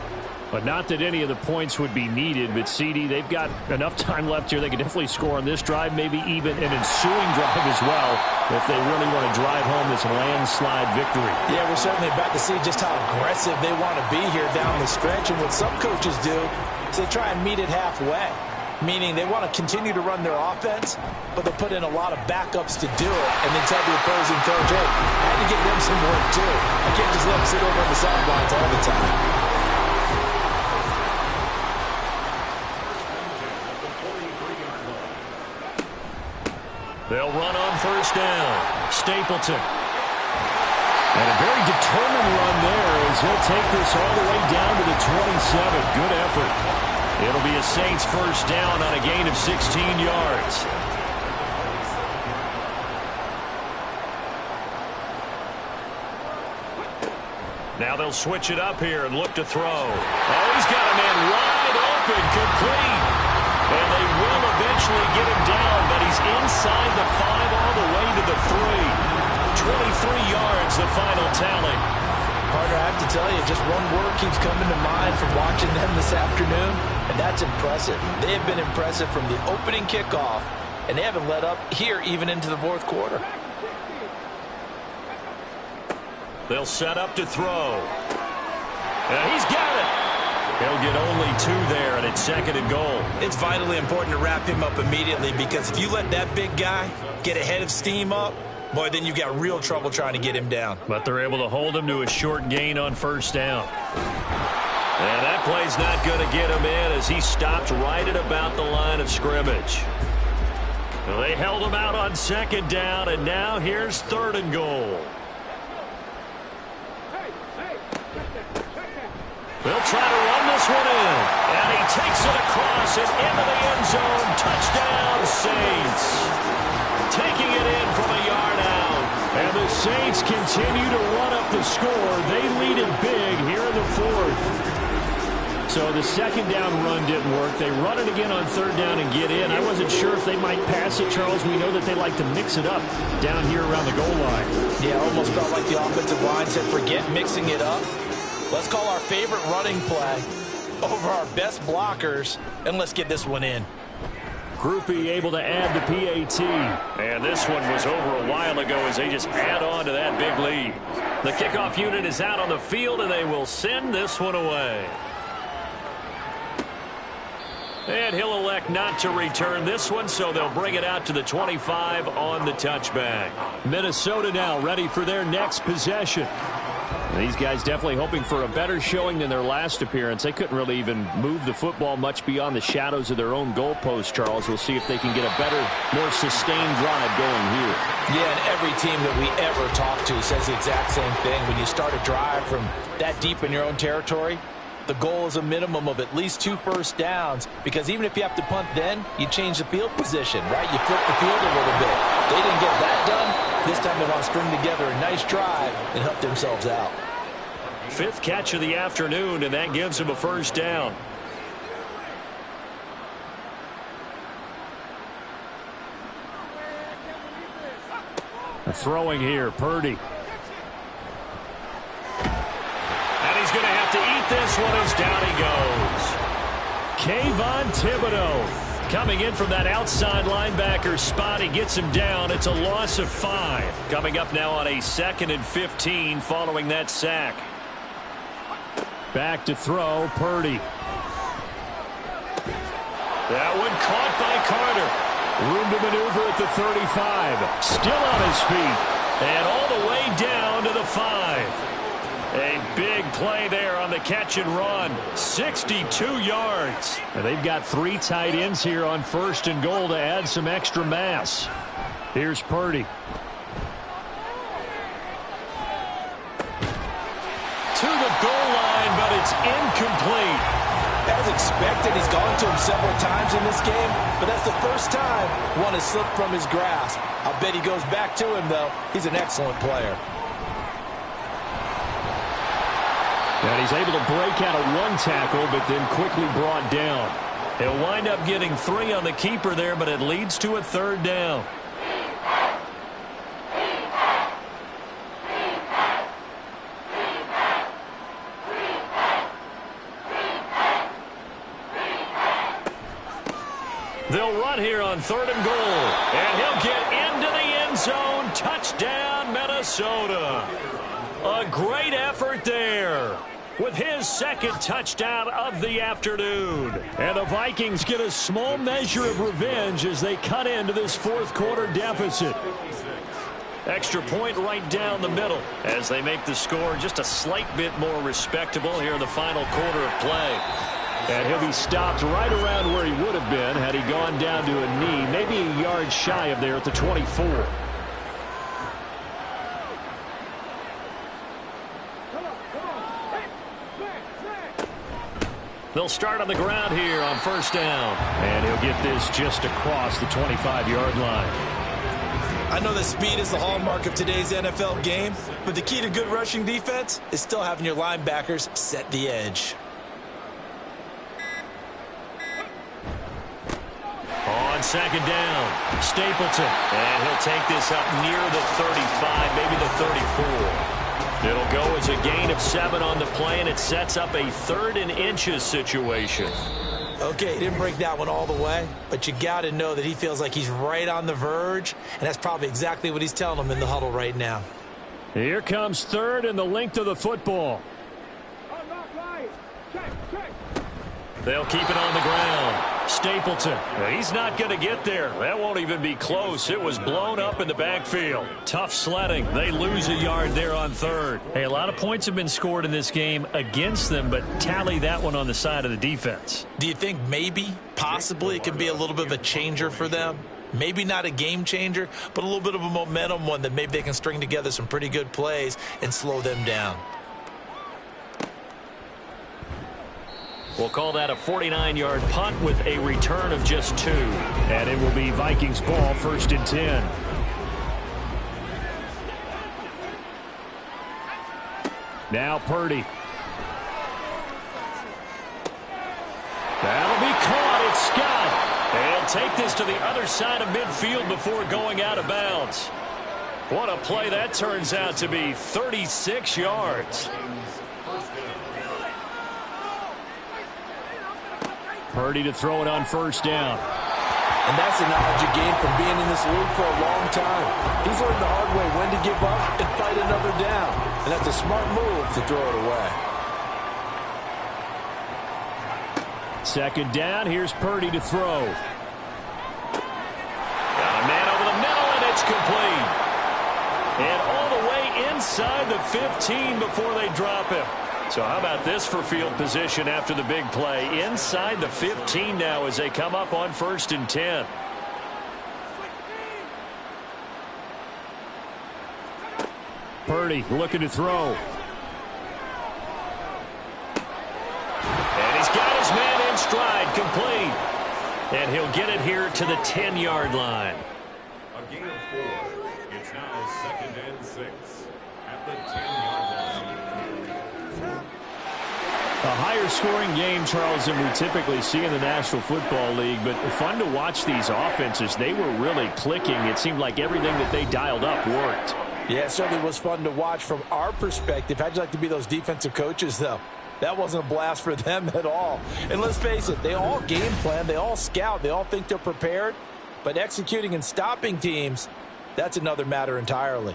But not that any of the points would be needed, but CD, they've got enough time left here. They could definitely score on this drive, maybe even an ensuing drive as well, if they really want to drive home this landslide victory. Yeah, we're certainly about to see just how aggressive they want to be here down the stretch. And what some coaches do is they try and meet it halfway, meaning they want to continue to run their offense, but they'll put in a lot of backups to do it and then tell the opposing coach, hey, I had to give them some work too. I can't just let them sit over on the sidelines all the time. They'll run on first down. Stapleton. And a very determined run there as he'll take this all the way down to the 27. Good effort. It'll be a Saints first down on a gain of 16 yards. Now they'll switch it up here and look to throw. Oh, he's got a man wide open, complete. And they will eventually get him down, but he's inside the 5 all the way to the 3. 23 yards, the final tally. Partner, I have to tell you, just one word keeps coming to mind from watching them this afternoon, and that's impressive. They have been impressive from the opening kickoff, and they haven't let up here even into the fourth quarter. They'll set up to throw. And he's got it. He'll get only 2 there, and it's 2nd and goal. It's vitally important to wrap him up immediately, because if you let that big guy get ahead of steam up, boy, then you've got real trouble trying to get him down. But they're able to hold him to a short gain on first down. And that play's not going to get him in as he stopped right at about the line of scrimmage. Well, they held him out on 2nd down, and now here's 3rd and goal. They'll try to run this one in. And he takes it across and into the end zone. Touchdown, Saints. Taking it in from a yard out. And the Saints continue to run up the score. They lead it big here in the 4th. So the 2nd down run didn't work. They run it again on 3rd down and get in. I wasn't sure if they might pass it, Charles. We know that they like to mix it up down here around the goal line. Yeah, almost felt like the offensive line said, forget mixing it up. Let's call our favorite running play over our best blockers, and let's get this one in. Groupie able to add the PAT. And this one was over a while ago as they just add on to that big lead. The kickoff unit is out on the field, and they will send this one away. And he'll elect not to return this one, so they'll bring it out to the 25 on the touchback. Minnesota now ready for their next possession. These guys definitely hoping for a better showing than their last appearance. They couldn't really even move the football much beyond the shadows of their own goalpost, Charles. We'll see if they can get a better, more sustained drive going here. Yeah, and every team that we ever talk to says the exact same thing. When you start a drive from that deep in your own territory, the goal is a minimum of at least 2 first downs, because even if you have to punt then, you change the field position, right? You flip the field a little bit. They didn't get that done. This time they want to string together a nice drive and help themselves out. 5th catch of the afternoon, and that gives him a first down. Throwing here, Purdy. And he's going to have to eat this one as down he goes. Kayvon Thibodeau coming in from that outside linebacker spot. He gets him down. It's a loss of 5. Coming up now on a 2nd and 15 following that sack. Back to throw, Purdy. That one caught by Carter. Room to maneuver at the 35. Still on his feet. And all the way down to the 5. A big play there on the catch and run. 62 yards. And they've got 3 tight ends here on 1st and goal to add some extra mass. Here's Purdy. To the goal line, but it's incomplete. As expected, he's gone to him several times in this game, but that's the first time one has slipped from his grasp. I'll bet he goes back to him, though. He's an excellent player. And he's able to break out of 1 tackle, but then quickly brought down. He'll wind up getting 3 on the keeper there, but it leads to a 3rd down. punt here on 3rd and goal. And he'll get into the end zone. Touchdown, Minnesota. A great effort there with his second touchdown of the afternoon. And the Vikings get a small measure of revenge as they cut into this fourth quarter deficit. Extra point right down the middle as they make the score just a slight bit more respectable here in the final quarter of play. And he'll be stopped right around where he would have been had he gone down to a knee, maybe a yard shy of there at the 24. They'll start on the ground here on 1st down. And he'll get this just across the 25-yard line. I know that speed is the hallmark of today's NFL game, but the key to good rushing defense is still having your linebackers set the edge. On 2nd down, Stapleton. And he'll take this up near the 35, maybe the 34. It'll go as a gain of 7 on the play, and it sets up a 3rd and inches situation. Okay, he didn't break that one all the way, but you got to know that he feels like he's right on the verge, and that's probably exactly what he's telling them in the huddle right now. Here comes 3rd and the length of the football. They'll keep it on the ground. Stapleton, he's not going to get there. That won't even be close. It was blown up in the backfield. Tough sledding. They lose a yard there on 3rd. Hey, a lot of points have been scored in this game against them, but tally that one on the side of the defense. Do you think maybe, possibly, it can be a little bit of a changer for them? Maybe not a game changer, but a little bit of a momentum one that maybe they can string together some pretty good plays and slow them down. We'll call that a 49-yard punt with a return of just 2. And it will be Vikings ball, 1st and 10. Now Purdy. That'll be caught. It's Scott. They'll take this to the other side of midfield before going out of bounds. What a play that turns out to be. 36 yards. Purdy to throw it on 1st down. And that's the knowledge you gain from being in this league for a long time. He's learned the hard way when to give up and fight another down. And that's a smart move to throw it away. 2nd down. Here's Purdy to throw. Got a man over the middle, and it's complete. And all the way inside the 15 before they drop him. So how about this for field position after the big play? Inside the 15 now as they come up on 1st and 10. Purdy looking to throw. And he's got his man in stride, complete. And he'll get it here to the 10-yard line. A gain of 4. It's now 2nd and 6 at the 10-yard line. A higher scoring game, Charles, than we typically see in the National Football League, but fun to watch these offenses. They were really clicking. It seemed like everything that they dialed up worked. Yeah, it certainly was fun to watch from our perspective. How'd you like to be those defensive coaches, though? That wasn't a blast for them at all. And let's face it, they all game plan, they all scout, they all think they're prepared, but executing and stopping teams, that's another matter entirely.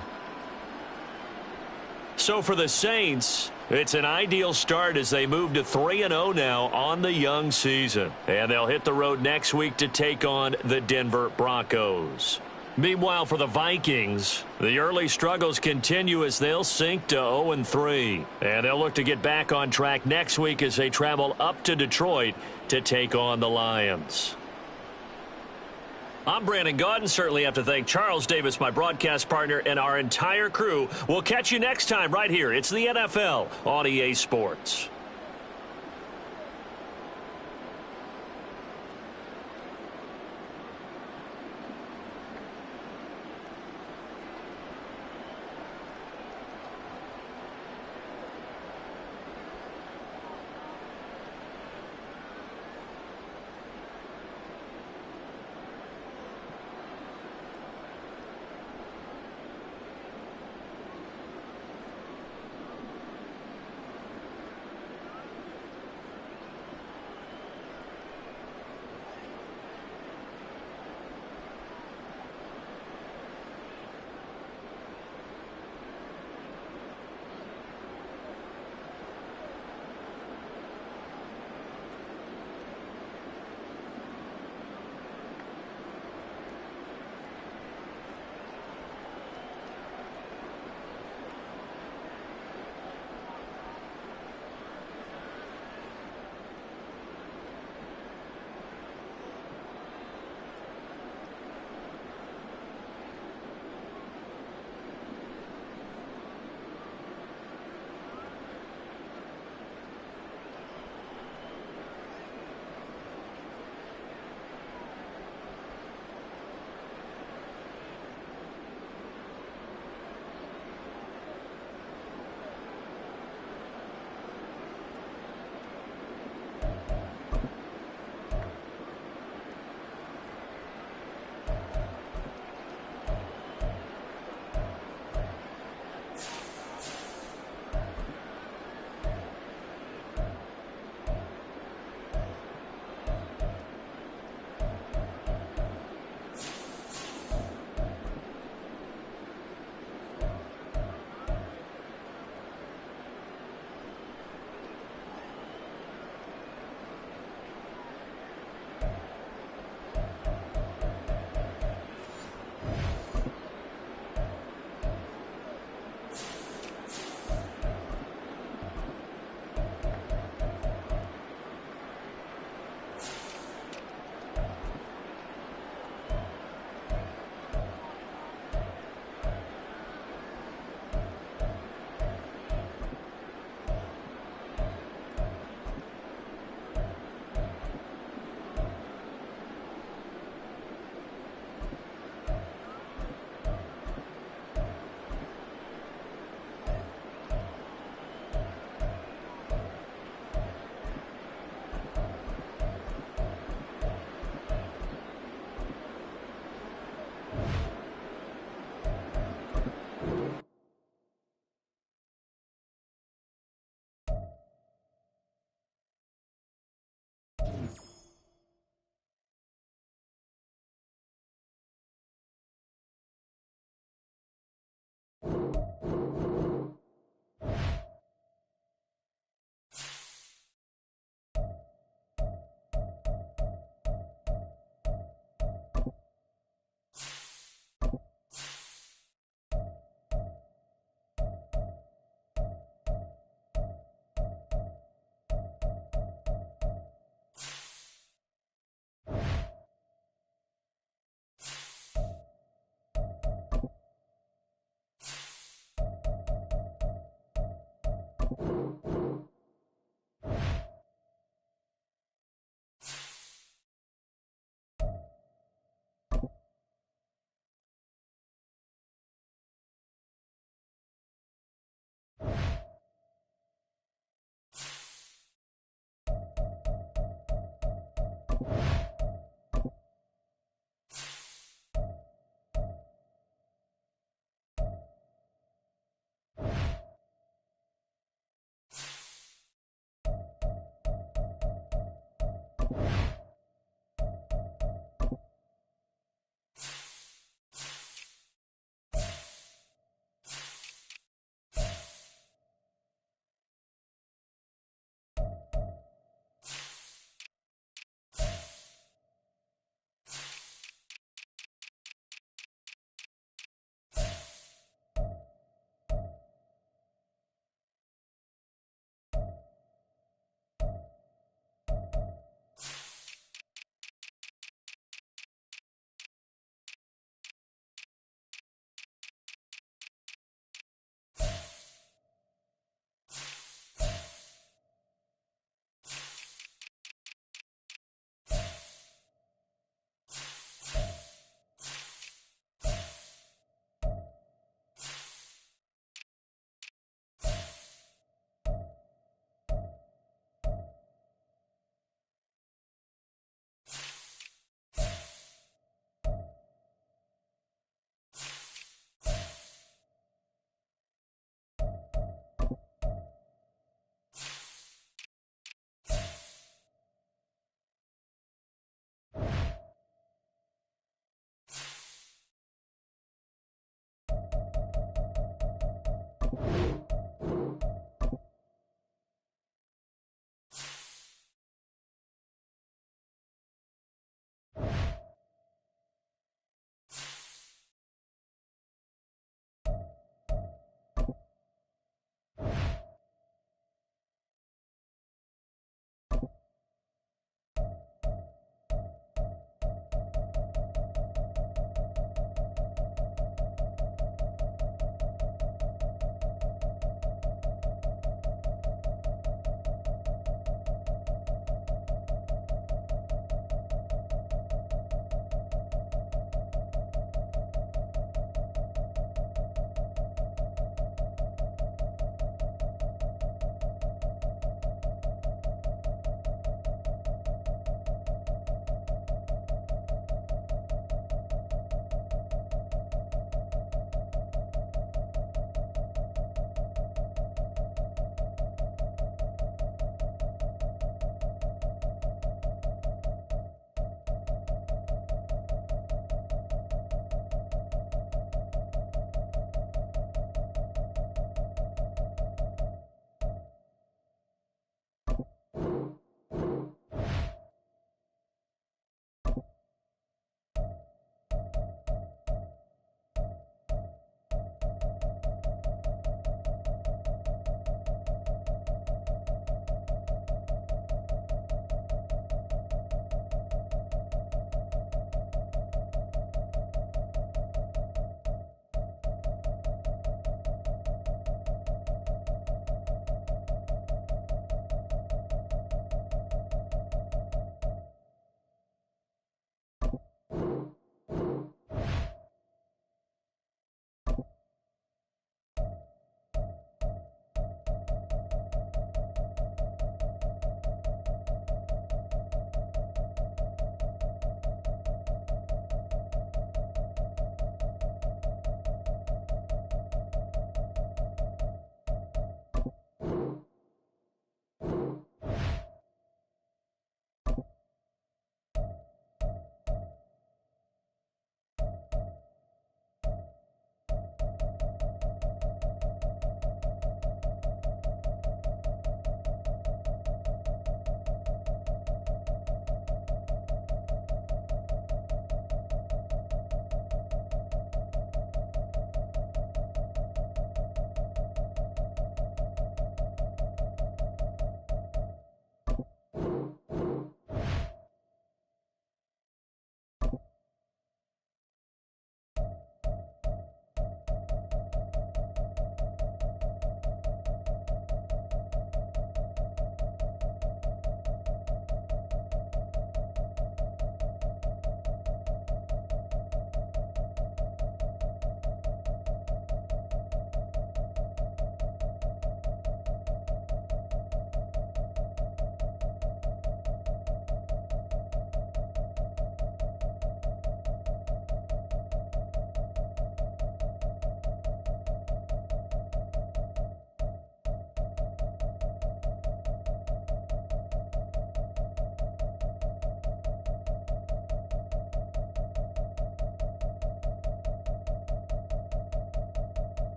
So for the Saints, it's an ideal start as they move to 3-0 now on the young season. And they'll hit the road next week to take on the Denver Broncos. Meanwhile, for the Vikings, the early struggles continue as they'll sink to 0-3. And they'll look to get back on track next week as they travel up to Detroit to take on the Lions. I'm Brandon Gaudin. Certainly have to thank Charles Davis, my broadcast partner, and our entire crew. We'll catch you next time right here. It's the NFL on EA Sports.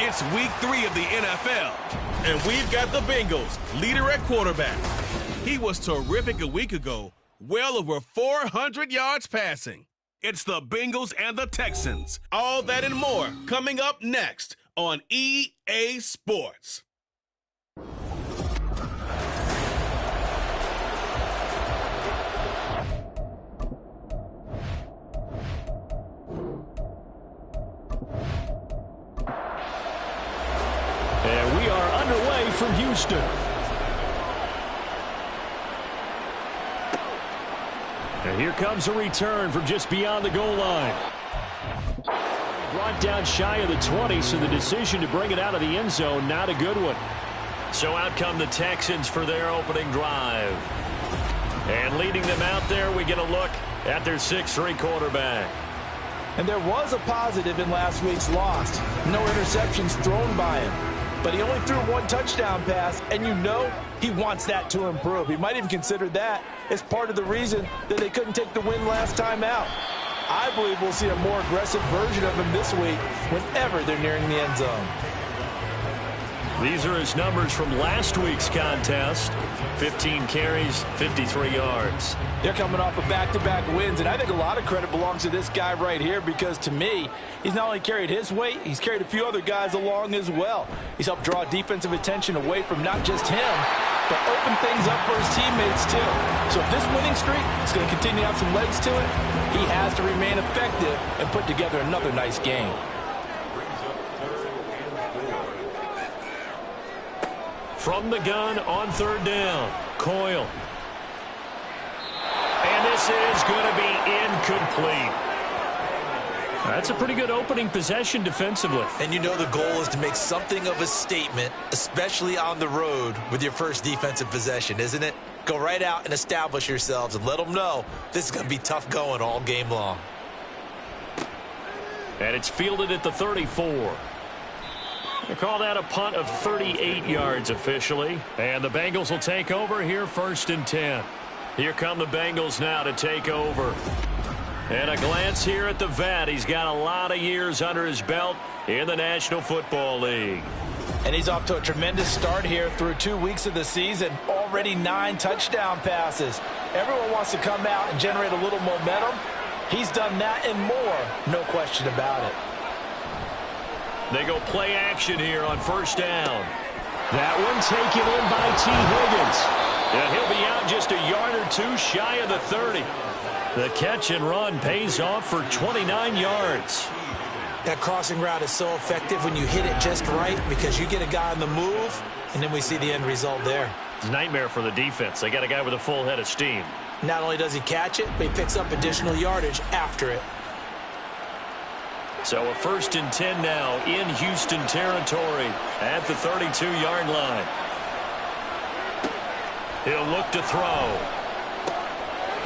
It's week 3 of the NFL, and we've got the Bengals leader at quarterback. He was terrific a week ago, well over 400 yards passing. It's the Bengals and the Texans. All that and more coming up next on EA Sports. And we are underway from Houston. And here comes a return from just beyond the goal line. Brought down shy of the 20, so the decision to bring it out of the end zone, not a good one. So out come the Texans for their opening drive. And leading them out there, we get a look at their 6'3" quarterback. And there was a positive in last week's loss. No interceptions thrown by him. But he only threw 1 touchdown pass, and you know he wants that to improve. He might even consider that as part of the reason that they couldn't take the win last time out. I believe we'll see a more aggressive version of him this week whenever they're nearing the end zone. These are his numbers from last week's contest. 15 carries, 53 yards. They're coming off of back-to-back wins, and I think a lot of credit belongs to this guy right here because, to me, he's not only carried his weight, he's carried a few other guys along as well. He's helped draw defensive attention away from not just him, but open things up for his teammates, too. So if this winning streak is going to continue to have some legs to it, he has to remain effective and put together another nice game. From the gun on 3rd down, Coyle. And this is going to be incomplete. That's a pretty good opening possession defensively. And you know the goal is to make something of a statement, especially on the road with your first defensive possession, isn't it? Go right out and establish yourselves and let them know this is going to be tough going all game long. And it's fielded at the 34. They call that a punt of 38 yards officially. And the Bengals will take over here 1st and 10. Here come the Bengals now to take over. And a glance here at the vet. He's got a lot of years under his belt in the National Football League. And he's off to a tremendous start here through 2 weeks of the season. Already 9 touchdown passes. Everyone wants to come out and generate a little momentum. He's done that and more, no question about it. They go play action here on 1st down. That one taken in by T. Higgins. And he'll be out just a yard or 2 shy of the 30. The catch and run pays off for 29 yards. That crossing route is so effective when you hit it just right because you get a guy on the move, and then we see the end result there. It's a nightmare for the defense. They got a guy with a full head of steam. Not only does he catch it, but he picks up additional yardage after it. So a 1st and 10 now in Houston territory at the 32-yard line. He'll look to throw.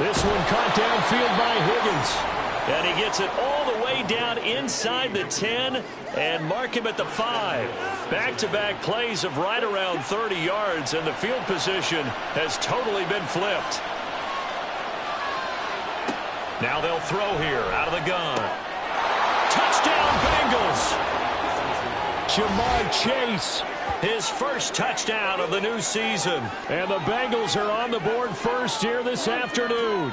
This one caught downfield by Higgins. And he gets it all the way down inside the 10 and mark him at the 5. Back-to-back plays of right around 30 yards, and the field position has totally been flipped. Now they'll throw here out of the gun. Touchdown, Bengals! Jamar Chase. His first touchdown of the new season. And the Bengals are on the board first here this afternoon.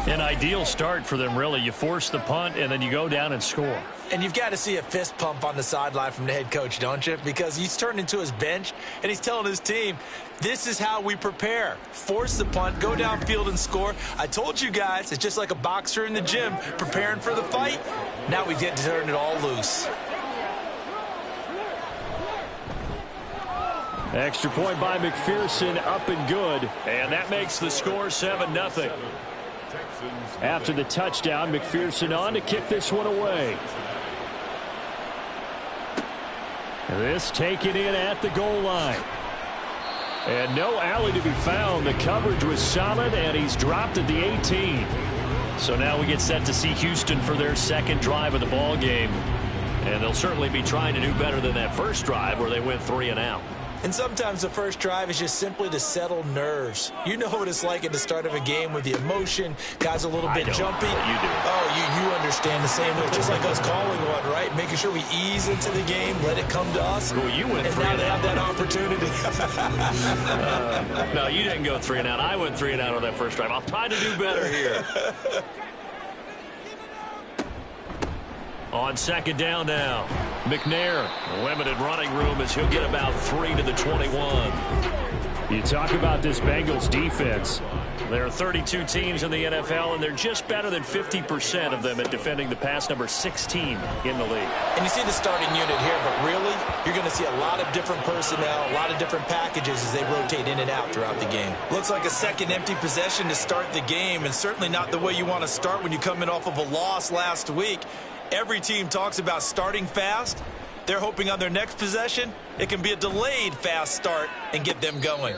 An ideal start for them, really. You force the punt, and then you go down and score. And you've got to see a fist pump on the sideline from the head coach, don't you? Because he's turned into his bench, and he's telling his team, this is how we prepare. Force the punt, go downfield and score. I told you guys, it's just like a boxer in the gym preparing for the fight. Now we get to turn it all loose. Extra point by McPherson, up and good. And that makes the score 7-0. After the touchdown, McPherson on to kick this one away. This taken in at the goal line. And no alley to be found. The coverage was solid, and he's dropped at the 18. So now we get set to see Houston for their 2nd drive of the ball game. And they'll certainly be trying to do better than that first drive where they went 3 and out. And sometimes the first drive is just simply to settle nerves. You know what it's like at the start of a game with the emotion, guys a little bit jumpy. You do. Oh, you understand the same way. Just like us calling one, right? Making sure we ease into the game, let it come to us. Well, you went and 3 now and they out. have that opportunity. No, you didn't go 3 and out. I went 3 and out on that first drive. I'll try to do better here. On second down now, McNair, limited running room as he'll get about 3 to the 21. You talk about this Bengals defense. There are 32 teams in the NFL, and they're just better than 50% of them at defending the pass, number 16 in the league. And you see the starting unit here, but really, you're going to see a lot of different personnel, a lot of different packages as they rotate in and out throughout the game. Looks like a second empty possession to start the game, and certainly not the way you want to start when you come in off of a loss last week. Every team talks about starting fast. They're hoping on their next possession, it can be a delayed fast start and get them going.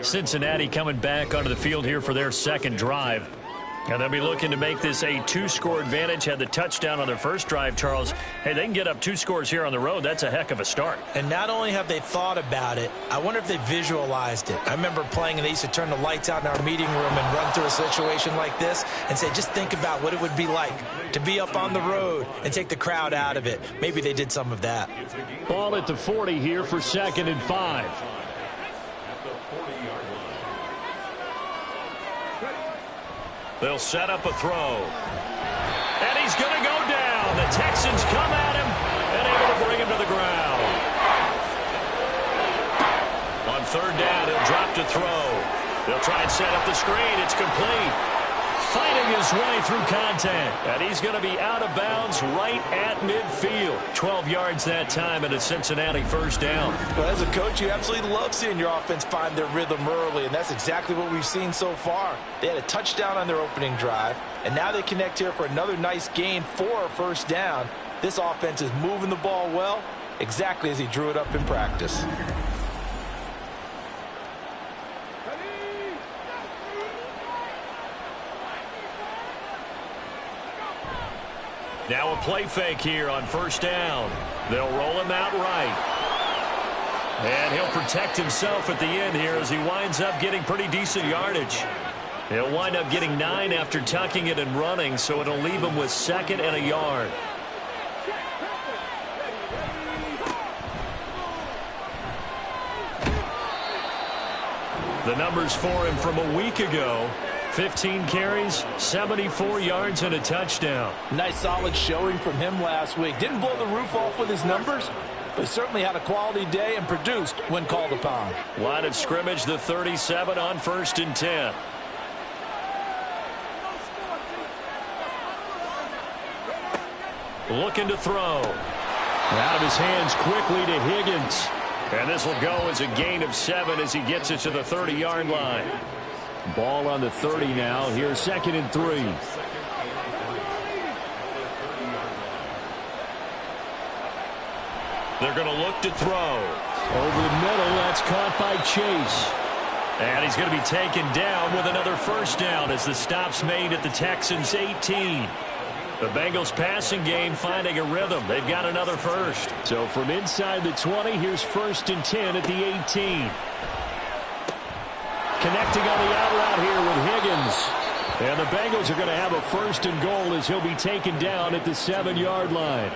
Cincinnati coming back onto the field here for their second drive. And they'll be looking to make this a 2-score advantage. Had the touchdown on their first drive, Charles. Hey, they can get up 2 scores here on the road. That's a heck of a start. And not only have they thought about it, I wonder if they visualized it. I remember playing and they used to turn the lights out in our meeting room and run through a situation like this and say, just think about what it would be like to be up on the road and take the crowd out of it. Maybe they did some of that. Ball at the 40 here for 2nd and 5. They'll set up a throw. And he's going to go down. The Texans come at him and able to bring him to the ground. On third down, he'll drop to throw. They'll try and set up the screen. It's complete. Fighting his way through contact. And he's going to be out of bounds right at midfield. 12 yards that time and a Cincinnati first down. Well, as a coach, you absolutely love seeing your offense find their rhythm early, and that's exactly what we've seen so far. They had a touchdown on their opening drive, and now they connect here for another nice gain for a first down. This offense is moving the ball well, exactly as he drew it up in practice. Now a play fake here on first down. They'll roll him out right. And he'll protect himself at the end here as he winds up getting pretty decent yardage. He'll wind up getting 9 after tucking it and running, so it'll leave him with 2nd and a yard. The numbers for him from a week ago: 15 carries, 74 yards, and a touchdown. Nice solid showing from him last week. Didn't blow the roof off with his numbers, but certainly had a quality day and produced when called upon. Line of scrimmage, the 37 on 1st and 10. Looking to throw. Out of his hands quickly to Higgins. And this will go as a gain of 7 as he gets it to the 30-yard line. Ball on the 30 now. Here's 2nd and 3. They're going to look to throw. Over the middle, that's caught by Chase. And he's going to be taken down with another first down as the stop's made at the Texans' 18. The Bengals passing game finding a rhythm. They've got another first. So from inside the 20, here's 1st and 10 at the 18. Connecting on the out route here with Higgins. And the Bengals are going to have a 1st and goal as he'll be taken down at the 7-yard line.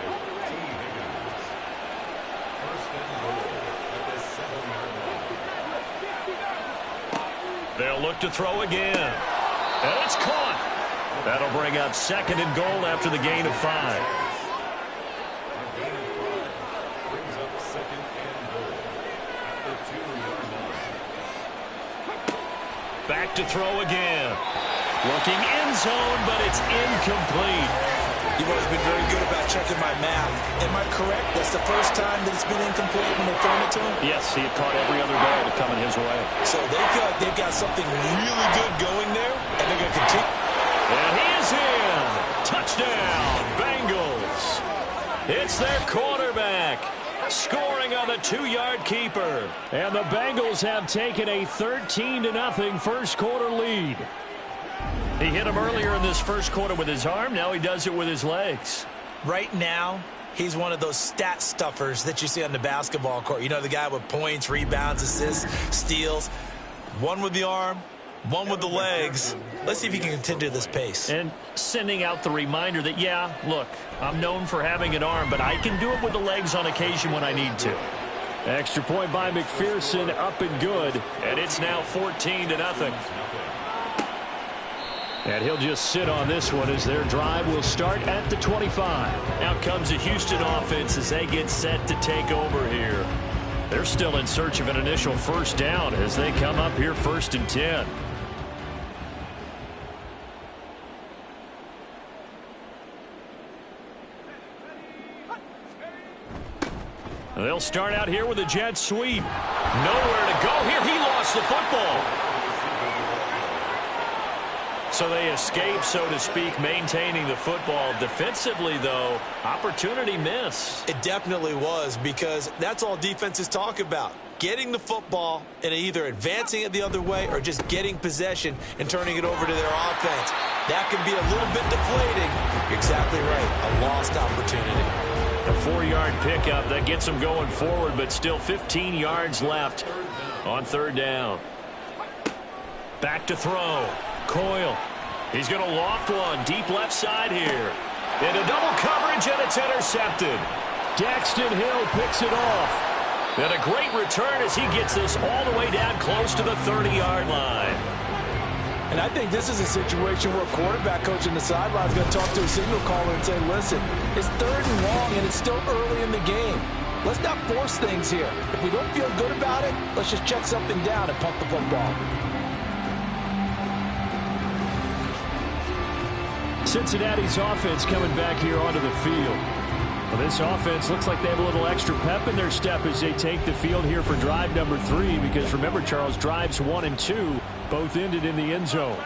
They'll look to throw again. And it's caught. That'll bring up 2nd and goal after the gain of 5. Back to throw again. Looking end zone, but it's incomplete. You've always been very good about checking my math. Am I correct? That's the first time that it's been incomplete when they've thrown it to him? Yes, he had caught every other ball to coming his way. So they feel like they've got something really good going there, and they're going to continue. And he is in. Touchdown, Bengals. It's their quarterback scoring on the 2-yard keeper. And the Bengals have taken a 13-0 first quarter lead. He hit him earlier in this first quarter with his arm. Now he does it with his legs. Right now, he's one of those stat stuffers that you see on the basketball court. You know, the guy with points, rebounds, assists, steals. One with the arm, one with the legs. Let's see if he can continue this pace. And sending out the reminder that, yeah, look, I'm known for having an arm, but I can do it with the legs on occasion when I need to. Extra point by McPherson, up and good. And it's now 14-0. And he'll just sit on this one as their drive will start at the 25. Out comes the Houston offense as they get set to take over here. They're still in search of an initial first down as they come up here 1st and 10. They'll start out here with a jet sweep. Nowhere to go here. He lost the football. So they escape, so to speak, maintaining the football. Defensively, though, opportunity miss. It definitely was, because that's all defenses talk about. Getting the football and either advancing it the other way or just getting possession and turning it over to their offense. That can be a little bit deflating. You're exactly right. A lost opportunity. A 4-yard pickup that gets them going forward, but still 15 yards left on 3rd down. Back to throw. Coyle. He's going to loft one deep left side here. Into double coverage, and it's intercepted. Daxton Hill picks it off. And a great return as he gets this all the way down close to the 30-yard line. And I think this is a situation where a quarterback coach in the sideline is going to talk to a signal caller and say, listen, it's 3rd and long, and it's still early in the game. Let's not force things here. If we don't feel good about it, let's just check something down and pump the football. Cincinnati's offense coming back here onto the field. Well, this offense looks like they have a little extra pep in their step as they take the field here for drive number 3, because remember, Charles, drives 1 and 2 both ended in the end zone.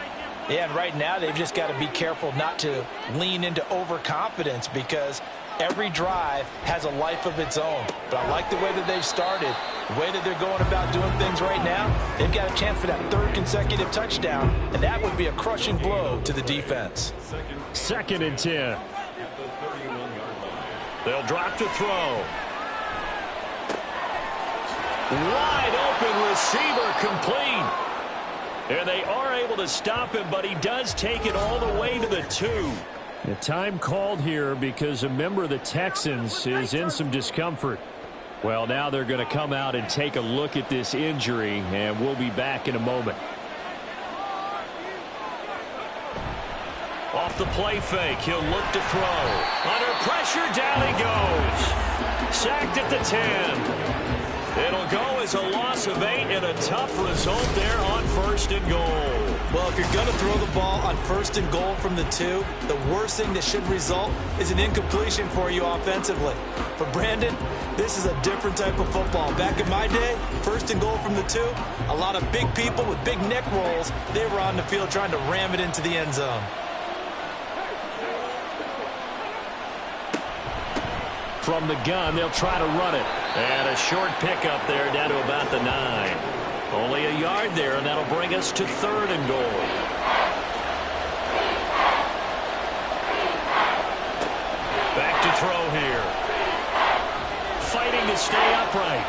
Yeah, and right now they've just got to be careful not to lean into overconfidence, because every drive has a life of its own. But I like the way that they've started, the way that they're going about doing things right now. They've got a chance for that 3rd consecutive touchdown, and that would be a crushing blow to the defense. 2nd and 10. They'll drop to throw. Wide open receiver, complete. And they are able to stop him, but he does take it all the way to the 2. The time called here because a member of the Texans is in some discomfort. Well, now they're going to come out and take a look at this injury, and we'll be back in a moment. Off the play fake, he'll look to throw. Under pressure, down he goes. Sacked at the 10. It'll go as a loss of 8 and a tough result there on 1st and goal. Well, if you're going to throw the ball on 1st and goal from the 2, the worst thing that should result is an incompletion for you offensively. For Brandon, this is a different type of football. Back in my day, 1st and goal from the 2, a lot of big people with big neck rolls, they were on the field trying to ram it into the end zone. From the gun, they'll try to run it. And a short pickup there down to about the 9. Only a yard there, and that'll bring us to 3rd and goal. Back to throw here. Fighting to stay upright.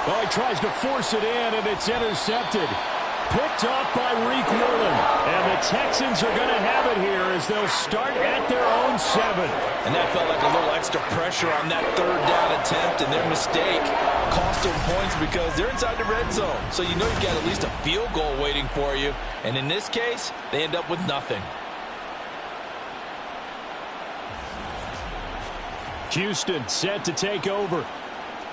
Well, he tries to force it in, and it's intercepted. Picked off by Reek Woolen. And the Texans are going to have it here as they'll start at their own 7. And that felt like a little extra pressure on that 3rd down attempt, and their mistake cost them points because they're inside the red zone. So you know you've got at least a field goal waiting for you. And in this case, they end up with nothing. Houston set to take over.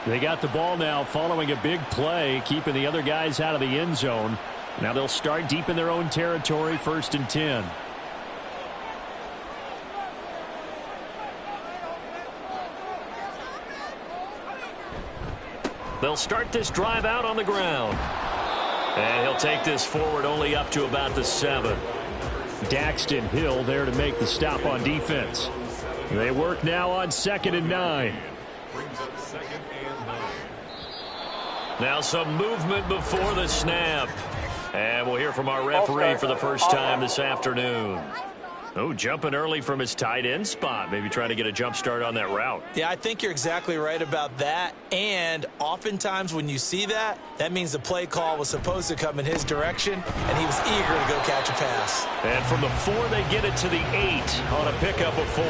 They got the ball now following a big play, keeping the other guys out of the end zone. Now they'll start deep in their own territory, 1st and 10. They'll start this drive out on the ground. And he'll take this forward only up to about the 7. Daxton Hill there to make the stop on defense. They work now on 2nd and 9. Now some movement before the snap. And we'll hear from our referee for the first time this afternoon. Oh, jumping early from his tight end spot. Maybe trying to get a jump start on that route. Yeah, I think you're exactly right about that. And oftentimes when you see that, that means the play call was supposed to come in his direction, and he was eager to go catch a pass. And from the 4, they get it to the 8 on a pickup of 4.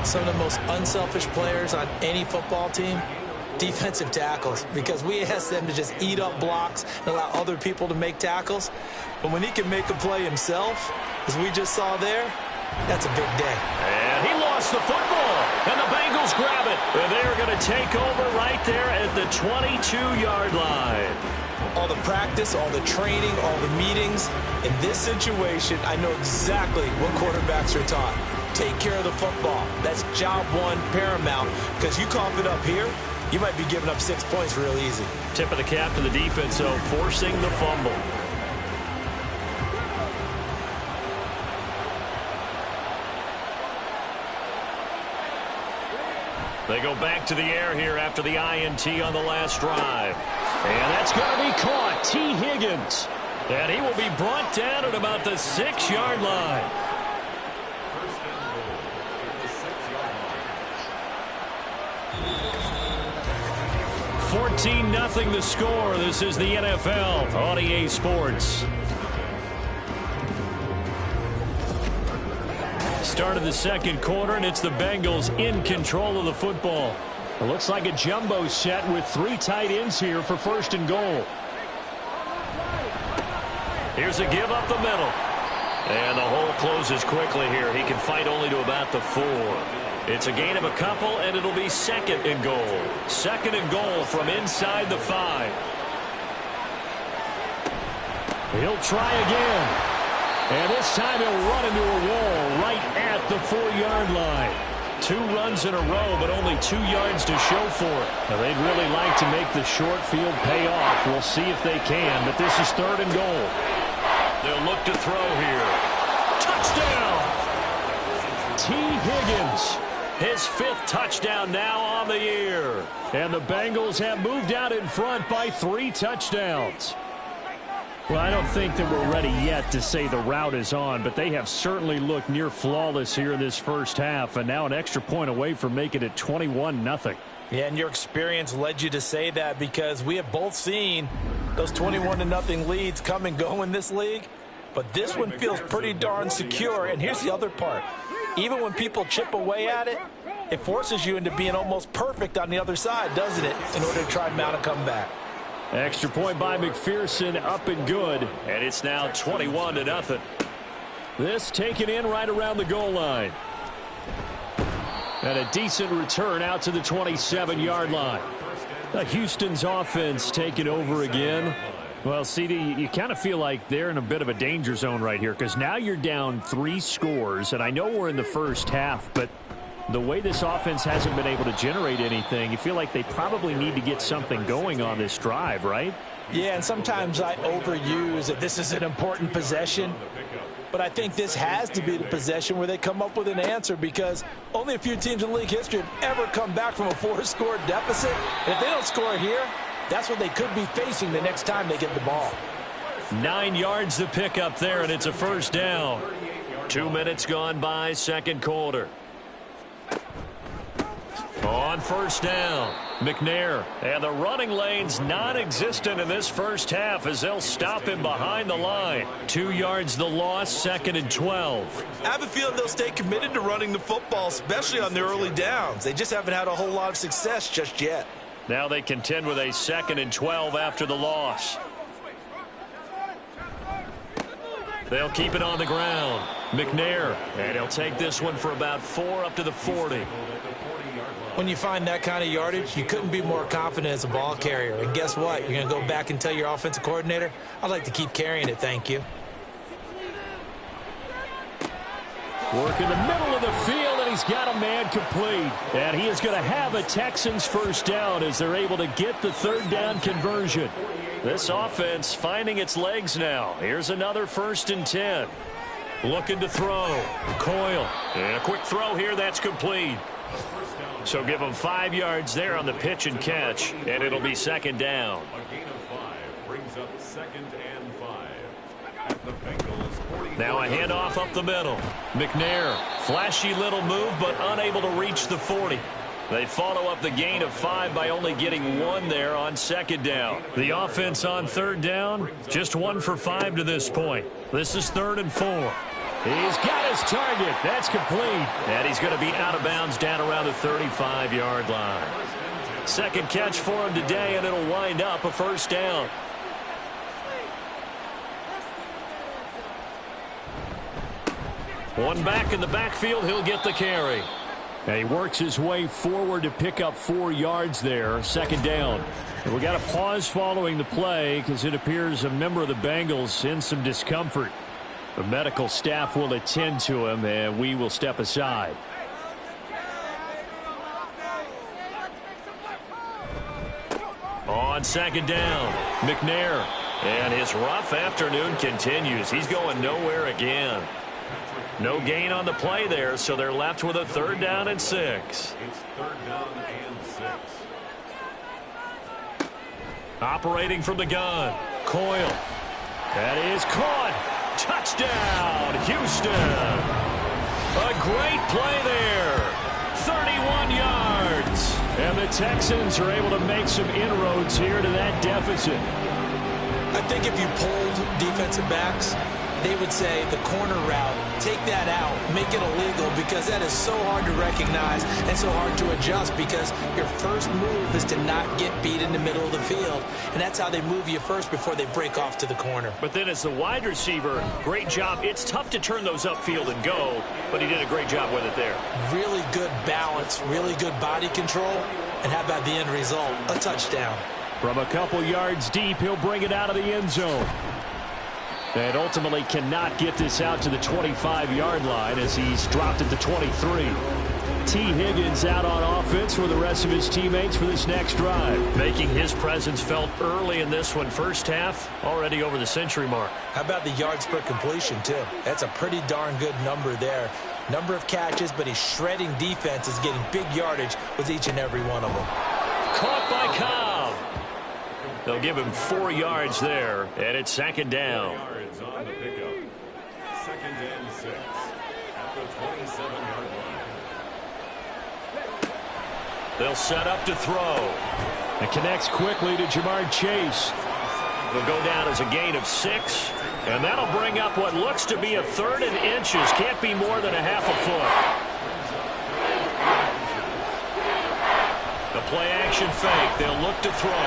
Some of the most unselfish players on any football team, defensive tackles, because we ask them to just eat up blocks and allow other people to make tackles. But when he can make a play himself, as we just saw there, that's a big day. And he lost the football, and the Bengals grab it. And they're going to take over right there at the 22-yard line. All the practice, all the training, all the meetings. In this situation, I know exactly what quarterbacks are taught. Take care of the football. That's job one, paramount, because you cough it up here, you might be giving up 6 points real easy. Tip of the cap to the defense, though, forcing the fumble. They go back to the air here after the INT on the last drive. And that's going to be caught. T. Higgins. And he will be brought down at about the 6-yard line. 14-0 the score. This is the NFL on EA Sports. Start of the second quarter, and it's the Bengals in control of the football. It looks like a jumbo set with 3 tight ends here for 1st and goal. Here's a give up the middle. And the hole closes quickly here. He can fight only to about the 4. It's a gain of a couple, and it'll be 2nd and goal. 2nd and goal from inside the 5. He'll try again. And this time he'll run into a wall right at the 4-yard line. 2 runs in a row, but only 2 yards to show for it. Now, they'd really like to make the short field pay off. We'll see if they can, but this is 3rd and goal. They'll look to throw here. Touchdown! T. Higgins. His 5th touchdown now on the year. And the Bengals have moved out in front by 3 touchdowns. Well, I don't think that we're ready yet to say the route is on, but they have certainly looked near flawless here in this first half, and now an extra point away from making it 21-0. Yeah, and your experience led you to say that, because we have both seen those 21-0 leads come and go in this league, but this one feels pretty darn secure. And here's the other part. Even when people chip away at it, it forces you into being almost perfect on the other side, doesn't it, in order to try and mount a comeback. Extra point by McPherson, up and good. And it's now 21-0. This taken in right around the goal line. And a decent return out to the 27-yard line. Houston's offense taking over again. Well, CD, you kind of feel like they're in a bit of a danger zone right here, because now you're down 3 scores, and I know we're in the first half, but the way this offense hasn't been able to generate anything, you feel like they probably need to get something going on this drive, right? Yeah, and sometimes I overuse that this is an important possession, but I think this has to be the possession where they come up with an answer, because only a few teams in league history have ever come back from a 4-score deficit. And if they don't score here, that's what they could be facing the next time they get the ball. 9 yards to pick up there, and it's a 1st down. 2 minutes gone by, second quarter. On 1st down, McNair. And the running lane's non-existent in this first half as they'll stop him behind the line. 2 yards the loss, 2nd and 12. I have a feeling they'll stay committed to running the football, especially on the early downs. They just haven't had a whole lot of success just yet. Now they contend with a 2nd and 12 after the loss. They'll keep it on the ground. McNair, and he'll take this one for about 4 up to the 40. When you find that kind of yardage, you couldn't be more confident as a ball carrier. And guess what? You're going to go back and tell your offensive coordinator, I'd like to keep carrying it, thank you. Work in the middle of the field, and he's got a man complete. And he is going to have a Texans 1st down as they're able to get the 3rd down conversion. This offense finding its legs now. Here's another 1st and 10. Looking to throw. Coyle. And a quick throw here. That's complete. So give them 5 yards there on the pitch and catch, and it'll be 2nd down. A gain of 5 brings up 2nd and 5. Now a handoff up the middle. McNair, flashy little move, but unable to reach the 40. They follow up the gain of 5 by only getting 1 there on second down. The offense on third down, just 1 for 5 to this point. This is 3rd and 4. He's got his target. That's complete. And he's going to be out of bounds down around the 35-yard line. Second catch for him today, and it'll wind up a first down. One back in the backfield, he'll get the carry. And he works his way forward to pick up 4 yards there, second down. And we got a pause following the play because it appears a member of the Bengals in some discomfort. The medical staff will attend to him, and we will step aside. On second down, McNair. And his rough afternoon continues. He's going nowhere again. No gain on the play there, so they're left with a 3rd down and 6. It's 3rd down and 6. Operating from the gun, Coyle. That is caught. Touchdown, Houston. A great play there. 31 yards. And the Texans are able to make some inroads here to that deficit. I think if you polled defensive backs, they would say the corner route, take that out, make it illegal, because that is so hard to recognize and so hard to adjust, because your first move is to not get beat in the middle of the field. And that's how they move you first before they break off to the corner. But then as the wide receiver, great job. It's tough to turn those upfield and go, but he did a great job with it there. Really good balance, really good body control, and how about the end result? A touchdown. From a couple yards deep, he'll bring it out of the end zone. And ultimately cannot get this out to the 25-yard line as he's dropped at the 23. T. Higgins out on offense with the rest of his teammates for this next drive. Making his presence felt early in this one. First half, already over the century mark. How about the yards per completion, too? That's a pretty darn good number there. Number of catches, but he's shredding defenses, getting big yardage with each and every one of them. Caught by Cobb. They'll give him 4 yards there, and it's second down. On the pickup. 2nd and 6 at the 27-yard line. They'll set up to throw. It connects quickly to Jamar Chase. They'll go down as a gain of 6, and that'll bring up what looks to be a 3rd and inches. Can't be more than a half a foot. The play-action fake. They'll look to throw.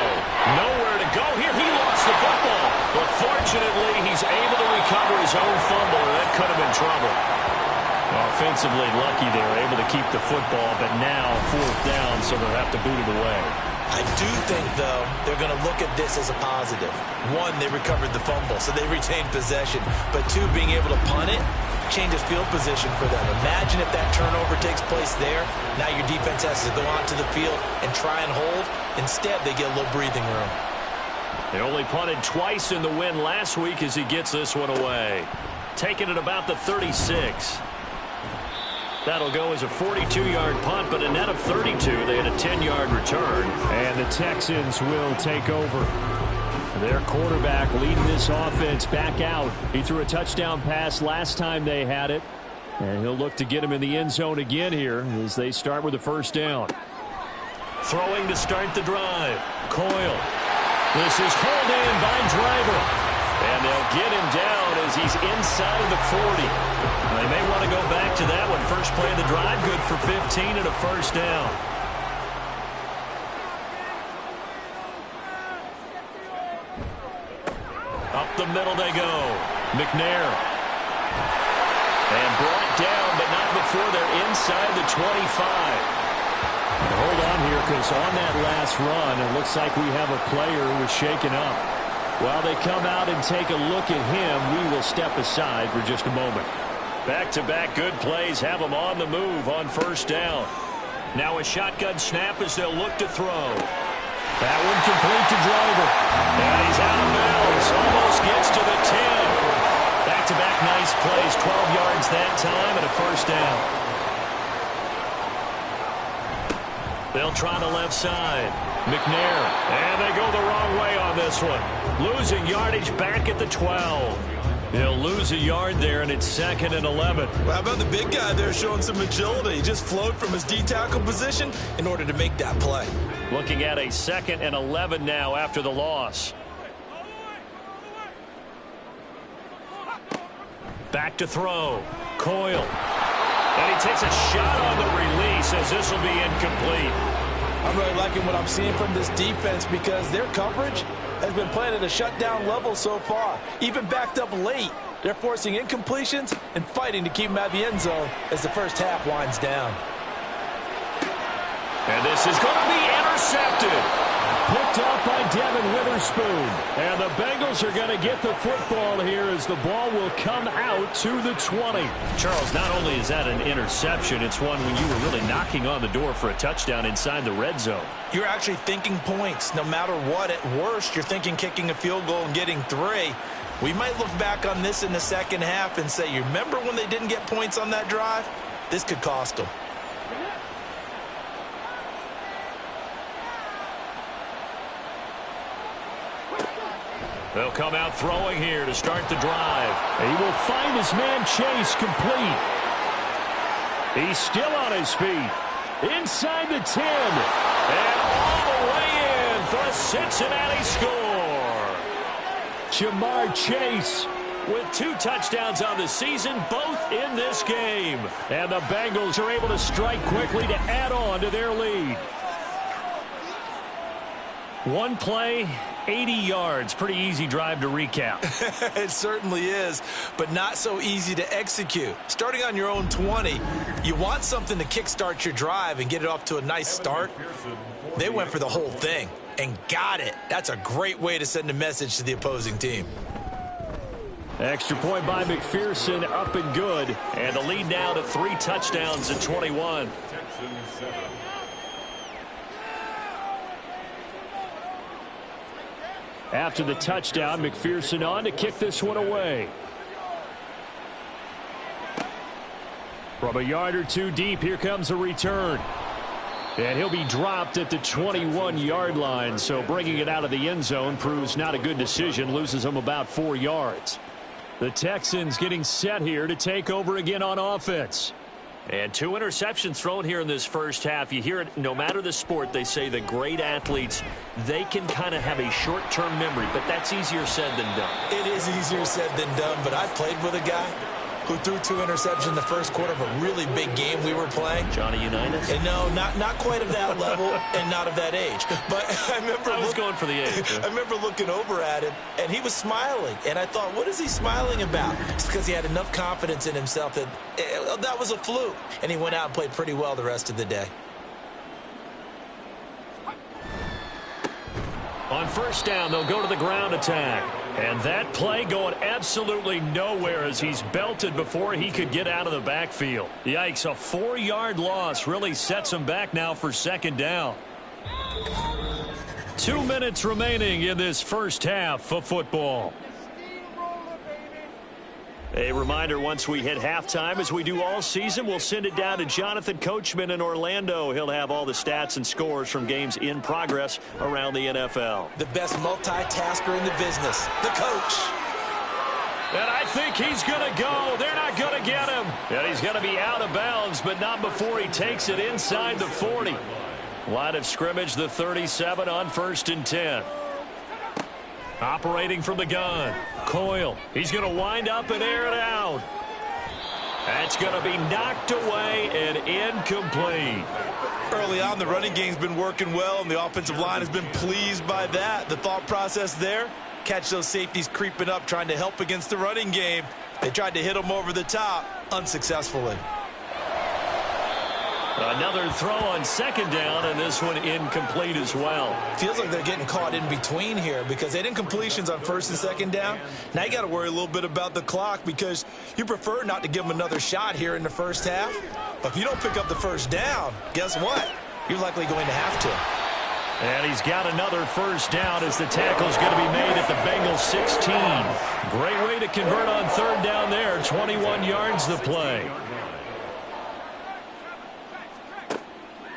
Nowhere to go here. He lost the football. But fortunately, he's able to recover his own fumble, or that could have been trouble. Offensively lucky they were able to keep the football, but now 4th down, so they'll have to boot it away. I do think, though, they're going to look at this as a positive. 1, they recovered the fumble, so they retained possession. But 2, being able to punt it changes field position for them. Imagine if that turnover takes place there. Now your defense has to go onto the field and try and hold. Instead, they get a little breathing room. They only punted twice in the win last week as he gets this one away. Taking it about the 36. That'll go as a 42-yard punt, but a net of 32. They had a 10-yard return. And the Texans will take over. Their quarterback leading this offense back out. He threw a touchdown pass last time they had it. And he'll look to get him in the end zone again here as they start with the first down. Throwing to start the drive. Coyle. This is hauled in by Driver. And they'll get him down as he's inside of the 40. They may want to go back to that one. First play of the drive, good for 15 and a first down. Up the middle they go. McNair. And brought down, but not before they're inside the 25. Hold on here, because on that last run, it looks like we have a player who was shaken up. While they come out and take a look at him, we will step aside for just a moment. Back-to-back good plays have them on the move on first down. Now a shotgun snap as they'll look to throw. That one complete to Driver. And he's out of bounds. Almost gets to the 10. Back-to-back nice plays. 12 yards that time and a first down. They'll try the left side. McNair. And they go the wrong way on this one. Losing yardage back at the 12. He'll lose a yard there, and it's 2nd and 11. Well, how about the big guy there showing some agility? He just flowed from his D-tackle position in order to make that play. Looking at a 2nd and 11 now after the loss. Back to throw. Coyle. And he takes a shot on the release as this will be incomplete. I'm really liking what I'm seeing from this defense because their coverage has been playing at a shutdown level so far. Even backed up late, they're forcing incompletions and fighting to keep them out of the end zone as the first half winds down. And this is going to be intercepted. Picked up by Devin Witherspoon. And the Bengals are going to get the football here as the ball will come out to the 20. Charles, not only is that an interception, it's one when you were really knocking on the door for a touchdown inside the red zone. You're actually thinking points. No matter what, at worst, you're thinking kicking a field goal and getting 3. We might look back on this in the second half and say, you remember when they didn't get points on that drive? This could cost them. They'll come out throwing here to start the drive. He will find his man Chase complete. He's still on his feet. Inside the 10. And all the way in for a Cincinnati score. Jamar Chase with 2 touchdowns on the season, both in this game. And the Bengals are able to strike quickly to add on to their lead. One play, 80 yards. Pretty easy drive to recap. It certainly is, but not so easy to execute. Starting on your own 20, you want something to kickstart your drive and get it off to a nice start. They went for the whole thing and got it. That's a great way to send a message to the opposing team. Extra point by McPherson, up and good. And the lead now to 3 touchdowns at 21. After the touchdown, McPherson on to kick this one away. From a yard or 2 deep, here comes a return. And he'll be dropped at the 21-yard line, so bringing it out of the end zone proves not a good decision, loses him about 4 yards. The Texans getting set here to take over again on offense. And 2 interceptions thrown here in this first half. You hear it, no matter the sport, they say the great athletes, they can kind of have a short-term memory, but that's easier said than done. It is easier said than done, but I played with a guy who threw 2 interceptions in the first quarter of a really big game we were playing. Johnny Unitas? And no, not quite of that level and not of that age. But I was going for the age. I remember looking over at him, and he was smiling. And I thought, what is he smiling about? It's because he had enough confidence in himself that that was a fluke. And he went out and played pretty well the rest of the day. On first down, they'll go to the ground attack. And that play going absolutely nowhere as he's belted before he could get out of the backfield. Yikes, a 4-yard loss really sets him back now for 2nd down. 2 minutes remaining in this first half of football. A reminder, once we hit halftime, as we do all season, we'll send it down to Jonathan Coachman in Orlando. He'll have all the stats and scores from games in progress around the NFL. The best multitasker in the business, the coach. And I think he's going to go. They're not going to get him. And he's going to be out of bounds, but not before he takes it inside the 40. Line of scrimmage, the 37 on 1st and 10. Operating from the gun. Coyle. He's going to wind up and air it out. That's going to be knocked away and incomplete. Early on, the running game's been working well, and the offensive line has been pleased by that. The thought process there, catch those safeties creeping up, trying to help against the running game. They tried to hit them over the top, unsuccessfully. Another throw on 2nd down, and this one incomplete as well. Feels like they're getting caught in between here because they had incompletions on 1st and 2nd down. Now you got to worry a little bit about the clock because you prefer not to give them another shot here in the first half. But if you don't pick up the 1st down, guess what? You're likely going to have to. And he's got another 1st down as the tackle's going to be made at the Bengals 16. Great way to convert on 3rd down there. 21 yards the play.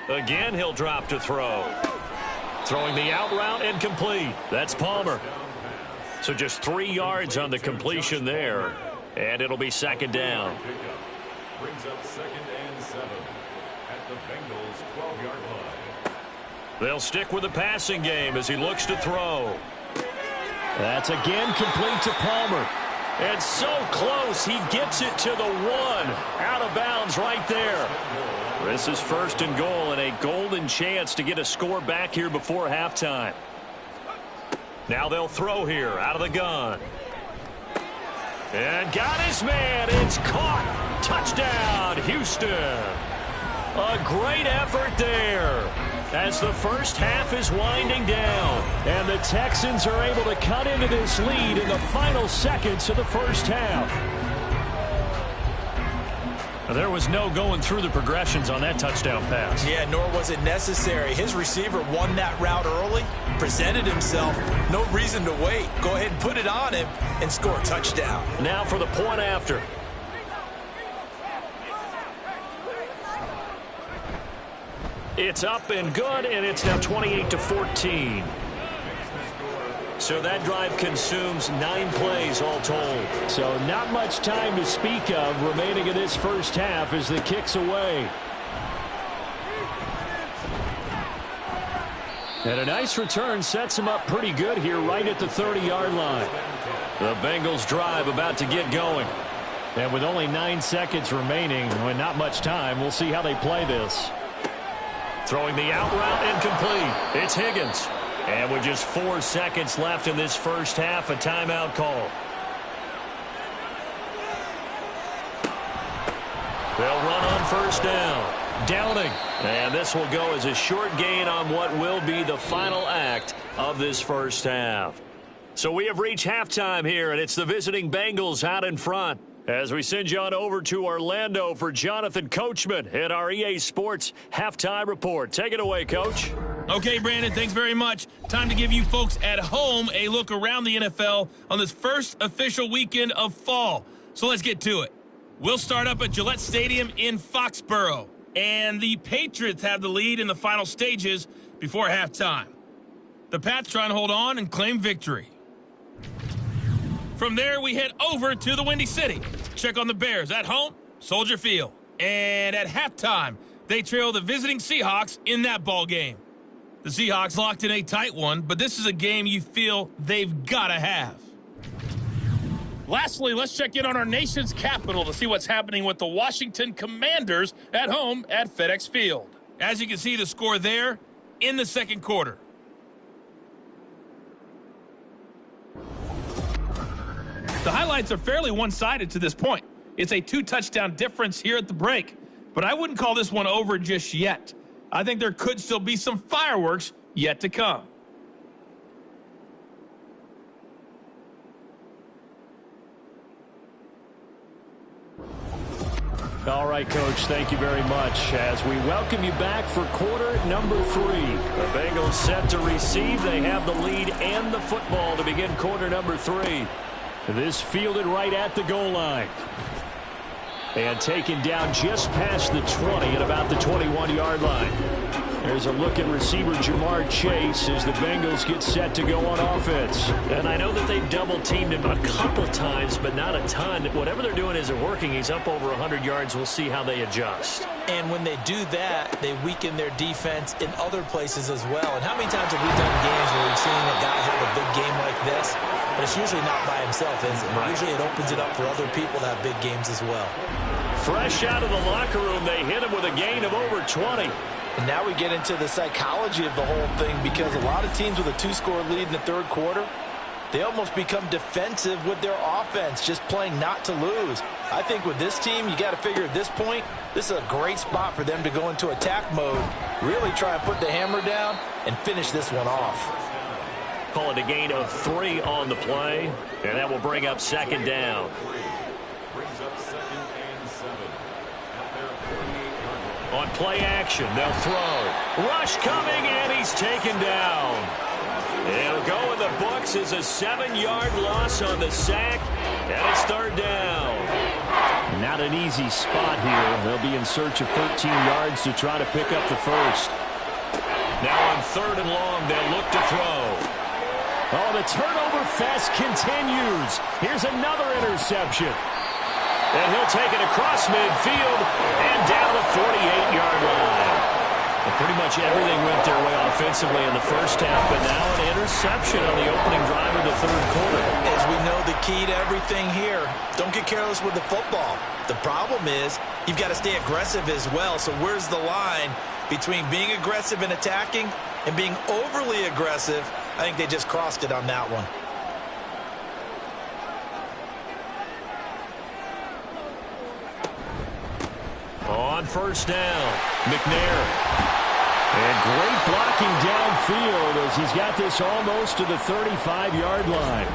Again, he'll drop to throw. Throwing the out route incomplete. That's Palmer. So just 3 yards on the completion there, and it'll be second down. Brings up 2nd and 7 at the Bengals' 12-yard line. They'll stick with the passing game as he looks to throw. That's again complete to Palmer. And so close, he gets it to the 1. Out of bounds right there. This is 1st and goal and a golden chance to get a score back here before halftime. Now they'll throw here out of the gun. And got his man. It's caught. Touchdown, Houston. A great effort there as the first half is winding down. And the Texans are able to cut into this lead in the final seconds of the first half. There was no going through the progressions on that touchdown pass. Yeah, nor was it necessary. His receiver won that route early, presented himself. No reason to wait. Go ahead and put it on him and score a touchdown. Now for the point after. It's up and good, and it's now 28-14. So that drive consumes 9 plays all told. So not much time to speak of remaining in this first half as the kick's away. And a nice return sets him up pretty good here right at the 30-yard line. The Bengals drive about to get going. And with only 9 seconds remaining, with not much time, we'll see how they play this. Throwing the out route incomplete. It's Higgins. And with just 4 seconds left in this first half, a timeout call. They'll run on first down. Downing. And this will go as a short gain on what will be the final act of this first half. So we have reached halftime here, and it's the visiting Bengals out in front. As we send you on over to Orlando for Jonathan Coachman in our EA Sports Halftime Report. Take it away, Coach. Okay, Brandon, thanks very much. Time to give you folks at home a look around the NFL on this first official weekend of fall. So let's get to it. We'll start up at Gillette Stadium in Foxborough. And the Patriots have the lead in the final stages before halftime. The Pats trying to hold on and claim victory. From there, we head over to the Windy City. Check on the Bears at home, Soldier Field. And at halftime, they trail the visiting Seahawks in that ball game. The Seahawks locked in a tight one, but this is a game you feel they've got to have. Lastly, let's check in on our nation's capital to see what's happening with the Washington Commanders at home at FedEx Field. As you can see, the score there in the second quarter. The highlights are fairly one-sided to this point. It's a 2-touchdown difference here at the break, but I wouldn't call this one over just yet. I think there could still be some fireworks yet to come. All right, Coach, thank you very much. As we welcome you back for quarter number 3. The Bengals set to receive. They have the lead and the football to begin quarter number 3. This fielded right at the goal line. And taken down just past the 20 at about the 21-yard line. There's a look at receiver Jamar Chase as the Bengals get set to go on offense. And I know that they've double-teamed him a couple times, but not a ton. Whatever they're doing isn't working. He's up over 100 yards. We'll see how they adjust. And when they do that, they weaken their defense in other places as well. And how many times have we done games where we've seen a guy have a big game like this? But it's usually not by himself, is it? Right. Usually it opens it up for other people to have big games as well. Fresh out of the locker room, they hit him with a gain of over 20. And now we get into the psychology of the whole thing, because a lot of teams with a 2-score lead in the third quarter, they almost become defensive with their offense, just playing not to lose. I think with this team, you got to figure at this point, this is a great spot for them to go into attack mode, really try and put the hammer down and finish this one off. Call it a gain of 3 on the play, and that will bring up second down. On play action, they'll throw. Rush coming, and he's taken down. It'll go in the books as a 7-yard loss on the sack, and it's third down. Not an easy spot here. They'll be in search of 13 yards to try to pick up the first. Now on 3rd and long, they'll look to throw. Oh, the turnover turnover fest continues. Here's another interception. And he'll take it across midfield and down the 48-yard line. And pretty much everything went their way offensively in the first half, but now an interception on the opening drive of the third quarter. As we know, the key to everything here, don't get careless with the football. The problem is you've got to stay aggressive as well. So where's the line between being aggressive and attacking and being overly aggressive? I think they just crossed it on that one. On first down, McNair. And great blocking downfield as he's got this almost to the 35-yard line.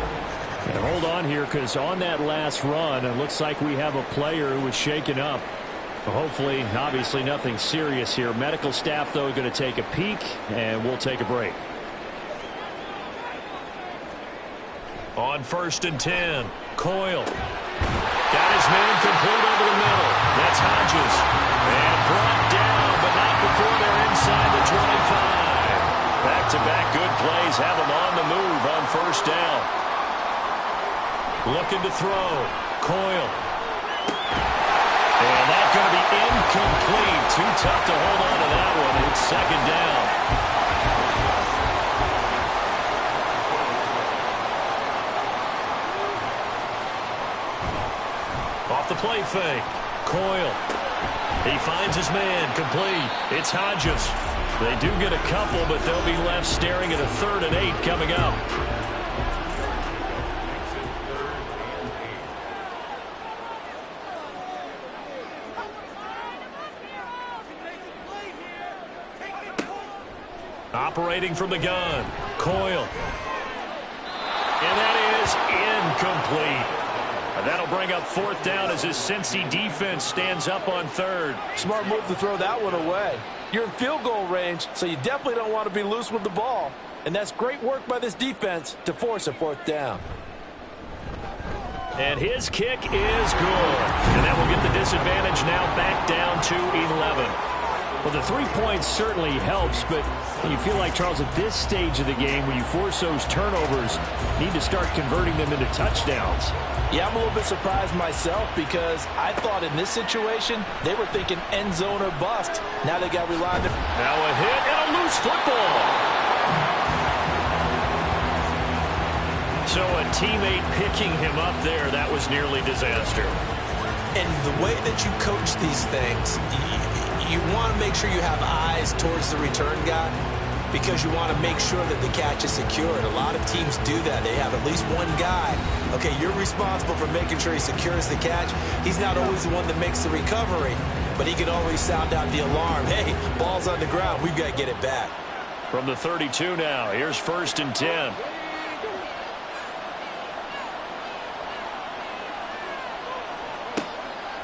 And hold on here, because on that last run, it looks like we have a player who was shaken up. Hopefully, obviously nothing serious here. Medical staff, though, going to take a peek, and we'll take a break. On first and 10, Coyle. Got his man complete over the middle. That's Hodges. And brought down, but not before they're inside the 25. Back-to-back good plays have him on the move on first down. Looking to throw. Coyle. And that's going to be incomplete. Too tough to hold on to that one. It's second down. Off the play fake. Coyle. He finds his man. Complete. It's Hodges. They do get a couple, but they'll be left staring at a 3rd and 8 coming up. Operating from the gun. Coyle. And that is incomplete. And that'll bring up 4th down as his Cincy defense stands up on 3rd. Smart move to throw that one away. You're in field goal range, so you definitely don't want to be loose with the ball. And that's great work by this defense to force a 4th down. And his kick is good. And that will get the disadvantage now back down to 11. Well, the 3 points certainly helps, but you feel like, Charles, at this stage of the game, when you force those turnovers, you need to start converting them into touchdowns. Yeah, I'm a little bit surprised myself because I thought in this situation, they were thinking end zone or bust. Now they got to rely on the... Now a hit and a loose football. So a teammate picking him up there, that was nearly disaster. And the way that you coach these things, you want to make sure you have eyes towards the return guy because you want to make sure that the catch is secured. A lot of teams do that. They have at least one guy. Okay, you're responsible for making sure he secures the catch. He's not always the one that makes the recovery, but he can always sound out the alarm. Hey, ball's on the ground. We've got to get it back. From the 32 now, here's 1st and 10.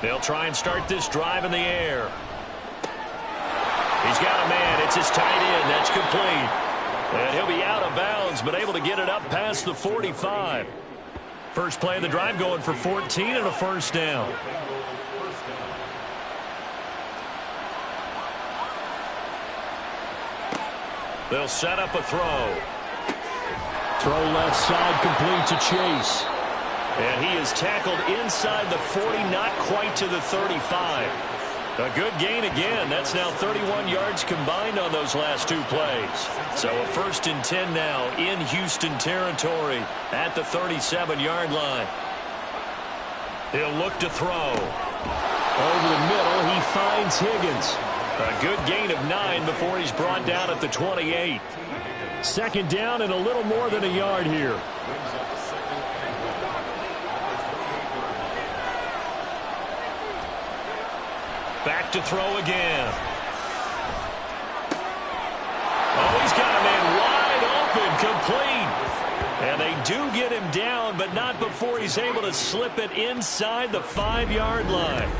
They'll try and start this drive in the air. He's got a man. It's his tight end. That's complete. And he'll be out of bounds, but able to get it up past the 45. First play of the drive going for 14 and a 1st down. They'll set up a throw. Throw left side complete to Chase. And he is tackled inside the 40, not quite to the 35. A good gain again. That's now 31 yards combined on those last 2 plays. So a 1st and 10 now in Houston territory at the 37-yard line. He'll look to throw. Over the middle, he finds Higgins. A good gain of 9 before he's brought down at the 28. Second down and a little more than a yard here. Back to throw again. Oh, he's got a man wide open, complete. And they do get him down, but not before he's able to slip it inside the 5-yard line.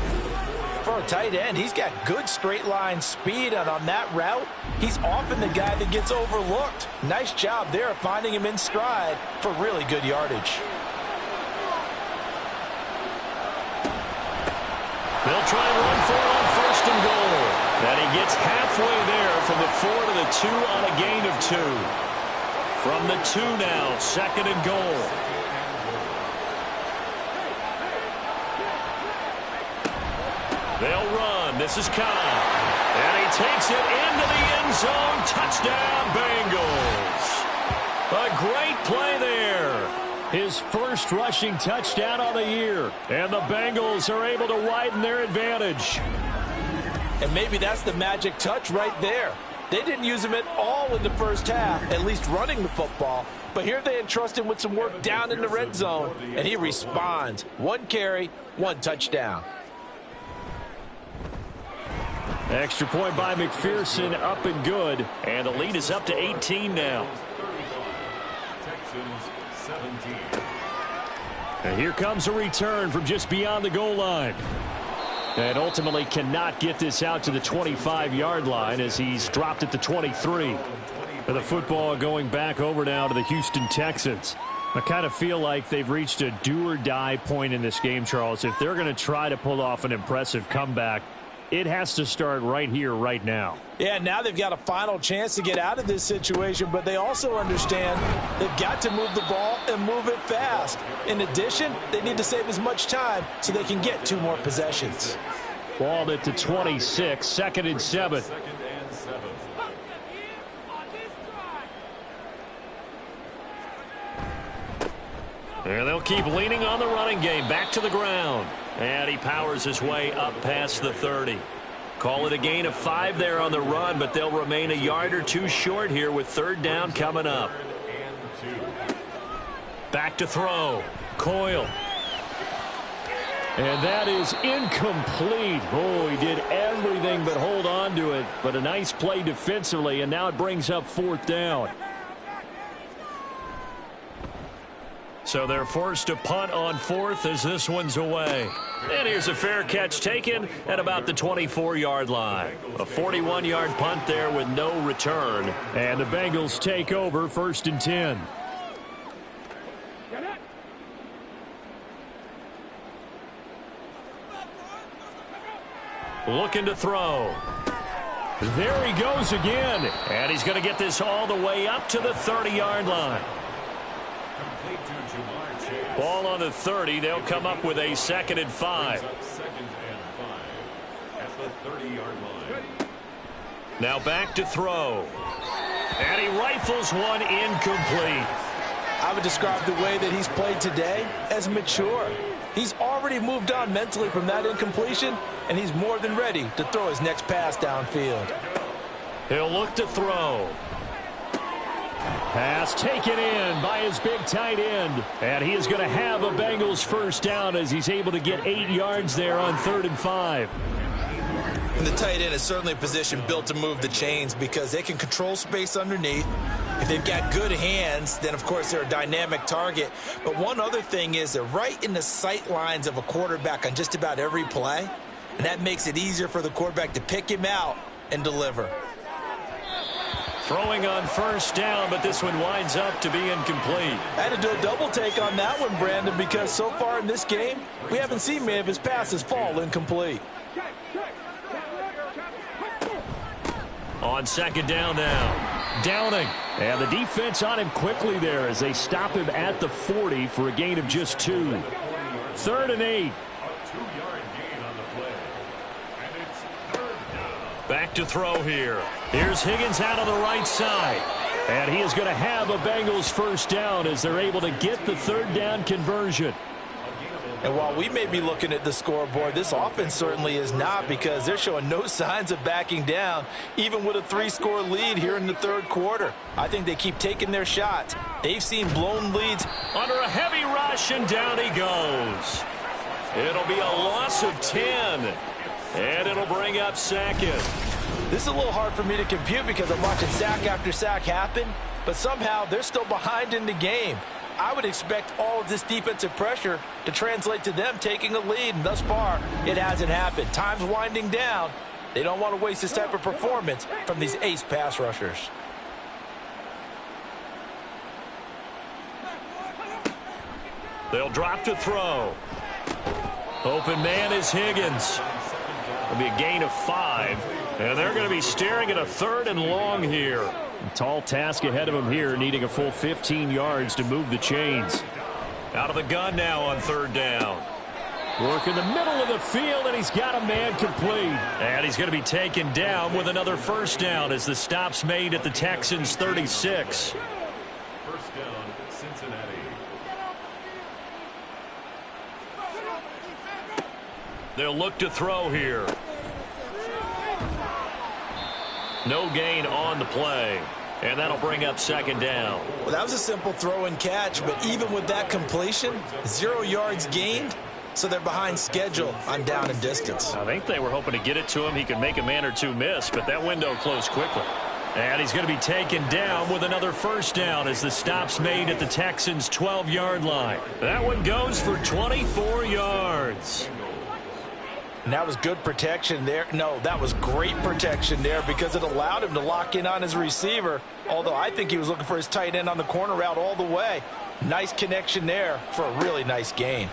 For a tight end, he's got good straight line speed, and on that route, he's often the guy that gets overlooked. Nice job there finding him in stride for really good yardage. They'll try and run for it on 1st and goal. And he gets halfway there from the 4 to the 2 on a gain of 2. From the 2 now, 2nd and goal. They'll run. This is Kyle. And he takes it into the end zone. Touchdown, Bengals. A great play there. His first rushing touchdown of the year. And the Bengals are able to widen their advantage. And maybe that's the magic touch right there. They didn't use him at all in the first half, at least running the football. But here they entrust him with some work down in the red zone, and he responds. 1 carry, 1 touchdown. Extra point by McPherson, up and good. And the lead is up to 18 now. Texans 17. And here comes a return from just beyond the goal line. And ultimately cannot get this out to the 25-yard line as he's dropped at the 23. And the football going back over now to the Houston Texans. I kind of feel like they've reached a do-or-die point in this game, Charles. If they're going to try to pull off an impressive comeback, it has to start right here, right now. Yeah, now they've got a final chance to get out of this situation, but they also understand they've got to move the ball and move it fast. In addition, they need to save as much time so they can get 2 more possessions. Ball at the 26, 2nd and 7. And they'll keep leaning on the running game. Back to the ground. And he powers his way up past the 30. Call it a gain of 5 there on the run, but they'll remain a yard or 2 short here with 3rd down coming up. Back to throw. Coyle. And that is incomplete. Oh, he did everything but hold on to it. But a nice play defensively, and now it brings up 4th down. So they're forced to punt on 4th as this one's away. And here's a fair catch taken at about the 24-yard line. A 41-yard punt there with no return. And the Bengals take over 1st and 10. Looking to throw. There he goes again. And he's going to get this all the way up to the 30-yard line. Ball on the 30. They'll come up with a 2nd and 5. Now back to throw. And he rifles one incomplete. I would describe the way that he's played today as mature. He's already moved on mentally from that incompletion, and he's more than ready to throw his next pass downfield. He'll look to throw. Pass taken in by his big tight end. And he is going to have a Bengals 1st down as he's able to get 8 yards there on 3rd and 5. And the tight end is certainly a position built to move the chains because they can control space underneath. If they've got good hands, then, of course, they're a dynamic target. But one other thing is they're right in the sight lines of a quarterback on just about every play. And that makes it easier for the quarterback to pick him out and deliver. Throwing on 1st down, but this one winds up to be incomplete. I had to do a double take on that one, Brandon, because so far in this game, we haven't seen many of his passes fall incomplete. On 2nd down now. Downing. And the defense on him quickly there as they stop him at the 40 for a gain of just 2. 3rd and 8. Back to throw here. Here's Higgins out on the right side. And he is going to have a Bengals 1st down as they're able to get the 3rd down conversion. And while we may be looking at the scoreboard, this offense certainly is not because they're showing no signs of backing down, even with a 3-score lead here in the 3rd quarter. I think they keep taking their shots. They've seen blown leads. Under a heavy rush, and down he goes. It'll be a loss of 10. And it'll bring up 2nd. This is a little hard for me to compute because I'm watching sack after sack happen, but somehow they're still behind in the game. I would expect all of this defensive pressure to translate to them taking a lead, and thus far, it hasn't happened. Time's winding down. They don't want to waste this type of performance from these ace pass rushers. They'll drop to throw. Open man is Higgins. It'll be a gain of 5. And they're going to be staring at a 3rd and long here. Tall task ahead of him here, needing a full 15 yards to move the chains. Out of the gun now on third down. Work in the middle of the field, and he's got a man complete. And he's going to be taken down with another first down as the stop's made at the Texans' 36. First down, Cincinnati. They'll look to throw here. No gain on the play. And that'll bring up second down. Well, that was a simple throw and catch, but even with that completion, 0 yards gained, so they're behind schedule on down and distance. I think they were hoping to get it to him. He could make a man or two miss, but that window closed quickly. And he's going to be taken down with another first down as the stop's made at the Texans' 12-yard line. That one goes for 24 yards. And that was good protection there. No, that was great protection there because it allowed him to lock in on his receiver, although I think he was looking for his tight end on the corner route all the way. Nice connection there for a really nice gain.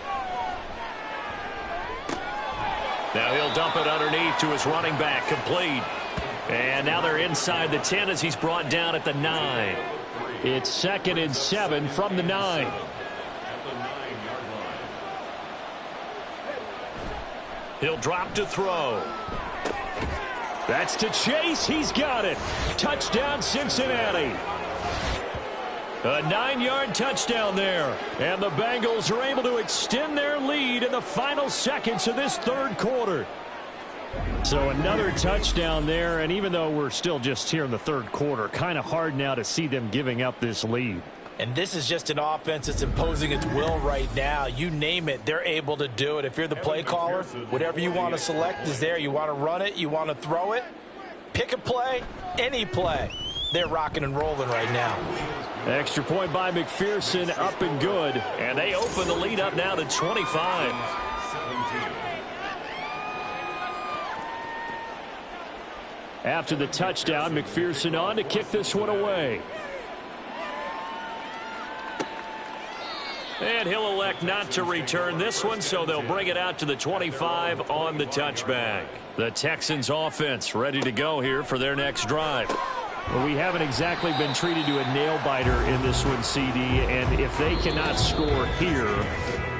Now he'll dump it underneath to his running back, complete. And now they're inside the 10 as he's brought down at the 9. It's 2nd and 7 from the 9. He'll drop to throw. That's to Chase. He's got it. Touchdown, Cincinnati. A 9-yard touchdown there. And the Bengals are able to extend their lead in the final seconds of this third quarter. So another touchdown there. And even though we're still just here in the third quarter, kind of hard now to see them giving up this lead. And this is just an offense that's imposing its will right now. You name it, they're able to do it. If you're the play caller, whatever you want to select is there. You want to run it, you want to throw it, pick a play, any play. They're rocking and rolling right now. Extra point by McPherson, up and good. And they open the lead up now to 25. After the touchdown, McPherson on to kick this one away. And he'll elect not to return this one, so they'll bring it out to the 25 on the touchback. The Texans offense ready to go here for their next drive. Well, we haven't exactly been treated to a nail-biter in this one, CD, and if they cannot score here,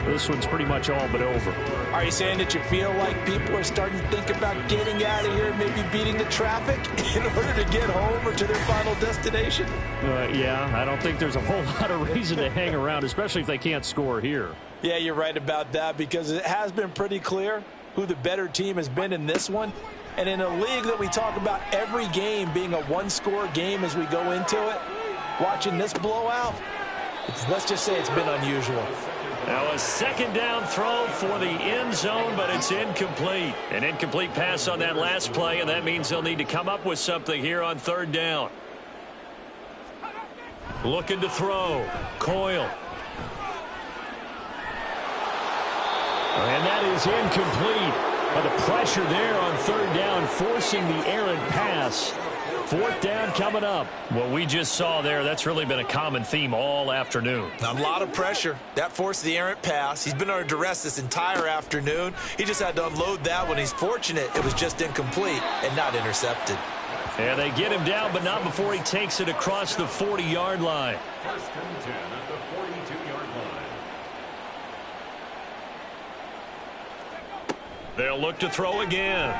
this one's pretty much all but over. Are you saying that you feel like people are starting to think about getting out of here and maybe beating the traffic in order to get home or to their final destination? Yeah, I don't think there's a whole lot of reason to hang around, especially if they can't score here. Yeah, you're right about that because it has been pretty clear who the better team has been in this one. And in a league that we talk about every game being a one-score game as we go into it, watching this blowout, let's just say it's been unusual. Now a second down throw for the end zone, but it's incomplete. An incomplete pass on that last play, and that means they'll need to come up with something here on third down. Looking to throw. Coyle. And that is incomplete. But the pressure there on third down, forcing the errant pass. Fourth down coming up. What we just saw there, that's really been a common theme all afternoon. A lot of pressure. That forced the errant pass. He's been under duress this entire afternoon. He just had to unload that one. He's fortunate it was just incomplete and not intercepted. And they get him down, but not before he takes it across the 40-yard line. First and 10 at the 42-yard line. They'll look to throw again.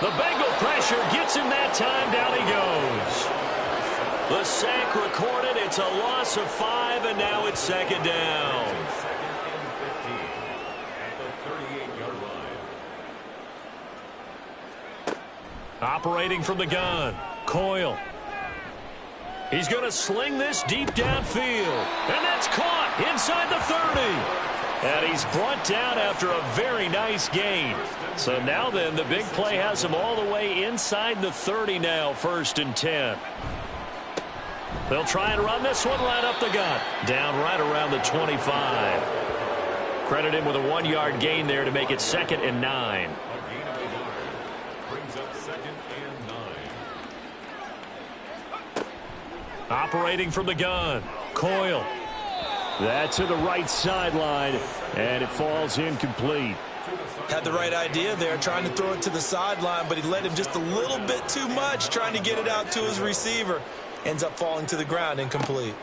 The Bengal pressure gets him that time. Down he goes. The sack recorded. It's a loss of 5, and now it's second down. Second and 15 at the 38-yard line. Operating from the gun, Coyle. He's going to sling this deep downfield. And that's caught inside the 30. And he's brought down after a very nice gain. So now then, the big play has him all the way inside the 30 now, 1st and 10. They'll try and run this one right up the gut. Down right around the 25. Credit him with a 1-yard gain there to make it 2nd and 9. Brings up 2nd and 9. Operating from the gun, Coyle. That to the right sideline, and it falls incomplete. To the Had the right idea there, trying to throw it to the sideline, but he led him just a little bit too much, trying to get it out to his receiver. Ends up falling to the ground, incomplete.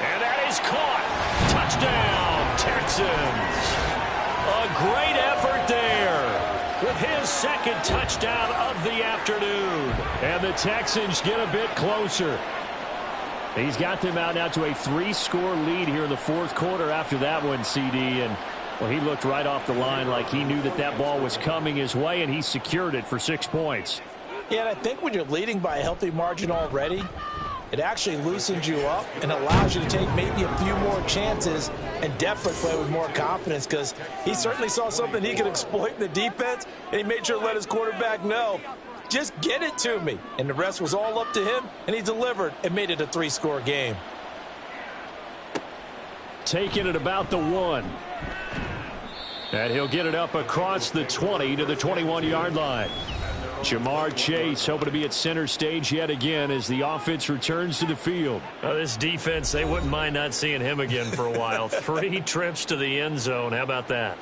And that is caught. Touchdown, Texans. A great effort there with his second touchdown of the afternoon. And the Texans get a bit closer. He's got them out now to a 3-score lead here in the fourth quarter after that one, CD. And, well, he looked right off the line like he knew that that ball was coming his way, and he secured it for 6 points. Yeah, and I think when you're leading by a healthy margin already, it actually loosens you up and allows you to take maybe a few more chances and definitely play with more confidence, because he certainly saw something he could exploit in the defense, and he made sure to let his quarterback know, just get it to me. And the rest was all up to him, and he delivered and made it a 3-score game. Taking it about the 1. And he'll get it up across the 20 to the 21-yard line. Jamar Chase hoping to be at center stage yet again as the offense returns to the field. This defense, they wouldn't mind not seeing him again for a while. 3 trips to the end zone. How about that?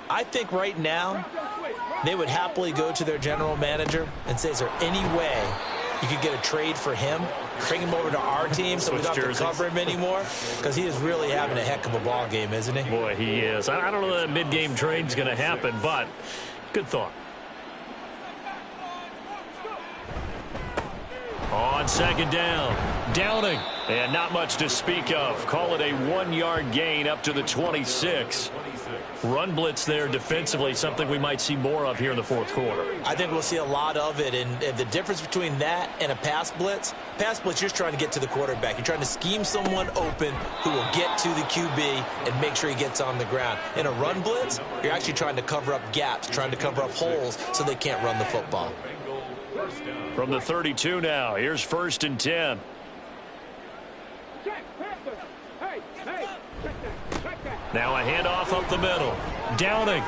I think right now they would happily go to their general manager and say, is there any way you could get a trade for him, bring him over to our team so we don't have to cover him anymore? Because he is really having a heck of a ball game, isn't he? Boy, he is. I don't know that mid-game trade's going to happen, but good thought. On second down, Downing, and not much to speak of. Call it a 1-yard gain up to the 26. Run blitz there defensively, something we might see more of here in the fourth quarter. I think we'll see a lot of it, and the difference between that and a pass blitz, you're just trying to get to the quarterback. You're trying to scheme someone open who will get to the QB and make sure he gets on the ground. In a run blitz, you're actually trying to cover up gaps, trying to cover up holes so they can't run the football. From the 32 now, here's 1st and 10. Now a handoff up the middle. Downing.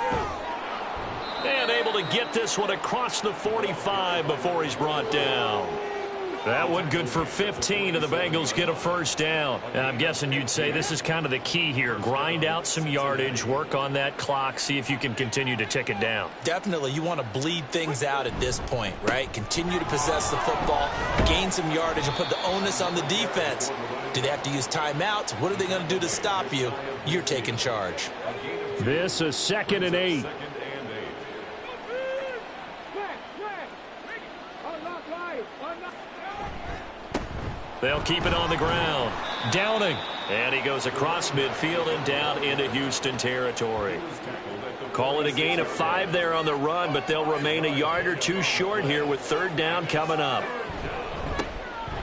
And able to get this one across the 45 before he's brought down. That one good for 15, and the Bengals get a first down. And I'm guessing you'd say this is kind of the key here. Grind out some yardage, work on that clock, see if you can continue to tick it down. Definitely. You want to bleed things out at this point, right? Continue to possess the football, gain some yardage, and put the onus on the defense. Do they have to use timeouts? What are they going to do to stop you? You're taking charge. This is 2nd and 8. They'll keep it on the ground. Downing. And he goes across midfield and down into Houston territory. Call it a gain of 5 there on the run, but they'll remain a yard or 2 short here with 3rd down coming up.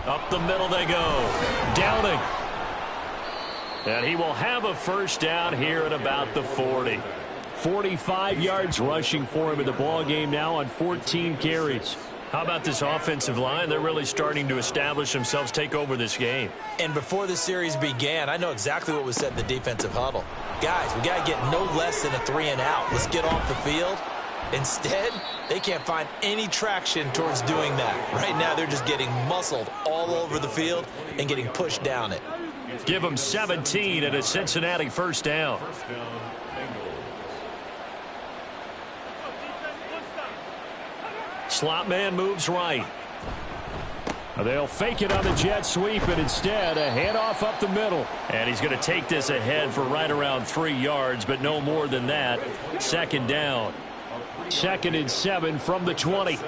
Up the middle they go. Downing. And he will have a first down here at about the 40. 45 yards rushing for him in the ball game now on 14 carries. How about this offensive line? They're really starting to establish themselves, take over this game. And before the series began, I know exactly what was said in the defensive huddle. Guys, we got to get no less than a 3-and-out. Let's get off the field. Instead, they can't find any traction towards doing that. Right now, they're just getting muscled all over the field and getting pushed down it. Give them 17 and a Cincinnati first down. Slot man moves right. They'll fake it on the jet sweep, and instead a handoff up the middle. And he's going to take this ahead for right around 3 yards, but no more than that. 2nd down. 2nd and 7 from the 20.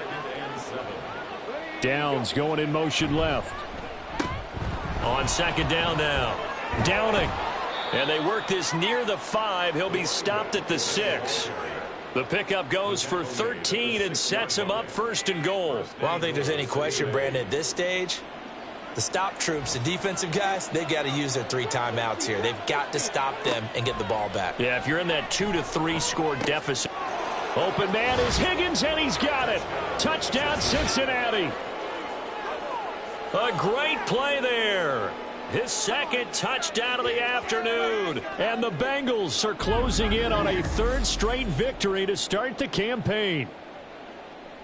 Downs going in motion left. On 2nd down now. Downing. And they work this near the 5. He'll be stopped at the 6. The pickup goes for 13 and sets him up 1st and goal. Well, I don't think there's any question, Brandon, at this stage. The stop troops, the defensive guys, they've got to use their 3 timeouts here. They've got to stop them and get the ball back. Yeah, if you're in that 2 to 3 score deficit. Open man is Higgins, and he's got it. Touchdown, Cincinnati. A great play there. His 2nd touchdown of the afternoon. And the Bengals are closing in on a 3rd straight victory to start the campaign.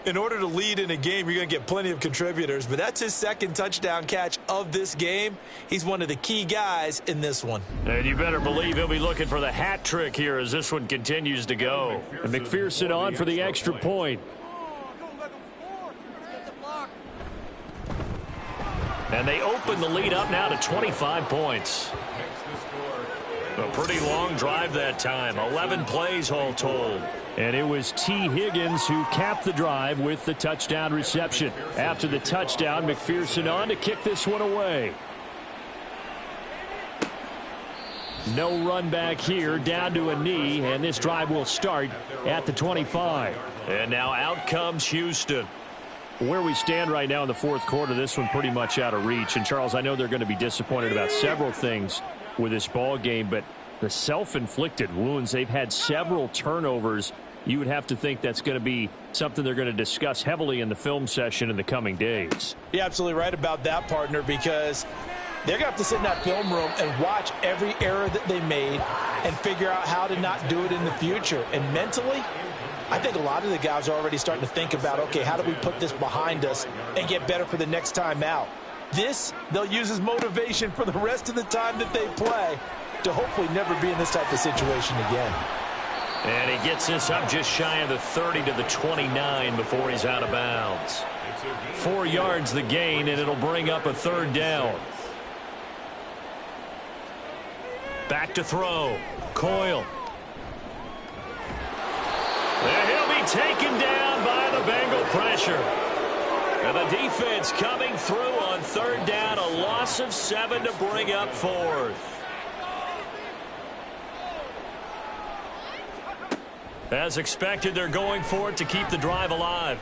In order to lead in a game, you're going to get plenty of contributors, but that's his second touchdown catch of this game. He's one of the key guys in this one. And you better believe he'll be looking for the hat trick here as this one continues to go. And McPherson on for the extra point. And they open the lead up now to 25 points. A pretty long drive that time. 11 plays all told. And it was T. Higgins who capped the drive with the touchdown reception. After the touchdown, McPherson on to kick this one away. No run back here, down to a knee, and this drive will start at the 25. And now out comes Houston. Where we stand right now in the fourth quarter, this one pretty much out of reach. And, Charles, I know they're going to be disappointed about several things with this ball game, but the self-inflicted wounds, they've had several turnovers. You would have to think that's going to be something they're going to discuss heavily in the film session in the coming days. You're absolutely right about that, partner, because they're going to have to sit in that film room and watch every error that they made and figure out how to not do it in the future. And mentally, I think a lot of the guys are already starting to think about, okay, how do we put this behind us and get better for the next time out? This, they'll use as motivation for the rest of the time that they play to hopefully never be in this type of situation again. And he gets this up just shy of the 30 to the 29 before he's out of bounds. 4 yards the gain, and it'll bring up a third down. Back to throw. Coyle. And he'll be taken down by the Bengal pressure. And the defense coming through on third down, a loss of 7 to bring up fourth. As expected, they're going for it to keep the drive alive.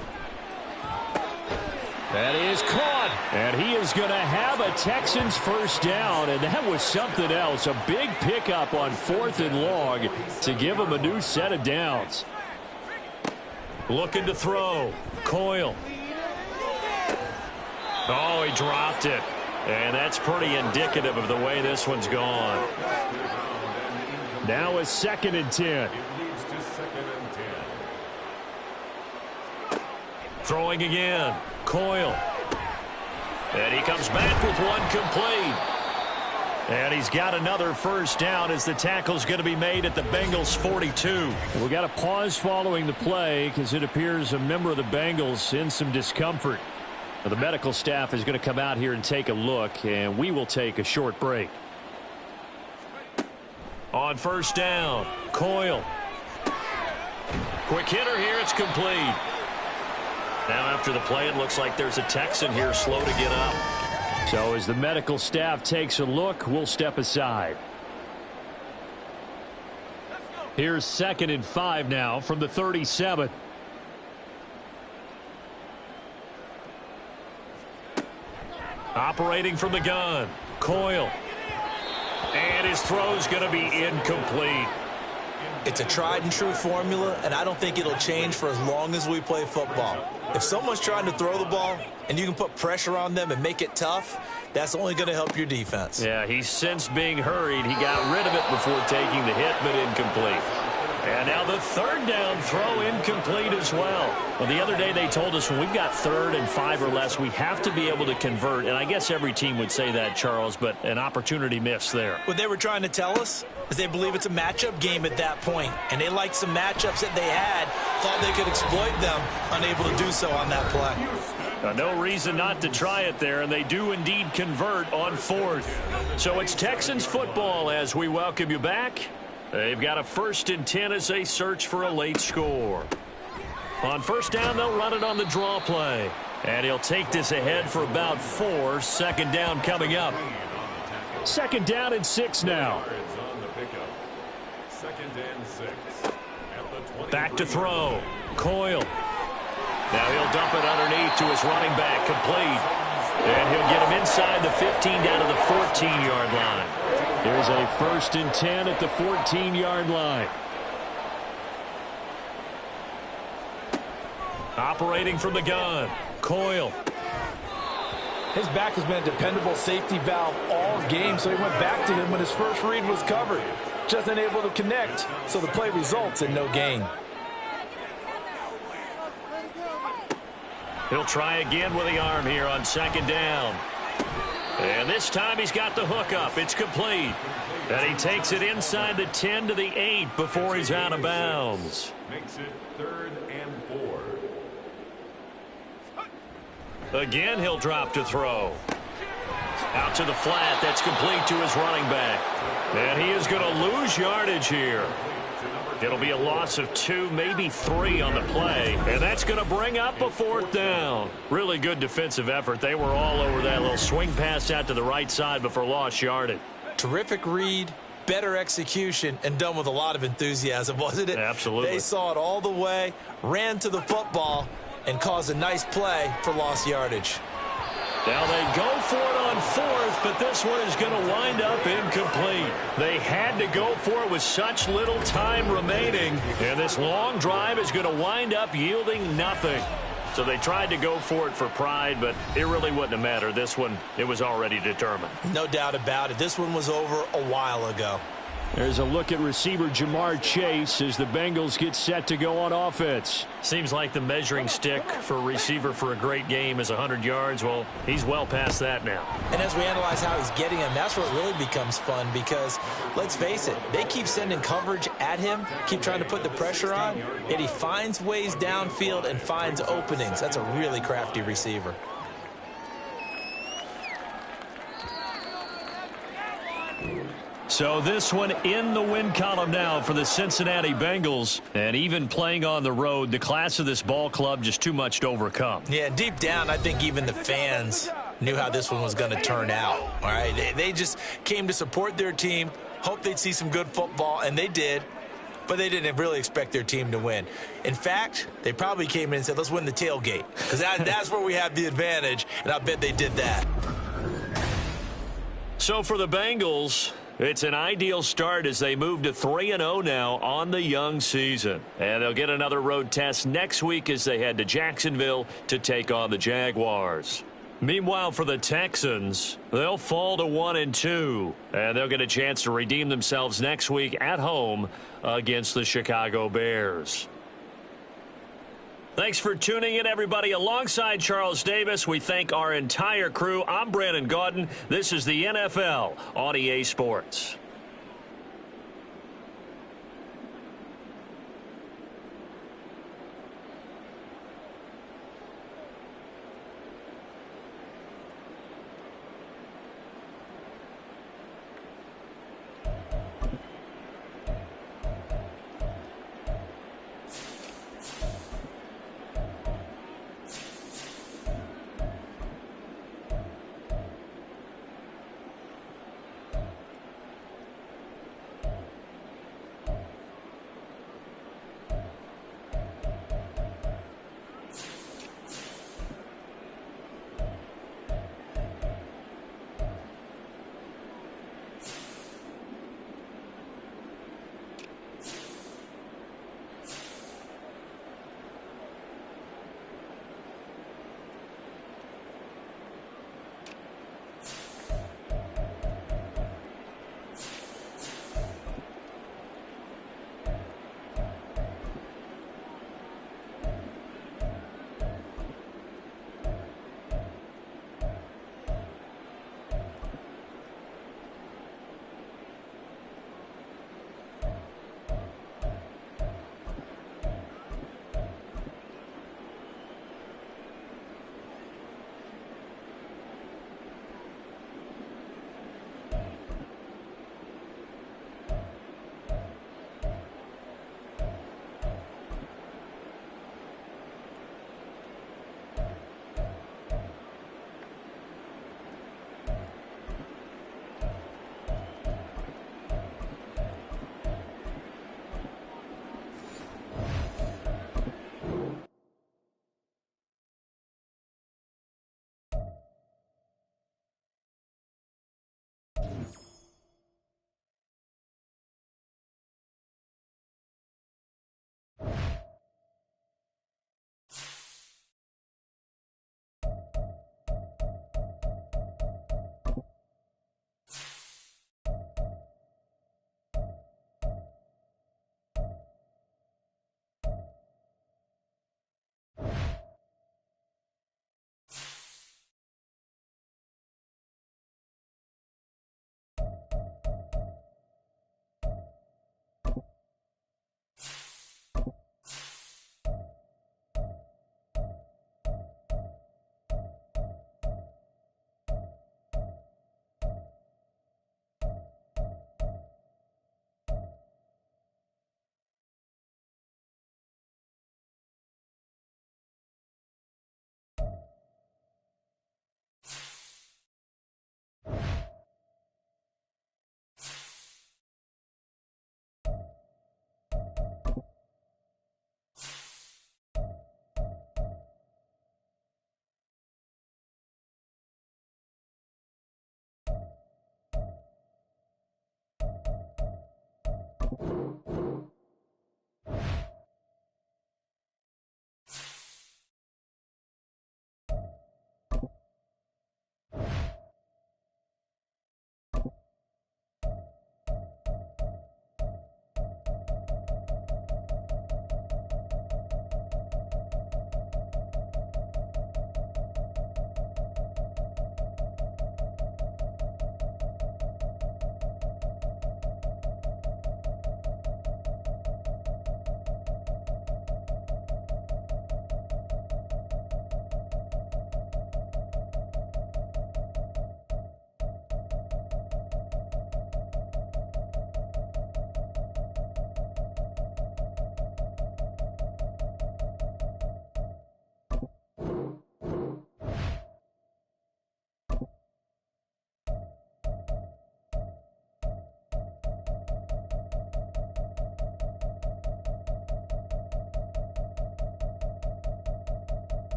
That is caught, and he is going to have a Texans first down, and that was something else. A big pickup on 4th and long to give him a new set of downs. Looking to throw. Coyle. Oh, he dropped it. And that's pretty indicative of the way this one's gone. Now a 2nd and 10. Throwing again. Coyle. And he comes back with one complete. And he's got another first down as the tackle's going to be made at the Bengals 42. We got a pause following the play because it appears a member of the Bengals in some discomfort. Now, the medical staff is going to come out here and take a look, and we will take a short break. On first down, Coyle. Quick hitter here, it's complete. Now after the play, it looks like there's a Texan here slow to get up. So as the medical staff takes a look, we'll step aside. Here's 2nd and 5 now from the 37. Operating from the gun, Coyle. And his throw's going to be incomplete. It's a tried and true formula, and I don't think it'll change for as long as we play football. If someone's trying to throw the ball and you can put pressure on them and make it tough, that's only going to help your defense. Yeah, he's sensed being hurried. He got rid of it before taking the hit, but incomplete. And now the third down throw incomplete as well. Well, the other day they told us when we've got 3rd and 5 or less, we have to be able to convert. And I guess every team would say that, Charles, but an opportunity missed there. What they were trying to tell us is they believe it's a matchup game at that point. And they liked some matchups that they had, thought they could exploit them, unable to do so on that play. No reason not to try it there, and they do indeed convert on 4th. So it's Texans football as we welcome you back. They've got a 1st and 10 as they search for a late score. On first down, they'll run it on the draw play. And he'll take this ahead for about 4. 2nd down coming up. 2nd down and 6 now. Back to throw. Coyle. Now he'll dump it underneath to his running back, complete. And he'll get him inside the 15 down to the 14-yard line. There's a 1st and 10 at the 14-yard line. Operating from the gun, Coyle. His back has been a dependable safety valve all game, so he went back to him when his first read was covered. Just unable to connect, so the play results in no gain. He'll try again with the arm here on second down. And this time he's got the hook up. It's complete. And he takes it inside the 10 to the 8 before he's out of bounds. Makes it 3rd and 4. Again, he'll drop to throw. Out to the flat. That's complete to his running back. And he is going to lose yardage here. It'll be a loss of 2, maybe 3 on the play. And that's going to bring up a 4th down. Really good defensive effort. They were all over that little swing pass out to the right side before lost yardage. Terrific read, better execution, and done with a lot of enthusiasm, wasn't it? Absolutely. They saw it all the way, ran to the football, and caused a nice play for lost yardage. Now they go for it on 4th, but this one is going to wind up incomplete. They had to go for it with such little time remaining, and this long drive is going to wind up yielding nothing. So they tried to go for it for pride, but it really wouldn't have mattered. This one, it was already determined. No doubt about it. This one was over a while ago. There's a look at receiver Jamar Chase as the Bengals get set to go on offense. Seems like the measuring stick for a receiver for a great game is 100 yards. Well, he's well past that now. And as we analyze how he's getting them, that's where it really becomes fun because, let's face it, they keep sending coverage at him, keep trying to put the pressure on, yet he finds ways downfield and finds openings. That's a really crafty receiver. So this one in the win column now for the Cincinnati Bengals. And even playing on the road, the class of this ball club just too much to overcome. Yeah, deep down, I think even the fans knew how this one was going to turn out. All right, they just came to support their team, hoped they'd see some good football, and they did. But they didn't really expect their team to win. In fact, they probably came in and said, let's win the tailgate. Because that's where we have the advantage, and I bet they did that. So for the Bengals, it's an ideal start as they move to 3-0 now on the young season. And they'll get another road test next week as they head to Jacksonville to take on the Jaguars. Meanwhile, for the Texans, they'll fall to 1-2. And they'll get a chance to redeem themselves next week at home against the Chicago Bears. Thanks for tuning in, everybody. Alongside Charles Davis, we thank our entire crew. I'm Brandon Gaudin. This is the NFL on EA Sports.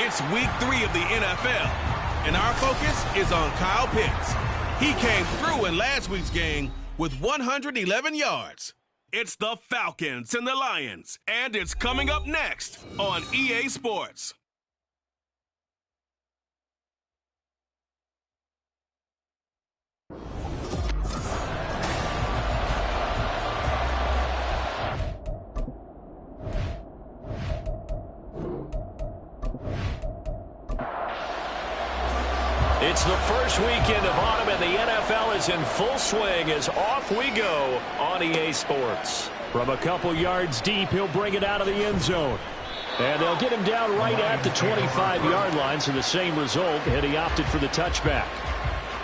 It's week 3 of the NFL, and our focus is on Kyle Pitts. He came through in last week's game with 111 yards. It's the Falcons and the Lions, and it's coming up next on EA Sports. It's the first weekend of autumn, and the NFL is in full swing as off we go on EA Sports. From a couple yards deep, he'll bring it out of the end zone. And they'll get him down right at the 25-yard line, so the same result, and he opted for the touchback.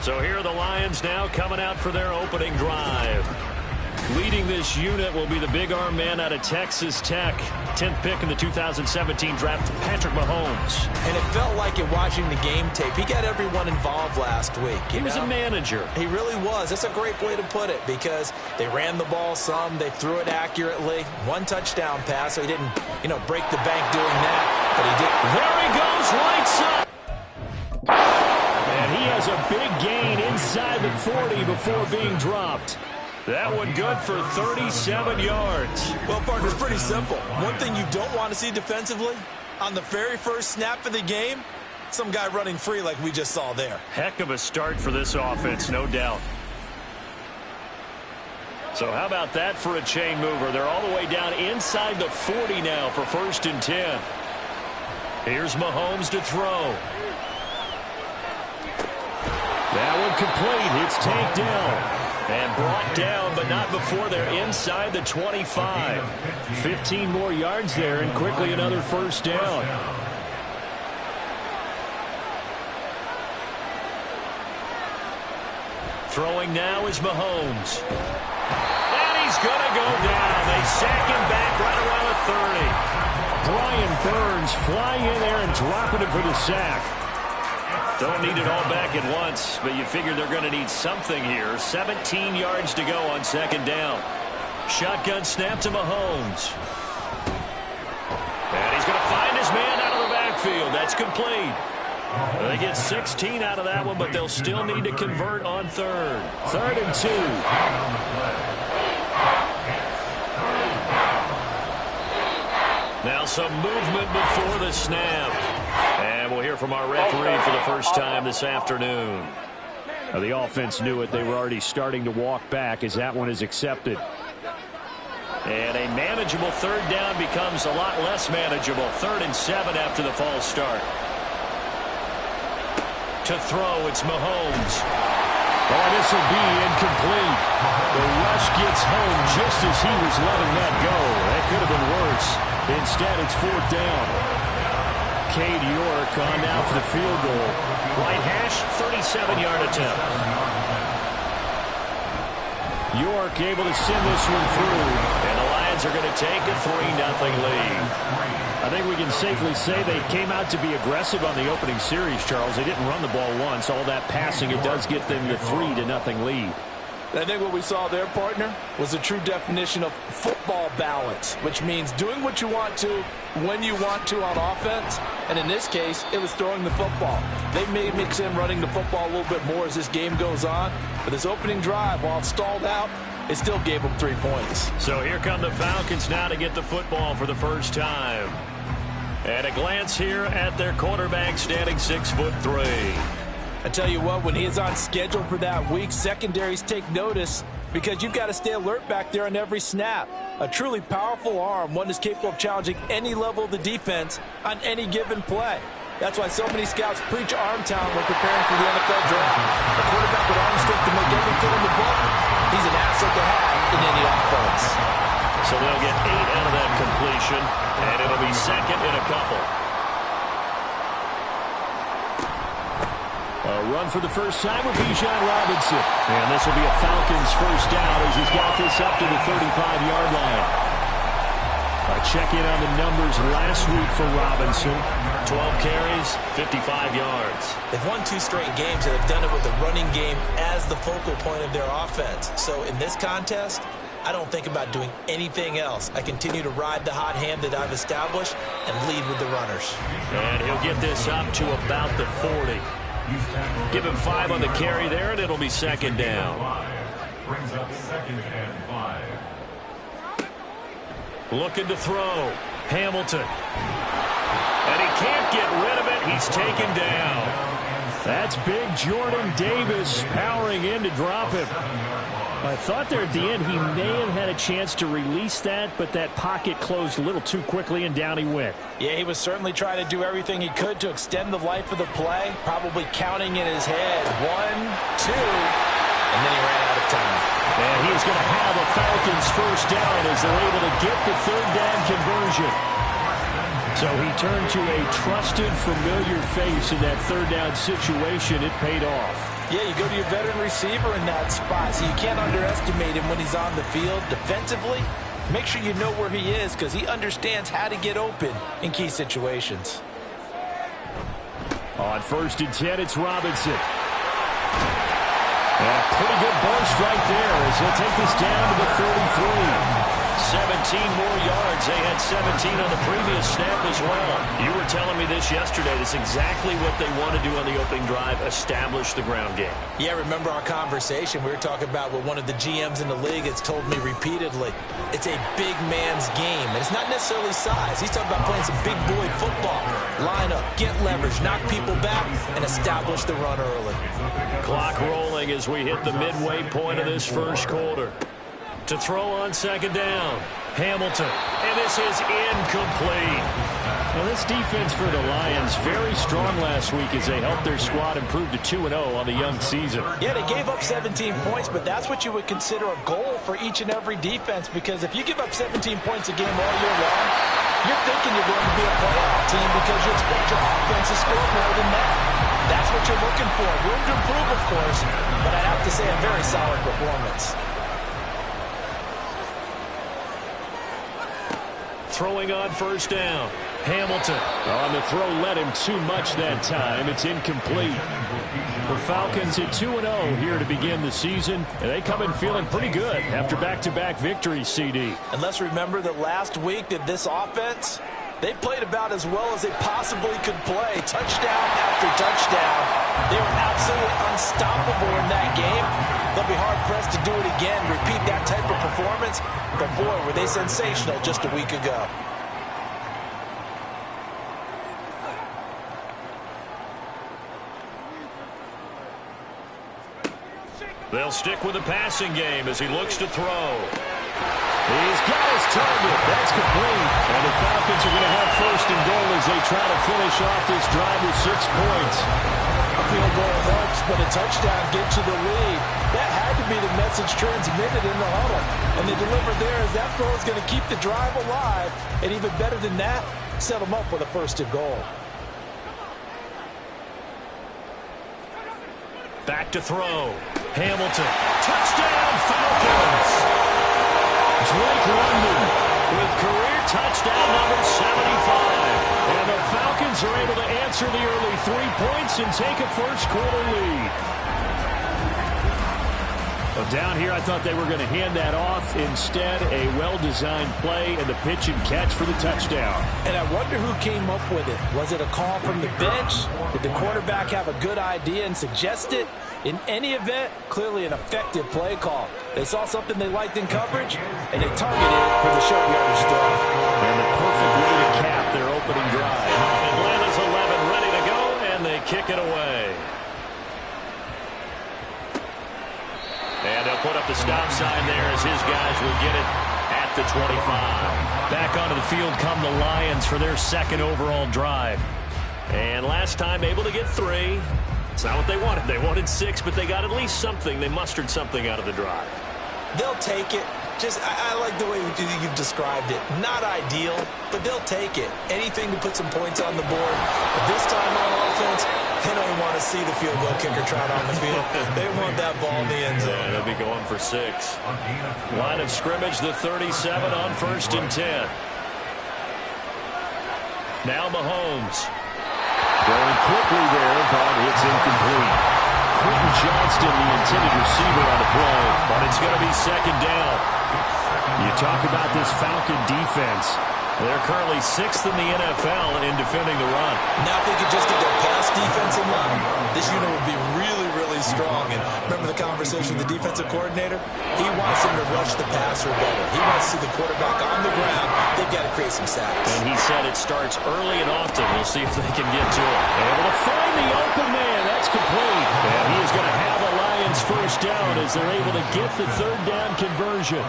So here are the Lions now coming out for their opening drive. Leading this unit will be the big arm man out of Texas Tech. 10th pick in the 2017 draft, Patrick Mahomes. And it felt like in watching the game tape, he got everyone involved last week. He was a manager. He really was. That's a great way to put it because they ran the ball some, they threw it accurately. One touchdown pass, so he didn't, break the bank doing that, but he did. There he goes, lights up. And he has a big gain inside the 40 before being dropped. That one good for 37 yards. Well, Parker, it's pretty simple. One thing you don't want to see defensively, on the very first snap of the game, some guy running free like we just saw there. Heck of a start for this offense, no doubt. So how about that for a chain mover? They're all the way down inside the 40 now for 1st and 10. Here's Mahomes to throw. That one complete. It's tanked down. And brought down, but not before they're inside the 25. 15 more yards there, and quickly another first down. Throwing now is Mahomes. And he's going to go down. They sack him back right around the 30. Brian Burns flying in there and dropping him for the sack. Don't need it all back at once, but you figure they're going to need something here. 17 yards to go on 2nd down. Shotgun snap to Mahomes. And he's going to find his man out of the backfield. That's complete. They get 16 out of that one, but they'll still need to convert on 3rd. 3rd and 2. Now some movement before the snap. And we'll hear from our referee for the first time this afternoon. The offense knew it. They were already starting to walk back as that one is accepted. And a manageable 3rd down becomes a lot less manageable. 3rd and 7 after the false start. To throw, it's Mahomes. Oh, this will be incomplete. The rush gets home just as he was letting that go. That could have been worse. Instead, it's 4th down. Cade York on now for the field goal. Right hash, 37-yard attempt. York able to send this one through. And the Lions are going to take a 3-0 lead. I think we can safely say they came out to be aggressive on the opening series, Charles. They didn't run the ball once. All that passing, it does get them the 3-0 lead. I think what we saw there, partner, was a true definition of football balance, which means doing what you want to when you want to on offense. And in this case, it was throwing the football. They may mix in running the football a little bit more as this game goes on. But this opening drive, while it stalled out, it still gave them 3 points. So here come the Falcons now to get the football for the first time. And a glance here at their quarterback standing 6'3". I tell you what, when he is on schedule for that week, secondaries take notice because you've got to stay alert back there on every snap. A truly powerful arm, one that's capable of challenging any level of the defense on any given play. That's why so many scouts preach arm talent when preparing for the NFL draft. A quarterback with arm strength to make every throw in the book, he's an asset to have in any offense. So they'll get 8 out of that completion, and it'll be 2nd and a couple. A run for the first time with Bijan Robinson. And this will be a Falcons first down as he's got this up to the 35-yard line. Check in on the numbers last week for Robinson. 12 carries, 55 yards. They've won 2 straight games, and they've done it with the running game as the focal point of their offense. So in this contest, I don't think about doing anything else. I continue to ride the hot hand that I've established and lead with the runners. And he'll get this up to about the 40. Give him 5 on the carry there, and it'll be second down. Brings up 2nd and 5. Looking to throw. Hamilton. And he can't get rid of it. He's taken down. That's big Jordan Davis powering in to drop him. I thought there at the end he may have had a chance to release that, but that pocket closed a little too quickly, and down he went. Yeah, he was certainly trying to do everything he could to extend the life of the play, probably counting in his head. 1, 2, and then he ran out of time. And he's going to have a Falcons first down as they're able to get the 3rd down conversion. So he turned to a trusted, familiar face in that 3rd down situation. It paid off. Yeah, you go to your veteran receiver in that spot, so you can't underestimate him when he's on the field. Defensively, make sure you know where he is because he understands how to get open in key situations. On 1st and 10, it's Robinson. And a pretty good burst right there as he'll take this down to the 33. 17 more yards. They had 17 on the previous snap as well. You were telling me this yesterday. That's exactly what they want to do on the opening drive, establish the ground game. Yeah, remember our conversation. We were talking about what one of the GMs in the league has told me repeatedly. It's a big man's game, and it's not necessarily size. He's talking about playing some big boy football. Line up, get leverage, knock people back, and establish the run early. Clock rolling as we hit the midway point of this first quarter. To throw on 2nd down. Hamilton. And this is incomplete. Well, this defense for the Lions very strong last week as they helped their squad improve to 2-0 on the young season. Yeah, they gave up 17 points, but that's what you would consider a goal for each and every defense, because if you give up 17 points a game all year long, you're thinking you're going to be a playoff team because you expect your offense to score more than that. That's what you're looking for. Room to improve, of course, but I'd have to say a very solid performance. Throwing on 1st down. Hamilton. On the throw led him too much that time. It's incomplete. The Falcons at 2-0 here to begin the season, and they come in feeling pretty good after back-to-back victories, CD. And let's remember that last week that this offense, they played about as well as they possibly could play. Touchdown after touchdown. They were absolutely unstoppable in that game. They'll be hard-pressed to do it again, repeat that type of performance. But boy, were they sensational just a week ago. They'll stick with the passing game as he looks to throw. He's got his target. That's complete. And the Falcons are going to have 1st and goal as they try to finish off this drive with 6 points. A field goal helps, but a touchdown gets you the lead. That had to be the message transmitted in the huddle. And they delivered there as that throw is going to keep the drive alive. And even better than that, set them up with a 1st and goal. Back to throw. Hamilton. Touchdown, Falcons! Drake London with career touchdown number 75. And the Falcons are able to answer the early 3 points and take a first quarter lead. Well, down here, I thought they were going to hand that off. Instead, a well-designed play and the pitch and catch for the touchdown. And I wonder who came up with it. Was it a call from the bench? Did the quarterback have a good idea and suggest it? In any event, clearly an effective play call. They saw something they liked in coverage, and they targeted it for the short yardage throw. And the perfect way to cap their opening drive. Atlanta's 11 ready to go, and they kick it away. And they'll put up the stop sign there as his guys will get it at the 25. Back onto the field come the Lions for their 2nd overall drive. And last time able to get 3. It's not what they wanted. They wanted 6, but they got at least something. They mustered something out of the drive. They'll take it. I like the way you've described it. Not ideal, but they'll take it. Anything to put some points on the board. But this time on offense, they don't want to see the field goal kicker trot on the field. They want that ball in the end zone. Yeah, they'll be going for 6. Line of scrimmage, the 37 on 1st and 10. Now Mahomes. Going quickly there, but it's incomplete. Quentin Johnston, the intended receiver on the play. But it's going to be 2nd down. You talk about this Falcon defense. They're currently 6th in the NFL in defending the run. Now if they could just get their pass defense in line, this unit would be really, really strong. And remember the conversation with the defensive coordinator? He wants them to rush the passer better. He wants to see the quarterback on the ground. They've got to create some sacks. And he said it starts early and often. We'll see if they can get to it. Able to find the open man. That's complete. And he is going to have the Lions first down as they're able to get the third down conversion.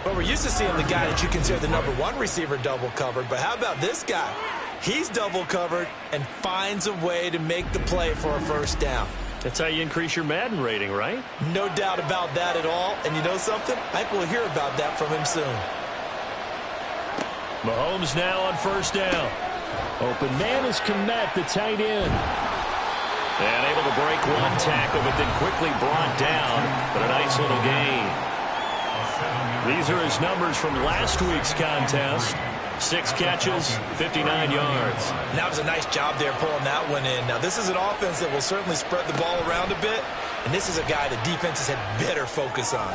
But we're used to seeing the guy that you consider the number one receiver double covered. But how about this guy? He's double covered and finds a way to make the play for a first down. That's how you increase your Madden rating, right? No doubt about that at all. And you know something? I think we'll hear about that from him soon. Mahomes now on first down. Open man is Kmet, the tight end. And able to break one tackle, but then quickly brought down. But a nice little gain. These are his numbers from last week's contest. 6 catches, 59 yards. And that was a nice job there pulling that one in. Now, this is an offense that will certainly spread the ball around a bit. And this is a guy that defenses had better focus on.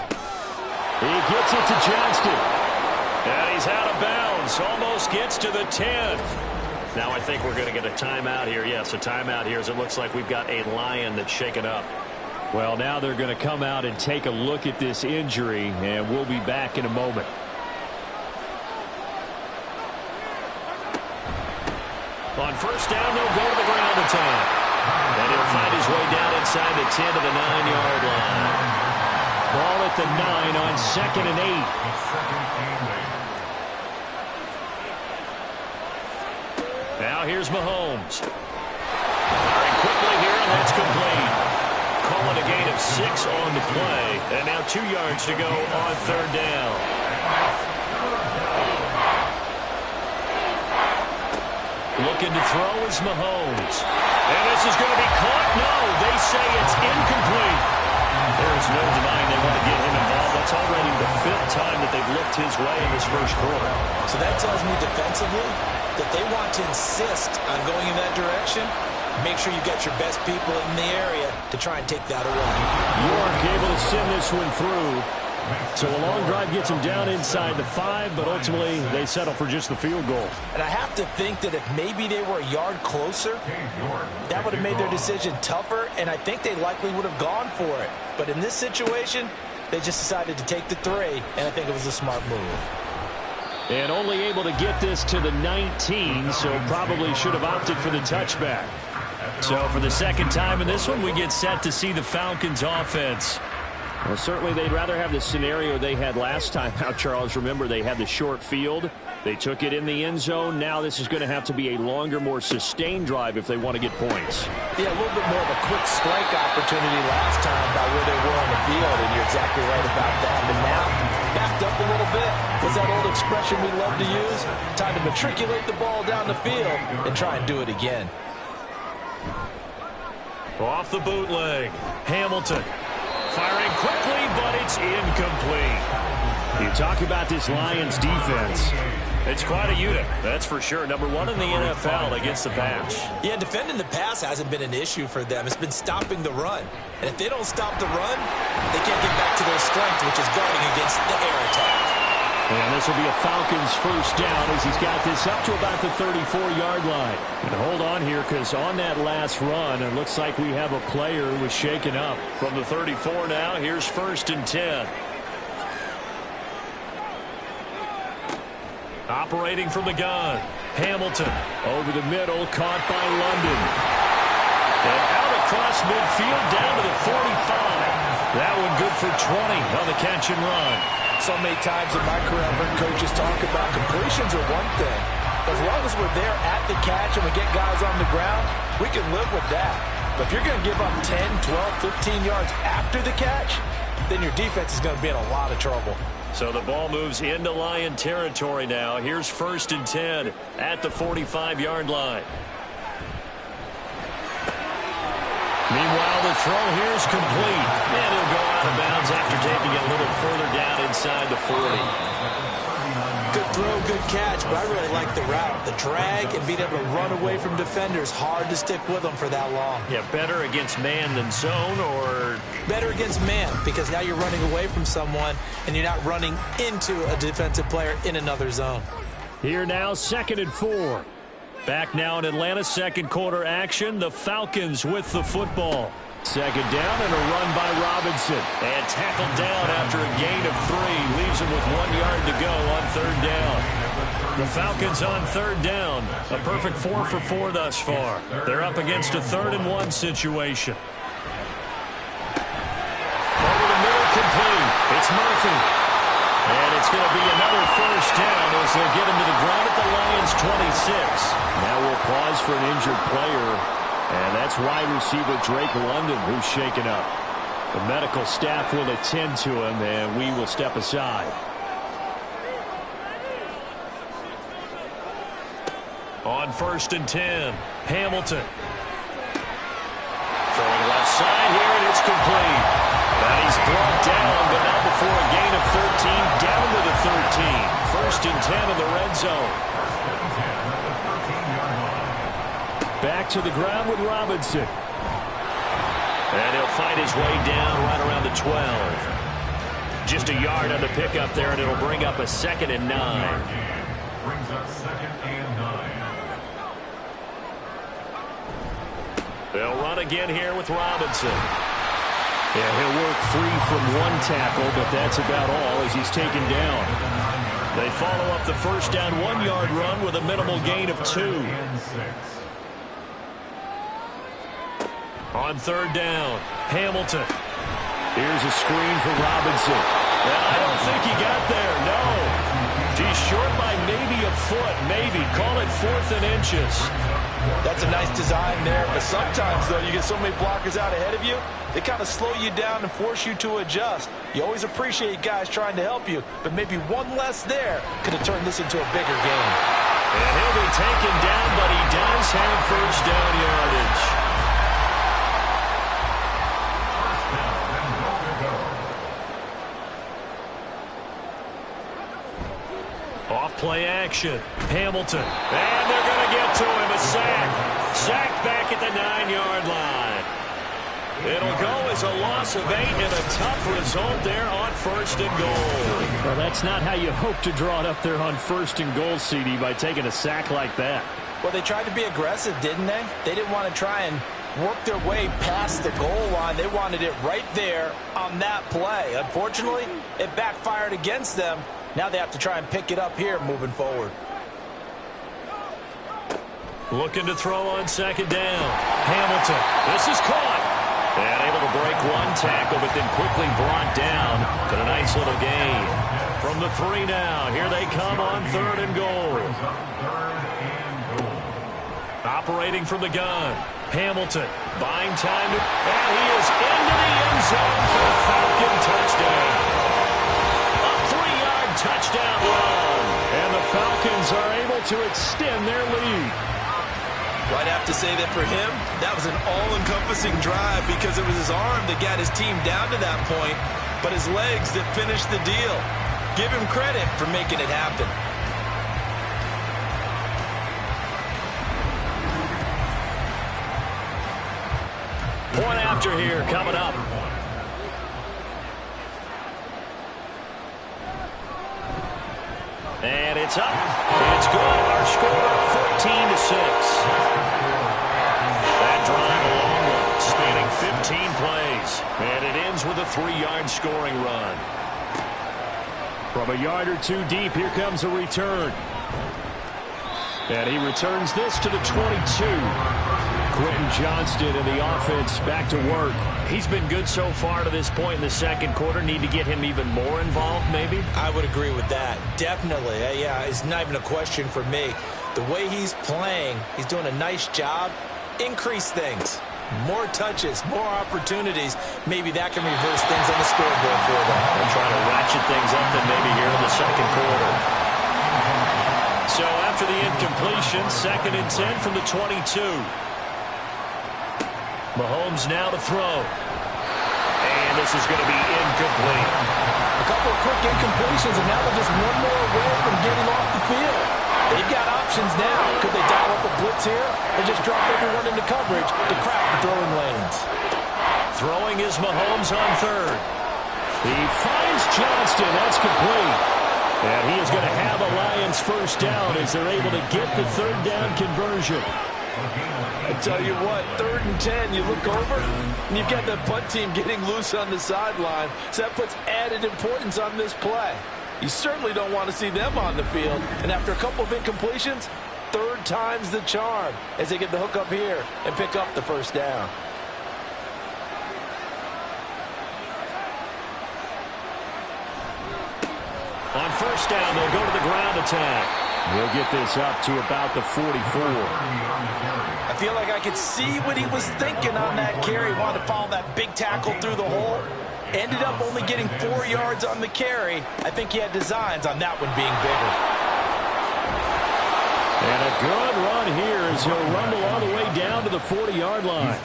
He gets it to Johnston. And he's out of bounds. Almost gets to the 10. Now I think we're going to get a timeout here. Yes, a timeout here as it looks like we've got a Lion that's shaken up. Well, now they're going to come out and take a look at this injury, and we'll be back in a moment. On first down, they'll go to the ground attack. And he'll find his way down inside the 10 to the 9-yard line. Ball at the 9 on 2nd and 8. Now here's Mahomes. Firing quickly here, and that's complete. Calling a gain of 6 on the play. And now 2 yards to go on third down. Looking to throw is Mahomes. And this is going to be caught. No, they say it's incomplete. There's no denying they want to get him involved. That's already the 5th time that they've looked his way in this first quarter. So that tells me defensively that they want to insist on going in that direction. Make sure you got your best people in the area to try and take that away. York able to send this one through. So a long drive gets them down inside the 5, but ultimately they settle for just the field goal. And I have to think that if maybe they were a yard closer, that would have made their decision tougher, and I think they likely would have gone for it. But in this situation, they just decided to take the 3, and I think it was a smart move. And only able to get this to the 19, so probably should have opted for the touchback. So for the second time in this one, we get set to see the Falcons offense. Well, certainly they'd rather have the scenario they had last time out, Charles. Remember, they had the short field. They took it in the end zone. Now this is going to have to be a longer, more sustained drive if they want to get points. Yeah, a little bit more of a quick strike opportunity last time by where they were on the field, and you're exactly right about that. But now, backed up a little bit. What's that old expression we love to use? Time to matriculate the ball down the field and try and do it again. Off the bootleg, Hamilton. Firing quickly, but it's incomplete. You talk about this Lions defense. It's quite a unit, that's for sure. Number 1 in the NFL against the pass. Yeah, defending the pass hasn't been an issue for them. It's been stopping the run. And if they don't stop the run, they can't get back to their strength, which is guarding against the air attack. And this will be a Falcons first down as he's got this up to about the 34-yard line. And hold on here, because on that last run, it looks like we have a player who was shaken up. From the 34 now, here's 1st and 10. Operating from the gun, Hamilton. Over the middle, caught by London. And out across midfield, down to the 45. That one good for 20 on the catch and run. So many times in my career, I've heard coaches talk about completions are one thing. As long as we're there at the catch and we get guys on the ground, we can live with that. But if you're going to give up 10, 12, 15 yards after the catch, then your defense is going to be in a lot of trouble. So the ball moves into Lion territory now. Here's 1st and 10 at the 45-yard line. Meanwhile, the throw here is complete. And he'll go out of bounds after taking it a little further down inside the 40. Good throw, good catch, but I really like the route. The drag and being able to run away from defenders, hard to stick with them for that long. Yeah, better against man than zone, or? Better against man, because now you're running away from someone and you're not running into a defensive player in another zone. Here now, 2nd and 4. Back now in Atlanta's second quarter action. The Falcons with the football. 2nd down and a run by Robinson. And tackled down after a gain of 3. Leaves him with 1 yard to go on 3rd down. The Falcons on 3rd down. A perfect 4 for 4 thus far. They're up against a 3rd and 1 situation. Over the middle, complete. It's Murphy. And it's going to be another 1st down as they'll get him to the ground at the Lions' 26. Now we'll pause for an injured player, and that's wide receiver Drake London, who's shaken up. The medical staff will attend to him, and we will step aside. On 1st and 10, Hamilton. Throwing left side here, and it's complete. And he's brought down, but not before a gain of 13, down to the 13. 1st and 10 in the red zone. Back to the ground with Robinson. And he'll fight his way down right around the 12. Just a yard on the pickup there, and it'll bring up a 2nd and 9. Brings up 2nd and 9. They'll run again here with Robinson. Yeah, he'll work free from 1 tackle, but that's about all as he's taken down. They follow up the 1st down 1-yard run with a minimal gain of 2. On 3rd down, Hamilton. Here's a screen for Robinson. And I don't think he got there, no. He's short by maybe a foot, maybe. Call it 4th and inches. That's a nice design there, but sometimes, though, you get so many blockers out ahead of you, they kind of slow you down and force you to adjust. You always appreciate guys trying to help you, but maybe one less there could have turned this into a bigger game. And he'll be taken down, but he does have 1st down yardage. Off-play action. Hamilton. And they're going to get to him. A sack. Sacked back at the 9-yard line. It'll go as a loss of 8 and a tough result there on 1st and goal. Well, that's not how you hope to draw it up there on 1st and goal, CD, by taking a sack like that. Well, they tried to be aggressive, didn't they? They didn't want to try and work their way past the goal line. They wanted it right there on that play. Unfortunately, it backfired against them. Now they have to try and pick it up here moving forward. Looking to throw on 2nd down. Hamilton. This is caught. And able to break 1 tackle, but then quickly brought down. But a nice little gain. From the 3 now. Here they come on 3rd and goal. Operating from the gun. Hamilton. Buying time. And he is into the end zone for a Falcon touchdown. Touchdown run. And the Falcons are able to extend their lead. Well, I'd have to say that for him, that was an all-encompassing drive because it was his arm that got his team down to that point, but his legs that finished the deal. Give him credit for making it happen. Point after here coming up. And it's up. It's good. Our score 14-6. That drive a long one, spanning 15 plays. And it ends with a 3-yard scoring run. From a yard or 2 deep, here comes a return. And he returns this to the 22. Quentin Johnston and the offense back to work. He's been good so far to this point in the second quarter. Need to get him even more involved, maybe? I would agree with that. Definitely. Yeah, it's not even a question for me. The way he's playing, he's doing a nice job. Increase things. More touches, more opportunities. Maybe that can reverse things on the scoreboard for them. They're trying to ratchet things up then maybe here in the second quarter. So after the incompletion, 2nd and 10 from the 22. Mahomes now to throw. And this is going to be incomplete. couple of quick incompletions, and now they're just one more away from getting off the field. They've got options now. Could they dial up a blitz here or just drop everyone into coverage to crack the throwing lanes? Throwing is Mahomes on third. He finds Johnston. That's complete. And he is going to have a Lions first down as they're able to get the third down conversion. I tell you what, 3rd and 10, you look over, and you've got the punt team getting loose on the sideline. So that puts added importance on this play. You certainly don't want to see them on the field. And after a couple of incompletions, 3rd time's the charm as they get the hook up here and pick up the first down. On first down, they'll go to the ground attack. We'll get this up to about the 44. I feel like I could see what he was thinking on that carry. Wanted to follow that big tackle through the hole. Ended up only getting 4 yards on the carry. I think he had designs on that one being bigger. And a good run here as he'll rumble all the way down to the 40-yard line.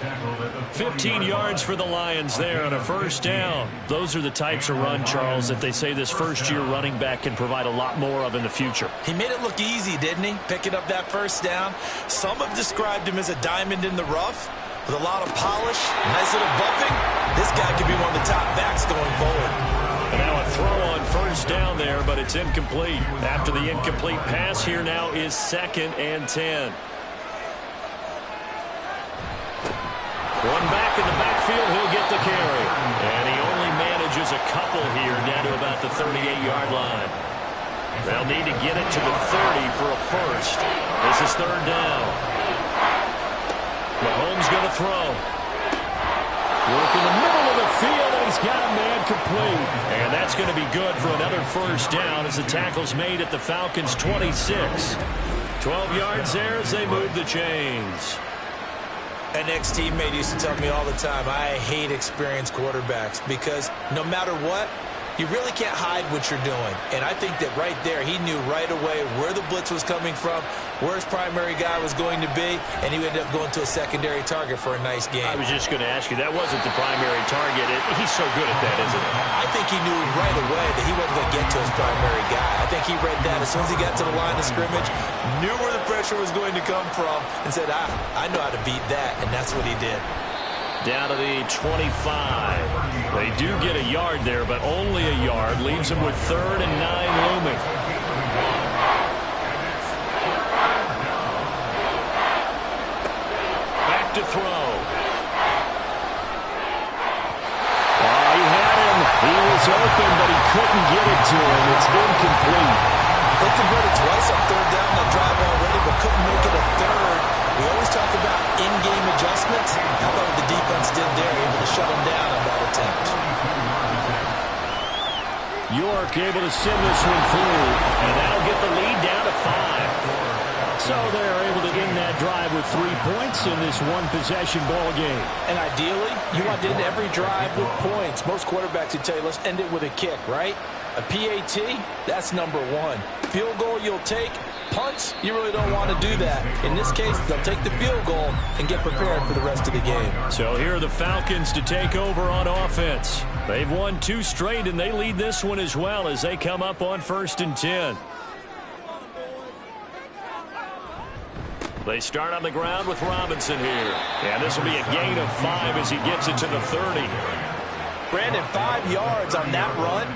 15 yards for the Lions there on a first down. Those are the types of run, Charles, that they say this first-year running back can provide a lot more of in the future. He made it look easy, didn't he? Picking up that first down. Some have described him as a diamond in the rough with a lot of polish, nice little bumping. This guy could be one of the top backs going forward. And now a throw on first down there, but it's incomplete. After the incomplete pass, here now is 2nd and 10. One back in the backfield, he'll get the carry. And he only manages a couple here down to about the 38-yard line. They'll need to get it to the 30 for a first. This is 3rd down. Mahomes going to throw. Work in the middle of the field, and he's got a man complete. And that's going to be good for another first down as the tackle's made at the Falcons' 26. 12 yards there as they move the chains. An ex-teammate used to tell me all the time, I hate experienced quarterbacks because no matter what, you really can't hide what you're doing. And I think that right there, he knew right away where the blitz was coming from, where his primary guy was going to be, and he ended up going to a secondary target for a nice game. I was just going to ask you, that wasn't the primary target. He's so good at that, isn't he? I think he knew right away that he wasn't going to get to his primary guy. I think he read that as soon as he got to the line of scrimmage, knew where the pressure was going to come from, and said, I know how to beat that, and that's what he did. Down to the 25. They do get a yard there, but only a yard. Leaves them with 3rd and 9 looming. Back to throw. He had him. He was open, but he couldn't get it to him. It's incomplete. They converted twice on 3rd down that drive already, but couldn't make it a 3rd. We always talk about in-game adjustments. How about what the defense did there, able to shut them down on that attempt. York able to send this one through, and that'll get the lead down to 5. So they're able to end that drive with 3 points in this one-possession ball game. And ideally, you want to end every drive with points. Most quarterbacks would tell you, let's end it with a kick, right? A PAT, that's number 1. Field goal you'll take. Punts, you really don't want to do that. In this case, they'll take the field goal and get prepared for the rest of the game. So here are the Falcons to take over on offense. They've won 2 straight, and they lead this one as well as they come up on 1st and 10. They start on the ground with Robinson here. And this will be a gain of 5 as he gets it to the 30. Brandon, 5 yards on that run.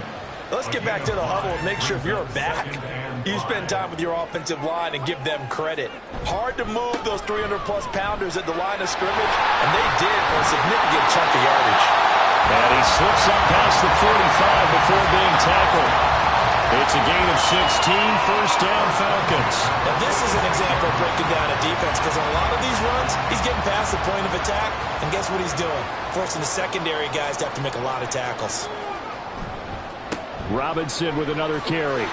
Let's get back to the huddle and make sure if you're a back, you spend time with your offensive line and give them credit. Hard to move those 300-plus pounders at the line of scrimmage, and they did for a significant chunk of yardage. And he slips up past the 45 before being tackled. It's a gain of 16, first down Falcons. Now this is an example of breaking down a defense because on a lot of these runs, he's getting past the point of attack, and guess what he's doing? Forcing the secondary guys to have to make a lot of tackles. Robinson with another carry.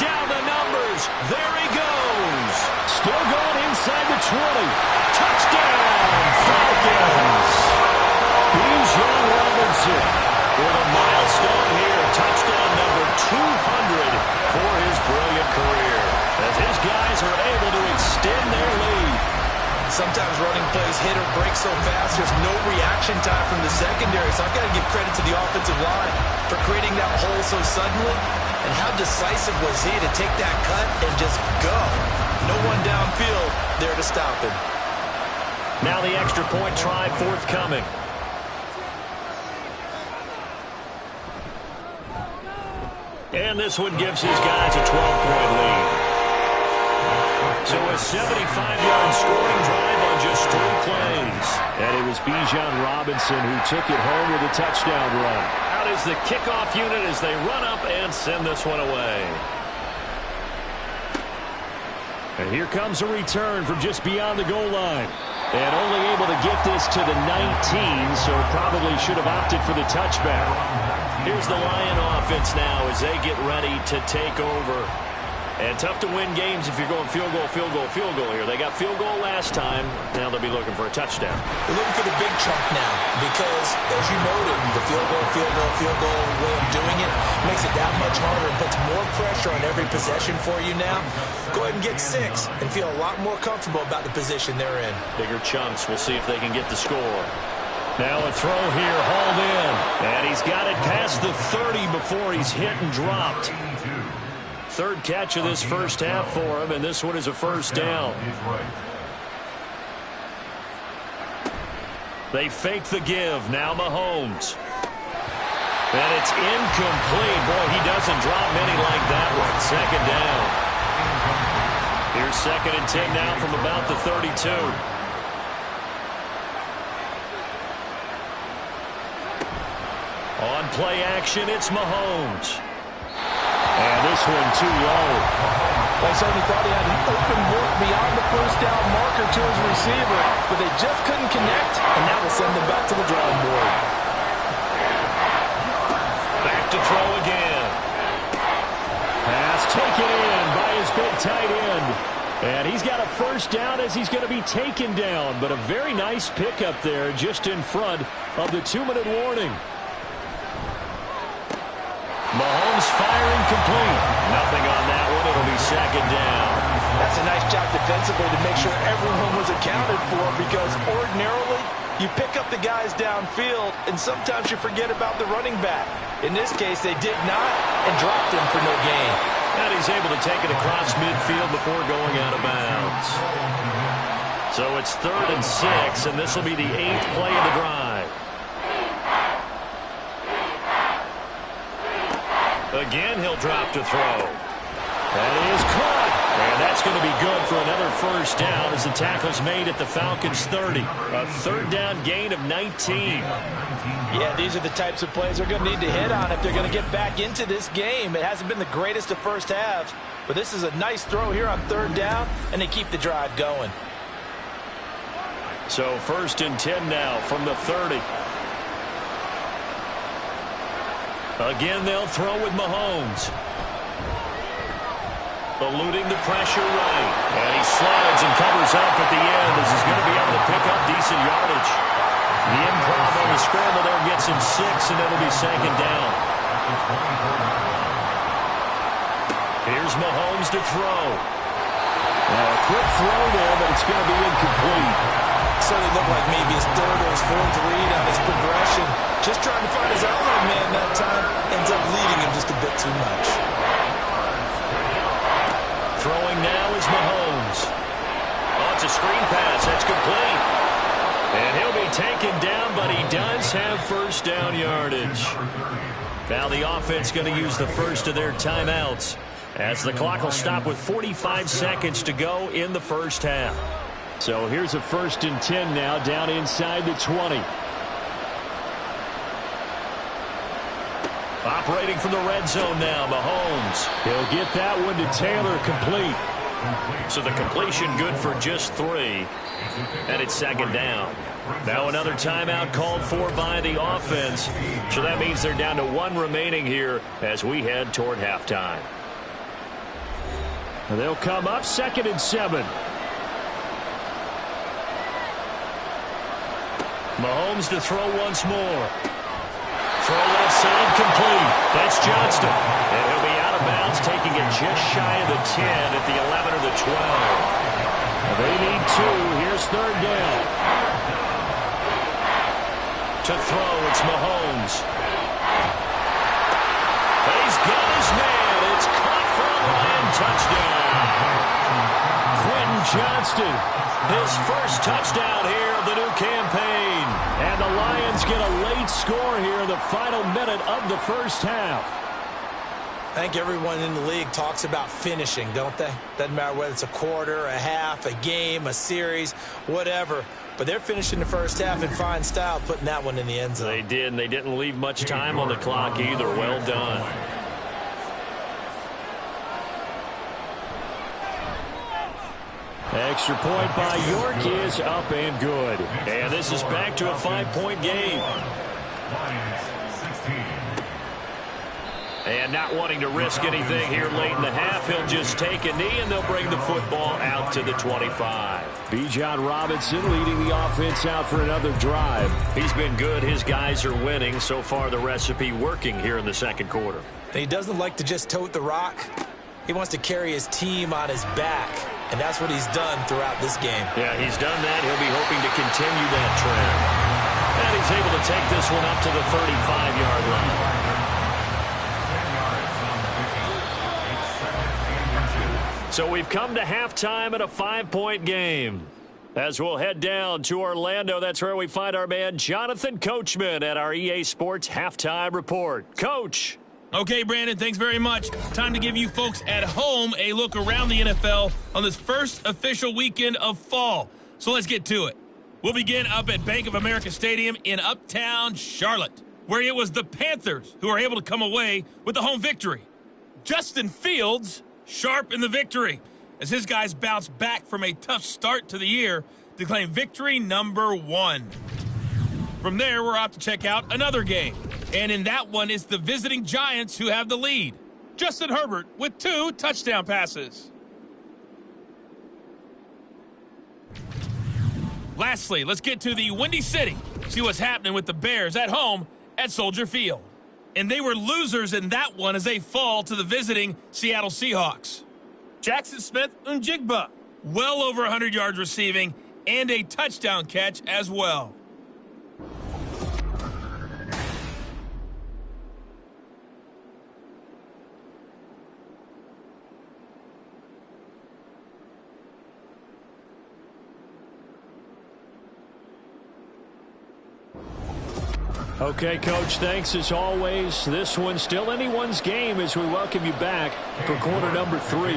Down the numbers. There he goes. Still going inside the 20. Touchdown, Falcons. Bijan Robinson with a milestone here. Touchdown number 200 for his brilliant career. As his guys are able to extend their lead. sometimes running plays hit or break so fast, there's no reaction time from the secondary. So I've got to give credit to the offensive line for creating that hole so suddenly. And how decisive was he to take that cut and just go? No one downfield there to stop him. Now the extra point try forthcoming. And this one gives his guys a 12-point lead. So a 75-yard scoring drive on just 3 plays. And it was Bijan Robinson who took it home with a touchdown run. Out is the kickoff unit as they run up and send this one away. And here comes a return from just beyond the goal line. And only able to get this to the 19, so probably should have opted for the touchback. Here's the Lion offense now as they get ready to take over. And tough to win games if you're going field goal, field goal, field goal here. They got field goal last time. Now they'll be looking for a touchdown. They're looking for the big chunk now because, as you noted, the field goal way of doing it makes it that much harder and puts more pressure on every possession for you now. Go ahead and get 6 and feel a lot more comfortable about the position they're in. Bigger chunks. We'll see if they can get the score. Now a throw here, hauled in. And he's got it past the 30 before he's hit and dropped. Third catch of this first half for him, and this one is a first down. They fake the give. Now Mahomes. And it's incomplete. Boy, he doesn't drop many like that one. Second down. Here's 2nd and 10 now from about the 32. On play action, it's Mahomes. And this one too low. I certainly thought he had an open look beyond the first down marker to his receiver, but they just couldn't connect, and now we'll send them back to the drawing board. Back to throw again. Pass taken in by his big tight end. And he's got a first down as he's going to be taken down, but a very nice pickup there just in front of the 2-minute warning. Mahomes firing complete. Nothing on that one. It'll be 2nd down. That's a nice job defensively to make sure everyone was accounted for because ordinarily you pick up the guys downfield and sometimes you forget about the running back. In this case, they did not and dropped him for no gain. And he's able to take it across midfield before going out of bounds. So it's 3rd and 6, and this will be the 8th play of the drive. Again, he'll drop to throw. That is caught. And that's going to be good for another first down as the tackle's made at the Falcons' 30. A 3rd down gain of 19. Yeah, these are the types of plays they're going to need to hit on if they're going to get back into this game. It hasn't been the greatest of first halves, but this is a nice throw here on 3rd down, and they keep the drive going. So 1st and 10 now from the 30. Again, they'll throw with Mahomes. Eluding the pressure right. And he slides and covers up at the end as he's going to be able to pick up decent yardage. The improv on the scramble there gets him 6, and it'll be 2nd down. Here's Mahomes to throw. A quick throw there, but it's going to be incomplete. Certainly looked like maybe his 3rd or his 4th read on his progression. Just trying to find his outlet man that time. Ends up leading him just a bit too much. Throwing now is Mahomes. Oh, it's a screen pass. That's complete. And he'll be taken down, but he does have first down yardage. Now the offense going to use the first of their timeouts as the clock will stop with 45 seconds to go in the first half. So here's a 1st and 10 now down inside the 20. Operating from the red zone now, Mahomes. He'll get that one to Taylor complete. So the completion good for just 3. And it's 2nd down. Now another timeout called for by the offense. So that means they're down to 1 remaining here as we head toward halftime. They'll come up 2nd and 7. Mahomes to throw once more. Throw left side complete. That's Johnston. And he'll be out of bounds, taking it just shy of the 10 at the 11 or the 12. They need 2. Here's third down. To throw, it's Mahomes. He's got his man. It's caught for a Lion touchdown. Quentin Johnston. His first touchdown here of the new campaign. And the Lions get a late score here in the final minute of the first half. I think everyone in the league talks about finishing, don't they? Doesn't matter whether it's a quarter, a half, a game, a series, whatever. But they're finishing the first half in fine style, putting that one in the end zone. They did, and they didn't leave much time on the clock either. Well done. Extra point by York is up and good. And this is back to a 5-point game. And not wanting to risk anything here late in the half, he'll just take a knee, and they'll bring the football out to the 25. Bijan Robinson leading the offense out for another drive. He's been good. His guys are winning. So far, the recipe working here in the second quarter. He doesn't like to just tote the rock. He wants to carry his team on his back, and that's what he's done throughout this game. Yeah, he's done that. He'll be hoping to continue that trend. And he's able to take this one up to the 35-yard line. So we've come to halftime at a 5-point game. As we'll head down to Orlando, that's where we find our man Jonathan Coachman at our EA Sports Halftime Report. Coach. Okay, Brandon, thanks very much. Time to give you folks at home a look around the NFL on this first official weekend of fall. So let's get to it. We'll begin up at Bank of America Stadium in Uptown Charlotte, where it was the Panthers who were able to come away with the home victory. Justin Fields sharp in the victory as his guys bounce back from a tough start to the year to claim victory number 1. From there, we're off to check out another game. And in that one, it's the visiting Giants who have the lead. Justin Herbert with 2 touchdown passes. Lastly, let's get to the Windy City. See what's happening with the Bears at home at Soldier Field. And they were losers in that one as they fall to the visiting Seattle Seahawks. Jackson Smith-Njigba, well over 100 yards receiving and a touchdown catch as well. Okay, Coach, thanks as always. This one's still anyone's game as we welcome you back for quarter number 3.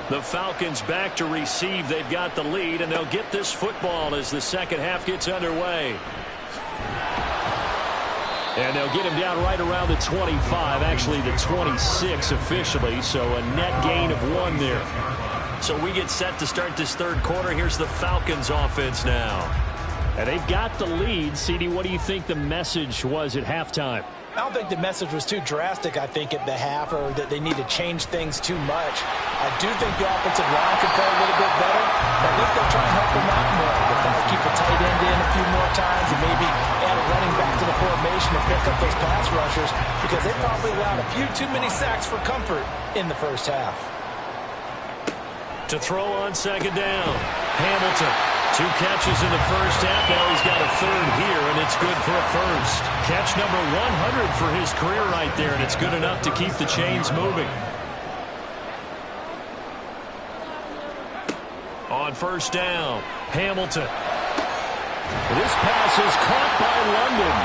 The Falcons back to receive. They've got the lead, and they'll get this football as the second half gets underway. And they'll get him down right around the 25, actually the 26 officially, so a net gain of 1 there. So we get set to start this third quarter. Here's the Falcons offense now. And they've got the lead. CD, what do you think the message was at halftime? I don't think the message was too drastic, I think, at the half, or that they need to change things too much. I do think the offensive line can play a little bit better. I think they'll try and help them out more. They'll probably keep a tight end in a few more times and maybe add a running back to the formation to pick up those pass rushers, because they probably allowed a few too many sacks for comfort in the first half. To throw on second down, Hamilton. 2 catches in the first half. Now he's got a third here, and it's good for a first. Catch number 100 for his career right there, and it's good enough to keep the chains moving. On first down, Hamilton. This pass is caught by London.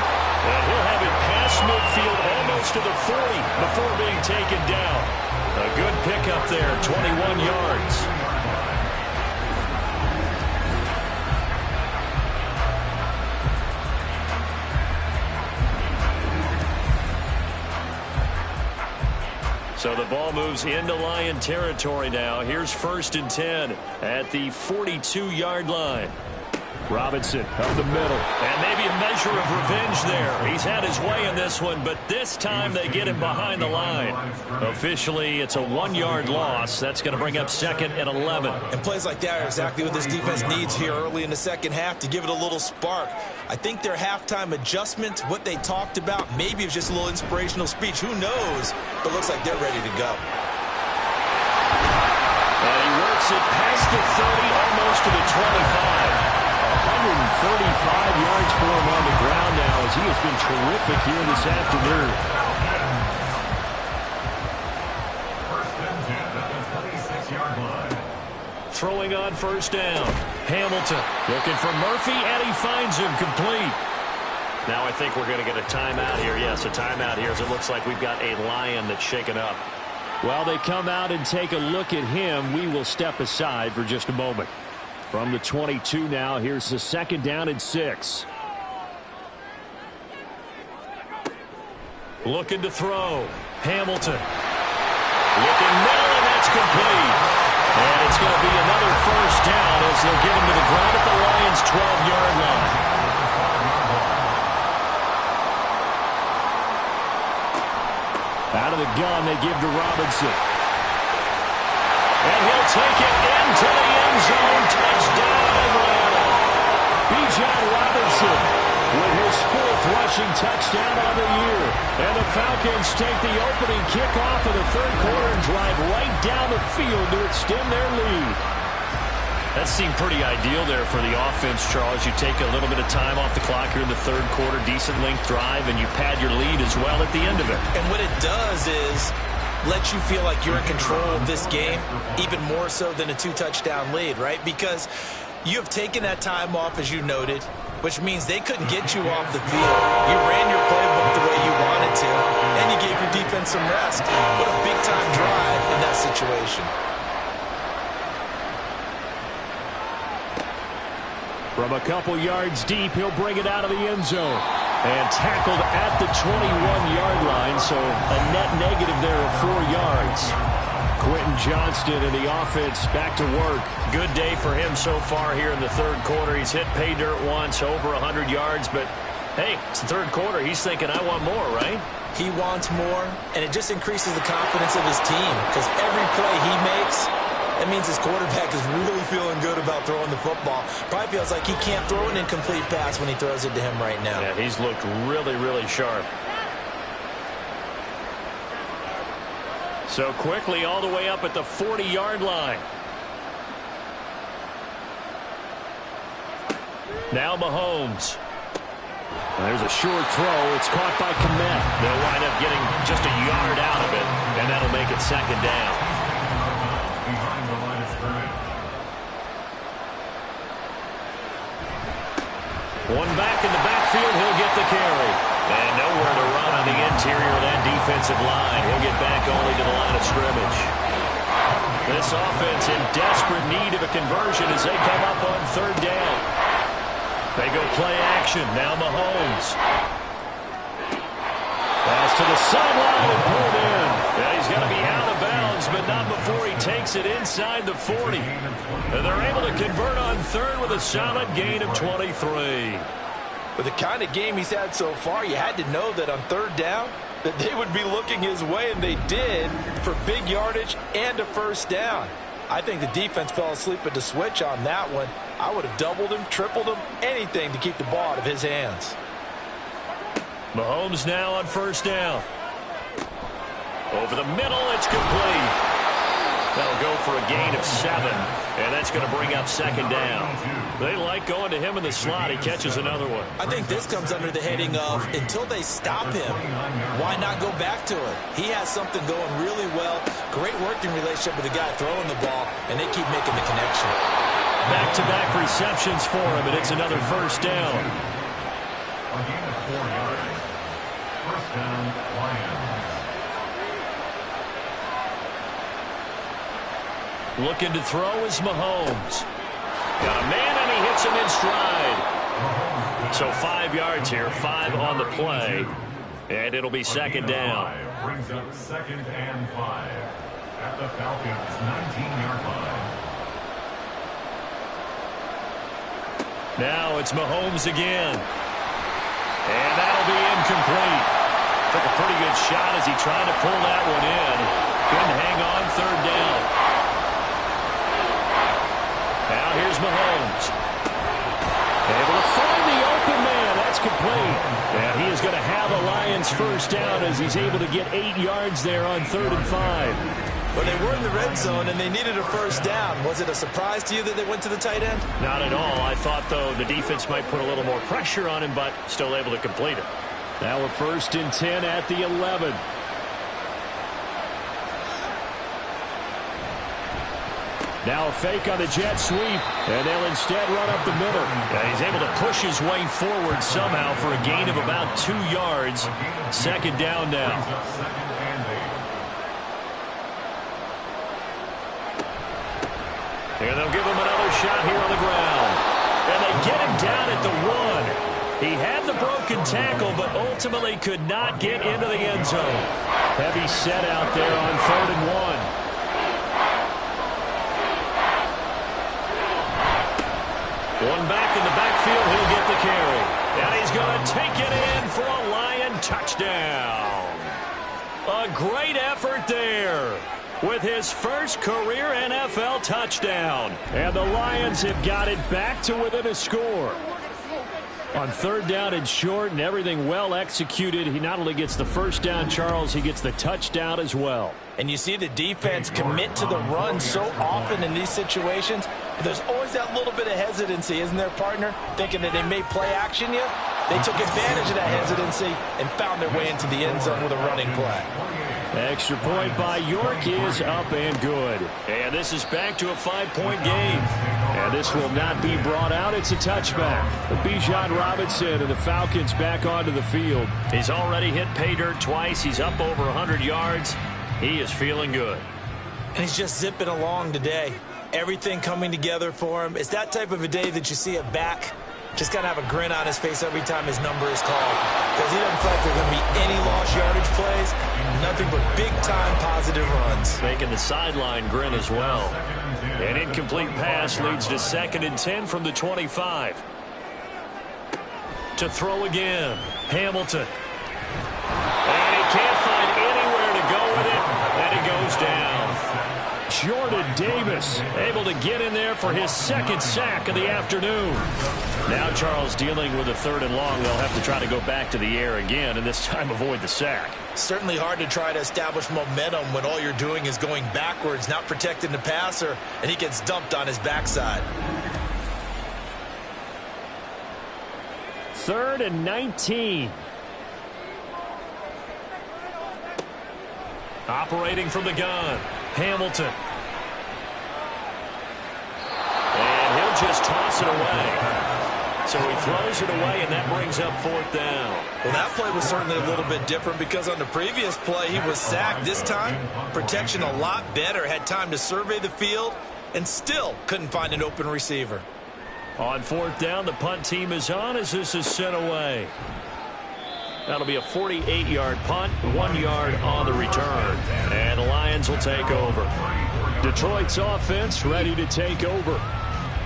And he'll have it past midfield almost to the 40 before being taken down. A good pickup there, 21 yards. So the ball moves into Lion territory now. Here's 1st and 10 at the 42-yard line. Robinson up the middle. And maybe a measure of revenge there. He's had his way in this one, but this time they get him behind the line. Officially, it's a 1-yard loss. That's going to bring up 2nd and 11. And plays like that are exactly what this defense needs here early in the second half to give it a little spark. I think their halftime adjustment, what they talked about, maybe it was just a little inspirational speech. Who knows? But it looks like they're ready to go. And he works it past the 30, almost to the 25. been terrific here this afternoon. First and 10 at the 26-yard line. Throwing on first down. Hamilton looking for Murphy, and he finds him complete. Now I think we're going to get a timeout here. Yes, a timeout here as it looks like we've got a Lion that's shaken up. While they come out and take a look at him, we will step aside for just a moment. From the 22 now, here's the 2nd down and 6. Looking to throw. Hamilton. Looking middle, and that's complete. And it's going to be another first down as they'll get him to the ground at the Lions' 12-yard line. Out of the gun, they give to Robinson. And he'll take it into the end zone. Touchdown, Atlanta. Bijan Robinson with his 4th rushing touchdown on the year. And the Falcons take the opening kickoff of the 3rd quarter and drive right down the field to extend their lead. That seemed pretty ideal there for the offense, Charles. You take a little bit of time off the clock here in the 3rd quarter, decent length drive, and you pad your lead as well at the end of it. And what it does is let you feel like you're in control of this game, even more so than a 2-touchdown lead, right? Because you have taken that time off, as you noted, which means they couldn't get you off the field. You ran your playbook the way you wanted to, and you gave your defense some rest. What a big-time drive in that situation. From a couple yards deep, he'll bring it out of the end zone. And tackled at the 21-yard line, so a net negative there of 4 yards. Quentin Johnston and the offense back to work. Good day for him so far here in the 3rd quarter. He's hit pay dirt once, over 100 yards, but hey, it's the 3rd quarter. He's thinking, I want more, right? He wants more, and it just increases the confidence of his team because every play he makes, that means his quarterback is really feeling good about throwing the football. Probably feels like he can't throw an incomplete pass when he throws it to him right now. Yeah, he's looked really, really sharp. So quickly all the way up at the 40-yard line. Now Mahomes. There's a short throw. It's caught by Kmet. They'll wind up getting just a yard out of it, and that'll make it 2nd down. Behind the line of scrimmage. One back in the backfield, he'll get the carry. And nowhere to run on the interior of that defensive line. He'll get back only to the line of scrimmage. This offense in desperate need of a conversion as they come up on 3rd down. They go play action. Now Mahomes. Pass to the sideline and pulled in. Yeah, he's going to be out of bounds, but not before he takes it inside the 40. And they're able to convert on 3rd with a solid gain of 23. With the kind of game he's had so far, you had to know that on 3rd down that they would be looking his way, and they did for big yardage and a first down. I think the defense fell asleep at the switch on that one. I would have doubled him, tripled him, anything to keep the ball out of his hands. Mahomes now on first down. Over the middle, it's complete. That'll go for a gain of 7, and that's going to bring up 2nd down. They like going to him in the slot. He catches another one. I think this comes under the heading of until they stop him, why not go back to it? He has something going really well, great working relationship with the guy throwing the ball, and they keep making the connection. Back-to-back receptions for him, and it's another first down. A gain of 4 yards. First down, Lions. Looking to throw is Mahomes. Got a man, and he hits him in stride. So 5 yards here, 5 on the play, and it'll be 2nd down. Brings up 2nd and 5 at the Falcons' 19-yard line. Now it's Mahomes again. And that'll be incomplete. Took a pretty good shot as he tried to pull that one in. Couldn't hang on 3rd down. Now here's Mahomes. Able to find the open man. That's complete. And he is going to have a Lions first down as he's able to get 8 yards there on 3rd and 5. Well, they were in the red zone, and they needed a first down. Was it a surprise to you that they went to the tight end? Not at all. I thought, though, the defense might put a little more pressure on him, but still able to complete it. Now a 1st and 10 at the 11. Now a fake on the jet sweep, and they'll instead run up the middle. Yeah, he's able to push his way forward somehow for a gain of about 2 yards. 2nd down now. And they'll give him another shot here on the ground. And they get him down at the 1. He had the broken tackle, but ultimately could not get into the end zone. Heavy set out there on 3rd and 1. One back in the backfield, he'll get the carry. And he's going to take it in for a Lion touchdown. A great effort there with his first career NFL touchdown. And the Lions have got it back to within a score. On 3rd down and short and everything well executed, he not only gets the 1st down, Charles, he gets the touchdown as well. And you see the defense commit to the run so often in these situations. There's always that little bit of hesitancy, isn't there, partner? Thinking that they may play action you. They took advantage of that hesitancy and found their way into the end zone with a running play. Extra point by York is up and good. And this is back to a 5-point game. And this will not be brought out. It's a touchback. Bijan Robinson and the Falcons back onto the field. He's already hit pay dirt twice. He's up over 100 yards. He is feeling good. And he's just zipping along today. Everything coming together for him. It's that type of a day that you see a back just kind of have a grin on his face every time his number is called. Because he doesn't feel like there are going to be any lost yardage plays. Nothing but big-time positive runs. Making the sideline grin as well. An incomplete pass leads to 2nd and 10 from the 25. To throw again. Hamilton. And he can't find anywhere to go with it. And he goes down. Jordan Davis able to get in there for his 2nd sack of the afternoon. Now Charles dealing with a 3rd and long. They'll have to try to go back to the air again and this time avoid the sack. Certainly hard to try to establish momentum when all you're doing is going backwards, not protecting the passer, and he gets dumped on his backside. 3rd and 19. Operating from the gun. Hamilton. And he'll just toss it away. So he throws it away, and that brings up 4th down. Well, that play was certainly a little bit different because on the previous play, he was sacked. This time, protection a lot better. Had time to survey the field and still couldn't find an open receiver. On 4th down, the punt team is on as this is sent away. That'll be a 48-yard punt, 1 yard on the return. And the Lions will take over. Detroit's offense ready to take over.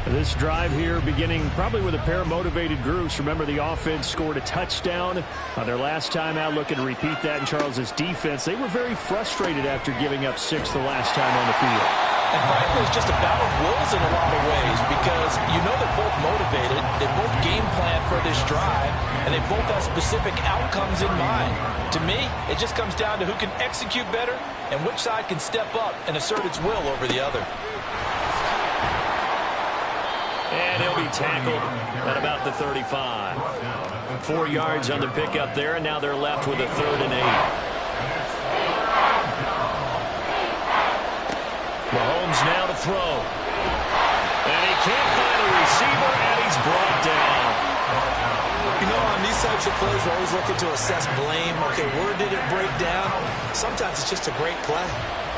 This drive here beginning probably with a pair of motivated groups. Remember, the offense scored a touchdown on their last time out. Looking to repeat that in Charles's defense. They were very frustrated after giving up 6 the last time on the field. And frankly, it's just a battle of wills in a lot of ways because you know they're both motivated. They both game plan for this drive, and they both have specific outcomes in mind. To me, it just comes down to who can execute better and which side can step up and assert its will over the other. And he'll be tackled at about the 35. 4 yards on the pickup there, and now they're left with a 3rd and 8. Mahomes now to throw. And he can't find a receiver, and he's brought down. You know, on these types of plays, we're always looking to assess blame. Okay, where did it break down? Sometimes it's just a great play.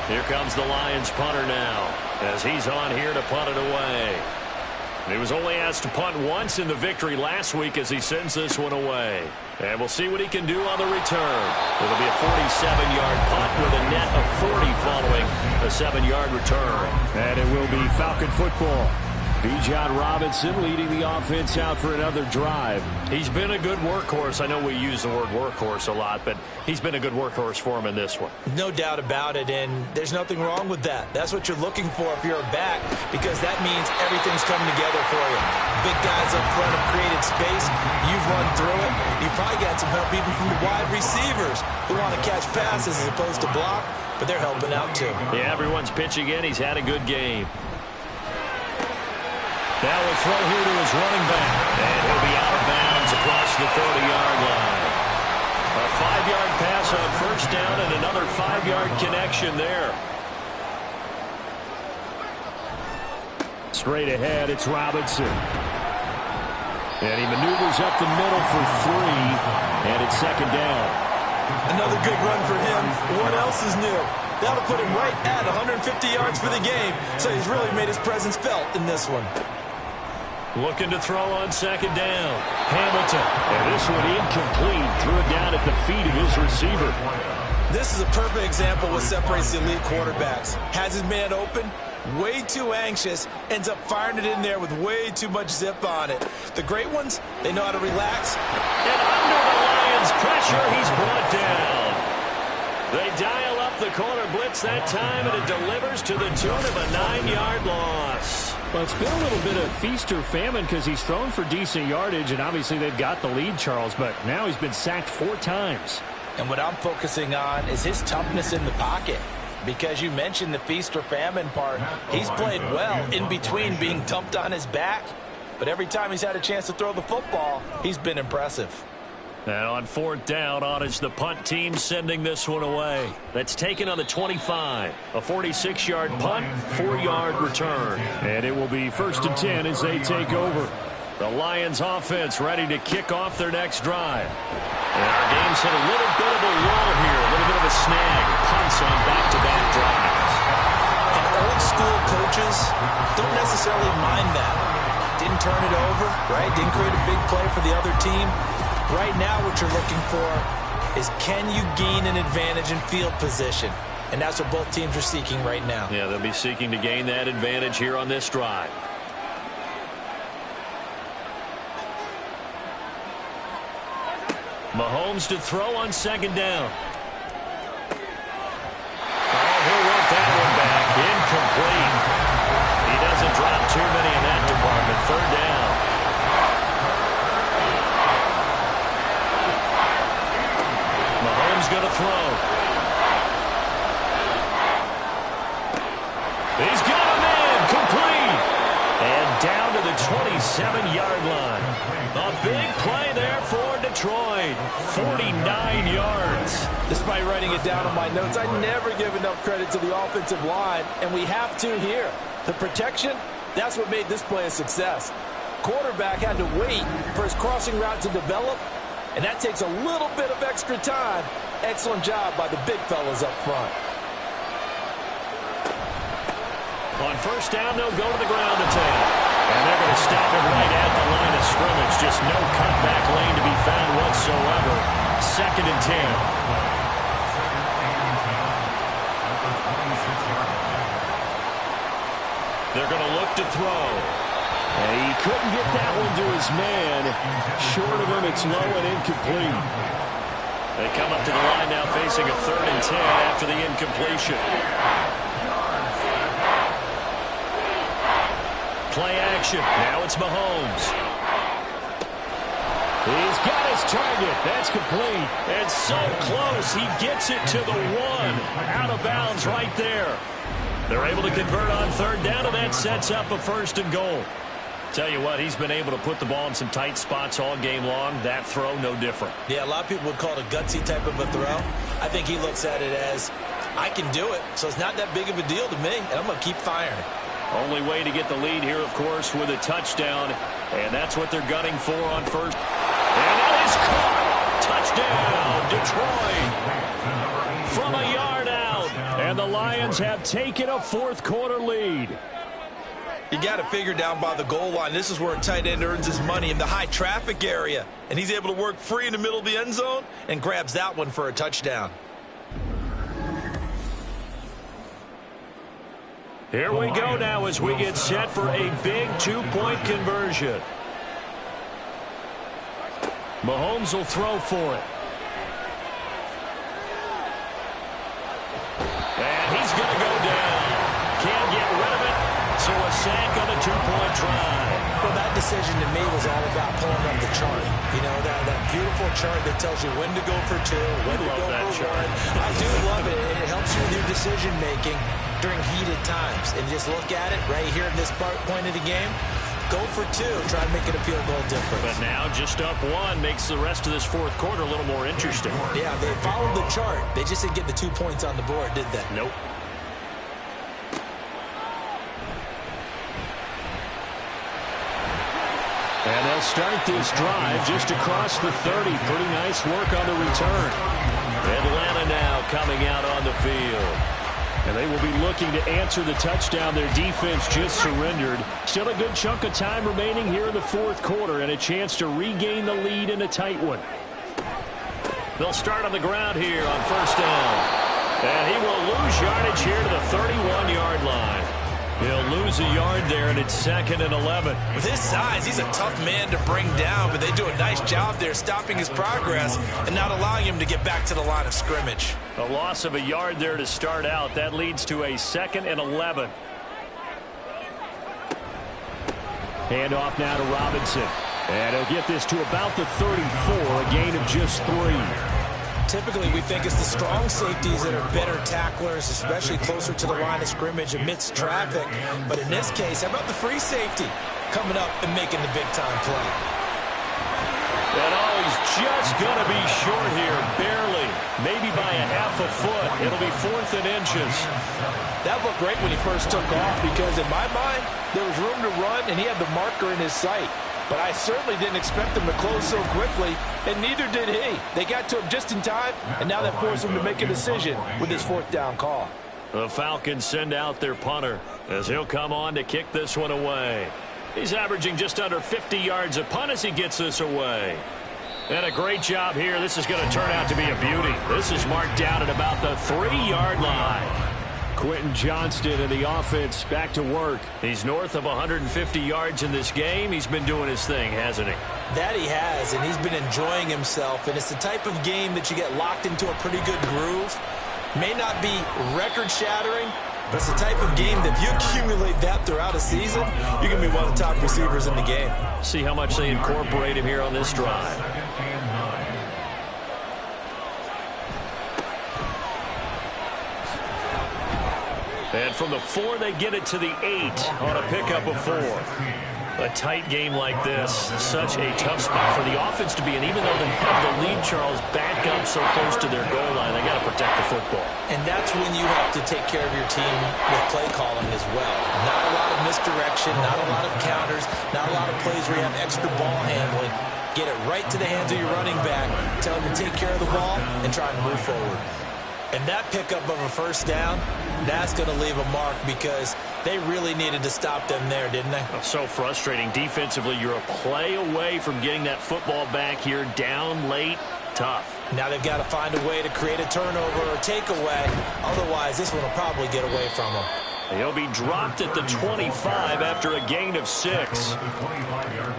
Here comes the Lions punter now as he's on here to punt it away. He was only asked to punt once in the victory last week as he sends this one away. And we'll see what he can do on the return. It'll be a 47-yard punt with a net of 40 following a 7-yard return. And it will be Falcon football. Bijan Robinson leading the offense out for another drive. He's been a good workhorse. I know we use the word workhorse a lot, but he's been a good workhorse for him in this one. No doubt about it, and there's nothing wrong with that. That's what you're looking for if you're a back, because that means everything's coming together for you. Big guys up front have created space. You've run through it. You've probably got some help even from the wide receivers who want to catch passes as opposed to block, but they're helping out too. Yeah, everyone's pitching in. He's had a good game. Now a throw here to his running back. And he'll be out of bounds across the 30-yard line. first down and another 5-yard connection there. Straight ahead, it's Robinson. And he maneuvers up the middle for 3, and it's second down. Another good run for him. What else is new? That'll put him right at 150 yards for the game, so he's really made his presence felt in this one. Looking to throw on second down. Hamilton. And this one incomplete. Threw it down at the feet of his receiver. This is a perfect example of what separates the elite quarterbacks. Has his man open, way too anxious, ends up firing it in there with way too much zip on it. The great ones, they know how to relax. And under the Lions' pressure, he's brought down. They dial up the corner blitz that time, and it delivers to the tune of a 9-yard loss. Well, it's been a little bit of feast or famine because he's thrown for decent yardage, and obviously they've got the lead, Charles, but now he's been sacked 4 times. And what I'm focusing on is his toughness in the pocket. Because you mentioned the feast or famine part. He's played well in between being dumped on his back. But every time he's had a chance to throw the football, he's been impressive. And on 4th down, on is the punt team sending this one away. That's taken on the 25. A 46-yard punt, 4-yard return. And it will be 1st and 10 as they take over. The Lions offense ready to kick off their next drive. And our game's hit a little bit of a lull here, a little bit of a snag. Punts on back-to-back drives. And old school coaches don't necessarily mind that. Didn't turn it over, right? Didn't create a big play for the other team. Right now what you're looking for is can you gain an advantage in field position? And that's what both teams are seeking right now. Yeah, they'll be seeking to gain that advantage here on this drive. Mahomes to throw on second down. Oh, he'll work that one back. Incomplete. He doesn't drop too many in that department. 3rd down. Mahomes going to throw. He's got a man. Complete. And down to the 27-yard line. A big play there for Detroit. 49 yards. Despite writing it down on my notes, I never give enough credit to the offensive line, and we have to here. The protection, that's what made this play a success. Quarterback had to wait for his crossing route to develop, and that takes a little bit of extra time. Excellent job by the big fellas up front. On 1st down, they'll go to the ground attack. And they're going to stop it right at the line of scrimmage. Just no cutback lane to be found whatsoever. 2nd and 10. They're going to look to throw. And he couldn't get that one to his man. Short of him, it's low and incomplete. They come up to the line now facing a 3rd and 10 after the incompletion. Play action. Now it's Mahomes. He's got his target. That's complete. And so close. He gets it to the 1. Out of bounds right there. They're able to convert on 3rd down, and that sets up a 1st and goal. Tell you what, he's been able to put the ball in some tight spots all game long. That throw, no different. Yeah, a lot of people would call it a gutsy type of a throw. I think he looks at it as, I can do it, so it's not that big of a deal to me, and I'm going to keep firing. Only way to get the lead here, of course, with a touchdown. And that's what they're gunning for on 1st. And that is caught. Touchdown, Detroit. From a yard out. And the Lions have taken a 4th quarter lead. You got to figure down by the goal line. This is where a tight end earns his money, in the high traffic area. And he's able to work free in the middle of the end zone and grabs that one for a touchdown. Here we go now as we get set for a big 2-point conversion. Mahomes will throw for it. And he's going to go down. Can't get rid of it. So a sack on a 2-point try. Well, that decision to me was all about pulling up the chart. You know, that beautiful chart that tells you when to go for 2, when to go for 1. I do love it, and it helps you with your decision-making during heated times. And just look at it right here in this point of the game. Go for two. Try to make it a field goal difference. But now just up one makes the rest of this fourth quarter a little more interesting. Yeah, they followed the chart. They just didn't get the 2 points on the board, did they? Nope. And they'll start this drive just across the 30. Pretty nice work on the return. Atlanta now coming out on the field. And they will be looking to answer the touchdown their defense just surrendered. Still a good chunk of time remaining here in the fourth quarter and a chance to regain the lead in a tight one. They'll start on the ground here on first down. And he will lose yardage here to the 31-yard line. He'll lose a yard there, and it's 2nd and 11. With his size, he's a tough man to bring down, but they do a nice job there stopping his progress and not allowing him to get back to the line of scrimmage. A loss of a yard there to start out. That leads to a 2nd and 11. Hand off now to Robinson. And he'll get this to about the 34, a gain of just 3. Typically, we think it's the strong safeties that are better tacklers, especially closer to the line of scrimmage amidst traffic. But in this case, how about the free safety coming up and making the big-time play? And he's just going to be short here, barely, maybe by a half a foot. It'll be 4th and inches. That looked great when he first took off because, in my mind, there was room to run, and he had the marker in his sight. But I certainly didn't expect him to close so quickly, and neither did he. They got to him just in time, and now that forced him to make a decision with his 4th down call. The Falcons send out their punter as he'll come on to kick this one away. He's averaging just under 50 yards a punt as he gets this away. And a great job here. This is going to turn out to be a beauty. This is marked down at about the 3-yard line. Quentin Johnston and the offense back to work. He's north of 150 yards in this game. He's been doing his thing, hasn't he? That he has, and he's been enjoying himself. And it's the type of game that you get locked into a pretty good groove. May not be record-shattering, but it's the type of game that if you accumulate that throughout a season, you're going to be one of the top receivers in the game. See how much they incorporate him here on this drive. And from the 4, they get it to the 8 on a pickup of 4. A tight game like this, such a tough spot for the offense to be in. Even though they have the lead, Charles, back up so close to their goal line, they got to protect the football. And that's when you have to take care of your team with play calling as well. Not a lot of misdirection, not a lot of counters, not a lot of plays where you have extra ball handling. Get it right to the hands of your running back, tell him to take care of the ball, and try to move forward. And that pickup of a first down, that's going to leave a mark because they really needed to stop them there, didn't they? So frustrating. Defensively, you're a play away from getting that football back here down late. Tough. Now they've got to find a way to create a turnover or takeaway. Otherwise, this one will probably get away from them. He'll be dropped at the 25 after a gain of 6.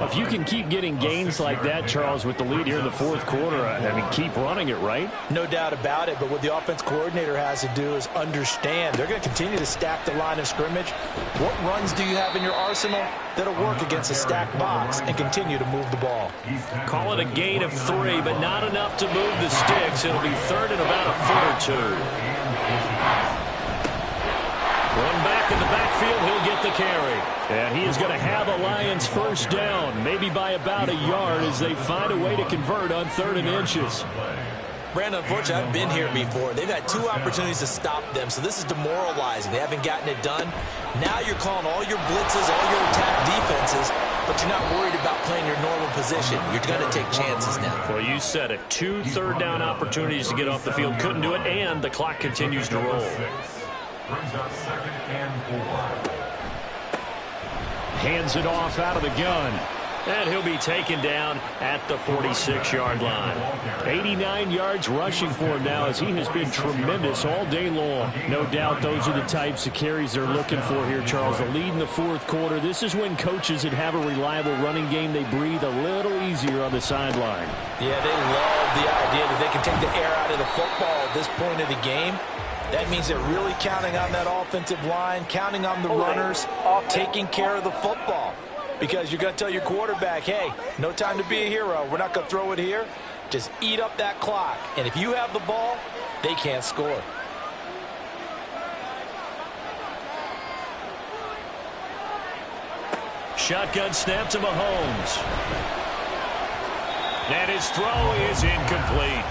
If you can keep getting gains like that, Charles, with the lead here in the fourth quarter, I mean, keep running it, right? No doubt about it, but what the offense coordinator has to do is understand. They're going to continue to stack the line of scrimmage. What runs do you have in your arsenal that'll work against a stacked box and continue to move the ball? Call it a gain of 3, but not enough to move the sticks. It'll be 3rd and about a foot or 2. One back in the backfield, he'll get the carry. And he is going to have a Lions first down, maybe by about a yard as they find a way to convert on 3rd and inches. Brandon, unfortunately, I've been here before. They've had 2 opportunities to stop them, so this is demoralizing. They haven't gotten it done. Now you're calling all your blitzes, all your attack defenses, but you're not worried about playing your normal position. You're going to take chances now. Well, you said it. 2 third-down opportunities to get off the field. Couldn't do it, and the clock continues to roll. Brings up 2nd and 4. Hands it off out of the gun. And he'll be taken down at the 46-yard line. 89 yards rushing for him now as he has been tremendous all day long. No doubt those are the types of carries they're looking for here, Charles. The lead in the fourth quarter. This is when coaches that have a reliable running game, they breathe a little easier on the sideline. Yeah, they love the idea that they can take the air out of the football at this point of the game. That means they're really counting on that offensive line, counting on the runners, taking care of the football. Because you're going to tell your quarterback, hey, no time to be a hero. We're not going to throw it here. Just eat up that clock. And if you have the ball, they can't score. shotgun snap to Mahomes. And his throw is incomplete.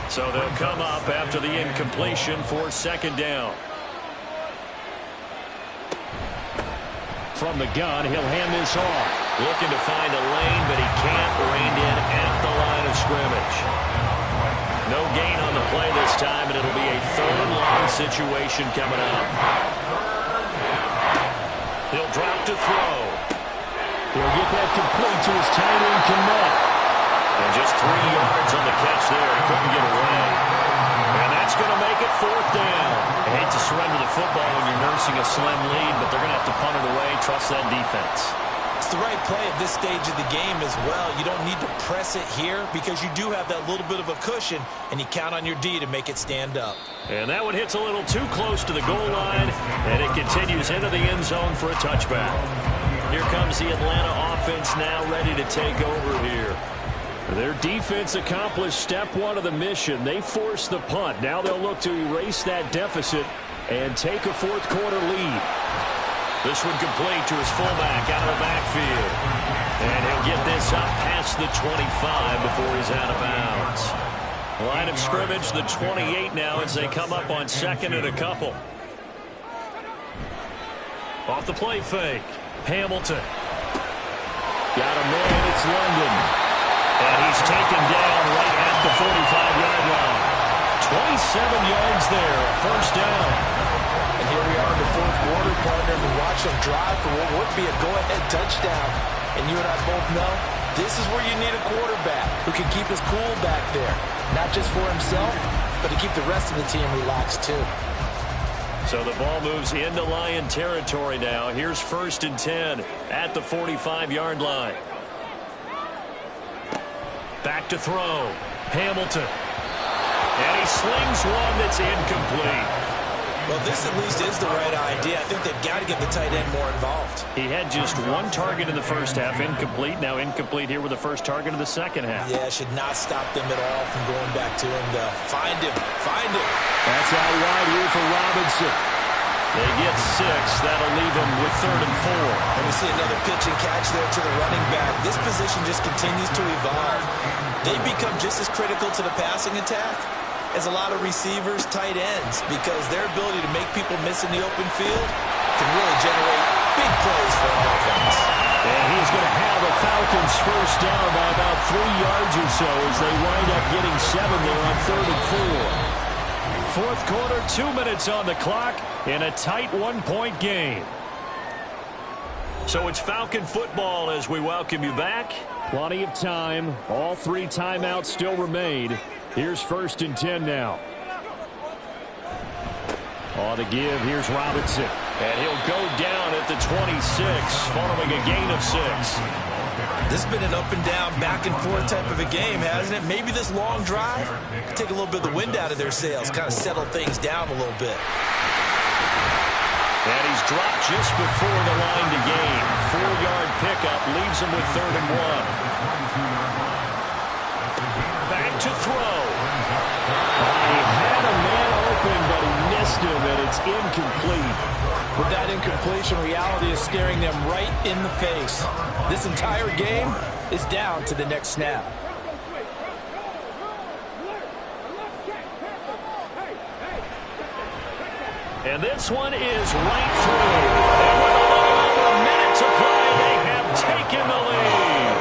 So they'll come up after the incompletion for second down. From the gun, he'll hand this off. Looking to find a lane, but he can't. Reined in at the line of scrimmage. No gain on the play this time, and it'll be a third and long situation coming up. He'll drop to throw. He'll get that complete to his tight end Kmet. And just 3 yards on the catch there. He couldn't get away. And that's going to make it fourth down. I hate to surrender the football when you're nursing a slim lead, but they're going to have to punt it away. Trust that defense. It's the right play at this stage of the game as well. You don't need to press it here because you do have that little bit of a cushion, and you count on your D to make it stand up. And that one hits a little too close to the goal line, and it continues into the end zone for a touchback. Here comes the Atlanta offense now ready to take over here. Their defense accomplished step one of the mission. They forced the punt. Now they'll look to erase that deficit and take a fourth quarter lead. This one complete to his fullback out of the backfield. And he'll get this up past the 25 before he's out of bounds. Line of scrimmage, the 28 now as they come up on second and a couple. Off the play fake. Hamilton. Got a man, it's London. And he's taken down right at the 45-yard line. 27 yards there, first down. And here we are in the fourth quarter, partner. We watch them drive for what would be a go-ahead touchdown. And you and I both know this is where you need a quarterback who can keep his cool back there. Not just for himself, but to keep the rest of the team relaxed too. So the ball moves into Lion territory now. Here's 1st and 10 at the 45-yard line. Back to throw. Hamilton. And he slings one that's incomplete. Well, this at least is the right idea. I think they've got to get the tight end more involved. He had just one target in the first half, incomplete. Now incomplete here with the first target of the second half. Yeah, should not stop them at all from going back to him. Find him. Find him. That's out wide here for Robinson. They get 6. That'll leave him with 3rd and 4. And we see another pitch and catch there to the running back. This position just continues to evolve. They become just as critical to the passing attack as a lot of receivers, tight ends, because their ability to make people miss in the open field can really generate big plays for an offense. And he's going to have the Falcons first down by about 3 yards or so as they wind up getting 7 there on 3rd and 4. Fourth quarter, 2 minutes on the clock in a tight one-point game. So it's Falcon football as we welcome you back. Plenty of time. All 3 timeouts still remain. Here's 1st and 10 now. On the give, here's Robinson. And he'll go down at the 26 following a gain of 6. This has been an up and down, back and forth type of a game, hasn't it? Maybe this long drive take a little bit of the wind out of their sails, kind of settle things down a little bit. And he's dropped just before the line to gain. 4-yard pickup leaves him with 3rd and 1. Back to throw. He had a man open, but he missed him, and it's incomplete. With that incompletion, reality is staring them right in the face. This entire game is down to the next snap. And this one is right through. And with a little over a minute to play, they have taken the lead.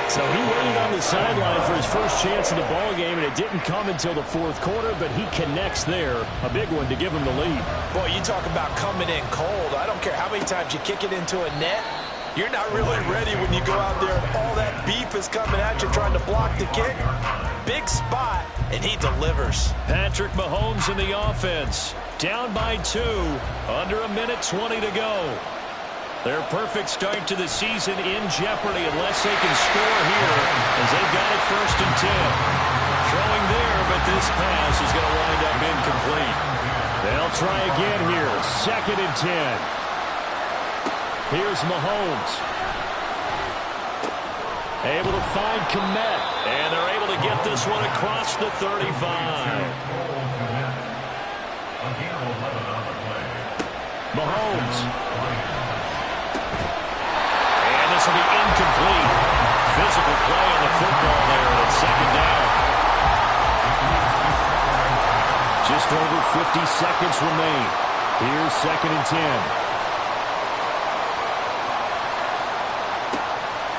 So he waited on the sideline for his first chance in the ball game, and it didn't come until the fourth quarter, but he connects there. A big one to give him the lead. Boy, you talk about coming in cold. I don't care how many times you kick it into a net. You're not really ready when you go out there and all that beef is coming at you trying to block the kick. Big spot, and he delivers. Patrick Mahomes in the offense. Down by 2. Under a minute 20 to go. Their perfect start to the season in jeopardy unless they can score here as they've got it 1st and 10. Throwing there, but this pass is going to wind up incomplete. They'll try again here. 2nd and 10. Here's Mahomes. Able to find Kmet. And they're able to get this one across the 35. Mahomes. And this will be incomplete. Physical play on the football there, and it's second down. Just over 50 seconds remain. Here's 2nd and 10.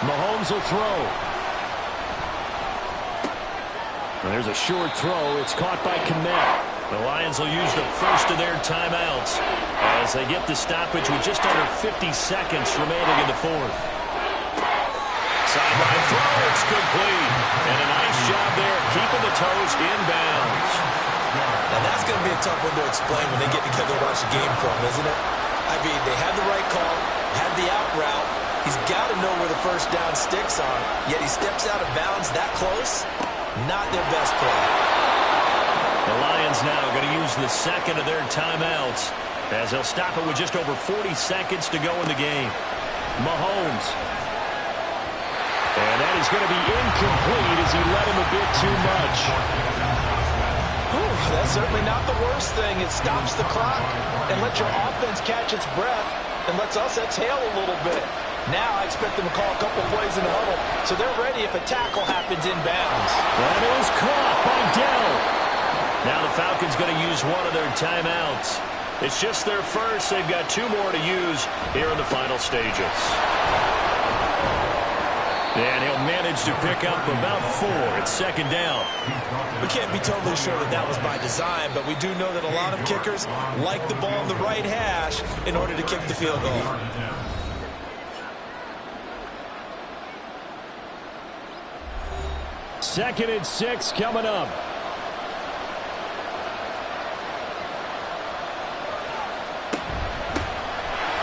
Mahomes will throw. There's a short throw. It's caught by Kmet. The Lions will use the first of their timeouts as they get the stoppage with just under 50 seconds remaining in the fourth. Sideline throw. It's complete. And a nice job there keeping the toes in bounds. Now that's going to be a tough one to explain when they get together to watch the game from, isn't it? I mean, they had the right call, had the out route. He's got to know where the first down sticks are, yet he steps out of bounds that close. Not their best play. The Lions now going to use the second of their timeouts as they'll stop it with just over 40 seconds to go in the game. Mahomes. And that is going to be incomplete as he led him a bit too much. That's certainly not the worst thing. It stops the clock and lets your offense catch its breath and lets us exhale a little bit. Now I expect them to call a couple plays in the huddle so they're ready if a tackle happens in bounds. That is caught by Dell. Now the Falcons going to use one of their timeouts. It's just their first. They've got 2 more to use here in the final stages. And he'll manage to pick up about 4 at 2nd down. We can't be totally sure that that was by design, but we do know that a lot of kickers like the ball in the right hash in order to kick the field goal. Second and 6 coming up.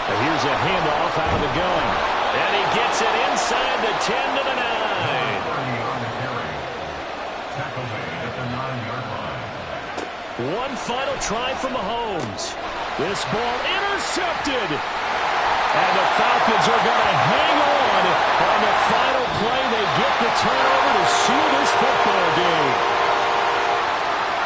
And here's a handoff out of the gun. And he gets it inside the 10 to the 9. One final try from Mahomes. This ball intercepted. And the Falcons are going to hang on the final play. They get the turnover to seal this football game.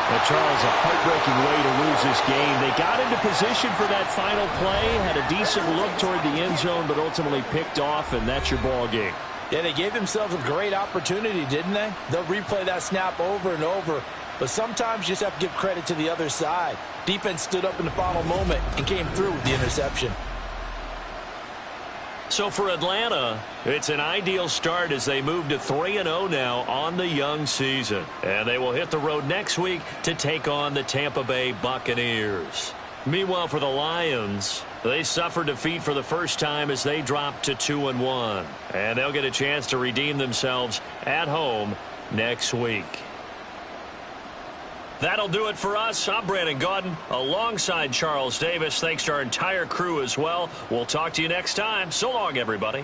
Now, Charles, a heartbreaking way to lose this game. They got into position for that final play, had a decent look toward the end zone, but ultimately picked off, and that's your ball game. Yeah, they gave themselves a great opportunity, didn't they? They'll replay that snap over and over, but sometimes you just have to give credit to the other side. Defense stood up in the final moment and came through with the interception. So for Atlanta, it's an ideal start as they move to 3-0 now on the young season. And they will hit the road next week to take on the Tampa Bay Buccaneers. Meanwhile, for the Lions, they suffered defeat for the first time as they dropped to 2-1. And they'll get a chance to redeem themselves at home next week. That'll do it for us. I'm Brandon Gaudin alongside Charles Davis. Thanks to our entire crew as well. We'll talk to you next time. So long, everybody.